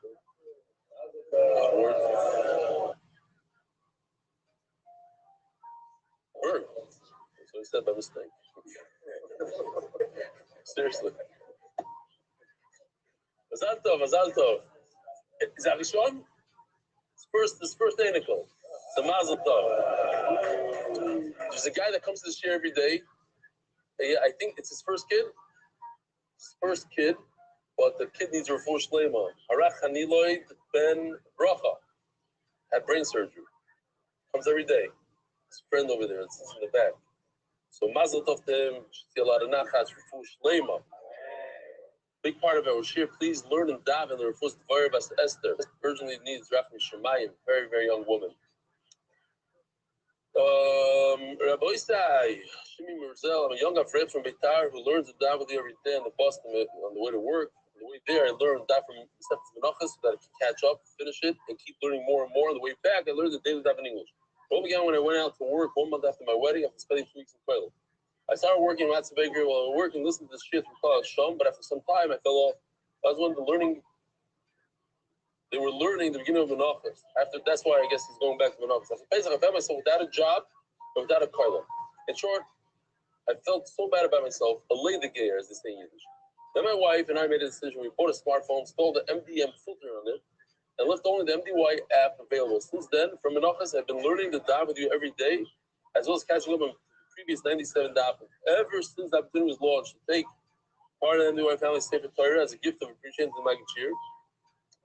That's what I said by mistake. Seriously. Mazal Tov, Mazal Tov. Is that Rishon? His first day, Nicole. So Mazal Tov. There's a guy that comes to the share every day. I think it's his first kid. But the kid needs a refuah shleima. Harach Haniloid Ben Bracha had brain surgery. Comes every day. His friend over there, it's in the back. So Mazel Tov to him. See a lot of nachas refuah shleima. Big part of our share. Please learn and daven the refuah Dvar Bas Esther. Urgently needs Rachmi Shemayim. Very, very young woman. Rabbi Isai, Shimi Merzel. I'm a young Afraid from Beitar who learns to daven with you every day on the bus on the way to work. On the way there, I learned that from Steph's Menachas so that I can catch up, finish it, and keep learning more and more. On the way back, I learned the daily daven in English. It all began when I went out to work 1 month after my wedding after spending 2 weeks in Koilel. I started working in Matzah Bakery while I was working, listening to this shit from Kol Shom, but after some time, I fell off. I was one of the learning. They were learning the beginning of Menachas. That's why I guess he's going back to Menachas. After Pesach, I found myself without a job and without a Koilel. In short, I felt so bad about myself, a lay the gear, as they say in Yiddish. Then my wife and I made a decision. We bought a smartphone, installed the MDM filter on it, and left only the MDY app available. Since then, from Menachas, I've been learning the daf with you every day, as well as catching up on the previous 97 daf. Ever since that opportunity was launched, to take part of the MDY family Sefer Torah as a gift of appreciation to Magid Shir.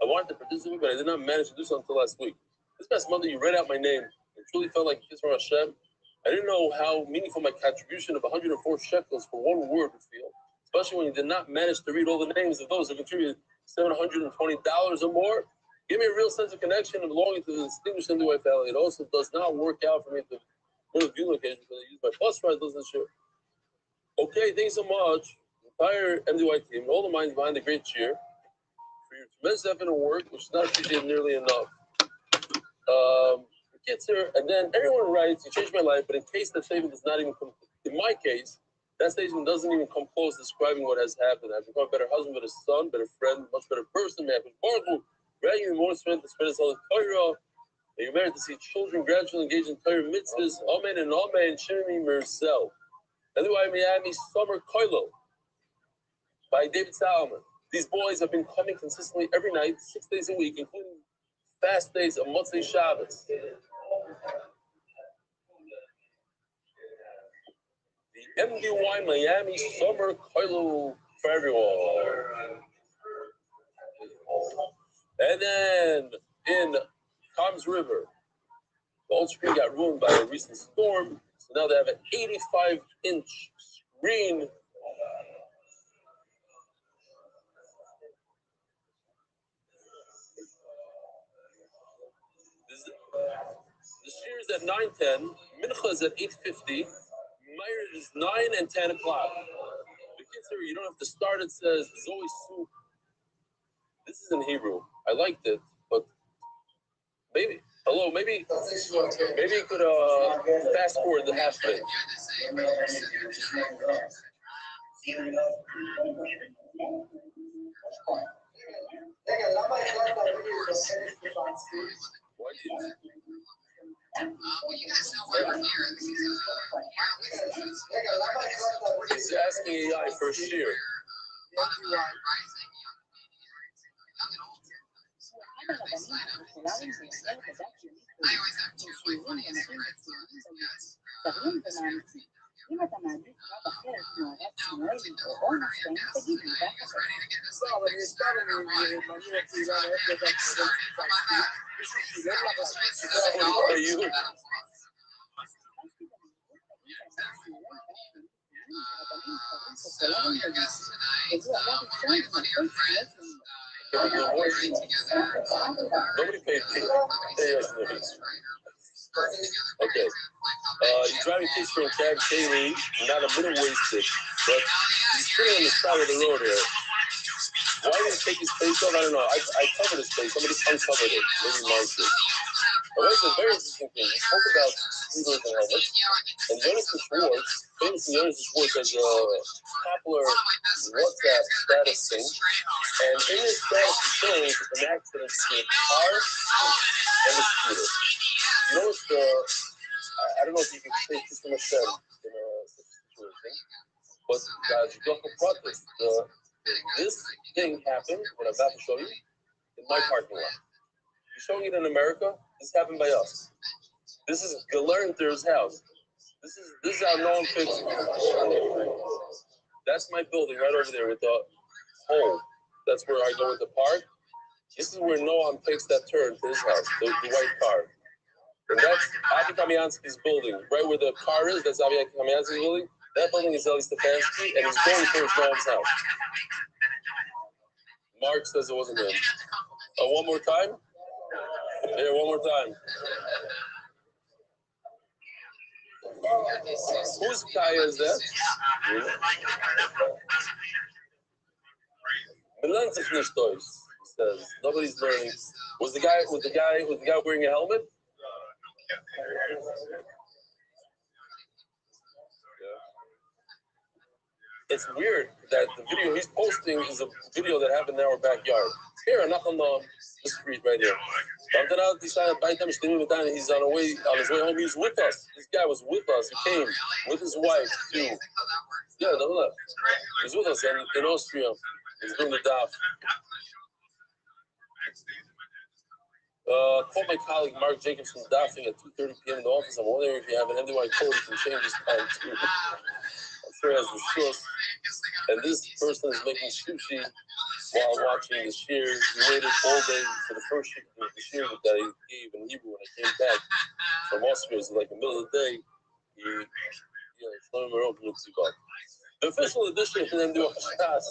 I wanted to participate, but I did not manage to do so until last week. This past Monday, you read out my name. It truly felt like a kiss from Hashem. I didn't know how meaningful my contribution of 104 shekels for one word would feel, especially when you did not manage to read all the names of those who contributed $720 or more. Give me a real sense of connection and belonging to the distinguished MDY family. It also does not work out for me to go to the view location because I use my bus ride to listen to shit. Okay, thanks so much. The entire MDY team, all the minds behind the great cheer, for your tremendous effort and work, which is not appreciated nearly enough. Gets here, and then everyone writes, "You changed my life," but in case that statement does not even come, in my case, that statement doesn't even come close to describing what has happened. I've become a better husband, better son, better friend, much better person. Man, bragging the more strength to spread his holy Torah. You merit to see children gradually engage in Torah mitzvahs. Amen and amen. Shimmy Mercel. Otherwise, Miami Summer Koilo by David Salomon. These boys have been coming consistently every night, 6 days a week, including fast days of Motzei Shabbos. The MDY Miami Summer Koilo for everyone. And then in Tom's River, the old screen got ruined by a recent storm, so now they have an 85-inch screen. The shear is at 9:10, Mincha is at 8:50, Meir is 9 and 10 o'clock. The kids here, you don't have to start, it says, there's always soup. This is in Hebrew. I liked it, but maybe, maybe you could fast forward the half thing. Why did you? Well, you guys know why we're here. This is He's asking AI for a shear. a lot of rising young comedians, young and old sometimes. They sign up in 60s, 70s. I always have two of my funniest friends on this cast. אם אתה מעדיף רב אחרת כמו הרב שמואל או אורנשטיין, תגיד לי, ואתה ready to get this thing אבל אני סתם מעניין אותי גם איך לדעת מישהו שילם לך Nobody paid Okay. He's driving kids from cab daily, not a minute wasted, but he's sitting on the side of the road here. Why did he take his face off? I don't know. I covered his face. Somebody uncovered it. Maybe Mark did. But it's a very interesting thing. We spoke about scooters and helmets. And Jonathan Schwartz, famous Jonathan Schwartz has a popular WhatsApp status thing. And in his status, he shows an accident between a car and a scooter. You notice I don't know if you can take this from a shed in a situation, but this thing happened, what I'm about to show you, in my parking lot. You're showing it in America? This happened by us. This is Galernter's house. This is how Noam fixed it. That's my building right over there with the hole. That's where I go with the park. This is where Noam takes that turn to his house, the white car. And that's Avi Kamiansky's building. Right where the car is, that's Avi Kamiansky's building. That building is Eli Stefanski, and he's going towards Noam's house. Mark says it wasn't him. One more time? Here, one more time. Whose Kaya is that? Melanzich nicht Deutsch, he says. Nobody's learning. Was the guy wearing a helmet? It's weird that the video he's posting is a video that happened in our backyard. Here, not on the street right here. He's on his way home. He's with us. This guy was with us. He came with his wife too. Yeah, the left. He's with us in Austria. He's doing the daf. Called my colleague Mark Jacobson dafing at 2:30 p.m. in the office. I'm wondering if you have an NDY code you can change his time too. I'm sure he has the shus. And this person is making sushi while watching the shear. He waited all day for the first shear that he gave in Hebrew when I came back from Austria. It was like the middle of the day. The official edition of the NDY Shas.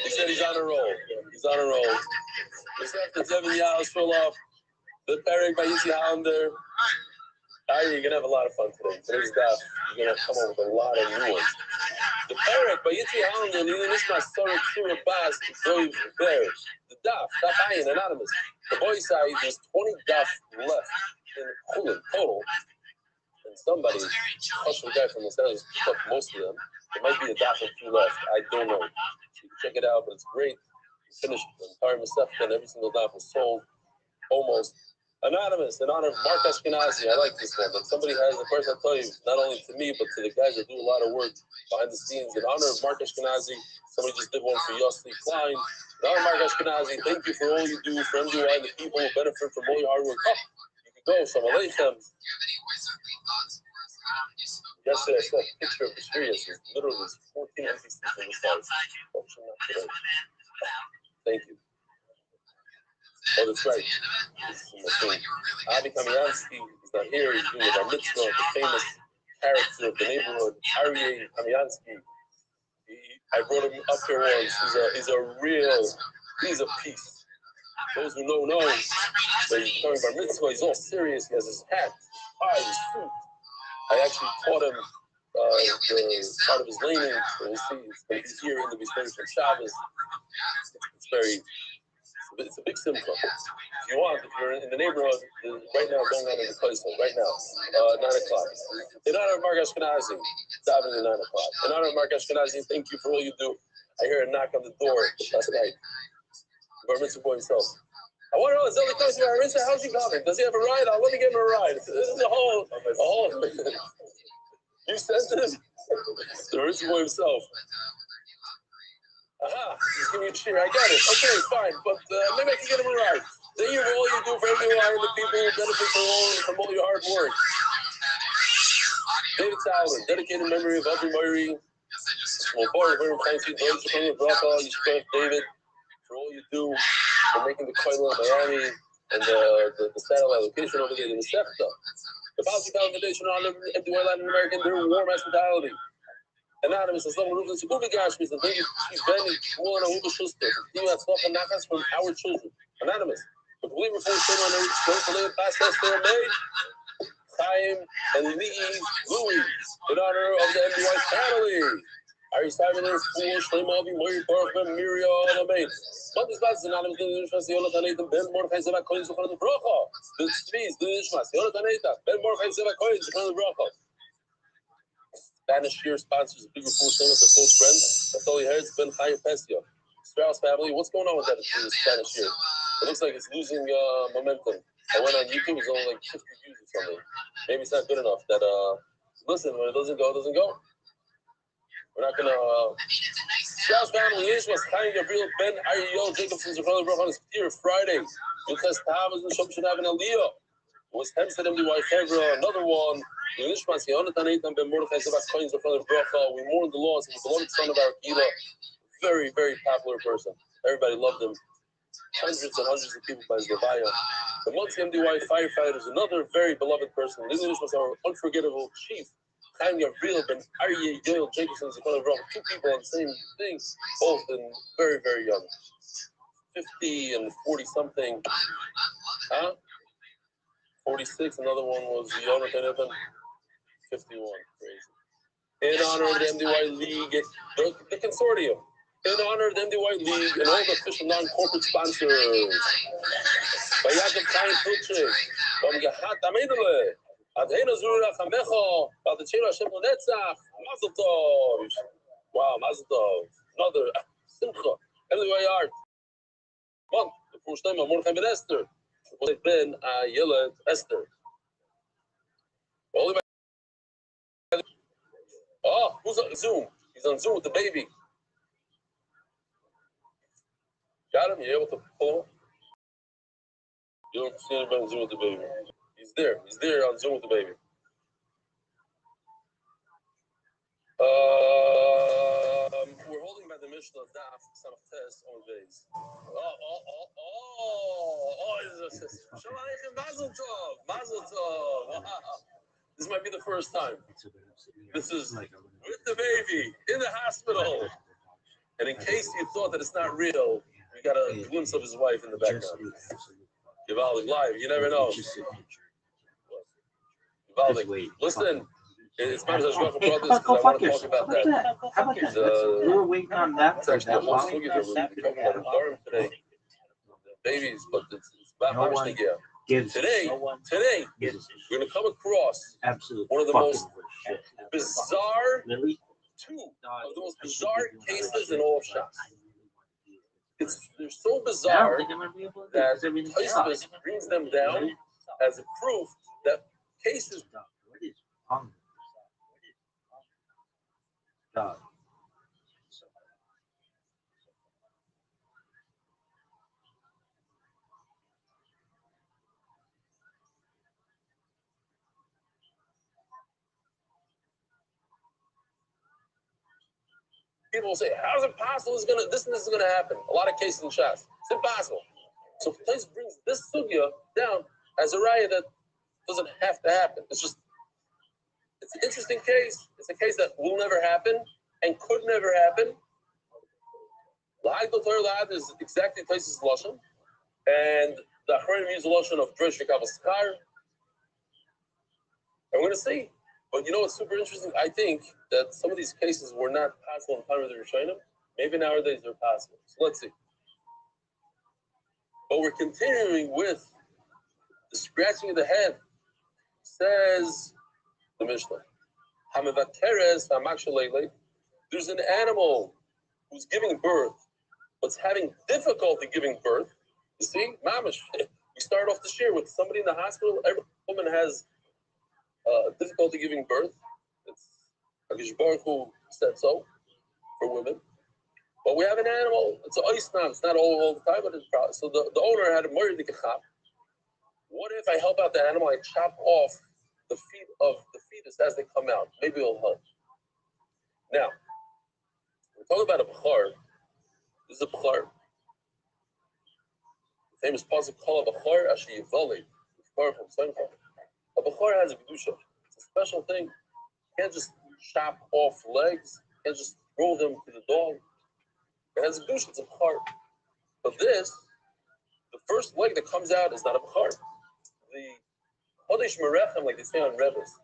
He said he's on a roll. He's on a roll. This after 7 years full off. The Perek by Yitzi Hollander. You're going to have a lot of fun today. Today's daf, you're going to come up with a lot of new ones. The Perek by Yitzi Hollander, the Nishma Sorek Shura Bas, Zoe Bear. The daf, Ayin, anonymous. The boy side, there's 20 daf left in Chulin total. And somebody, special guy from the Senate, took most of them. There might be a daf or two left. I don't know. You can check it out, but it's great. We finished the entire Masechta, and every single daf was sold almost. Anonymous, in honor of Mark Ashkenazi. I like this one. But somebody has, of course, I'll tell you, not only to me, but to the guys that do a lot of work behind the scenes. In honor of Mark Ashkenazi, somebody just did one for Yossi Klein. In honor of Mark Ashkenazi, thank you for all you do for MDY and the people who benefit from all your hard work. Oh, you can go, Shalom Aleichem. Yesterday, I saw a picture of the Shrias. There's literally 14 empty seats on the side. Thank you. Oh, that's right. Avi Kamiansky is not here. He's doing our mitzvah, the famous character of the neighborhood, Aryeh Kamiansky. I brought him up here once. He's a piece. Those who know that he's coming by mitzvah. He's all serious. He has his hat, his tie, his suit. I actually taught him the part of his laning. So we'll see. It's going to be here in the Bishmeri from Shabbos. It's a big simcha. If you want, if you're in the neighborhood, right now going on in the place, right now, 9 o'clock. In honor of Mark Ashkenazi, davening at 9 o'clock. In honor of Mark Ashkenazi, thank you for all you do. I hear a knock on the door last night. Bar Mitzvah boy himself. I want to know, is Zelda coming to Bar Mitzvah? How's he coming? Does he have a ride? I'll let me give him a ride. This is a whole. You sensitive? The Bar Mitzvah boy himself. Aha, he's giving me a cheer. I got it. Okay, fine, but maybe I can get him a ride. Thank you for all you do for everyone and the people who benefit from all your hard work. David Sauer, dedicated memory of Avi Moiri. Well, David, for all you do for making the Koilo in Miami and the satellite location over there in the Masechta. The Boston Foundation on MDY Latin American, their warm hospitality. Anonymous, as long as the Uber Gash means the thing is Benny, Shmuel, and Uber Schuster. You have Sloch and Nachas from our children. Anonymous. The believer for children are going to live past us their maid. Chaim and Louis, in honor of the MDY family. Ari Simon is fool, Shlemovi, Mori, Baruch, Miriam, and Amen. What is that? Anonymous, the Nishmas, Yonatan, Nathan, Ben Mordechai, Zeva, Kohen, Zuchon, the Bracha. The Tzviz, the Nishmas, Yonatan, Nathan, Ben Mordechai, Zeva, Kohen, Zuchon, the Bracha. Spanish Shear sponsors a bigger full shame with a close friend. That's all he heard. It's Ben Chaim Pestia. Strauss family. What's going on with that Spanish Shear? It looks like it's losing momentum. I went on YouTube. It's only like 50 views or something. Maybe it's not good enough. That listen, when it doesn't go, it doesn't go. We're not gonna. Strauss family is was Chaim Gabriel Ben Ariel Jacobson's brother on his here Friday. Because Tav is the shop should have an aliyah. It was Hempstead MDY Hebra, another one. We mourn the loss of the beloved son of our Gila. Very, very popular person. Everybody loved him. Hundreds and hundreds of people by his Levaya. The Monsey MDY firefighters, another very beloved person. This was our unforgettable chief. Chaim Gabriel Ben Aryeh Yoel Jacobson, two people on the same thing, both in very, very young. 50 and 40 something. Huh? 46, another one was Yonatan Eben. 51, crazy. In honor of the MDY League, the consortium. In honor of the MDY League and all the official non-corporate sponsors. By Yaakov Chaim Pilchik, from Gehat Amedele, Adhena Zura Chamecho, Baldachino Hashem Lenetzach, Mazel Tov. Wow, Mazel Tov. Another Simcha. MDY Art. One, the first name of Mordechai Ben Esther. Ben Ayelet Esther. Oh, who's on Zoom? He's on Zoom with the baby. Got him? You able to pull him? You don't see anybody on Zoom with the baby. He's there. He's there on Zoom with the baby. We're holding by the Mishnah of Daf, Samach Tes, on base. Shalom Aleichem, Mazel Tov. Mazel Tov. Wow. This might be the first time. This is with the baby in the hospital. And in case you thought that it's not real, you got a glimpse of his wife in the background. Givaldic live, you never know. Givaldic, listen. It's my brothers because I want to talk about that. We were waiting on that. It's actually a whole sugi that we're talking about today. Babies, but it's Today, we're going to come across one of the most bizarre, two of the most bizarre cases in all of Shas. They're so bizarre that Tosfos brings them down as a proof that cases. God. People will say, "How is it possible? This is gonna happen." A lot of cases in Shas, it's impossible. So Tosfos brings this sugya down as a raya that doesn't have to happen. It's an interesting case. It's a case that will never happen and could never happen. L'hagdol Torah L'ad is exactly Tosfos' lashon, and the Achronim use the lashon of Dresh V'Kabel Schar. And we're gonna see. But you know what's super interesting? I think that some of these cases were not possible in the time of the Rishonim. Maybe nowadays they're possible. So let's see. But we're continuing with the scratching of the head. Says the Mishnah. There's an animal who's giving birth, but's having difficulty giving birth. You see, mamish. We start off this year with somebody in the hospital. Every woman has difficulty giving birth. It's Hakadosh Baruch Hu said so for women. But we have an animal. It's an oisnan. It's not all the time, but it's probably. So the owner had a morid dikachap. What if I help out the animal? I chop off the feet of the fetus as they come out. Maybe it'll help. Now, we're talking about a b'char. This is a b'char. The famous pasuk called a b'char asher yivali. A b'char has a kedusha. It's a special thing. You can't just chop off legs. can't just throw them to the dog. It has a douche, it's a bachar. But this, the first leg that comes out is not a bachar. The Kodesh Merechem, like they say on Rebbe's,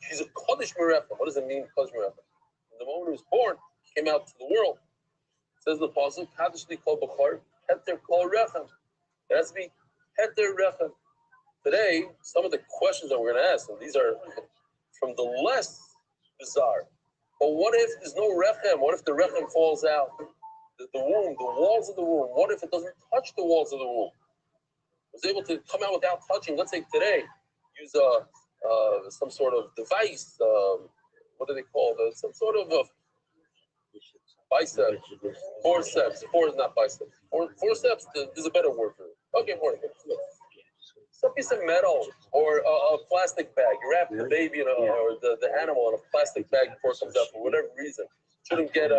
he's a Kodesh Merechem. What does it mean, Kodesh Merechem? The moment he was born, he came out to the world. It says the Pasuk, Kadosh li kol bachar, heter kol rechem. It has to be heter rechem. Today, some of the questions that we're going to ask, and these are from the less bizarre. But what if there's no rechem? What if the rechem falls out? The womb, the walls of the womb. What if it doesn't touch the walls of the womb? It was able to come out without touching. Let's say today, use some sort of device. What do they call it? Some sort of bicep, forceps. Not biceps. Forceps is a better word for it. Okay, forceps. Some piece of metal or a plastic bag. You wrap the baby or the animal in a plastic bag before it comes out for whatever reason. Shouldn't get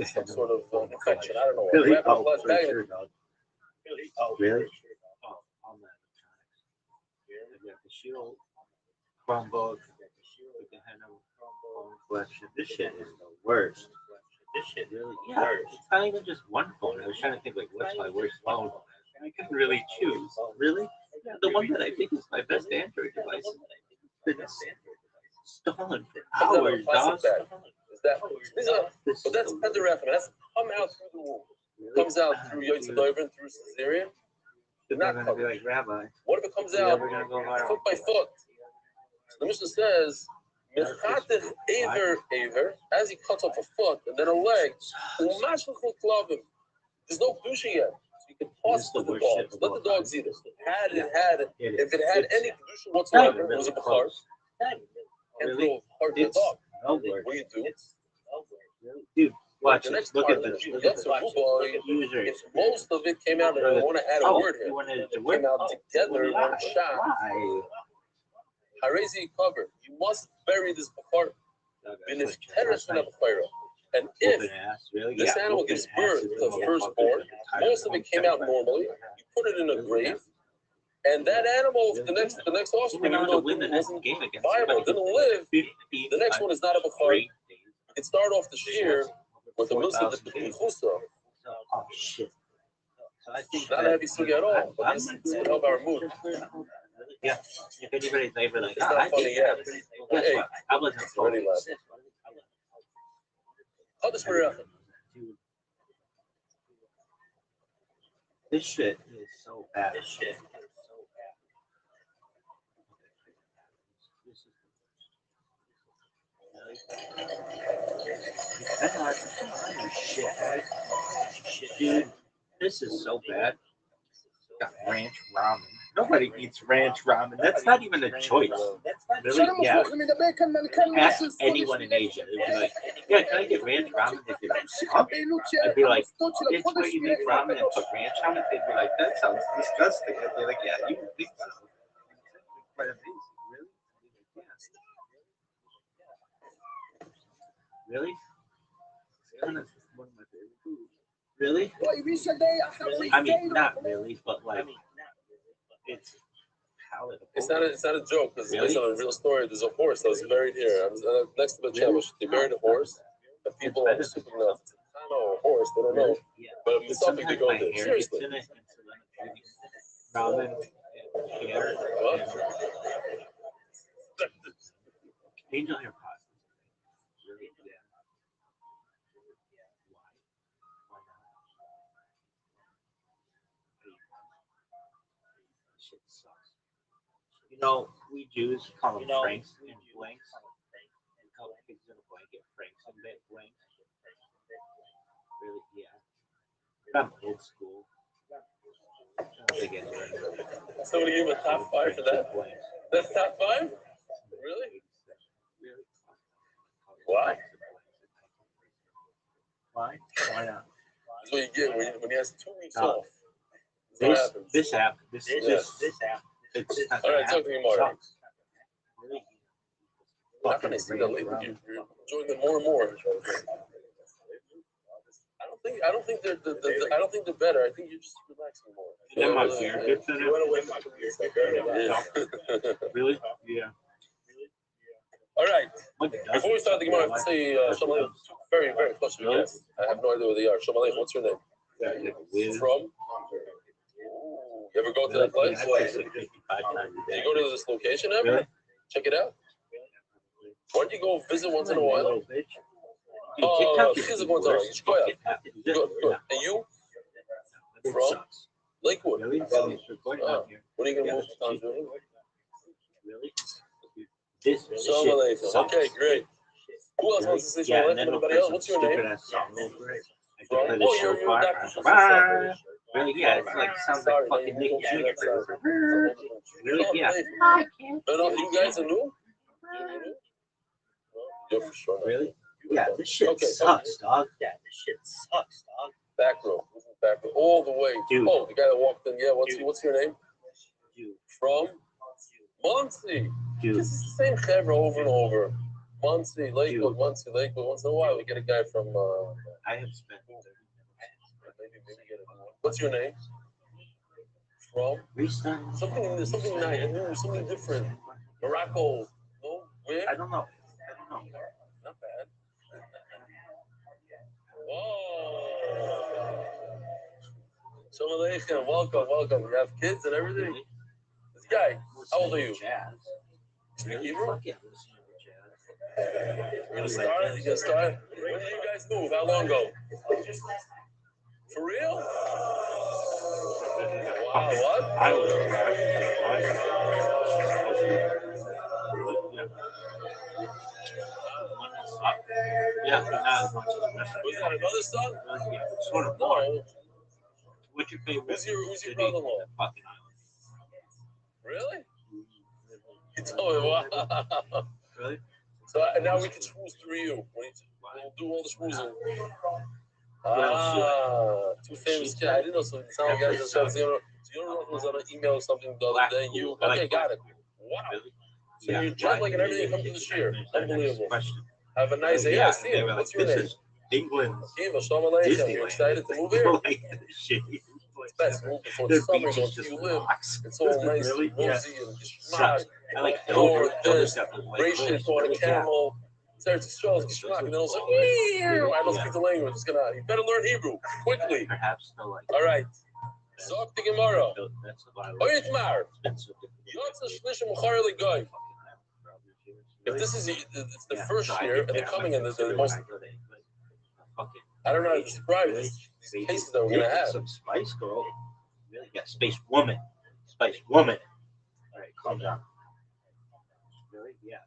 some sort of infection. I don't know. Really? Wrap it in a plastic bag. Really? Really? On the electronics. I got the shield, Chromebook, with the phone collection. This shit is the worst. This shit really, yeah. It's not even just one phone. I was trying to think, like, what's my worst phone? And I couldn't really choose. Really? Yeah, the one that I think is my best Android device. It's stolen for hours, dog. But that's Pedaraphin. That's come out through the womb. It comes out through Yotzei and through cesarean. They're not going to be like Rabbi. What if it comes out foot by foot? So the Mishnah says, as he cuts off a foot and then a leg, there's no kedusha yet. So you can toss it to the dogs. Let the dogs eat it. If it had any kedusha whatsoever, it was a bachar. And throw a heart to the dog. What do you do? Dude, watch the it. next Look part at of this. the Look at this. if most of it came out, and I want to add a word here, came out together in one shot. Harezi cover. You must bury this bachar. And if this animal gives birth to the firstborn, most of it came out normally. You put it in a grave, and that animal, the next offspring, even though it wasn't viable, didn't live, the next one is not a bachar. It started off the shear with a muslim that became chusa. Oh shit! So I think not a heavy sugi at all, but this can help our mood. Yeah, if anybody's ever like, it's not funny yet. Hey, I wasn't already left. How does this shit is so bad. This shit is so bad. Dude, this is so bad. Got ranch ramen. Nobody eats ranch ramen. That's not even a choice. Really? Yeah. Ask anyone in Asia. They'd be like, yeah, can I get ranch ramen? They'd be like, huh? I'd be like, it's where you make ramen and put ranch on it. They'd be like, that sounds disgusting. I'd be like, yeah, you would think so. Quite amazing. Really? It's kind of one of my favorite foods. Really? I mean, not really, but like, it's palatable. It's not a joke, because it's based on a real story. There's a horse that was buried here. I was next to the Chevish. They buried a horse. The people are super nuts. I don't know a horse, they don't know. But it's something to go there. Seriously. Ramen, hair. Angel hair pasta. Really? Yeah. Shit sucks. You know, we Jews call them franks and blanks. We call pigs in a blanket franks and blanks. Really? Yeah. I'm old school. Somebody gave him a top 5 for that? That's top 5? Really? Wow. Why? Why not? That's what you get when he has 2 weeks off. This app. It's all right, talk to me more. I'm not going to see that lately. You're enjoying them more and more. I don't think they're better. I think you're just relaxing more. Yeah, my beer. You want to win my beer? Really? Yeah. All right. What does Before we start the Gemara, I have to say Shalom Aleichem. Very, very question. Yes. I have no idea who they are. Shalom Aleichem. What's your name? From? You ever go to that place? Do you go to this location ever? Really? Check it out. Why don't you go visit once in a while? Oh, here's a one time. You should go out. Good, good. And you? From? Lakewood. Really? What are you going to move to Tanzania? Really? Shalom Aleichem. Okay, great. Who else wants to say Shalom Aleichem? Anybody else? What's your name? From? Oh, you're Dr. Really? Yeah, it's like sounds like fucking Nick Jr. Really? Yeah. No, you guys are new? You're for sure. Really? Yeah, this shit sucks, dog. Yeah, this shit sucks, dog. Back row. Back row. All the way. Dude. Oh, the guy that walked in. Yeah, what's your name? Dude. From? Muncie. Dude. This is the same chevra over and over. Muncie, Lakewood, Muncie, Lakewood. Once in a while, we get a guy from. I have spent. Maybe get a one. What's your name? From? Something nice, something different. Morocco. No? Where? I don't know. Not bad. Whoa. Shalom Aleichem. Welcome. You have kids and everything? This guy, how old are you? Speak Hebrew? You're gonna start? You gonna start? When did you guys move? How long ago? For real? Wow, what? Yeah. Was that another son? Sort of more. No. What's your favorite? Who's your brother-in-law? Fucking island. Really? You told me, wow. Really? So now we can schmooze through you. We'll do all the schmoozing. Two famous guys. I didn't know, so it sounded like guys just you don't know if it was on an email or something the other day. You okay, got it. Wow. So you're jet like and everything come to this year. Unbelievable. Have a nice day. Yeah, see you. What's your name? England. Shalom Aleichem. You're excited to move here? It's best move before the summer. Don't you live? It's all nice and rosy and geschmack. I like Or this racing on a camel. Starts to show geschmack, and then I was like, I don't speak the language. It's gonna. You better learn Hebrew quickly. Perhaps no like. All right. Zok the Gemara. Oyitmar. Yotza shlish muchar legoy. If this is it's the first year and they're coming in, the most. I don't know how to describe these cases that we're gonna have. Some Spice Girl. Really got Space Woman. All right, calm down. Really? Yeah.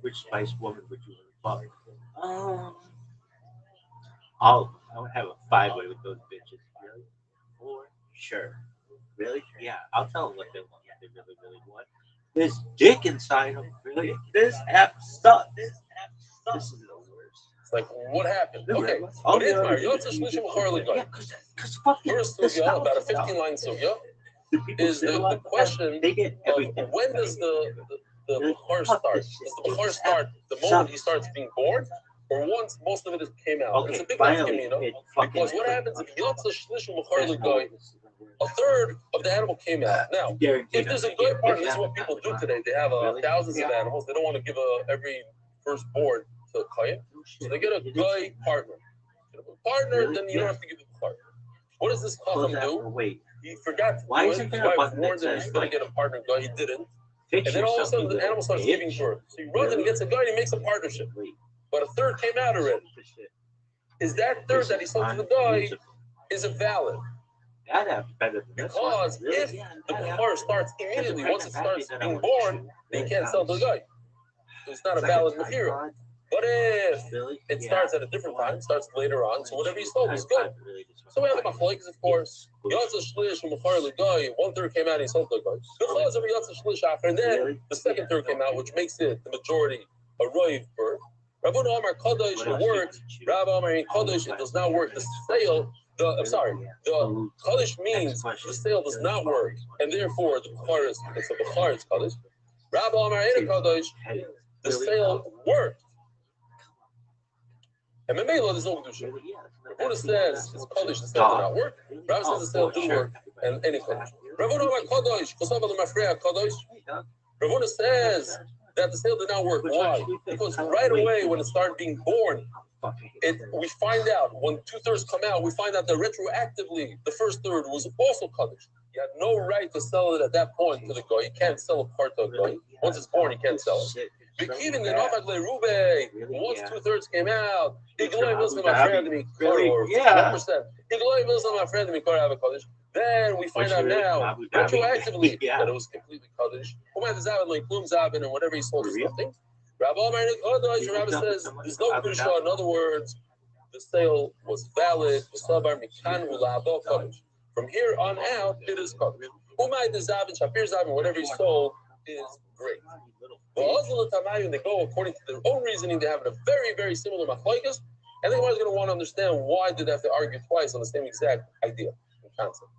Which Spice Woman would you fuck? I would have a 5-way with those bitches. Really? For sure. Really? Yeah. I'll tell them what they want. If they really, really want. There's dick inside them. Really? This app sucks. This is the worst. It's like, what happened? Okay. Oh, But Itmar, Yotza Shlishim Charlie Guy. Because fucking. First sugya, about a 15-line sugya, is the question of when does the Bechor start? Does the Bechor start the moment he starts being born, or once most of it came out? Okay, it's a big question, because what happens if Yotza Shlishim Charlie Guy, a third of the animal came out? Now, if there's a good partner, this is what people do today. They have thousands of animals. They don't want to give every firstborn to a Kayan, so they get a guy partner. Then you don't have to give a partner. What does this Chacham do? He forgot to do it. His wife warned him he's going to get a partner guy. He didn't. And then all of a sudden, the animal starts giving birth. So he runs and he gets a guy and he makes a partnership. But a third came out already. Is that third that he sold to the guy, is it valid? Because if the Bechor starts immediately, once it starts being born, then you can't sell to the guy. It's not a valid material. But if it starts at a different time, starts later on, so whatever you sold is good. So we have the machlokes, of course. Yotza shlish from Bechor legoy. 1/3 came out, and he sold the guy. Because of Yotza shlish after, and then the second third came out, which makes it the majority a roiv birth. Rabbi Amar Kadosh, it works. Rabbi Amar Kadosh, it does not work. The sale, the Kadosh means the sale does not work, and therefore the Bechor is, it's a Bechor, it's Kadosh. Rabbi Amar Kadosh, the sale worked. And Memela, there's no Kedusha. Rabbi says it's Kadosh, the sale did not work. Rabbi says the sale did work, and any Kadosh. Rabbi Amar Kadosh, Rabbi says that the sale did not work. Why? Because right away when it started being born, we find out when 2/3 come out, we find out that retroactively the first third was also Kaddish. You had no right to sell it at that point to the guy. You can't sell a part to a guy. Once it's born, you can't sell it. Even the Novak Rube, once 2/3 came out, Igloi Muslim, my friend, me, or 1%. Igloi Muslim, my friend, me, Kaddish. Then we find out now, retroactively, that it was completely Kaddish. And whatever he sold is nothing. Rabbi says there's no Kedusha. In other words, the sale was valid. From here on out, it is Kaddish. Whatever he sold is great. They go according to their own reasoning. They have a very, very similar machlokes, and everyone's going to want to understand why did they have to argue twice on the same exact idea and concept.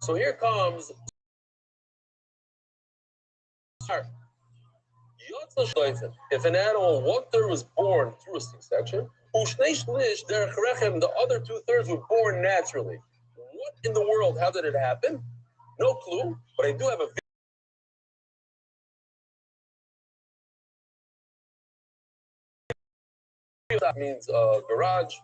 So here comes if an animal 1/3 was born through a C-section, the other 2/3 were born naturally. What in the world? How did it happen? No clue, but I do have a video that means garage.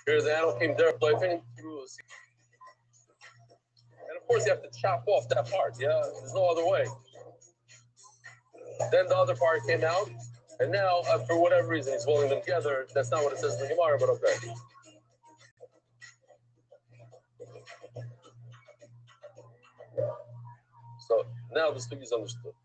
Here's the animal came there through a and of course you have to chop off that part, yeah? There's no other way. Then the other part came out, and now for whatever reason he's welding them together. That's not what it says in the Gemara, but okay. So now the story is understood.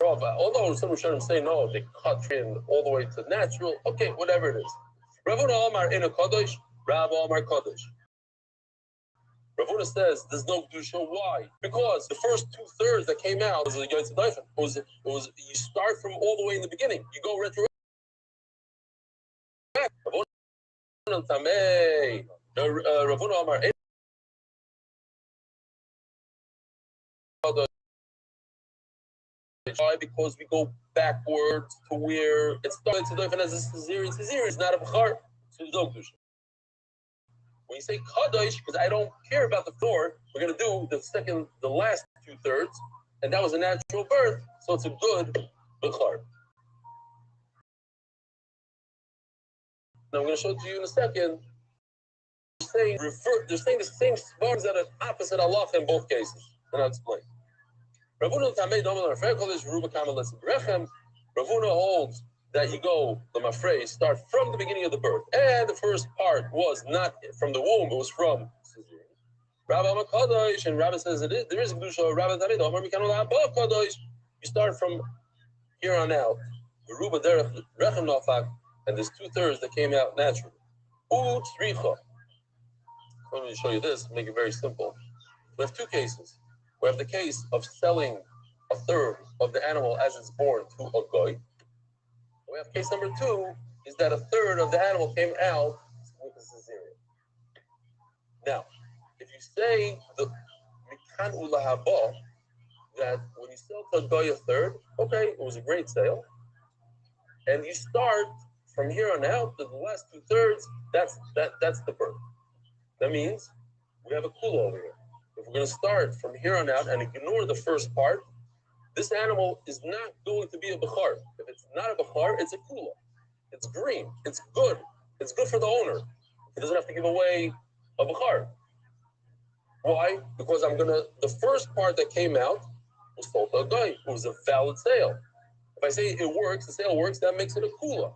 Although some Rishonim say no, they cut in all the way to natural. Okay, whatever it is. Ravuna Omar in a Kaddish, Rav Omar Kaddish. Ravuna says there's no Kedusha. Why? Because the first 2/3 that came out was a Yotze Daifen. It was you start from all the way in the beginning. You go retro. Ravuna Omar. Why? Because we go backwards to where it started to live as a Caesarean. Caesarean is not a Bechar. So there's no Kedusha. When you say Kaddish, because I don't care about the floor, we're going to do the last 2/3, and that was a natural birth, so it's a good Bechar. Now I'm going to show it to you in a second. They're saying the same svaras that are opposite Allah in both cases, and I'll explain. Ravuna holds that you go, the mafrei, start from the beginning of the birth. And the first part was not from the womb, it was from Rabbi Makadosh, and Rabbi says there is a Kedusha. Rabbi Tamid, you start from here on out. And there's 2/3 that came out naturally. Let me show you this, make it very simple. We have two cases. We have the case of selling 1/3 of the animal as it's born to a goy. We have case number 2 is that 1/3 of the animal came out with a cesarean. Now, if you say the mikan ulahaba, that when you sell to a goy 1/3, okay, it was a great sale, and you start from here on out to the last 2/3, that's the birth. That means we have a kula over here. If we're going to start from here on out and ignore the first part, this animal is not going to be a Bechar. If it's not a Bechar, it's a Kula. It's green. It's good. It's good for the owner. He doesn't have to give away a Bechar. Why? Because the first part that came out was sold to a guy. It was a valid sale. If I say it works, the sale works, that makes it a Kula.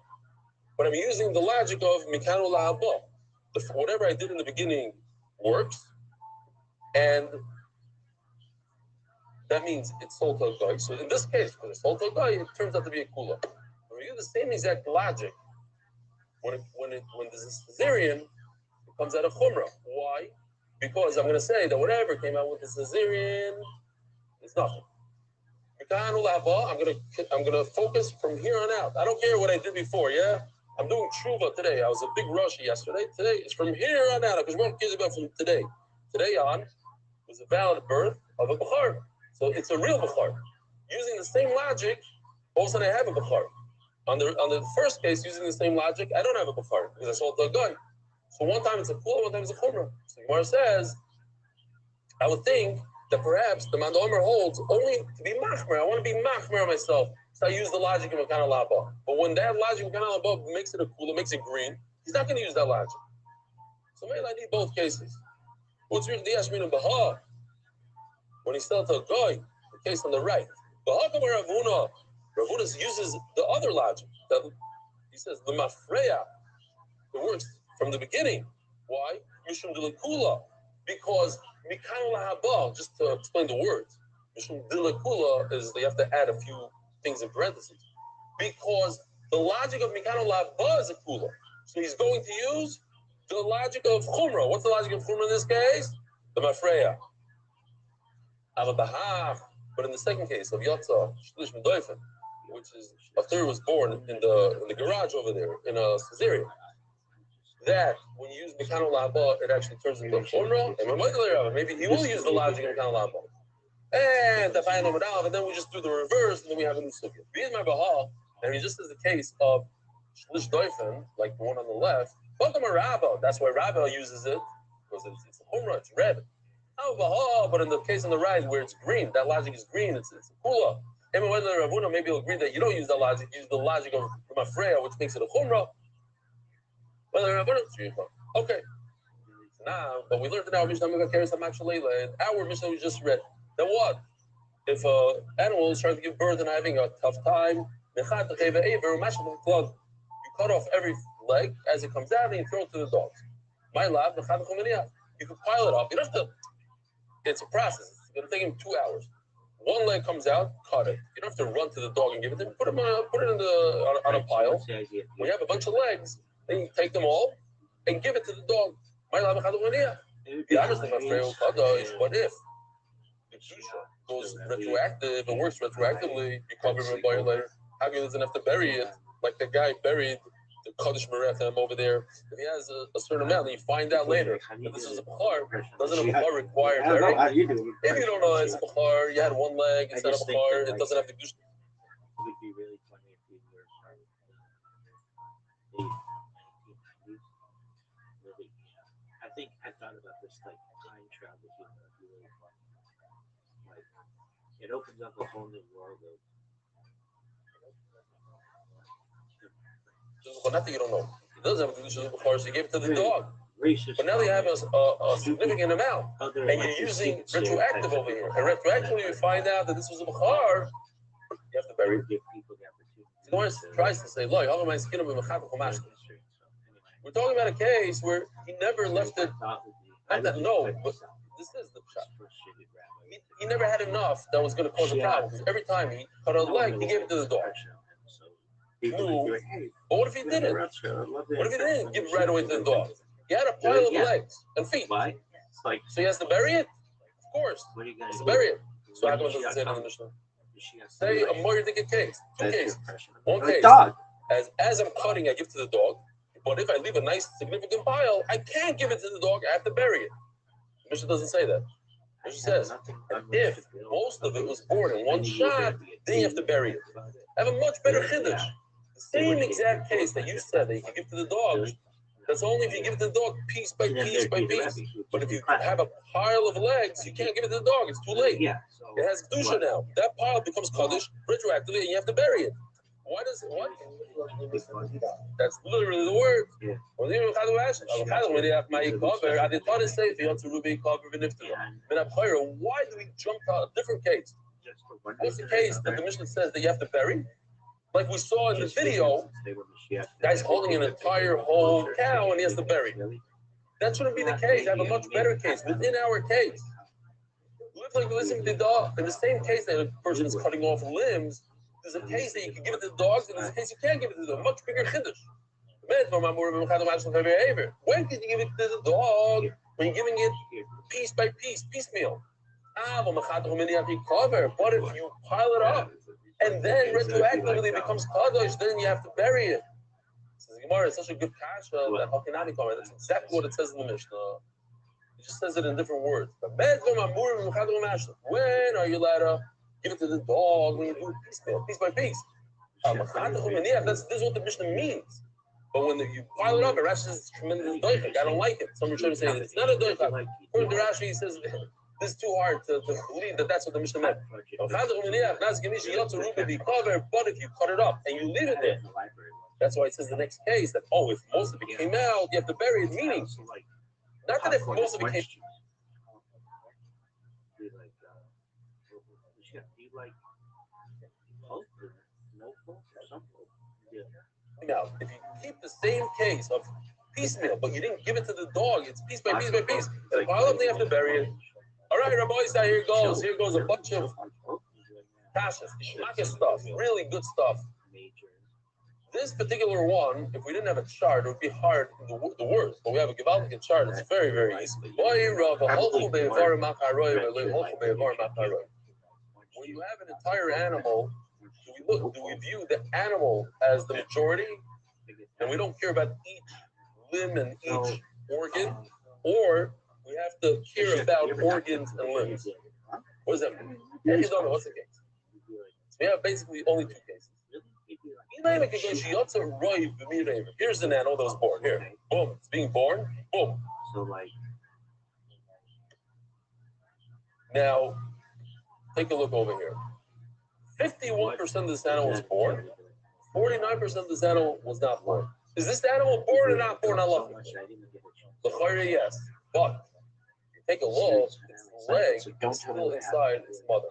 But I'm using the logic of Mikanu Lahaba. Whatever I did in the beginning works. And that means it's sold to a guy. So in this case, when it's sold to a guy, it turns out to be a kula. When we use the same exact logic, when there's a cesarean, it comes out of chumrah. Why? because I'm going to say that whatever came out with the Caesarean is nothing. I'm gonna focus from here on out. I don't care what I did before, yeah? I'm doing tshuva today. I was a big rush yesterday. Today it's from here on out, because what cares about from today? Today on was a valid birth of a Bechar. So it's a real Bechar. Using the same logic, all of a sudden I have a Bechar. On the first case, using the same logic, I don't have a Bechar, because I sold the guy. So one time it's a Kula, one time it's a Chumrah. So Gemara says, I would think that perhaps the Man Omer holds only to be machmer. I want to be machmer myself. So I use the logic of Makana Laba. But when that logic of Makana Laba makes it a kula, makes it green, he's not going to use that logic. So maybe I need both cases. What's really the Yashmin and Baha? When he's still to a guy, the case on the right. Baha Kamar Ravuna. Ravuna uses the other logic. That he says the Mafreya. It works from the beginning. Why? Mishum de Kula. Because Mikana Lahaba, just to explain the words, Mishum Dilakula is they have to add a few things in parentheses. Because the logic of Mikana Lahaba is a Kula. So he's going to use the logic of Chumrah. What's the logic of Chumrah in this case? The Mafreya. But in the second case of Yatza, Shlish Medoifen, which is a third was born in the garage over there in Caesarea. That when you use Mikano Laba, it actually turns into Chumrah. And maybe he will use the logic of Mikano Laba. And the final and then we just do the reverse, and then we have a new sugya. Be my Bahal, and he just as the case of Shlish Doifen, like the one on the left. Welcome a Rabbi. That's why Rabbi uses it, because it's a Chumrah, it's red. But in the case on the right where it's green, that logic is green, it's a Kula. And whether Ravuna maybe will agree that you don't use that logic, you use the logic of Mafreya, which makes it a Chumrah. Okay. Now, but we learned in our Mishnah and our Mishnah we just read. Then what? If an animal is trying to give birth and having a tough time, you cut off every leg as it comes out and you throw it to the dogs. My lab, you can pile it up. You don't have to. It's a process. It's going to take him 2 hours. One leg comes out, cut it. You don't have to run to the dog and give it to him. Put it on a pile. When you have a bunch of legs, then you take them all and give it to the dog. What if the Kedusha goes retroactive and works retroactively? You cover him by later. Happy doesn't have to bury it like the guy buried the Kaddish Merechem over there. If he has a certain amount, and you find out later that this is a Bechar, doesn't a Bechar require burying? If you don't know it's a Bechar, you had one leg instead of a Bechar, it doesn't have to do. It would be really funny if we were really, I thought about this like time travel here. That'd be really fun. Like it opens up a whole new world of. Nothing you don't know. He doesn't have to do Bechar, so he gave it to the dog. But now you have a significant amount, and you're using retroactive over here. And retroactively, you find out that this was a Bechar, you have to bury it. The Gemara tries to say, "Look, how am I skin we're talking about a case where he never left it. But this is the shot. He never had enough that was going to cause a problem. Because every time he cut a leg, he gave it to the dog. No. But what if he didn't? What if he didn't give it right away to the dog? He had a pile of legs and feet. So he has to bury it? Of course. He has to bury it. So how come it doesn't say it in the Mishnah? Say a more ridiculous case. Two cases. One case. As I'm cutting, I give to the dog. But if I leave a nice, significant pile, I can't give it to the dog. I have to bury it. The Mishnah doesn't say that. The Mishnah says, if most of it was born in one shot, then you have to bury it. I have a much better chiddush. The same exact case that you said that you can give to the dog, that's only if you give it to the dog piece by piece by piece. But if you have a pile of legs, you can't give it to the dog. It's too late. It has kedusha now. That pile becomes kaddish retroactively, and you have to bury it. Why does what? That's literally the word. Why do we jump to a different case? What's the case that the Mishnah says that you have to bury? Like we saw in the video, guy's holding an entire whole cow and he has to bury it. That shouldn't be the case. I have a much better case within our case. Looks like listening to the dog. In the same case that a person is cutting off limbs, there's a case that you can give it to the dogs, and there's a case you can't give it to the dog. Much bigger chiddush. When can you give it to the dog? when you're giving it piece by piece, piecemeal. But if you pile it up and then retroactively it becomes kadosh, then you have to bury it. Says Gemara, it's such a good kasha that Hakinami comment. That's exactly what it says in the Mishnah. It just says it in different words. When are you allowed to give it to the dog when you do it piecemeal, piece by piece? This is what the Mishnah means. But when you pile it up, it Rashi says it's tremendous doichak. I don't like it. Someone trying to say it's not a doichak. According to Rashi, he says this is too hard to believe that that's what the Mishnah meant. But if you cut it up and you leave it there, that's why it says the next case that, if most of it came out, you have to bury it. Meaning, not that if most of it came out. If you keep the same case of piecemeal, but you didn't give it to the dog, it's piece by piece by piece. The pile up, they have to bury it. All right, Rabbi, here goes. Here goes a bunch of kashas, ishmakas stuff, really good stuff. This particular one, if we didn't have a chart, it would be hard, the words. But we have a Givaldic chart, it's very, very easy. When you have an entire animal, do we view the animal as the majority, and we don't care about each limb and each organ, or we have to care about organs and limbs? What does that mean? You don't know what's the case. So we have basically only two cases. Here's an animal that was born. Here, boom, it's being born. Boom. So now, take a look over here. 51% of this animal was born. 49% of this animal was not born. Is this animal born or not born? I love it. The chayre, yes, but take a look. Its leg is still inside its mother.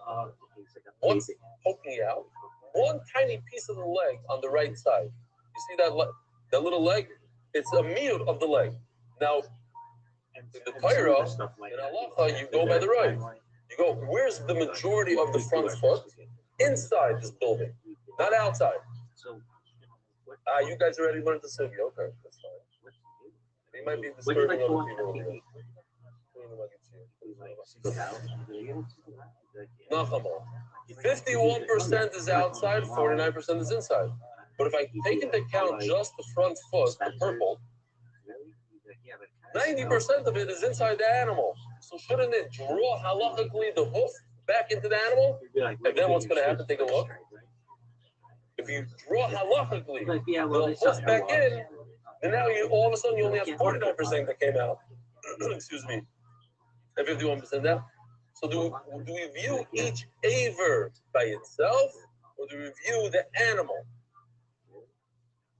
What's poking out? One tiny piece of the leg on the right side. You see that little leg? It's a miyut of the leg. Now, in the Torah, in halacha, you go by the right. You go, where's the majority of the front foot? Inside this building, not outside. You guys already learned the sugi. Okay, that's fine. They might be disturbing other people. 51% is outside, 49% is inside. But if I take into account just the front foot, the purple, 90% of it is inside the animal. So shouldn't it draw halachically the hoof back into the animal? And then what's going to happen? Take a look. If you draw halachically the hoof back in, then now all of a sudden you only have 49% that came out. Excuse me. And 51% now. So do we view each aver by itself, or do we view the animal?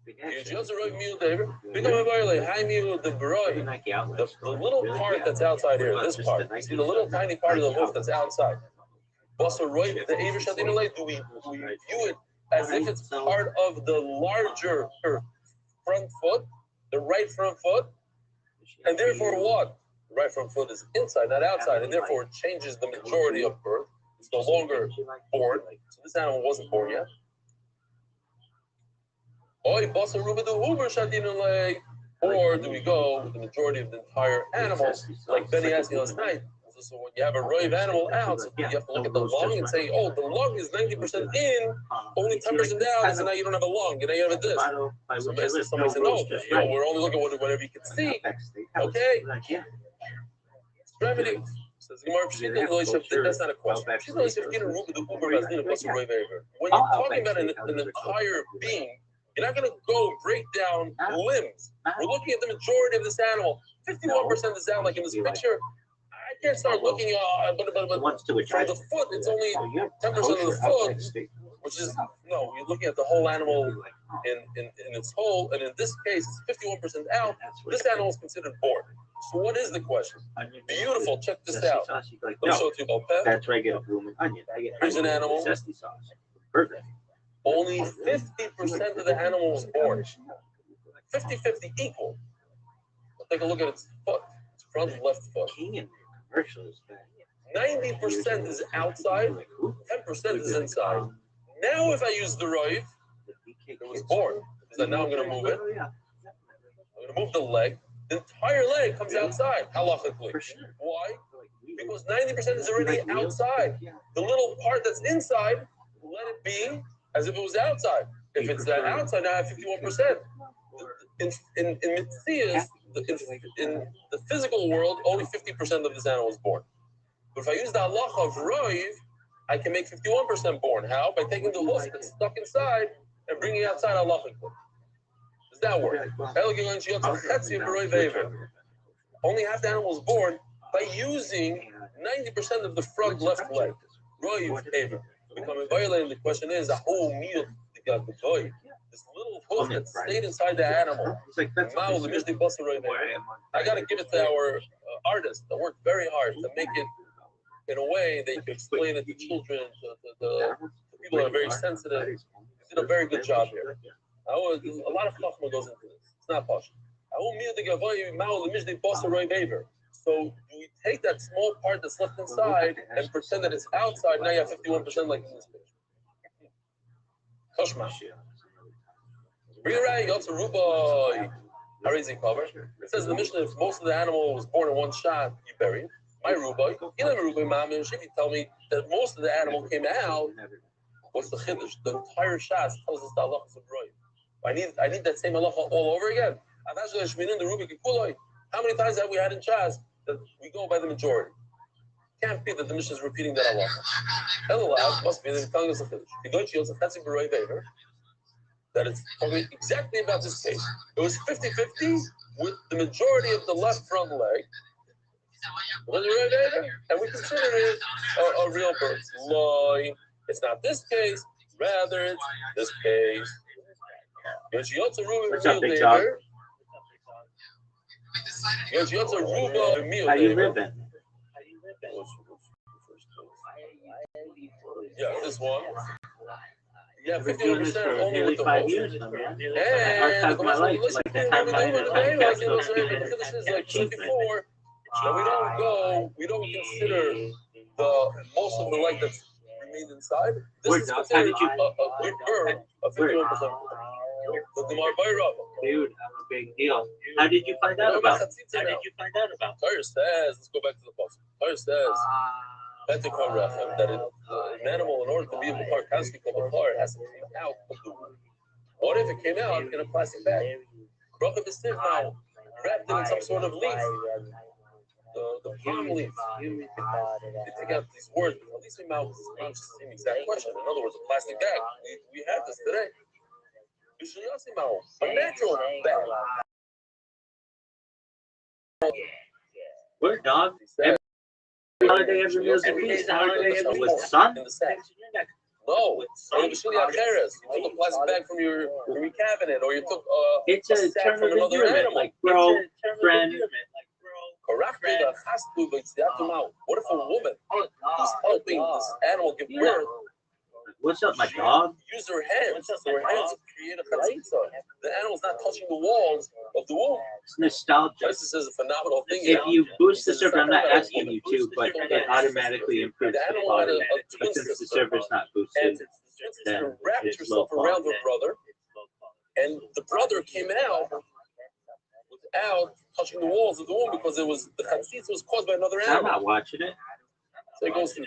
The little part that's outside here, this part, you see the little tiny part of the hoof that's outside. Do we view it as if it's part of the larger front foot, the right front foot? And therefore what? The right front foot is inside, not outside, and therefore it changes the majority of birth. It's no longer born. So this animal wasn't born yet. Or do we go with the majority of the entire animal, like Benny asked me last night? So when you have a roiv animal out, so you have to look at the lung and say, the lung is 90% in, only 10% out, so now you don't have a lung, and now you have a disc. Somebody said, no, we're only looking at whatever you can see. Okay? Remedy. Says that's not a question. When you're talking about an entire being, you're not going to go break down limbs. We're looking at the majority of this animal. 51% is down, like in this picture. I can't start looking but from the foot, it's only 10% of the foot, which is, you're looking at the whole animal in its whole, and in this case, it's 51% out. This animal is considered born. So what is the question? Beautiful, check this out. Let me show it to you, okay? That's regular blooming onion. Here's an animal. Perfect. Only 50% of the animal was born. 50-50 equal. But take a look at its foot. Its front left foot. 90% is outside, 10% is inside. Now if I use the roiv, it was born. Because now I'm going to move it. I'm going to move the leg. the entire leg comes outside, halachically. Why? Because 90% is already outside. The little part that's inside, let it be as if it was outside. If it's outside, now I have 51%. In Mitzias, in the physical world, only 50% of this animal is born. But if I use the halacha of Roiv, I can make 51% born. How? By taking the hoof that's stuck inside and bringing it outside halachically. Does that work? Only half the animal is born by using 90% of the front left leg. Roiv Aver. Becoming violated, the question is, this little hoof that stayed inside the animal. I got to give it to our artists that worked very hard to make it in a way that you can explain it to children, to the people that are very sensitive. You did a very good job here. A lot of chachma goes into this. It's not posh. So do we take that small part that's left inside and pretend that it's outside? Now you have 51% like in this picture. Koshma. ViralRabbi, go to Rubai. Harizing cover. It says in the Mishnah, if most of the animal was born in one shot, you bury it. My Rubai, if you tell me that most of the animal came out, what's the chiddush? The entire shot tells us the halacha of Roiv. I need that same halacha all over again. How many times have we had in Shas that we go by the majority? Can't be that the Mishnah is repeating that halacha. Elulav must be that it's telling us a chiddush. That it's talking exactly about this case. It was 50-50 with the majority of the left front leg. And we consider it a real birth. Loy. It's not this case, rather it's this case. What's up, big dog? How you living? Yeah, this one. Yeah, I've been doing this for nearly 5 years now, man. I archived my life like that time I we don't consider most of the light that's remained inside. This is considered a good bird of 51%. Dude, I'm a big deal. How did you find out about it? Torah says, let's go back to the post. Torah says, that an animal, in order to be able to park, has to become a car, it has to come out of the womb. What if it came out in a plastic bag? Wrapped in some sort of leaf. The palm leaf. They take out these words, but at least we mouth the same exact question. In other words, a plastic bag. We had this today. A natural bag. What, dog? Every holiday, every meal's a feast. With sun? No, you took a plastic bag from your cabinet, or you took it's a term from of another endearment, animal. like bro, friend. What if a woman who's helping this animal give birth? What's up, my dog? Use her hands. So her hands create a chatzitza. The animal's not touching the walls of the womb. It's nostalgia. This is a phenomenal thing. If you boost the server, I'm not asking you to, but it automatically improves the quality. But since the server's not boosted, then wrapped herself around her brother, and the brother came out without touching the walls of the womb because it was the chatzitza was caused by another animal. I'm not watching it. So it goes through.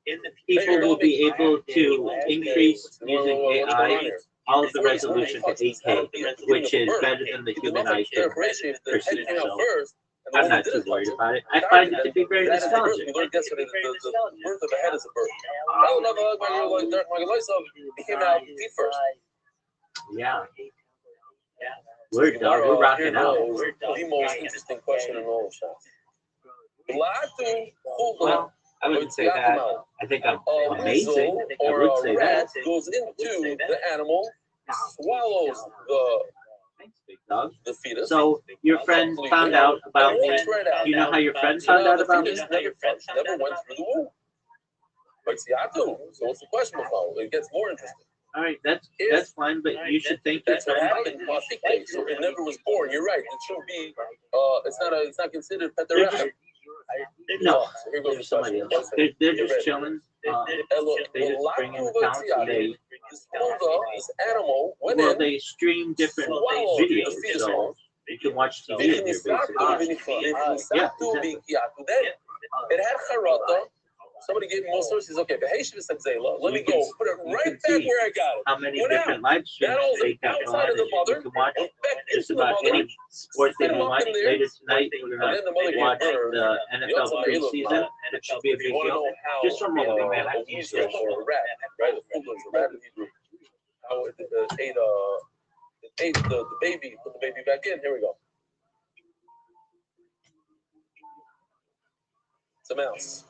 In the future, people will be able to increase using AI all of the resolution to 8K, which is better than the human eye can perceive. So I'm not too worried about it. I find it to be very nostalgic. The birth of a head is a birth. He came out feet first. Yeah. We're done. We're rocking out. The most interesting question in all of Shas. Well, I wouldn't say that. I think I'm amazing. I would say that. Goes into the animal, swallows the fetus. So your friend found out about me. Do you know how your friend found out about me? Never went through the womb. So what's the question, Michal? It gets more interesting. All right, that's fine, but you should think that's what happened. So it never was born. You're right. It should be. It's not considered peterach. No, here goes somebody else. They're just chilling. They just bring in accounts and this animal went well, they stream different videos. So You can watch TV in here, basically. Yeah, exactly. Then it had charata. Somebody gave me more sources. Okay, let me go. Put it right back where I got it. How many different live streams they got outside of the mother. You can watch just about any sport that you want. Later tonight, we're going to watch the NFL preseason. It should be a big deal. Just from a man, I can use it. Right? The rat in Hebrew. How it ate the baby, put the baby back in. Here we go. It's a mouse.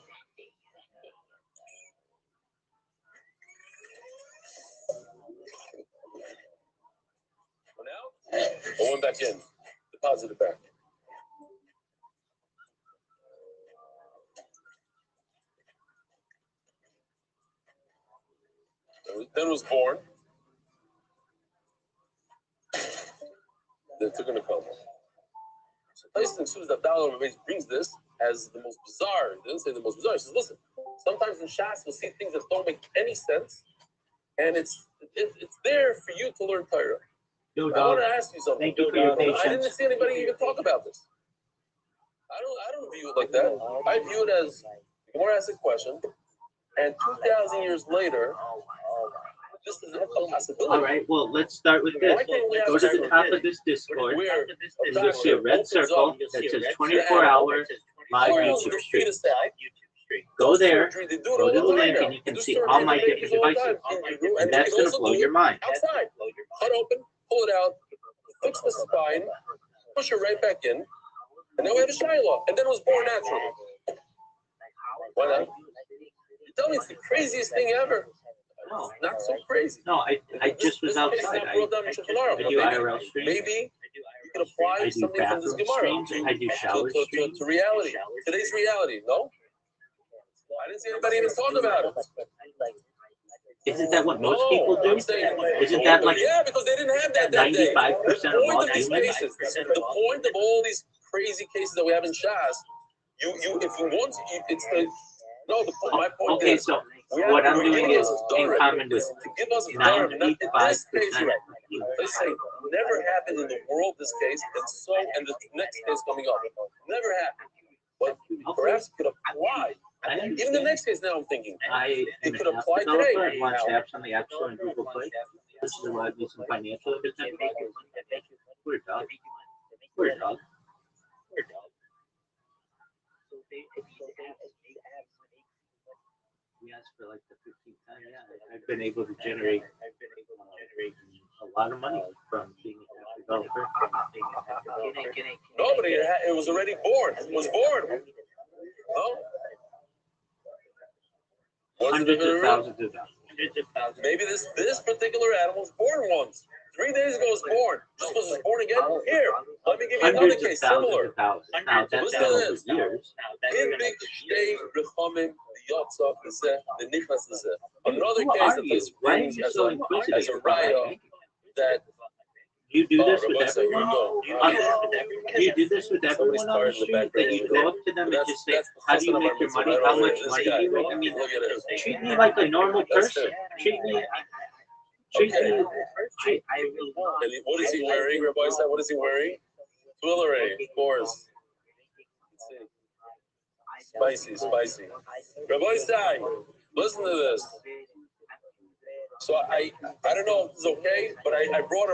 Now, I went back in. Deposit it back. Then was born. They took in the coma. So Tyson Sue's Abdallah brings this as the most bizarre. He didn't say the most bizarre. He says, listen, sometimes in Shas we'll see things that don't make any sense, and it's there for you to learn Torah. I want to ask you something. Thank you for your patience. I didn't see anybody even talk about this. I don't view it like that. I view it as the Gemara asks a question, and 2,000 years later, this is a possibility. All right, well, let's start with this. Go to the top of this Discord, and you'll see a red circle that says 24-hour live YouTube stream. Go there, go to the link, and you can see all my different devices. And that's going to blow your mind. Outside, cut open, pull it out, fix the spine, push it right back in, and then we have a Shiloh. And then it was born naturally. Why not? You tell me it's the craziest thing ever. No, not so crazy. No, I just was outside. I do IRL streams. Maybe you can apply something from this Gemara. I do shower streams. To reality. Today's reality, no? I didn't see anybody even talk about it. Isn't that what most people do? Isn't that like because they didn't have that 95% of all these cases? The point of all these crazy cases that we have in Shas, if you want to, it's the no. My point is, so what I'm doing is in common with 95%. Let's say never happened in the world. This case, and the next case coming up, never happened. But perhaps could apply. Even the next case now, I'm thinking it could apply today. I launch apps on the App Store and Google Play. This is where I do some financial independence. Weird dog. Weird dog. Weird dog. We asked for like the 15th time. Yeah, I've been able to generate a lot of money from being a developer. Nobody, it was already born. It was born. No? Hundreds of thousands of dollars. Maybe this particular animal was born once. 3 days ago it was born. Just because it was born again. Here, let me give you another case similar. Now that's listen to this. Another case that this brings as a raya that you do this with everyone. You do this with everyone on the street. That you go up to them and just say, "How do you make your money? How much money do you make?" I mean, treat me like a normal person. Treat me. What is he wearing, Rabbi said? What is he wearing? Jewelry, of course. Spicy. Rabbi said, listen to this. So I don't know if it's okay, but I brought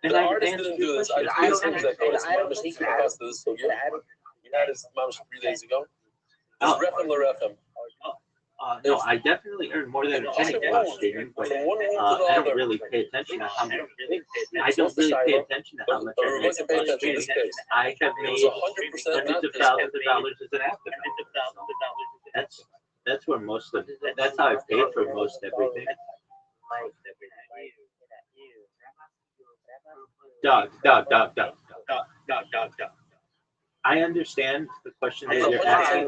the artist didn't do this. I just things that go to this. So we had his mom 3 days ago. It's Rechem L'Rechem. No, I definitely earn more than a penny on streaming, but I don't really pay attention to how much. I don't really pay attention to how much I make on streaming. I have made hundreds of thousands of dollars as an actor. That's where most of that's how I paid for most everything. Dog. I understand the question that you're asking.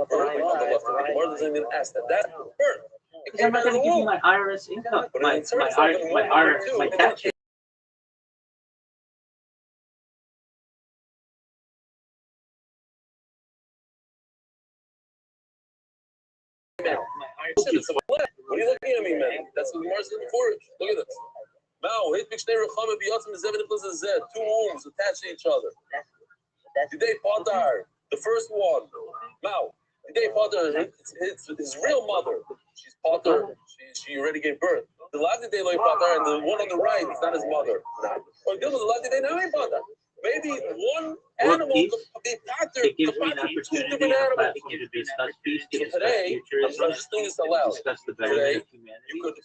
Because I'm not going to give you my IRS income, my tax. What are you looking at me, man? That's what Mars looking for. Look at this. Now, two wombs attached to each other. Today, Padar, the first one. Now, today, Padar, it's his real mother. She's Padar. She already gave birth. The last day, like Padar, and the one on the right is not his mother. Maybe one animal could be Pater. It gives me an opportunity, a platform to discuss peace, to discuss futurism, I'm just thinking this aloud. discuss the betterment of humanity. You could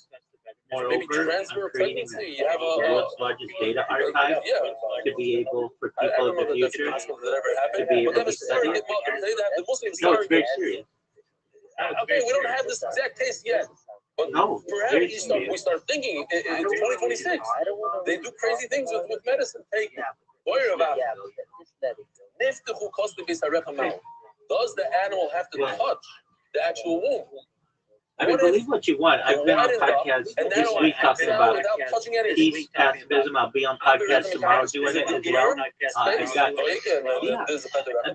Moreover, transfer I'm creating pregnancy. the You have world's largest data archive to be able for I people of the remember that's future possible that ever happened. to be But able they to study it. the Muslims No, it's very serious. Okay, we don't have this exact case yet. But No, perhaps very we start thinking it's 2026. They do crazy things with medicine. Take worry about it. Does the animal have to touch the actual womb? I mean, believe what you want. I've been on podcasts this week talking about peace, pacifism. I'll be on podcast tomorrow doing it as well. I've got, yeah,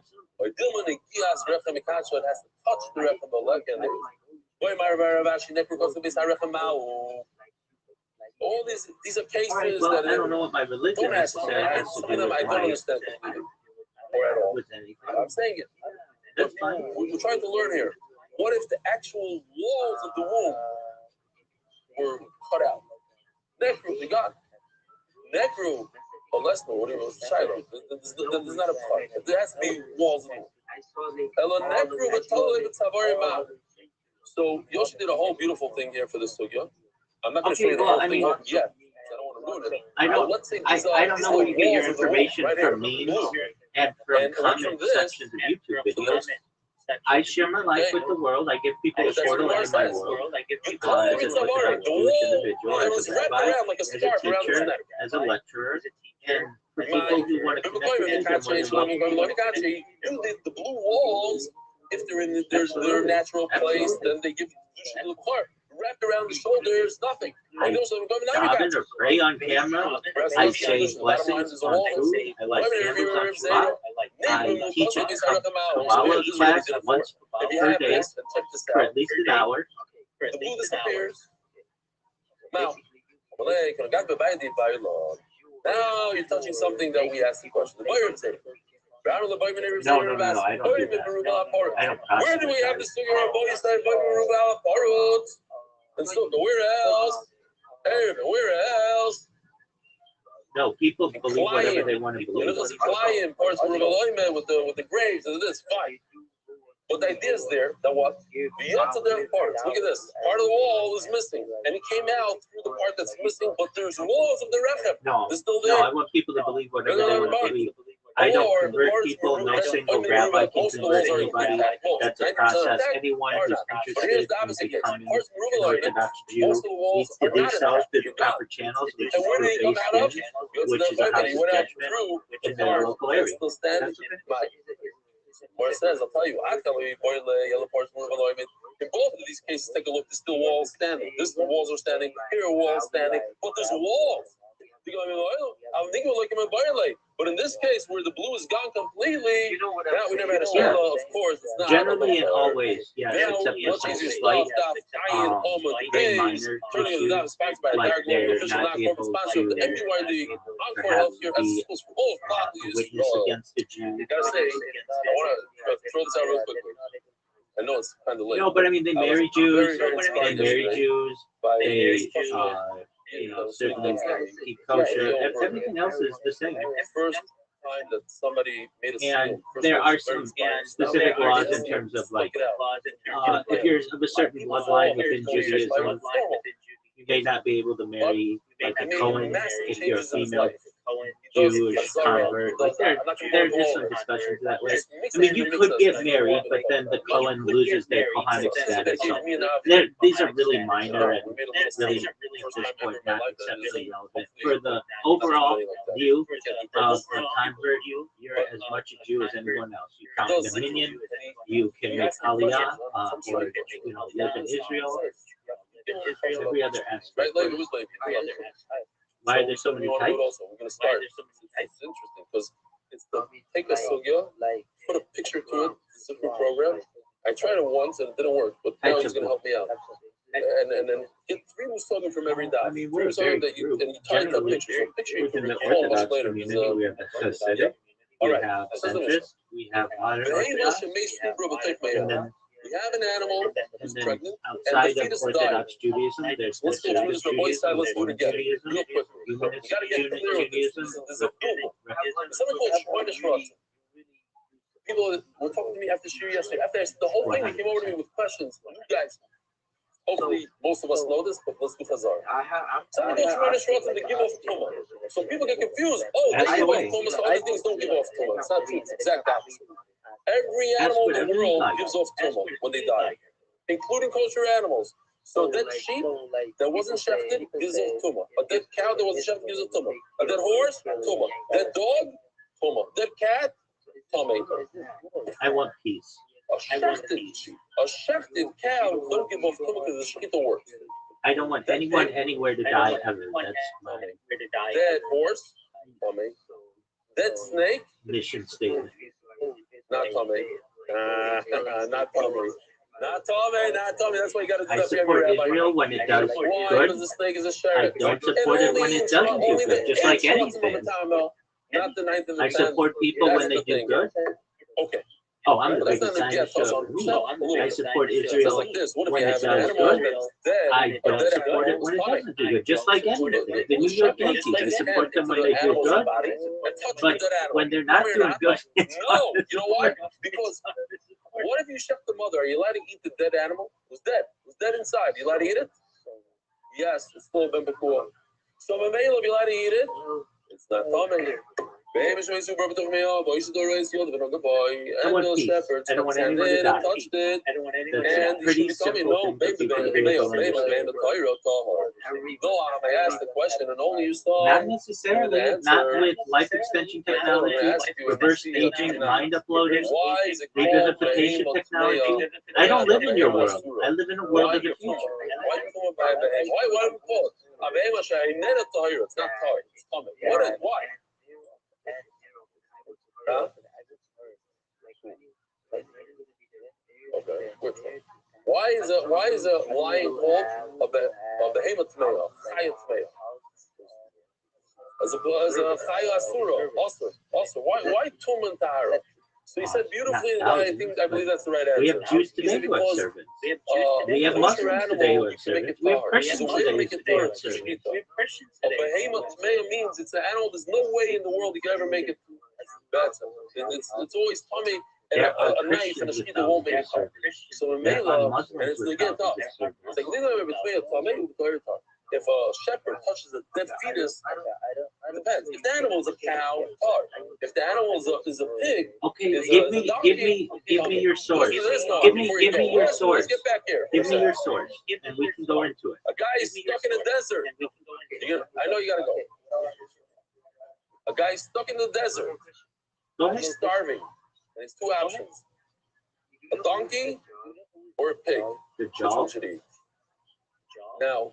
all these are cases well, that I don't know what my religion necessarily has to do with I don't understand with anything. I'm saying it. That's fine. We're trying to learn here. What if the actual walls of the womb were cut out? Necru, they got Necru, or less than whatever, Shiloh. There's not a cut. There has to be walls of the womb. So Yoshi did a whole beautiful thing here for this sugya. I'm not going to show you the whole thing yet. I don't want to ruin it. I don't know where you get your information from memes and from comment sections of YouTube videos. I share my life with the world. I give people a short light in my world. As an Orthodox Jewish individual, as a rabbi, as a teacher, as a lecturer, and for people who want to connect with me, they're more than welcome. The blue walls, if they're in their natural place, then they give the blue part. Wrapped around the shoulders, nothing. I daven or pray on camera. I say blessings on food. I light candles on Shabbat. I teach a Kabbalah class once per day for at least an hour. The blue disappears. Now, you're touching something that we asked the question. No, I don't do that. I don't Where do we have this figure of body side? And so, where else? Hey, where else? No, people believe whatever they want to believe. There's flying parts of with the graves and this fine. But the idea is there that what? The other parts. Look at this. Part of the wall is missing. And it came out through the part that's missing, but there's walls of the rechem. No, it's still there. No, I want people to believe whatever they want to believe. I don't convert people. No single rabbi can convert anybody. That's a process. Anyone who's interested in becoming an Orthodox Jew needs to do so through the proper channels, which is through Base Skin, which is a house of judgment in their local area. Where it says, I'll tell you, yellow parts, in both of these cases, take a look, there's still walls standing. This walls are standing, here are walls standing, but there's walls. I'm thinking like him in but in this case, where the blue is gone completely, now we never had a shadow, of course. It's not generally and always, yes, except for some slight, very minor issues, like they're not able to perhaps be a witness against the Jew. I gotta say, I want to throw this out real quickly. I know it's kind of late. No, but I mean, they marry Jews, they certainly keep kosher. Everything else is the same. First time that somebody made a and there are some specific laws in terms of like, if you're of a certain bloodline within Judaism, you may not be able to marry like a Cohen if you're a female Jewish convert. Like there are just some discussions that way. I mean, you could get married, but then the Cohen loses their Kohanic status. So these are really minor and really at this point not exceptionally relevant. For the overall view of a convert, you're as much a Jew as anyone else. You count dominion, you can make Aliyah, or live in Israel. Every other aspect. Why are there so many types? We're going to start. It's interesting because it's the take a sugya, put a picture to it, it's a different program. I tried it once and it didn't work, but now he's going to help me out. and then get 3 musagim from every daf. I mean, 3 we're a musagim very that you group. and you tie it to a Generally, picture. So a picture you within can the recall much Orthodox later. community, we have the Hasidic, All we right. have This is the centrist, we have modern Orthodox, And and then we have an animal who's pregnant, and the outside of fetus died. Orthodox Judaism, there's Let's go through Hasidic this for boys' side. Judaism, Let's do it Reform together, Judaism, real quick. We Humanist got to get clear with this. Judaism, This is a puma. There's something called Shmoyne Shrotzim. People were talking to me after Shir yesterday. After the whole thing, they came over to me with questions. You guys, hopefully, most of us know this, but let's do Chazar. Something called Shmoyne Shrotzim to give off Tuma. So people get confused. Oh, they give off Tuma, so other things don't give off Tuma. It's not true. It's the exact opposite. Every animal in the world gives off Tuma when they die, including kosher animals. So that sheep that wasn't shechted gives off Tuma. A dead cow that wasn't shechted gives off Tuma. A dead horse, Tuma. Dead dog, Tuma. Dead cat, Tuma. I want peace. A shechted cow don't give off Tuma because the shechita works. I don't want anyone anywhere to die ever. That's my Dead horse, Tuma. Dead snake, mission statement. not Tuma. Not Tuma. Not Tommy, not Tommy. That's why you got to do I that for every support rabbi. Israel when it does Why? good. Because the snake is a I sheriff. don't support it when it doesn't do good, just like anything. Not the 9th and the 10th. I support people That's when they the do thing. good. Okay. Oh, I'm the But that's biggest not a get. dinosaur. I support It's Israel like this. What if when you it have an does animal good. that's dead? I don't dead support it animal when it is fine. doesn't do good, just like anything. The New York Yankees, I support them when they do good, but when they're not doing good, it's No, you know why? Because what if you chef the mother? Are you allowed to eat the dead animal? It was dead. It was dead inside. You allowed to eat it? Yes, it's still been before. So Mamela, you allowed to eat it? It's not coming. Baby, show you super of me up. Boy, you should raise you the boy. And the shepherd touched it and touched it. And you should be telling me, no, baby, baby, the Torah told her. No, I asked the question and only you saw. not necessarily, not with life extension technology, reverse aging, mind uploading, Why is it called revivification technology. I don't live in your world. I live in a world of the future. Why do we call it? It's not Torah. It's coming. Why? Huh? Okay. Which one? Why is a lion called a behemoth tmeya, chaya tmeya? As a chaya asura, also. Why tum and tahara? So he said beautifully, and I believe that's the right answer. We have Jews today who are servants. We have Muslims today who are servants. We have Christians today who are servants. A behemoth tmeya means it's an animal. There's no way in the world you can ever make it bad. It's always tummy. And a knife and a shkita won't make it hard. So in Mela, and it's again tough. It's like if a shepherd touches a dead fetus, it depends. If the animal is a cow, it's hard. If the animal is a pig, okay, give me your source. Give me your source. Get back here. Give me your source, and we can go into it. A guy is stuck in the desert. I know you gotta go. A guy is stuck in the desert. He's starving. And it's 2 options: a donkey or a pig. The Which one should he eat? Now,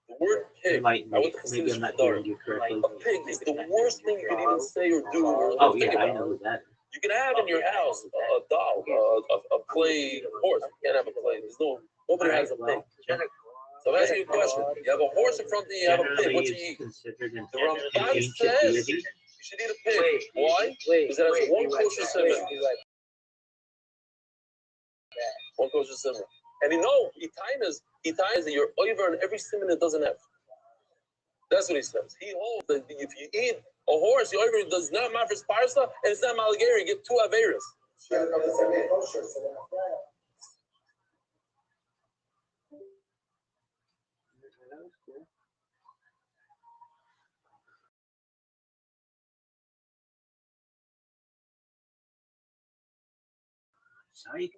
the word pig, I want to maybe I'm not hearing you correctly. a pig is the worst thing you could even say or do or Oh think yeah, I about. know that. You can have in your house a doll, a clay horse. You can't have a clay. Nobody has a pig. So I'm asking you a question. You have a horse in front of you, you have a pig. What do you eat? The Ramban says you should eat a pig. Why? Because it has 1 kosher simon. 1 kosher simon. And he ties that you're over on every simon it doesn't have. That's what he says. He holds that if you eat a horse, the over does not mafres parsa, and it's not malagari, you get 2 averas. Sorry.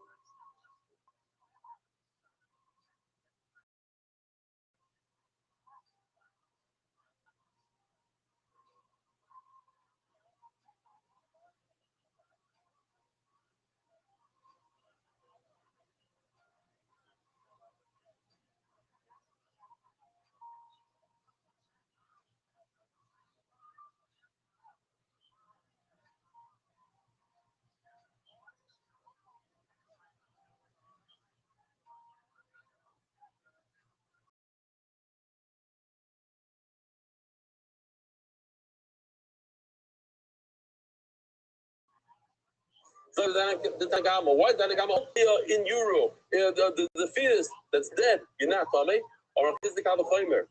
The Tagama. Why Tagama? In Europe, the fetus that's dead, you're not Tommy, or is the Kavachomer.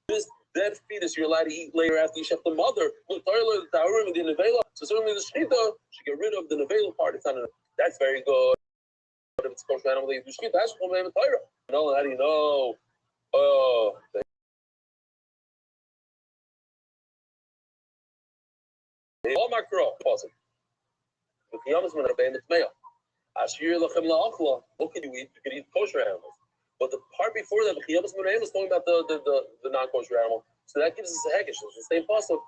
This dead fetus you're allowed to eat later after you shep the mother. So certainly the Shechita should get rid of the Nevela part. It's not that's very good. But if it's kosher animal, you do Shechita. That's from the Torah. No, how do you know? Oh, all my crow. Pause it. But the Yamas when obeying the Tmeya. Ashir lachem la'achla. What can you eat? You can eat kosher animals. But the part before that, the Yamas when is talking about the non-kosher animal. So that gives us a hegesh. It's the same puzzle.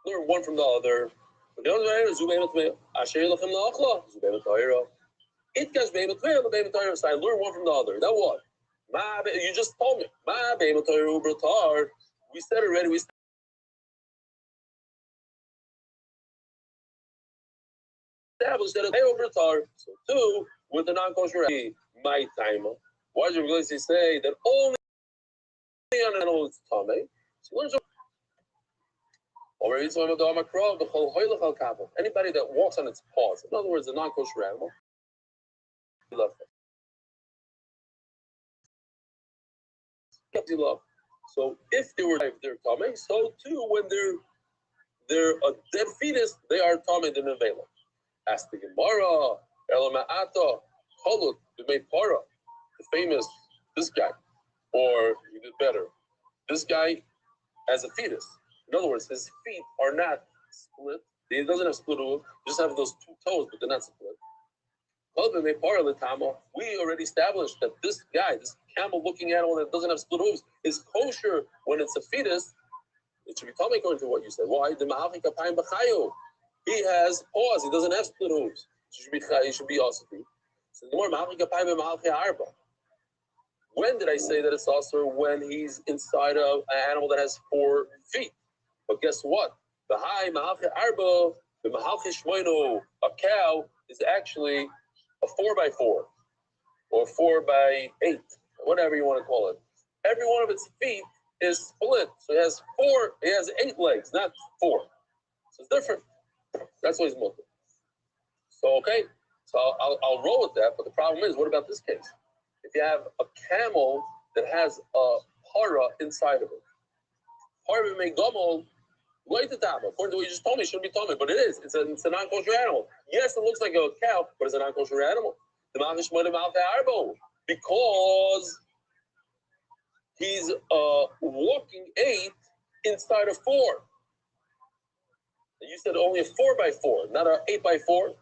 Learn one from the other. But the other is Zubei Matmeya. Ashir lachem la'achla. Zubei Matmeya. It goes Zubei Matmeya. Zubei Matmeya. So I learn one from the other. Now what? You just told me. Ma Zubei Matmeya ubratar. We said already. We established that it's ubratar. So two with the non-kosher my time. Why do you really say that only on an animal is tame? So learn. Anybody that walks on its paws, in other words, a non-kosher animal, you love it. You love. So if they were they're tame, so too when they're a dead fetus, they are tame the nevela. Ask the Gemara, Elama'ata, Cholut, the made para, the famous this guy, or you did better, this guy as a fetus. In other words, his feet are not split. He doesn't have split hooves. He just have those two toes, but they're not split. We already established that this guy, this camel-looking animal that doesn't have split hooves, is kosher when it's a fetus. It should be Tommy according to what you said. Why? He has paws. He doesn't have split hooves. He should be also. So the more when did I say that it's also when he's inside of an animal that has 4 feet? But guess what? The high Mahalche Arba, the Mahalche Shmoino, a cow is actually a 4x4 or 4x8, whatever you want to call it. Every one of its feet is split. So it has 8 legs, not 4. So it's different. That's why he's multiple. So, okay. So I'll roll with that. But the problem is, what about this case? If you have a camel that has a para inside of it, part of it may gomel, according to what you just told me, it shouldn't be told me, but it is. It's a non-kosher animal. Yes, it looks like a cow, but it's a non-kosher animal. Because he's walking 8 inside of 4. And you said only a 4x4, not an 8x4.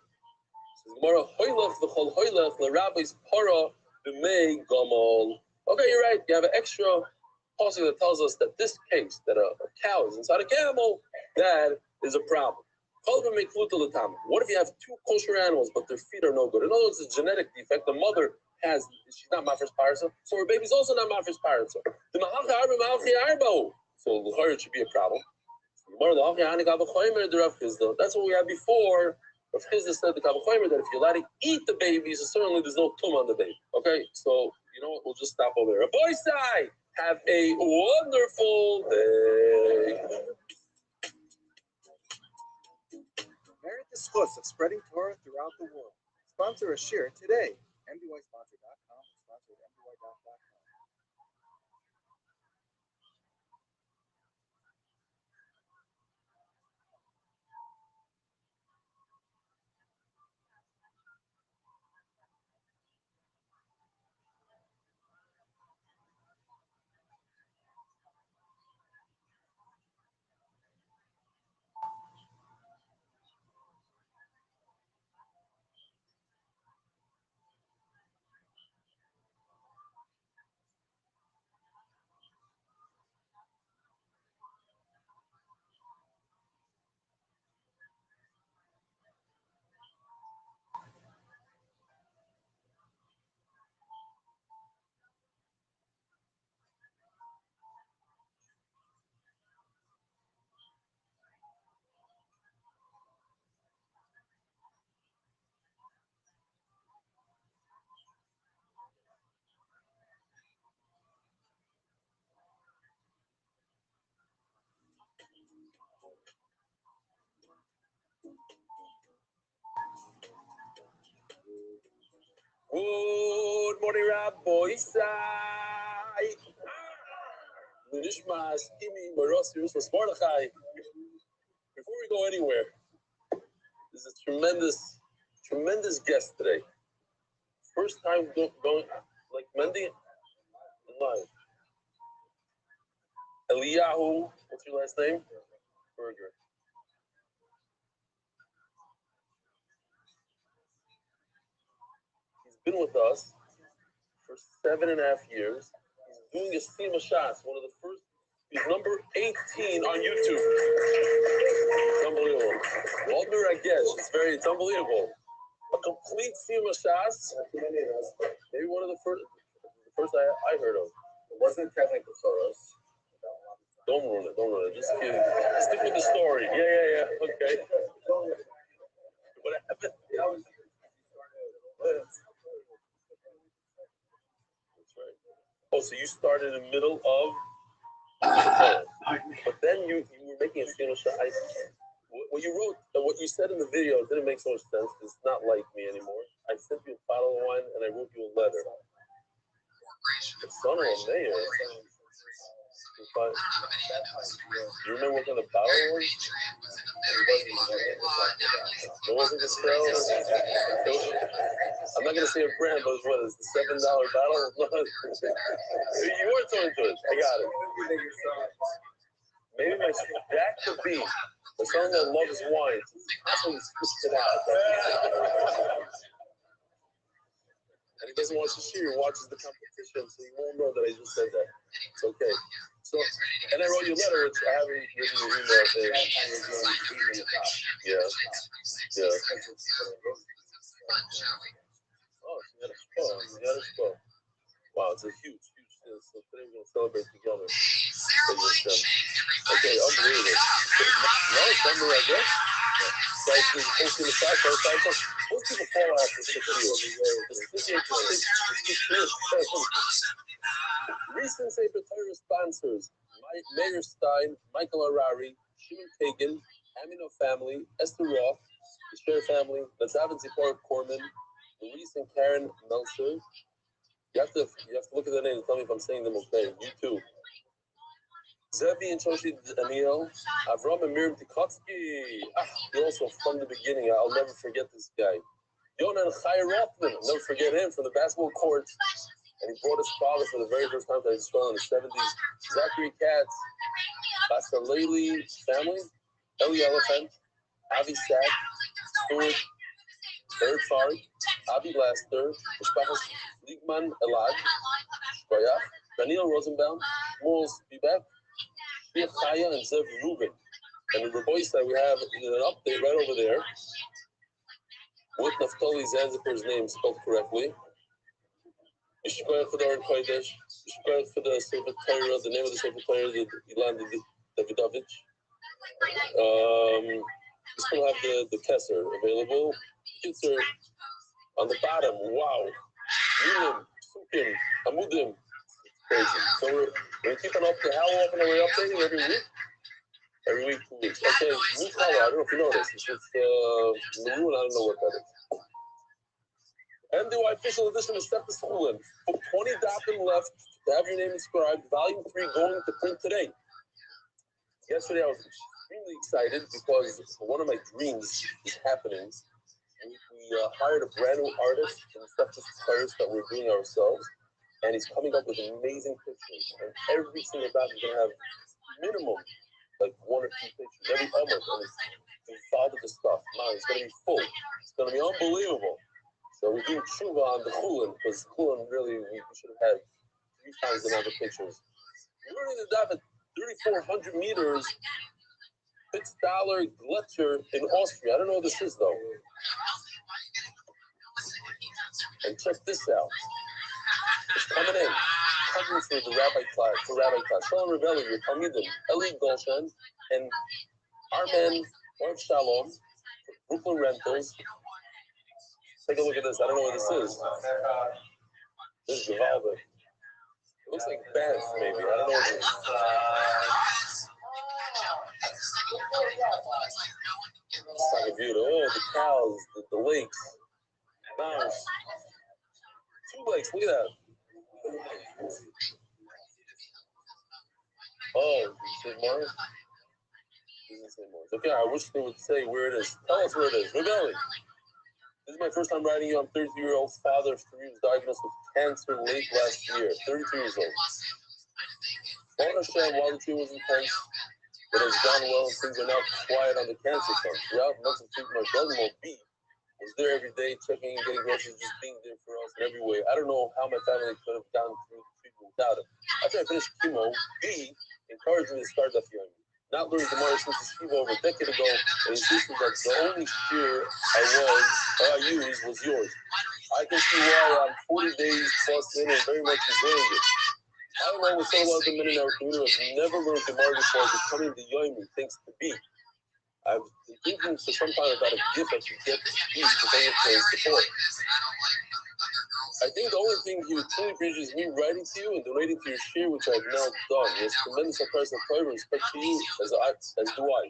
Okay, you're right. You have an extra policy that tells us that this case, that a cow is inside a camel, that is a problem. What if you have 2 kosher animals, but their feet are no good? In other words, it's a genetic defect. The mother she's not mafresh parasa, so her baby's also not mafresh parasa. So it should be a problem. That's what we had before. Rav Chizda said the Kavachomer that if you're allowed to eat the babies, so certainly there's no tum on the baby. Okay, so you know what? We'll just stop over there. Boy, Sai, have a wonderful day. Merit the schus of spreading Torah throughout the world. Sponsor a share today. MDYsponsor.com. Sponsor at MDY.com. Good morning, Rabbi Isai. Nishma Skimi Marosius was Mordechai. Before we go anywhere, there's a tremendous guest today. First time going like Mendy live. Eliyahu, what's your last name? Berger. He's been with us for 7.5 years. He's doing a stream of shots, one of the first. He's number 18 on YouTube. It's unbelievable. Waldner, I guess. It's unbelievable. A complete stream of shots. Maybe one of the first I heard of. It wasn't technical Soros. Don't ruin it. Just kidding. Stick with the story. Yeah. Okay. What happened? That's right. Oh, so you started in the middle of, but then you were making a single shot. What you wrote, what you said in the video didn't make so much sense. It's not like me anymore. I sent you a bottle of wine and I wrote you a letter. The son of a mayor. You remember what kind of bottle it was? It wasn't the spell. I'm not gonna say a brand, but it's the $7 bottle? You weren't so into it. I got it. Maybe that could be. But someone that loves wine, that's when he switched it out. And he doesn't watch the show, he watches the competition, so he won't know that I just said that. It's okay. So, and I wrote you a letter, which I haven't written your email thing. Yeah. Oh, you had a spell. Wow, it's a huge thing. So today we're going to celebrate together. Okay, unbelievable. No, it's under I guess. Guys, we're posting the side. Most people fall after 6 years. Recent Sefer Torah sponsors: Meir Stein, Michael Harari, Shimon Kagan, Amino family, Esther Roth, the Sher family, Nazav and Zipporah Korman, Luis and Karen Meltzer. You have to look at the name and tell me if I'm saying them okay. You too. Zevi and Shoshi Daniel, Avram and Miriam Tikotsky. You're also from the beginning. I'll never forget this guy. Yonan Chai Rothman, never forget him from the basketball court. And he brought his father for the very first time to Israel in the 70s. Zachary Katz, Pastor Laley family, Eli Elephant, Avi Sack, Stuart, Eric Farik, Avi Laster, Mishpachas Liegman Elad, Shkoyach, Daniel Rosenbaum, Moles Bibek, Shia Chaya, and Zev Rubin. And the Rabbi said we have an update right over there with Naftali Zanzibar's name spelled correctly. Yishkoyach for the Oren Kodesh, Yishkoyach for the Sefer Torah, the name of the Sefer Torah, the Ilan Davidovich. We still have the Kesser available. Kids are on the bottom. Wow. Milim, Sukim, Amudim. Crazy. So we're keeping up to how often are we updating? Every week? Every week, 2 weeks. Okay, new color. I don't know if you know this. It's maroon. I don't know what that is. NDY official edition of Step to School in. 20 dapim left to have your name inscribed. Volume 3 going to print today. Yesterday I was extremely excited because one of my dreams is happening. We hired a brand new artist from Step to School that we're doing ourselves. And he's coming up with amazing pictures. And every single dot is going to have minimum like 1 or 2 pictures every element. And it's involved with the stuff. Man, it's going to be full. It's going to be unbelievable. So we're doing tshuva on the chulin, because chulin really, we should have had 3 times the number of pictures. We're running the dive at 3,400 meters, $6 Gletscher in Austria. I don't know what this is, though. And check this out. It's coming in. Coming for the rabbi class. Shalom Rebelli, your Talmidim, Eli Golshan, and Armen Orv Shalom, Brooklyn Rentals. Take a look at this. I don't know what this is. This is Gavalda. It looks like Banff, maybe. I don't know what it is. It's like a view. Oh, the cows, the lakes. Nice. 2 legs, look at that. Oh, St. Mars? St. Mars. Okay, I wish they would say where it is. Tell us where it is. Rebellion. This is my first time writing you. I'm 33-year-old father of 3 was diagnosed with cancer late last year. 32 years old. I understand while the treatment was intense, but it's gone well and things are now quiet on the cancer front. Throughout months of treatment, my brother-in-law B was there every day, checking and getting groceries, just being there for us in every way. I don't know how my family could have gone through the treatment without him. After I finished chemo, B encouraged me to start that feeling. Not learning Gemara since his chemo over a decade ago, and insisted that the only shear I used was yours. I can see why I'm 40 days plus in and very much enjoying it. I don't know what's so about the men in our community who have never learned Gemara before becoming the Yomi, thanks to B. I've been thinking for some time about a gift I should get to B to pay for support. I think the only thing he would truly appreciate is me writing to you and donating to your share, which I've now done. It's tremendous personal pleasure and respect to you, as do I.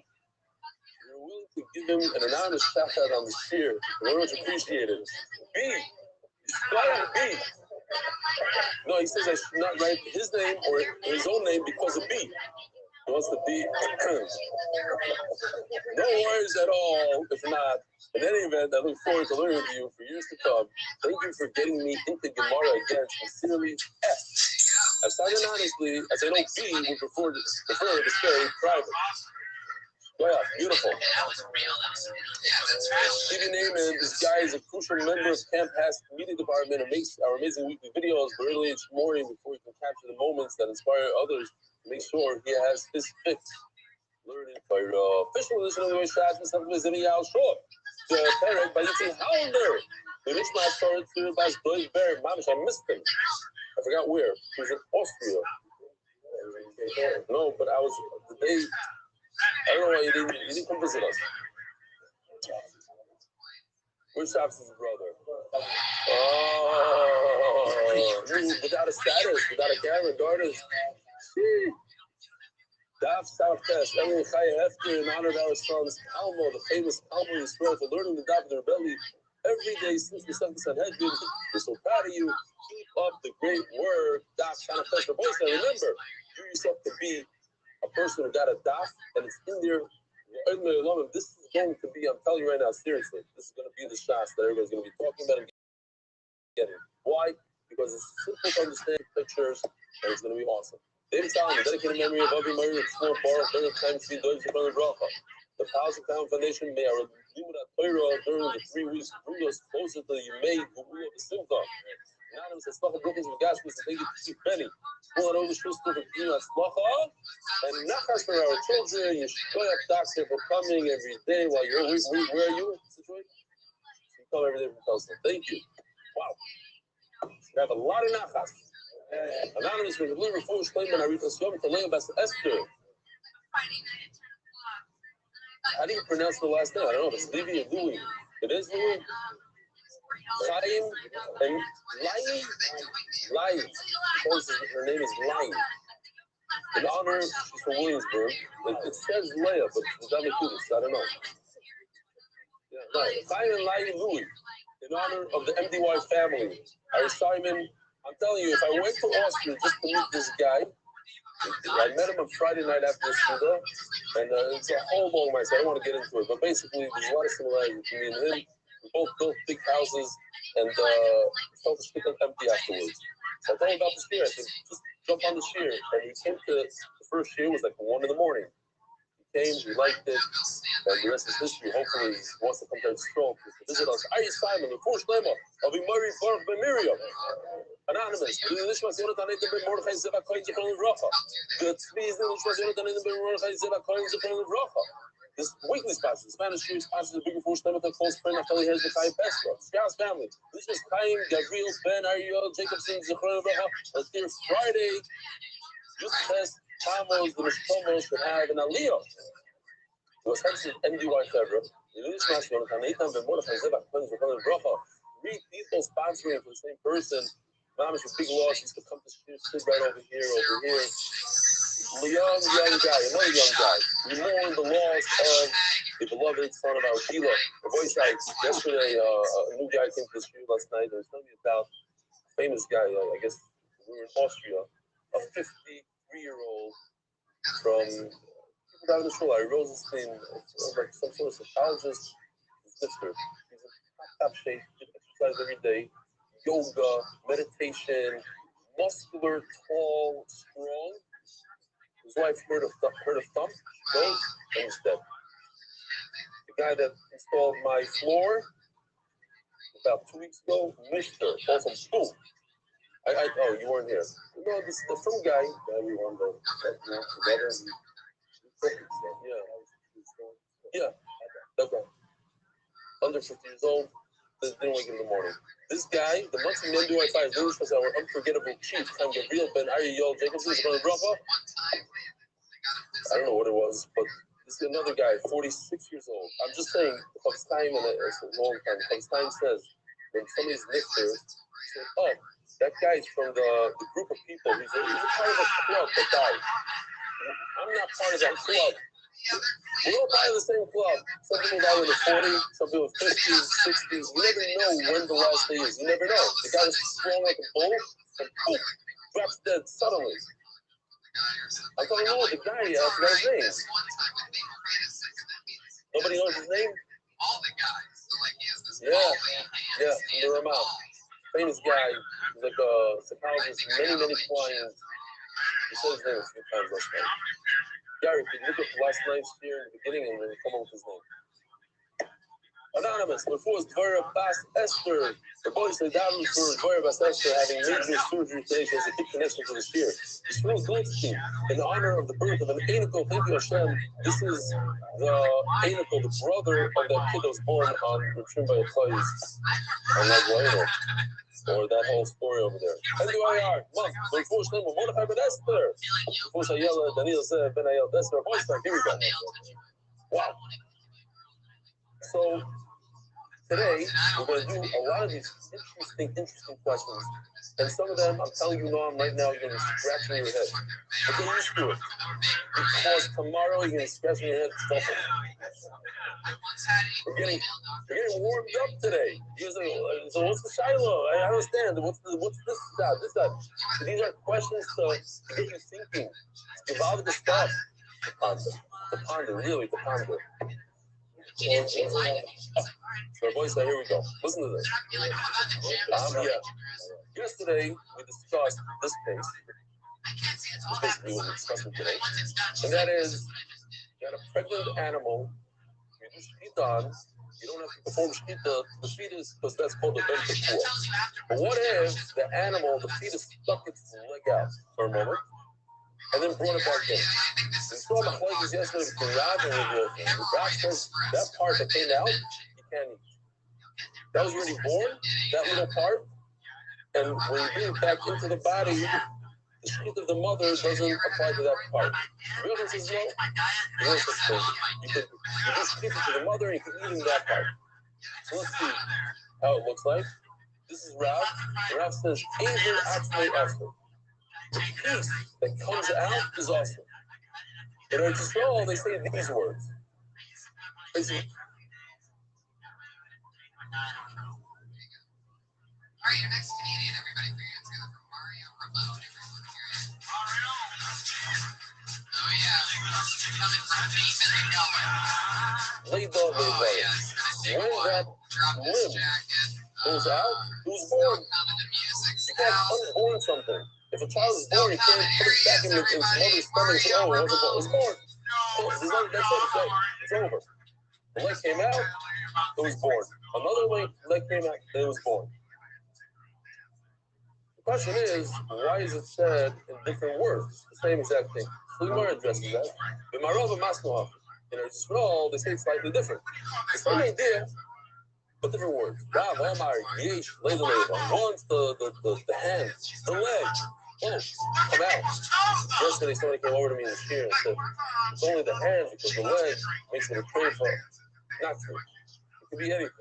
You're willing to give him an anonymous shout out on the share. Very much appreciated. B. B. No, he says I should not write his name or his own name because of B. He wants to be. No worries at all. If not, in any event, I look forward to learning with you for years to come. Thank you for getting me into Gemara again. Sincerely, F. I signed anonymously, as I know B would prefer to stay private. Yeah, beautiful. Keep your name in. This guy is a crucial member of Camp Has Media Department and makes our amazing weekly videos early each morning before he can capture the moments that inspire others. Make sure he has his fix. Learning for official edition of the Shots and stuff is any out short. The parent by using Hounder. The rich man started to by Deutsche Berg. Mamish, I missed him. I forgot where. He was in Austria. No, but I was the day. I don't know why you didn't come visit us. Which stops his brother? Oh, without a status, without a camera, daughters. Daf Southwest, Emily Chaya Hefker, in honor of our sons, Almo, the famous Almo Yisrael, for learning the Daf of their belly every day since the 7th Sanhedrin. We're so proud of you. Keep up the great work. Daf Southwest, the boys, now remember, you yourself to be a person who got a Daf, and it's in there. This is going to be, I'm telling you right now, seriously, this is going to be the shots that everybody's going to be talking about and getting. Why? Because it's simple to understand pictures, and it's going to be awesome. David Solomon, dedicated memory of Avi Maria, small bar, better time to see those in front of Bracha. The Palace of Town Foundation may our Limud Torah during the 3 weeks bring us closer to the Yemei Gevula of the Simcha. Anonymous Aslacha Brookings with Gashmis, thank you to Chief Benny. Pull out over Schuster for Kina Aslacha. And Nachas for our children, Yeshkoyach Doctor for coming every day while you're where are you situated? You come every day from Tulsa. Thank you. Wow. We have a lot of Nachas. Anonymous with the Blue Reform Claimant, I read the Yom Talayim Bas Esther. How do you pronounce the last name? I don't know if it's Levi or Louis. It is Louis. Chaim and Lai. Her name is Lai. In honor, she's from Williamsburg. It says Leah, but it's Dami Kudus. I don't know. Yeah, no. Chaim and Lai Louis. In honor of the MDY family. Simon. I'm telling you, if I went to Austria just to meet this guy, I met him on Friday night after the Suda, and it's a whole long night, so I don't want to get into it. But basically, there's a lot of similarities between me and him. We both built big houses and felt the shit empty afterwards. So I told him about the shear. I said, just jump on the shear. And we came to the first shear was like 1 in the morning. He came, we liked it, and the rest is history. Hopefully, he wants to come there strong to visit us. Ari Simon, the first Lema, I'll be married for Miriam. Anonymous. The Nishmas Yonatan Ben Mordechai Zeva Coins of Rocha. The Tzvi's the Nishmas Yonatan Ben Mordechai Zeva Coins of Rocha. This weekly sponsor, the Spanish Jewish sponsor, the bigger first name of the close friend, Naftali has the Kai Pesco. Scout's family. This is Chaim, Gabriel, Ben, Ariel, Jacobson, Zechron Rocha. Let's hear Friday. Just test Tamos, the Mishtomos should have an Aliyah. It was hence MDY February. The Nishmas Yonatan Ben Mordechai Zeva Coins of Rocha. Read people sponsoring for the same person. Mom is a big loss. He's to come to sit right over here. A young guy, another young guy. We mourn the loss of the beloved son of our Sheila. The voice writes, yesterday, a new guy came to the street last night and was telling me about famous guy, I guess we were in Austria, a 53-year-old from people down in the shul. I Rosenstein, like some sort of psychologist, his mister. He's in top shape, he exercises every day, yoga, meditation, muscular, tall, strong. His wife heard of thump, she goes, and he's dead. The guy that installed my floor about 2 weeks ago, Mr. Also, boom. Oh, you weren't here. No, this the film guy. Everyone together. Yeah, that guy. Under 50 years old, didn't wake in the morning. This guy, the monthly men do I find, this was our unforgettable chief, Chaim Gabriel Ben Ariel Jacobson, is going to drop off. I don't know what it was, but this is another guy, 46 years old. I'm just saying, Chofetz Chaim, and it's a long time. Chofetz Chaim says, when somebody's nifter, say, oh, that guy's from the group of people. He's a part of a club that died. I'm not part of that club. We're all part of the same club. Some people die in the 40s, some people 50s, 60s. You never know when the last day is. You never know. The guy was strong like a bull, and poof, drops dead suddenly. I'm talking about the guy, I forgot his name. Nobody knows his name? Yeah, from the Ramah. Famous guy, he's like a psychologist, many clients. He said his name a few times last night. Gary, can you look at last night's here in the beginning and then come up with his name? Anonymous, before was Dvara Bas Esther. The boy said that was for Dvara Bas Esther having major surgery today. She has a deep connection to the sphere. It's real Goldstein, in honor of the birth of an Anikel. Thank you, Hashem. This is the Anikel, the brother of that kid that was born on Retrim by Achayis on Nagwaino. Or that whole story over there. NDYR, month, before Shlema, Mordechai Ben Esther. Before Shayela, Daniel said, Ben Ayel, Esther, Boystein, here we go. Wow. So, today, we're going to do a lot of these interesting questions. And some of them, I'm telling you now, right now, you're going to be scratching your head. But get used to it. Because tomorrow, you're going to be scratching your head stuffing. We're getting warmed up today. So what's the Shiloh? I understand. What's this, that? So these are questions to get you thinking. To evolve the stuff. To ponder, really, to ponder. So boys, here we go. Listen to this. Yesterday, we discussed this case. This basically what we're discussing today. And that is, you got a pregnant animal, you do shkita on, you don't have to perform shkita, the fetus, because that's called the ben. But what if the animal, the fetus, stuck its leg out for a moment, and then brought it back in? We saw the machlokes yesterday between Rav and Rabbi Rothschild. The Rav says that part that came out, you can't eat. That was already born, that little part, and when you bring it back into the body, the shkita of the mother doesn't apply to that part. Rabbi Rothschild says no. You can do shkita to the mother and you can eat in that part. So let's see how it looks like. This is Rav. Rav says, Aver Atzmei Esther. The piece that comes out is awesome. In Eretz Yisrael, they say these words. They say, all right, your next Canadian, everybody, for you. It's going to be Mario Ramon. Everyone hear it. Mario. Oh, yeah. Coming from deep in the gullet. Oh, yes. When that limb goes out, who's born? You can't unborn something. If a child is born, you can't put it back in its mother's stomach and say, oh, it was born. That's it. It's over. The leg came out, it was born. Another leg came out, it was born. The question is, why is it said in different words? The same exact thing. Flimar addresses that. In Marova Masnoach, in Eretz Yisrael, they say it's slightly different. The same idea, but different words. Rav, Omar, Yesh, Leda Leva. Once the hand, the leg, come out. Yesterday, somebody came over to me in the chair and said, it's only the hand because the leg makes it a tray for not true. It could be anything.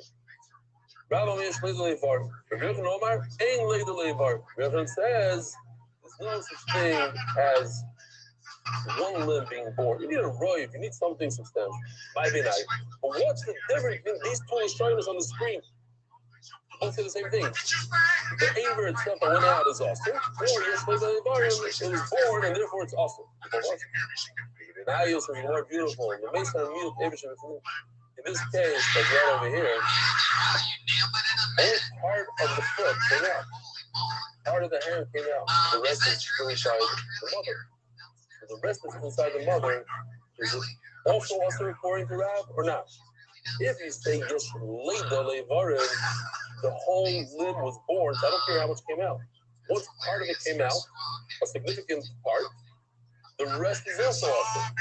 Rav Omar, Yesh, Leda Leva. Rabbi Omar, Ein Leda Leva. Rabbi says, there's no such thing as one limb being born. You need a roiv, you need something substantial. Maybe not. But what's the difference between these two Lashonos on the screen? both say the same thing. The aver itself that went out is also, or yes, it was born and therefore it's also. The values are more beautiful. The Mason and Mute in this case, that's right over here, only part of the foot came out. Part of the hand came out. The rest is still inside the mother. So the rest that's inside the mother, is it also according to Rab or not? If you say yes, the whole limb was born, so I don't care how much came out. Once part of it came out, a significant part, the rest is also awesome.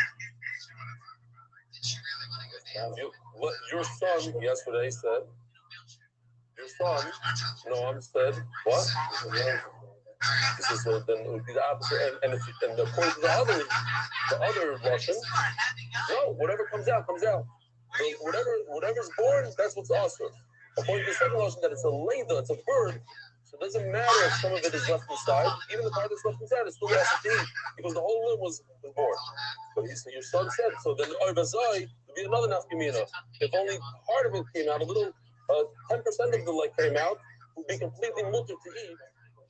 Your son yesterday said, your son, Noam said, what? This is then it would be the opposite, and according to the other Russian, no, whatever comes out, comes out. So whatever's born, that's what's awesome. According to the second Russian, that it's a leda, it's a bird, so it doesn't matter if some of it is left inside, even the part that's left inside is still awesome to eat, because the whole limb was born. But your son said, so then Oivazai would be another nafkamina. If only part of it came out, a little, 10% of the leg came out, would be completely mutter to eat,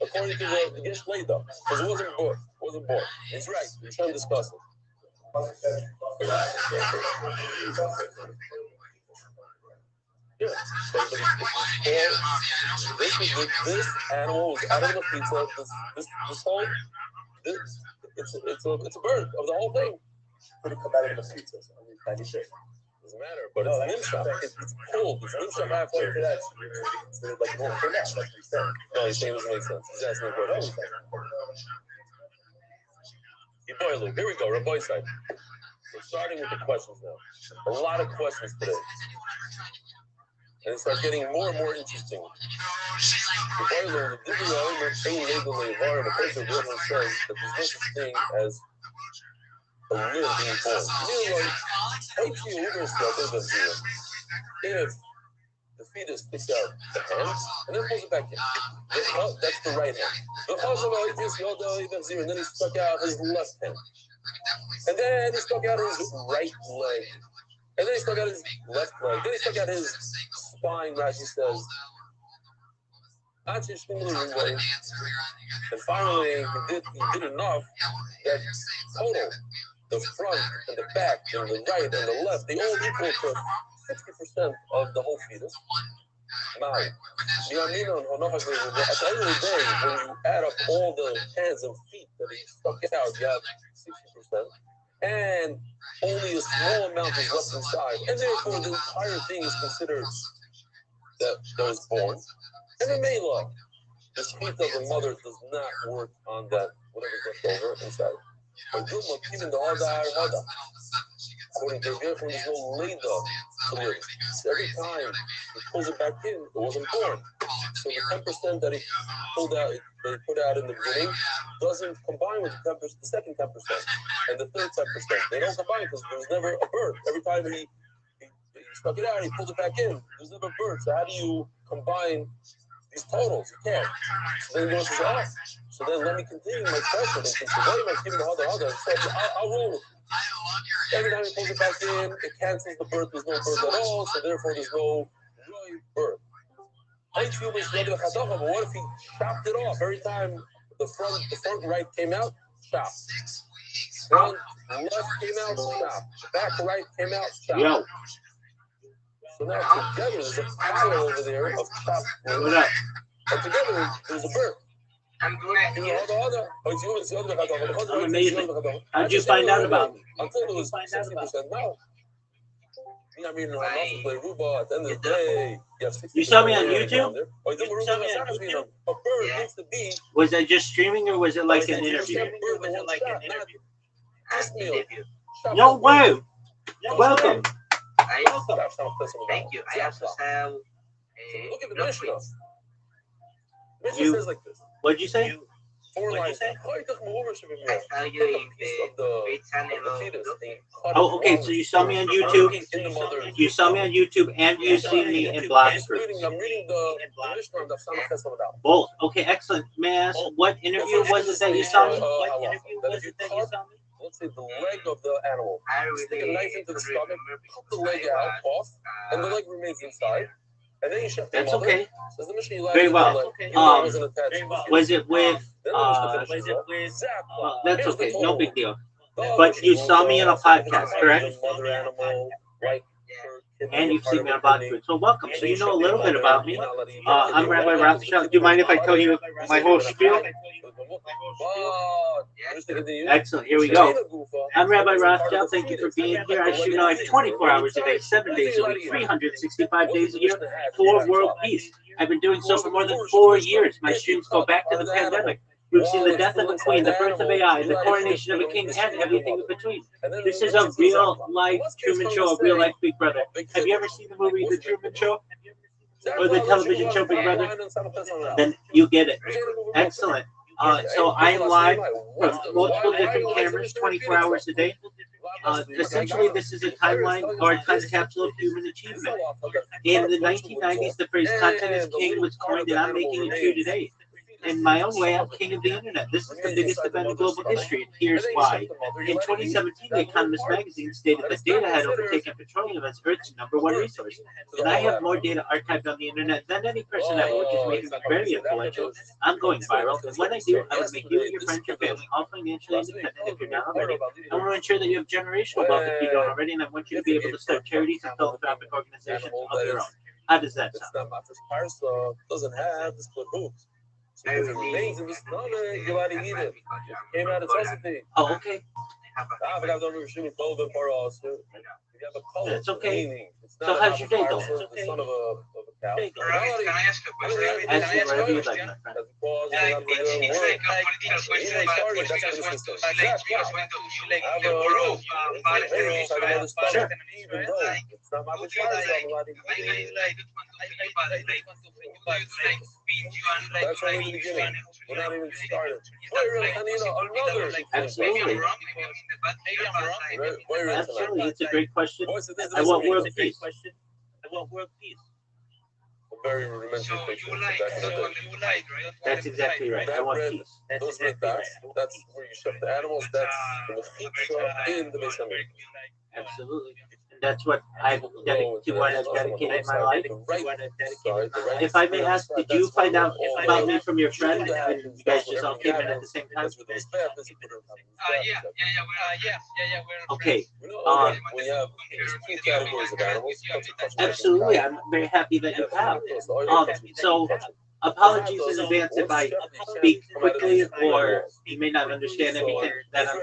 according to the Gish Leda, because it wasn't born. He's right. We're trying to discuss it. Yeah. This animal was out of the pizza. This whole it's a bird of the whole thing. Could it come out of the pizza? Doesn't matter, but it's nimshach. It's pulled. It's nimshach halfway. Like more came out. That's what he said. No, he's saying it doesn't make sense. He's asking a question. Here we go. Rabbi side. We're starting with the questions now. A lot of questions today. And it starts getting more and more interesting. The person of Ravon says that there's no such thing as a limb being born. If the fetus sticks out the hand and then pulls it back in, that's the right hand. And then he stuck out his left hand. And then he stuck out his right leg. And then he stuck out his left leg. Then he stuck out his spine, Rashi says. And finally, he did enough that total, the front and the back and the right and the left, they all equal to 60% of the whole fetus. Now, at the end of the day, when you add up all the hands and feet that he stuck out, you have 60%. And only a small amount is left inside. And therefore, the entire thing is considered that was born. And the Mela, the feet of the mother does not work on that, whatever's left over inside. But even the Hada, according to the from there's no Leda to live. So every time he pulls it back in, it wasn't born. So the 10% that he pulled out, they put out in the beginning, doesn't combine with the second 10% and the third 10%. They don't combine because there was never a birth. Every time he stuck it out, he pulled it back in. There's never a birth. So how do you combine these totals? You can't. So then he goes, so then let me continue my question. And since the way I'm giving the other, so I'll roll with it. Every time he pulls it back in, it cancels the birth. There's no birth at all, so therefore there's no birth. But what if he chopped it off? Every time the front right came out, chopped. Front left came out, chopped. Back right came out, chopped. Yo. So now together there's a pile over there of chopped. What up? And together there's a birth. I'm glad to hear. I'm amazing. How'd you find out about me? Until it was 60% now. I mean, play Ruba at the end of the day. You saw me on YouTube? Was that just streaming or was it like an interview? No way. Welcome. Thank you. I also have look at the Mishnah. Mishnah says like this. What'd you say? What'd you say? Oh, okay. So you saw me on YouTube. You saw me on YouTube, and you see me in Blogsprint. I'm reading the Mishnah of Samach Tesla. Both. Okay, excellent. May I ask what interview was it that you saw me? Let's say the leg of the animal. Stick a knife into the stomach, cut the leg out off, and the leg remains inside. And then you shut That's okay. Says the Mishnah, Very well. Was it with? Well, that's okay. No big deal. But you saw me on a podcast, correct? And you've seen me on Blog Food. So welcome. So you know a little bit about me. I'm Rabbi Rothschild. Do you mind if I tell you my whole spiel? Excellent. Here we go. I'm Rabbi Rothschild. Thank you for being here. As you know, I have 24 hours a day, 7 days a week, 365 days a year for world peace. I've been doing so for more than 4 years. My streams go back to the pandemic. We've seen the death of a queen, the birth of AI, the coronation of a king, and everything in between. This is a real-life Truman Show, a real-life Big Brother. Have you ever seen the movie The Truman Show? Or the television show Big Brother? Then you get it. Excellent. So I am live from multiple different cameras, 24 hours a day. Essentially, this is a timeline or a time capsule of human achievement. In the 1990s, the phrase "content is king" was coined, and I'm making it true today. In my own way, I'm king of the internet. This is the biggest event in global history, and here's why. In 2017, The Economist magazine stated that data had overtaken petroleum as Earth's #1 resource. And I have more data archived on the internet than any person ever, which is making me very influential. I'm going viral, and when I do, I will make you and your friends and family all financially independent if you're not already. I want to ensure that you have generational wealth if you don't already, and I want you to be able to start charities and philanthropic organizations of your own. How does that sound? Doesn't have the split hoops. It remains in this color, you got to eat it. Came out of recipe. Oh, okay. You have a color. It's okay. Meaning. So how's your day going? It's the son of a cow. Can I ask a question? Ask me whatever you'd like, my friend. It's like a political question, but what you guys want to select, you guys want to select the borough, but Sure. That's only the beginning. We're not even started. Absolutely. Absolutely. It's a great question. I want world peace. Very rudimentary picture. That's exactly right. I want peace. Those are that's where you shove the animals. That's in the base of it. Absolutely. That's what I've dedicated my life. If I may ask, did you find out about me from your friend? And you guys just all came in at the same time? Okay. We have two categories of animals. Absolutely. I'm very happy that you have. So, apologies in advance if I speak quickly or you may not understand everything that I'm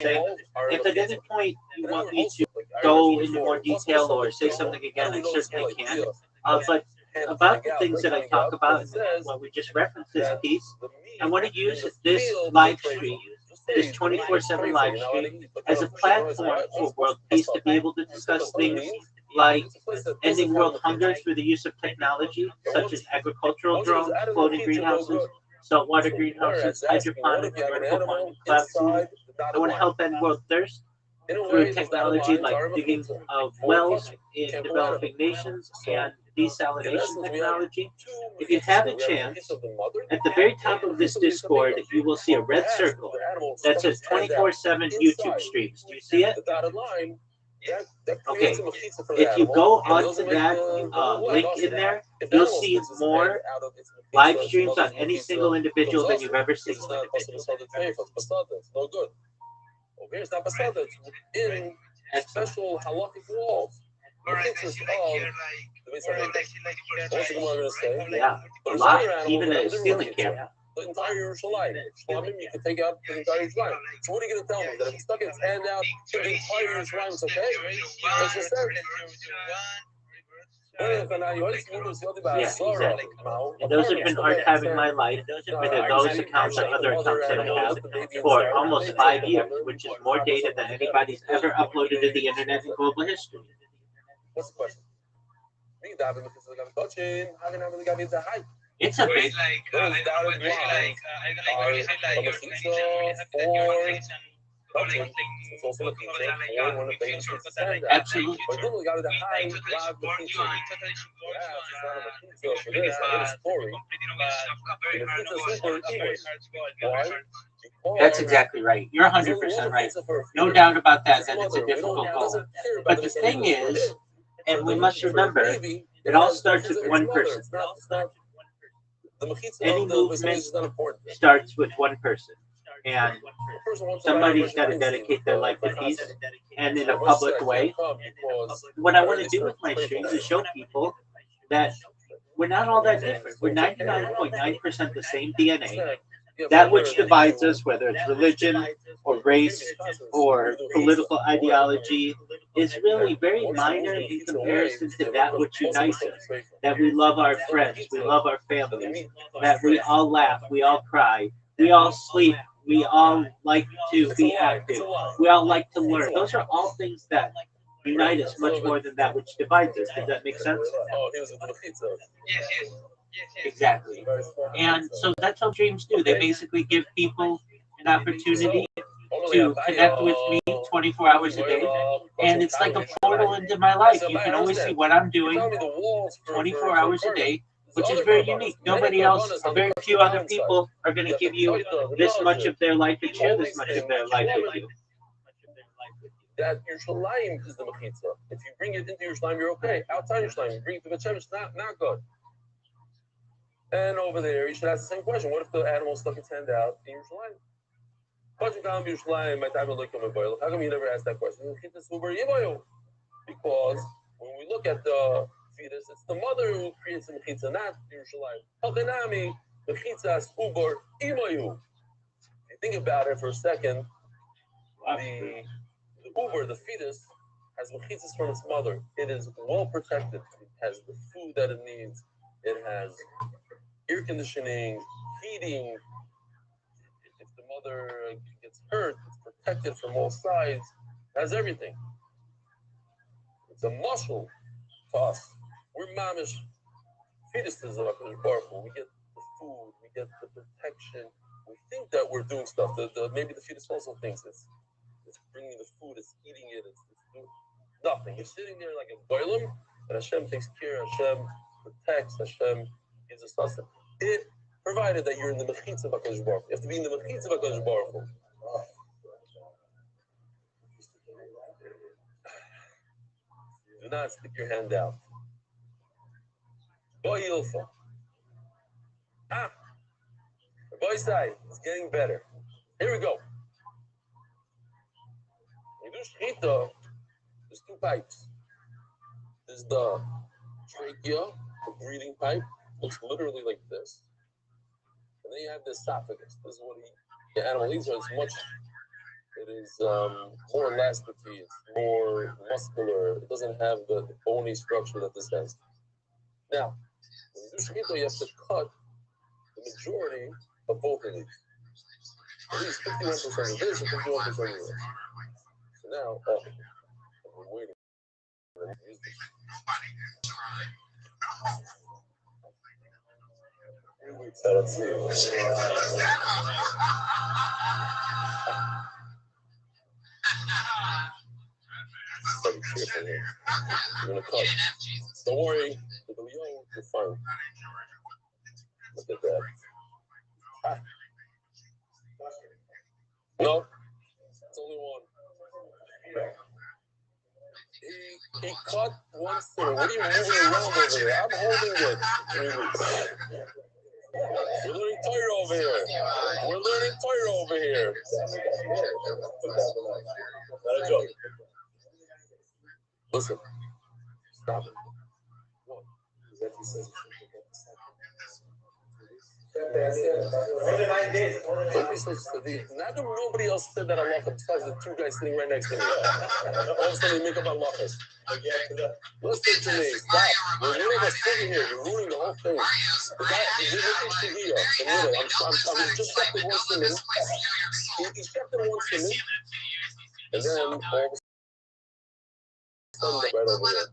saying. If at any point you want me to go into more detail or say something again, I certainly can. But about the things that I talk about and what we just referenced this piece, I want to use this live stream, this 24/7 live stream, as a platform for world peace to be able to discuss things like ending world hunger through the use of technology, such as agricultural drones, floating greenhouses, saltwater greenhouses, hydroponics, vertical farming, cloud seeding. I want to help end world thirst through technology like digging of wells in developing nations and desalination technology. If you have a chance, at the very top of this Discord, you will see a red circle that says 24/7 YouTube streams. Do you see it? Okay. If you go onto that link in there, you'll see more live streams on any single individual than you've ever seen. Okay, it's not basada, it's within special halachic walls. Yeah, a lot, even a ceiling camera. The entire Yerushalayim. You can take out the entire Yerushalayim. So what are you going to tell me? That if it stuck its hand out to the entire Yerushalayim, it's okay? Makes no sense. Yeah. And those have been archiving my life, whether those accounts or other accounts that I have, for almost 5 years, which is more data than anybody's ever uploaded to the internet in global history. What's the question? It's a big. Absolutely. That's exactly right. You're 100% right. No doubt about that, that it's a difficult goal. But the thing is, and we must remember It all starts with one person. The mechitza Any of the movement is not important. starts with one person. And somebody's got to dedicate their life to peace, and in a public way. What I want to do with my streams is show people that we're not all that different. We're 99.9% the same DNA. That which divides us, whether it's religion or race or political ideology, is really very minor in comparison to that which unites us. That we love our friends, we love our families, that we all laugh, we all cry, we all sleep, we all like to be active, we all like to learn. Those are all things that unite us much more than that which divides us. Does that make sense? Exactly. And so that's what dreams do. They basically give people an opportunity to connect with me 24 hours a day. And it's like a portal into my life. You can always see what I'm doing 24 hours a day, which is very unique. Nobody else, very few other people are going to give you this much of their life and share this much of their life with you. That Yerushalayim is the mechitza. If you bring it into Yerushalayim, you're okay. Outside Yerushalayim, you bring it to the Shemesh, not good. And over there, you should ask the same question. What if the animal stuck its hand out in Yerushalayim? How come you never asked that question? Because when we look at the fetus, it's the mother who creates the mechitza, not Yerushalayim. If you think about it for a second, the uber, the fetus, has mechitzas from its mother. It is well protected. It has the food that it needs. It has air conditioning, heating. If the mother gets hurt, it's protected from all sides. It has everything. It's a muscle to us. We're mamish fetuses of HaKadosh Baruch Hu. We get the food, we get the protection. We think that we're doing stuff. Maybe the fetus also thinks it's bringing the food, it's eating it, it's nothing. You're sitting there like a goylem, and Hashem takes care, Hashem protects, Hashem gives us sustenance. It provided that you're in the mechitza of HaKadosh Baruch Hu. You have to be in the mechitza of HaKadosh Baruch Hu. Do not stick your hand out. Boy Ilfa. Boy Sai, it's getting better. Here we go. When you do shechita, there's two pipes. There's the trachea, the breathing pipe, looks literally like this. And then you have the esophagus. This is what the animal eats. It is more elasticy, it's more muscular. It doesn't have the bony structure that this has. Now, when you do shechita, you have to cut the majority of both of these. At least 51% of this and 51% of this. So now, I'm waiting. So let's see. I'm gonna cut. Don't worry, it'll be young, you're fine. Look at that. No, it's only one. He cut one thing. What are you moving around over there? I'm holding it. We're learning Torah over here. We're learning Torah over here. Not a joke. Listen. Stop it. What? Don't be so silly. Not that nobody else said that halacha besides the two guys sitting right next to me. All of a sudden they make up halachas. Listen to me. Stop. You're ruining us sitting here. You're ruining the whole thing. The guy, you're looking to here. I was just checking one simon. He checked in one simon. And then all of a sudden right over there.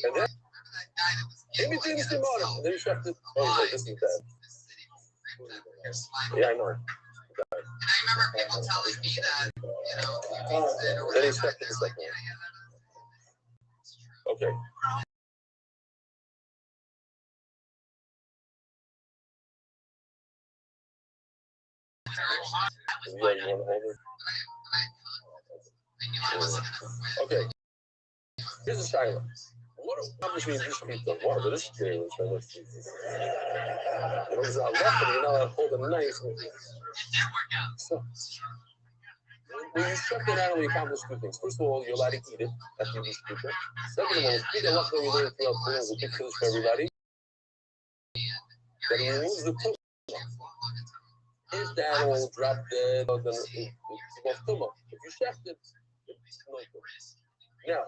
And then maybe things came on him. And then he checked it. Oh, he's like, this is bad. Yeah, I know. And I remember people telling me that, Then he checked it the second one. Okay. Okay. Here's a shaila. What does mean this pizza? Wow, but this is serious, right? It was a left, and you're not allowed to hold a knife. So, when you struck an animal, you accomplish two things. First of all, you're allowed to eat it after you eat pizza. Second of all, it's pretty lucky that we learned throughout the world, a big kiddush for everybody, that he removes the tumor. If the animal dropped dead, then it's about tumor. If you shaft it, it's no good. Now,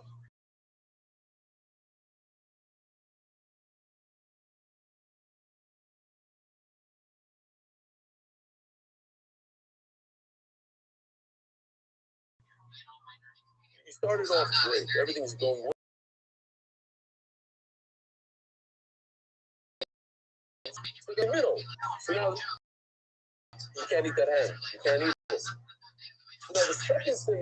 you started off great. Everything's going well. It's in the middle. So now you can't eat that hand. You can't eat this. So now the second thing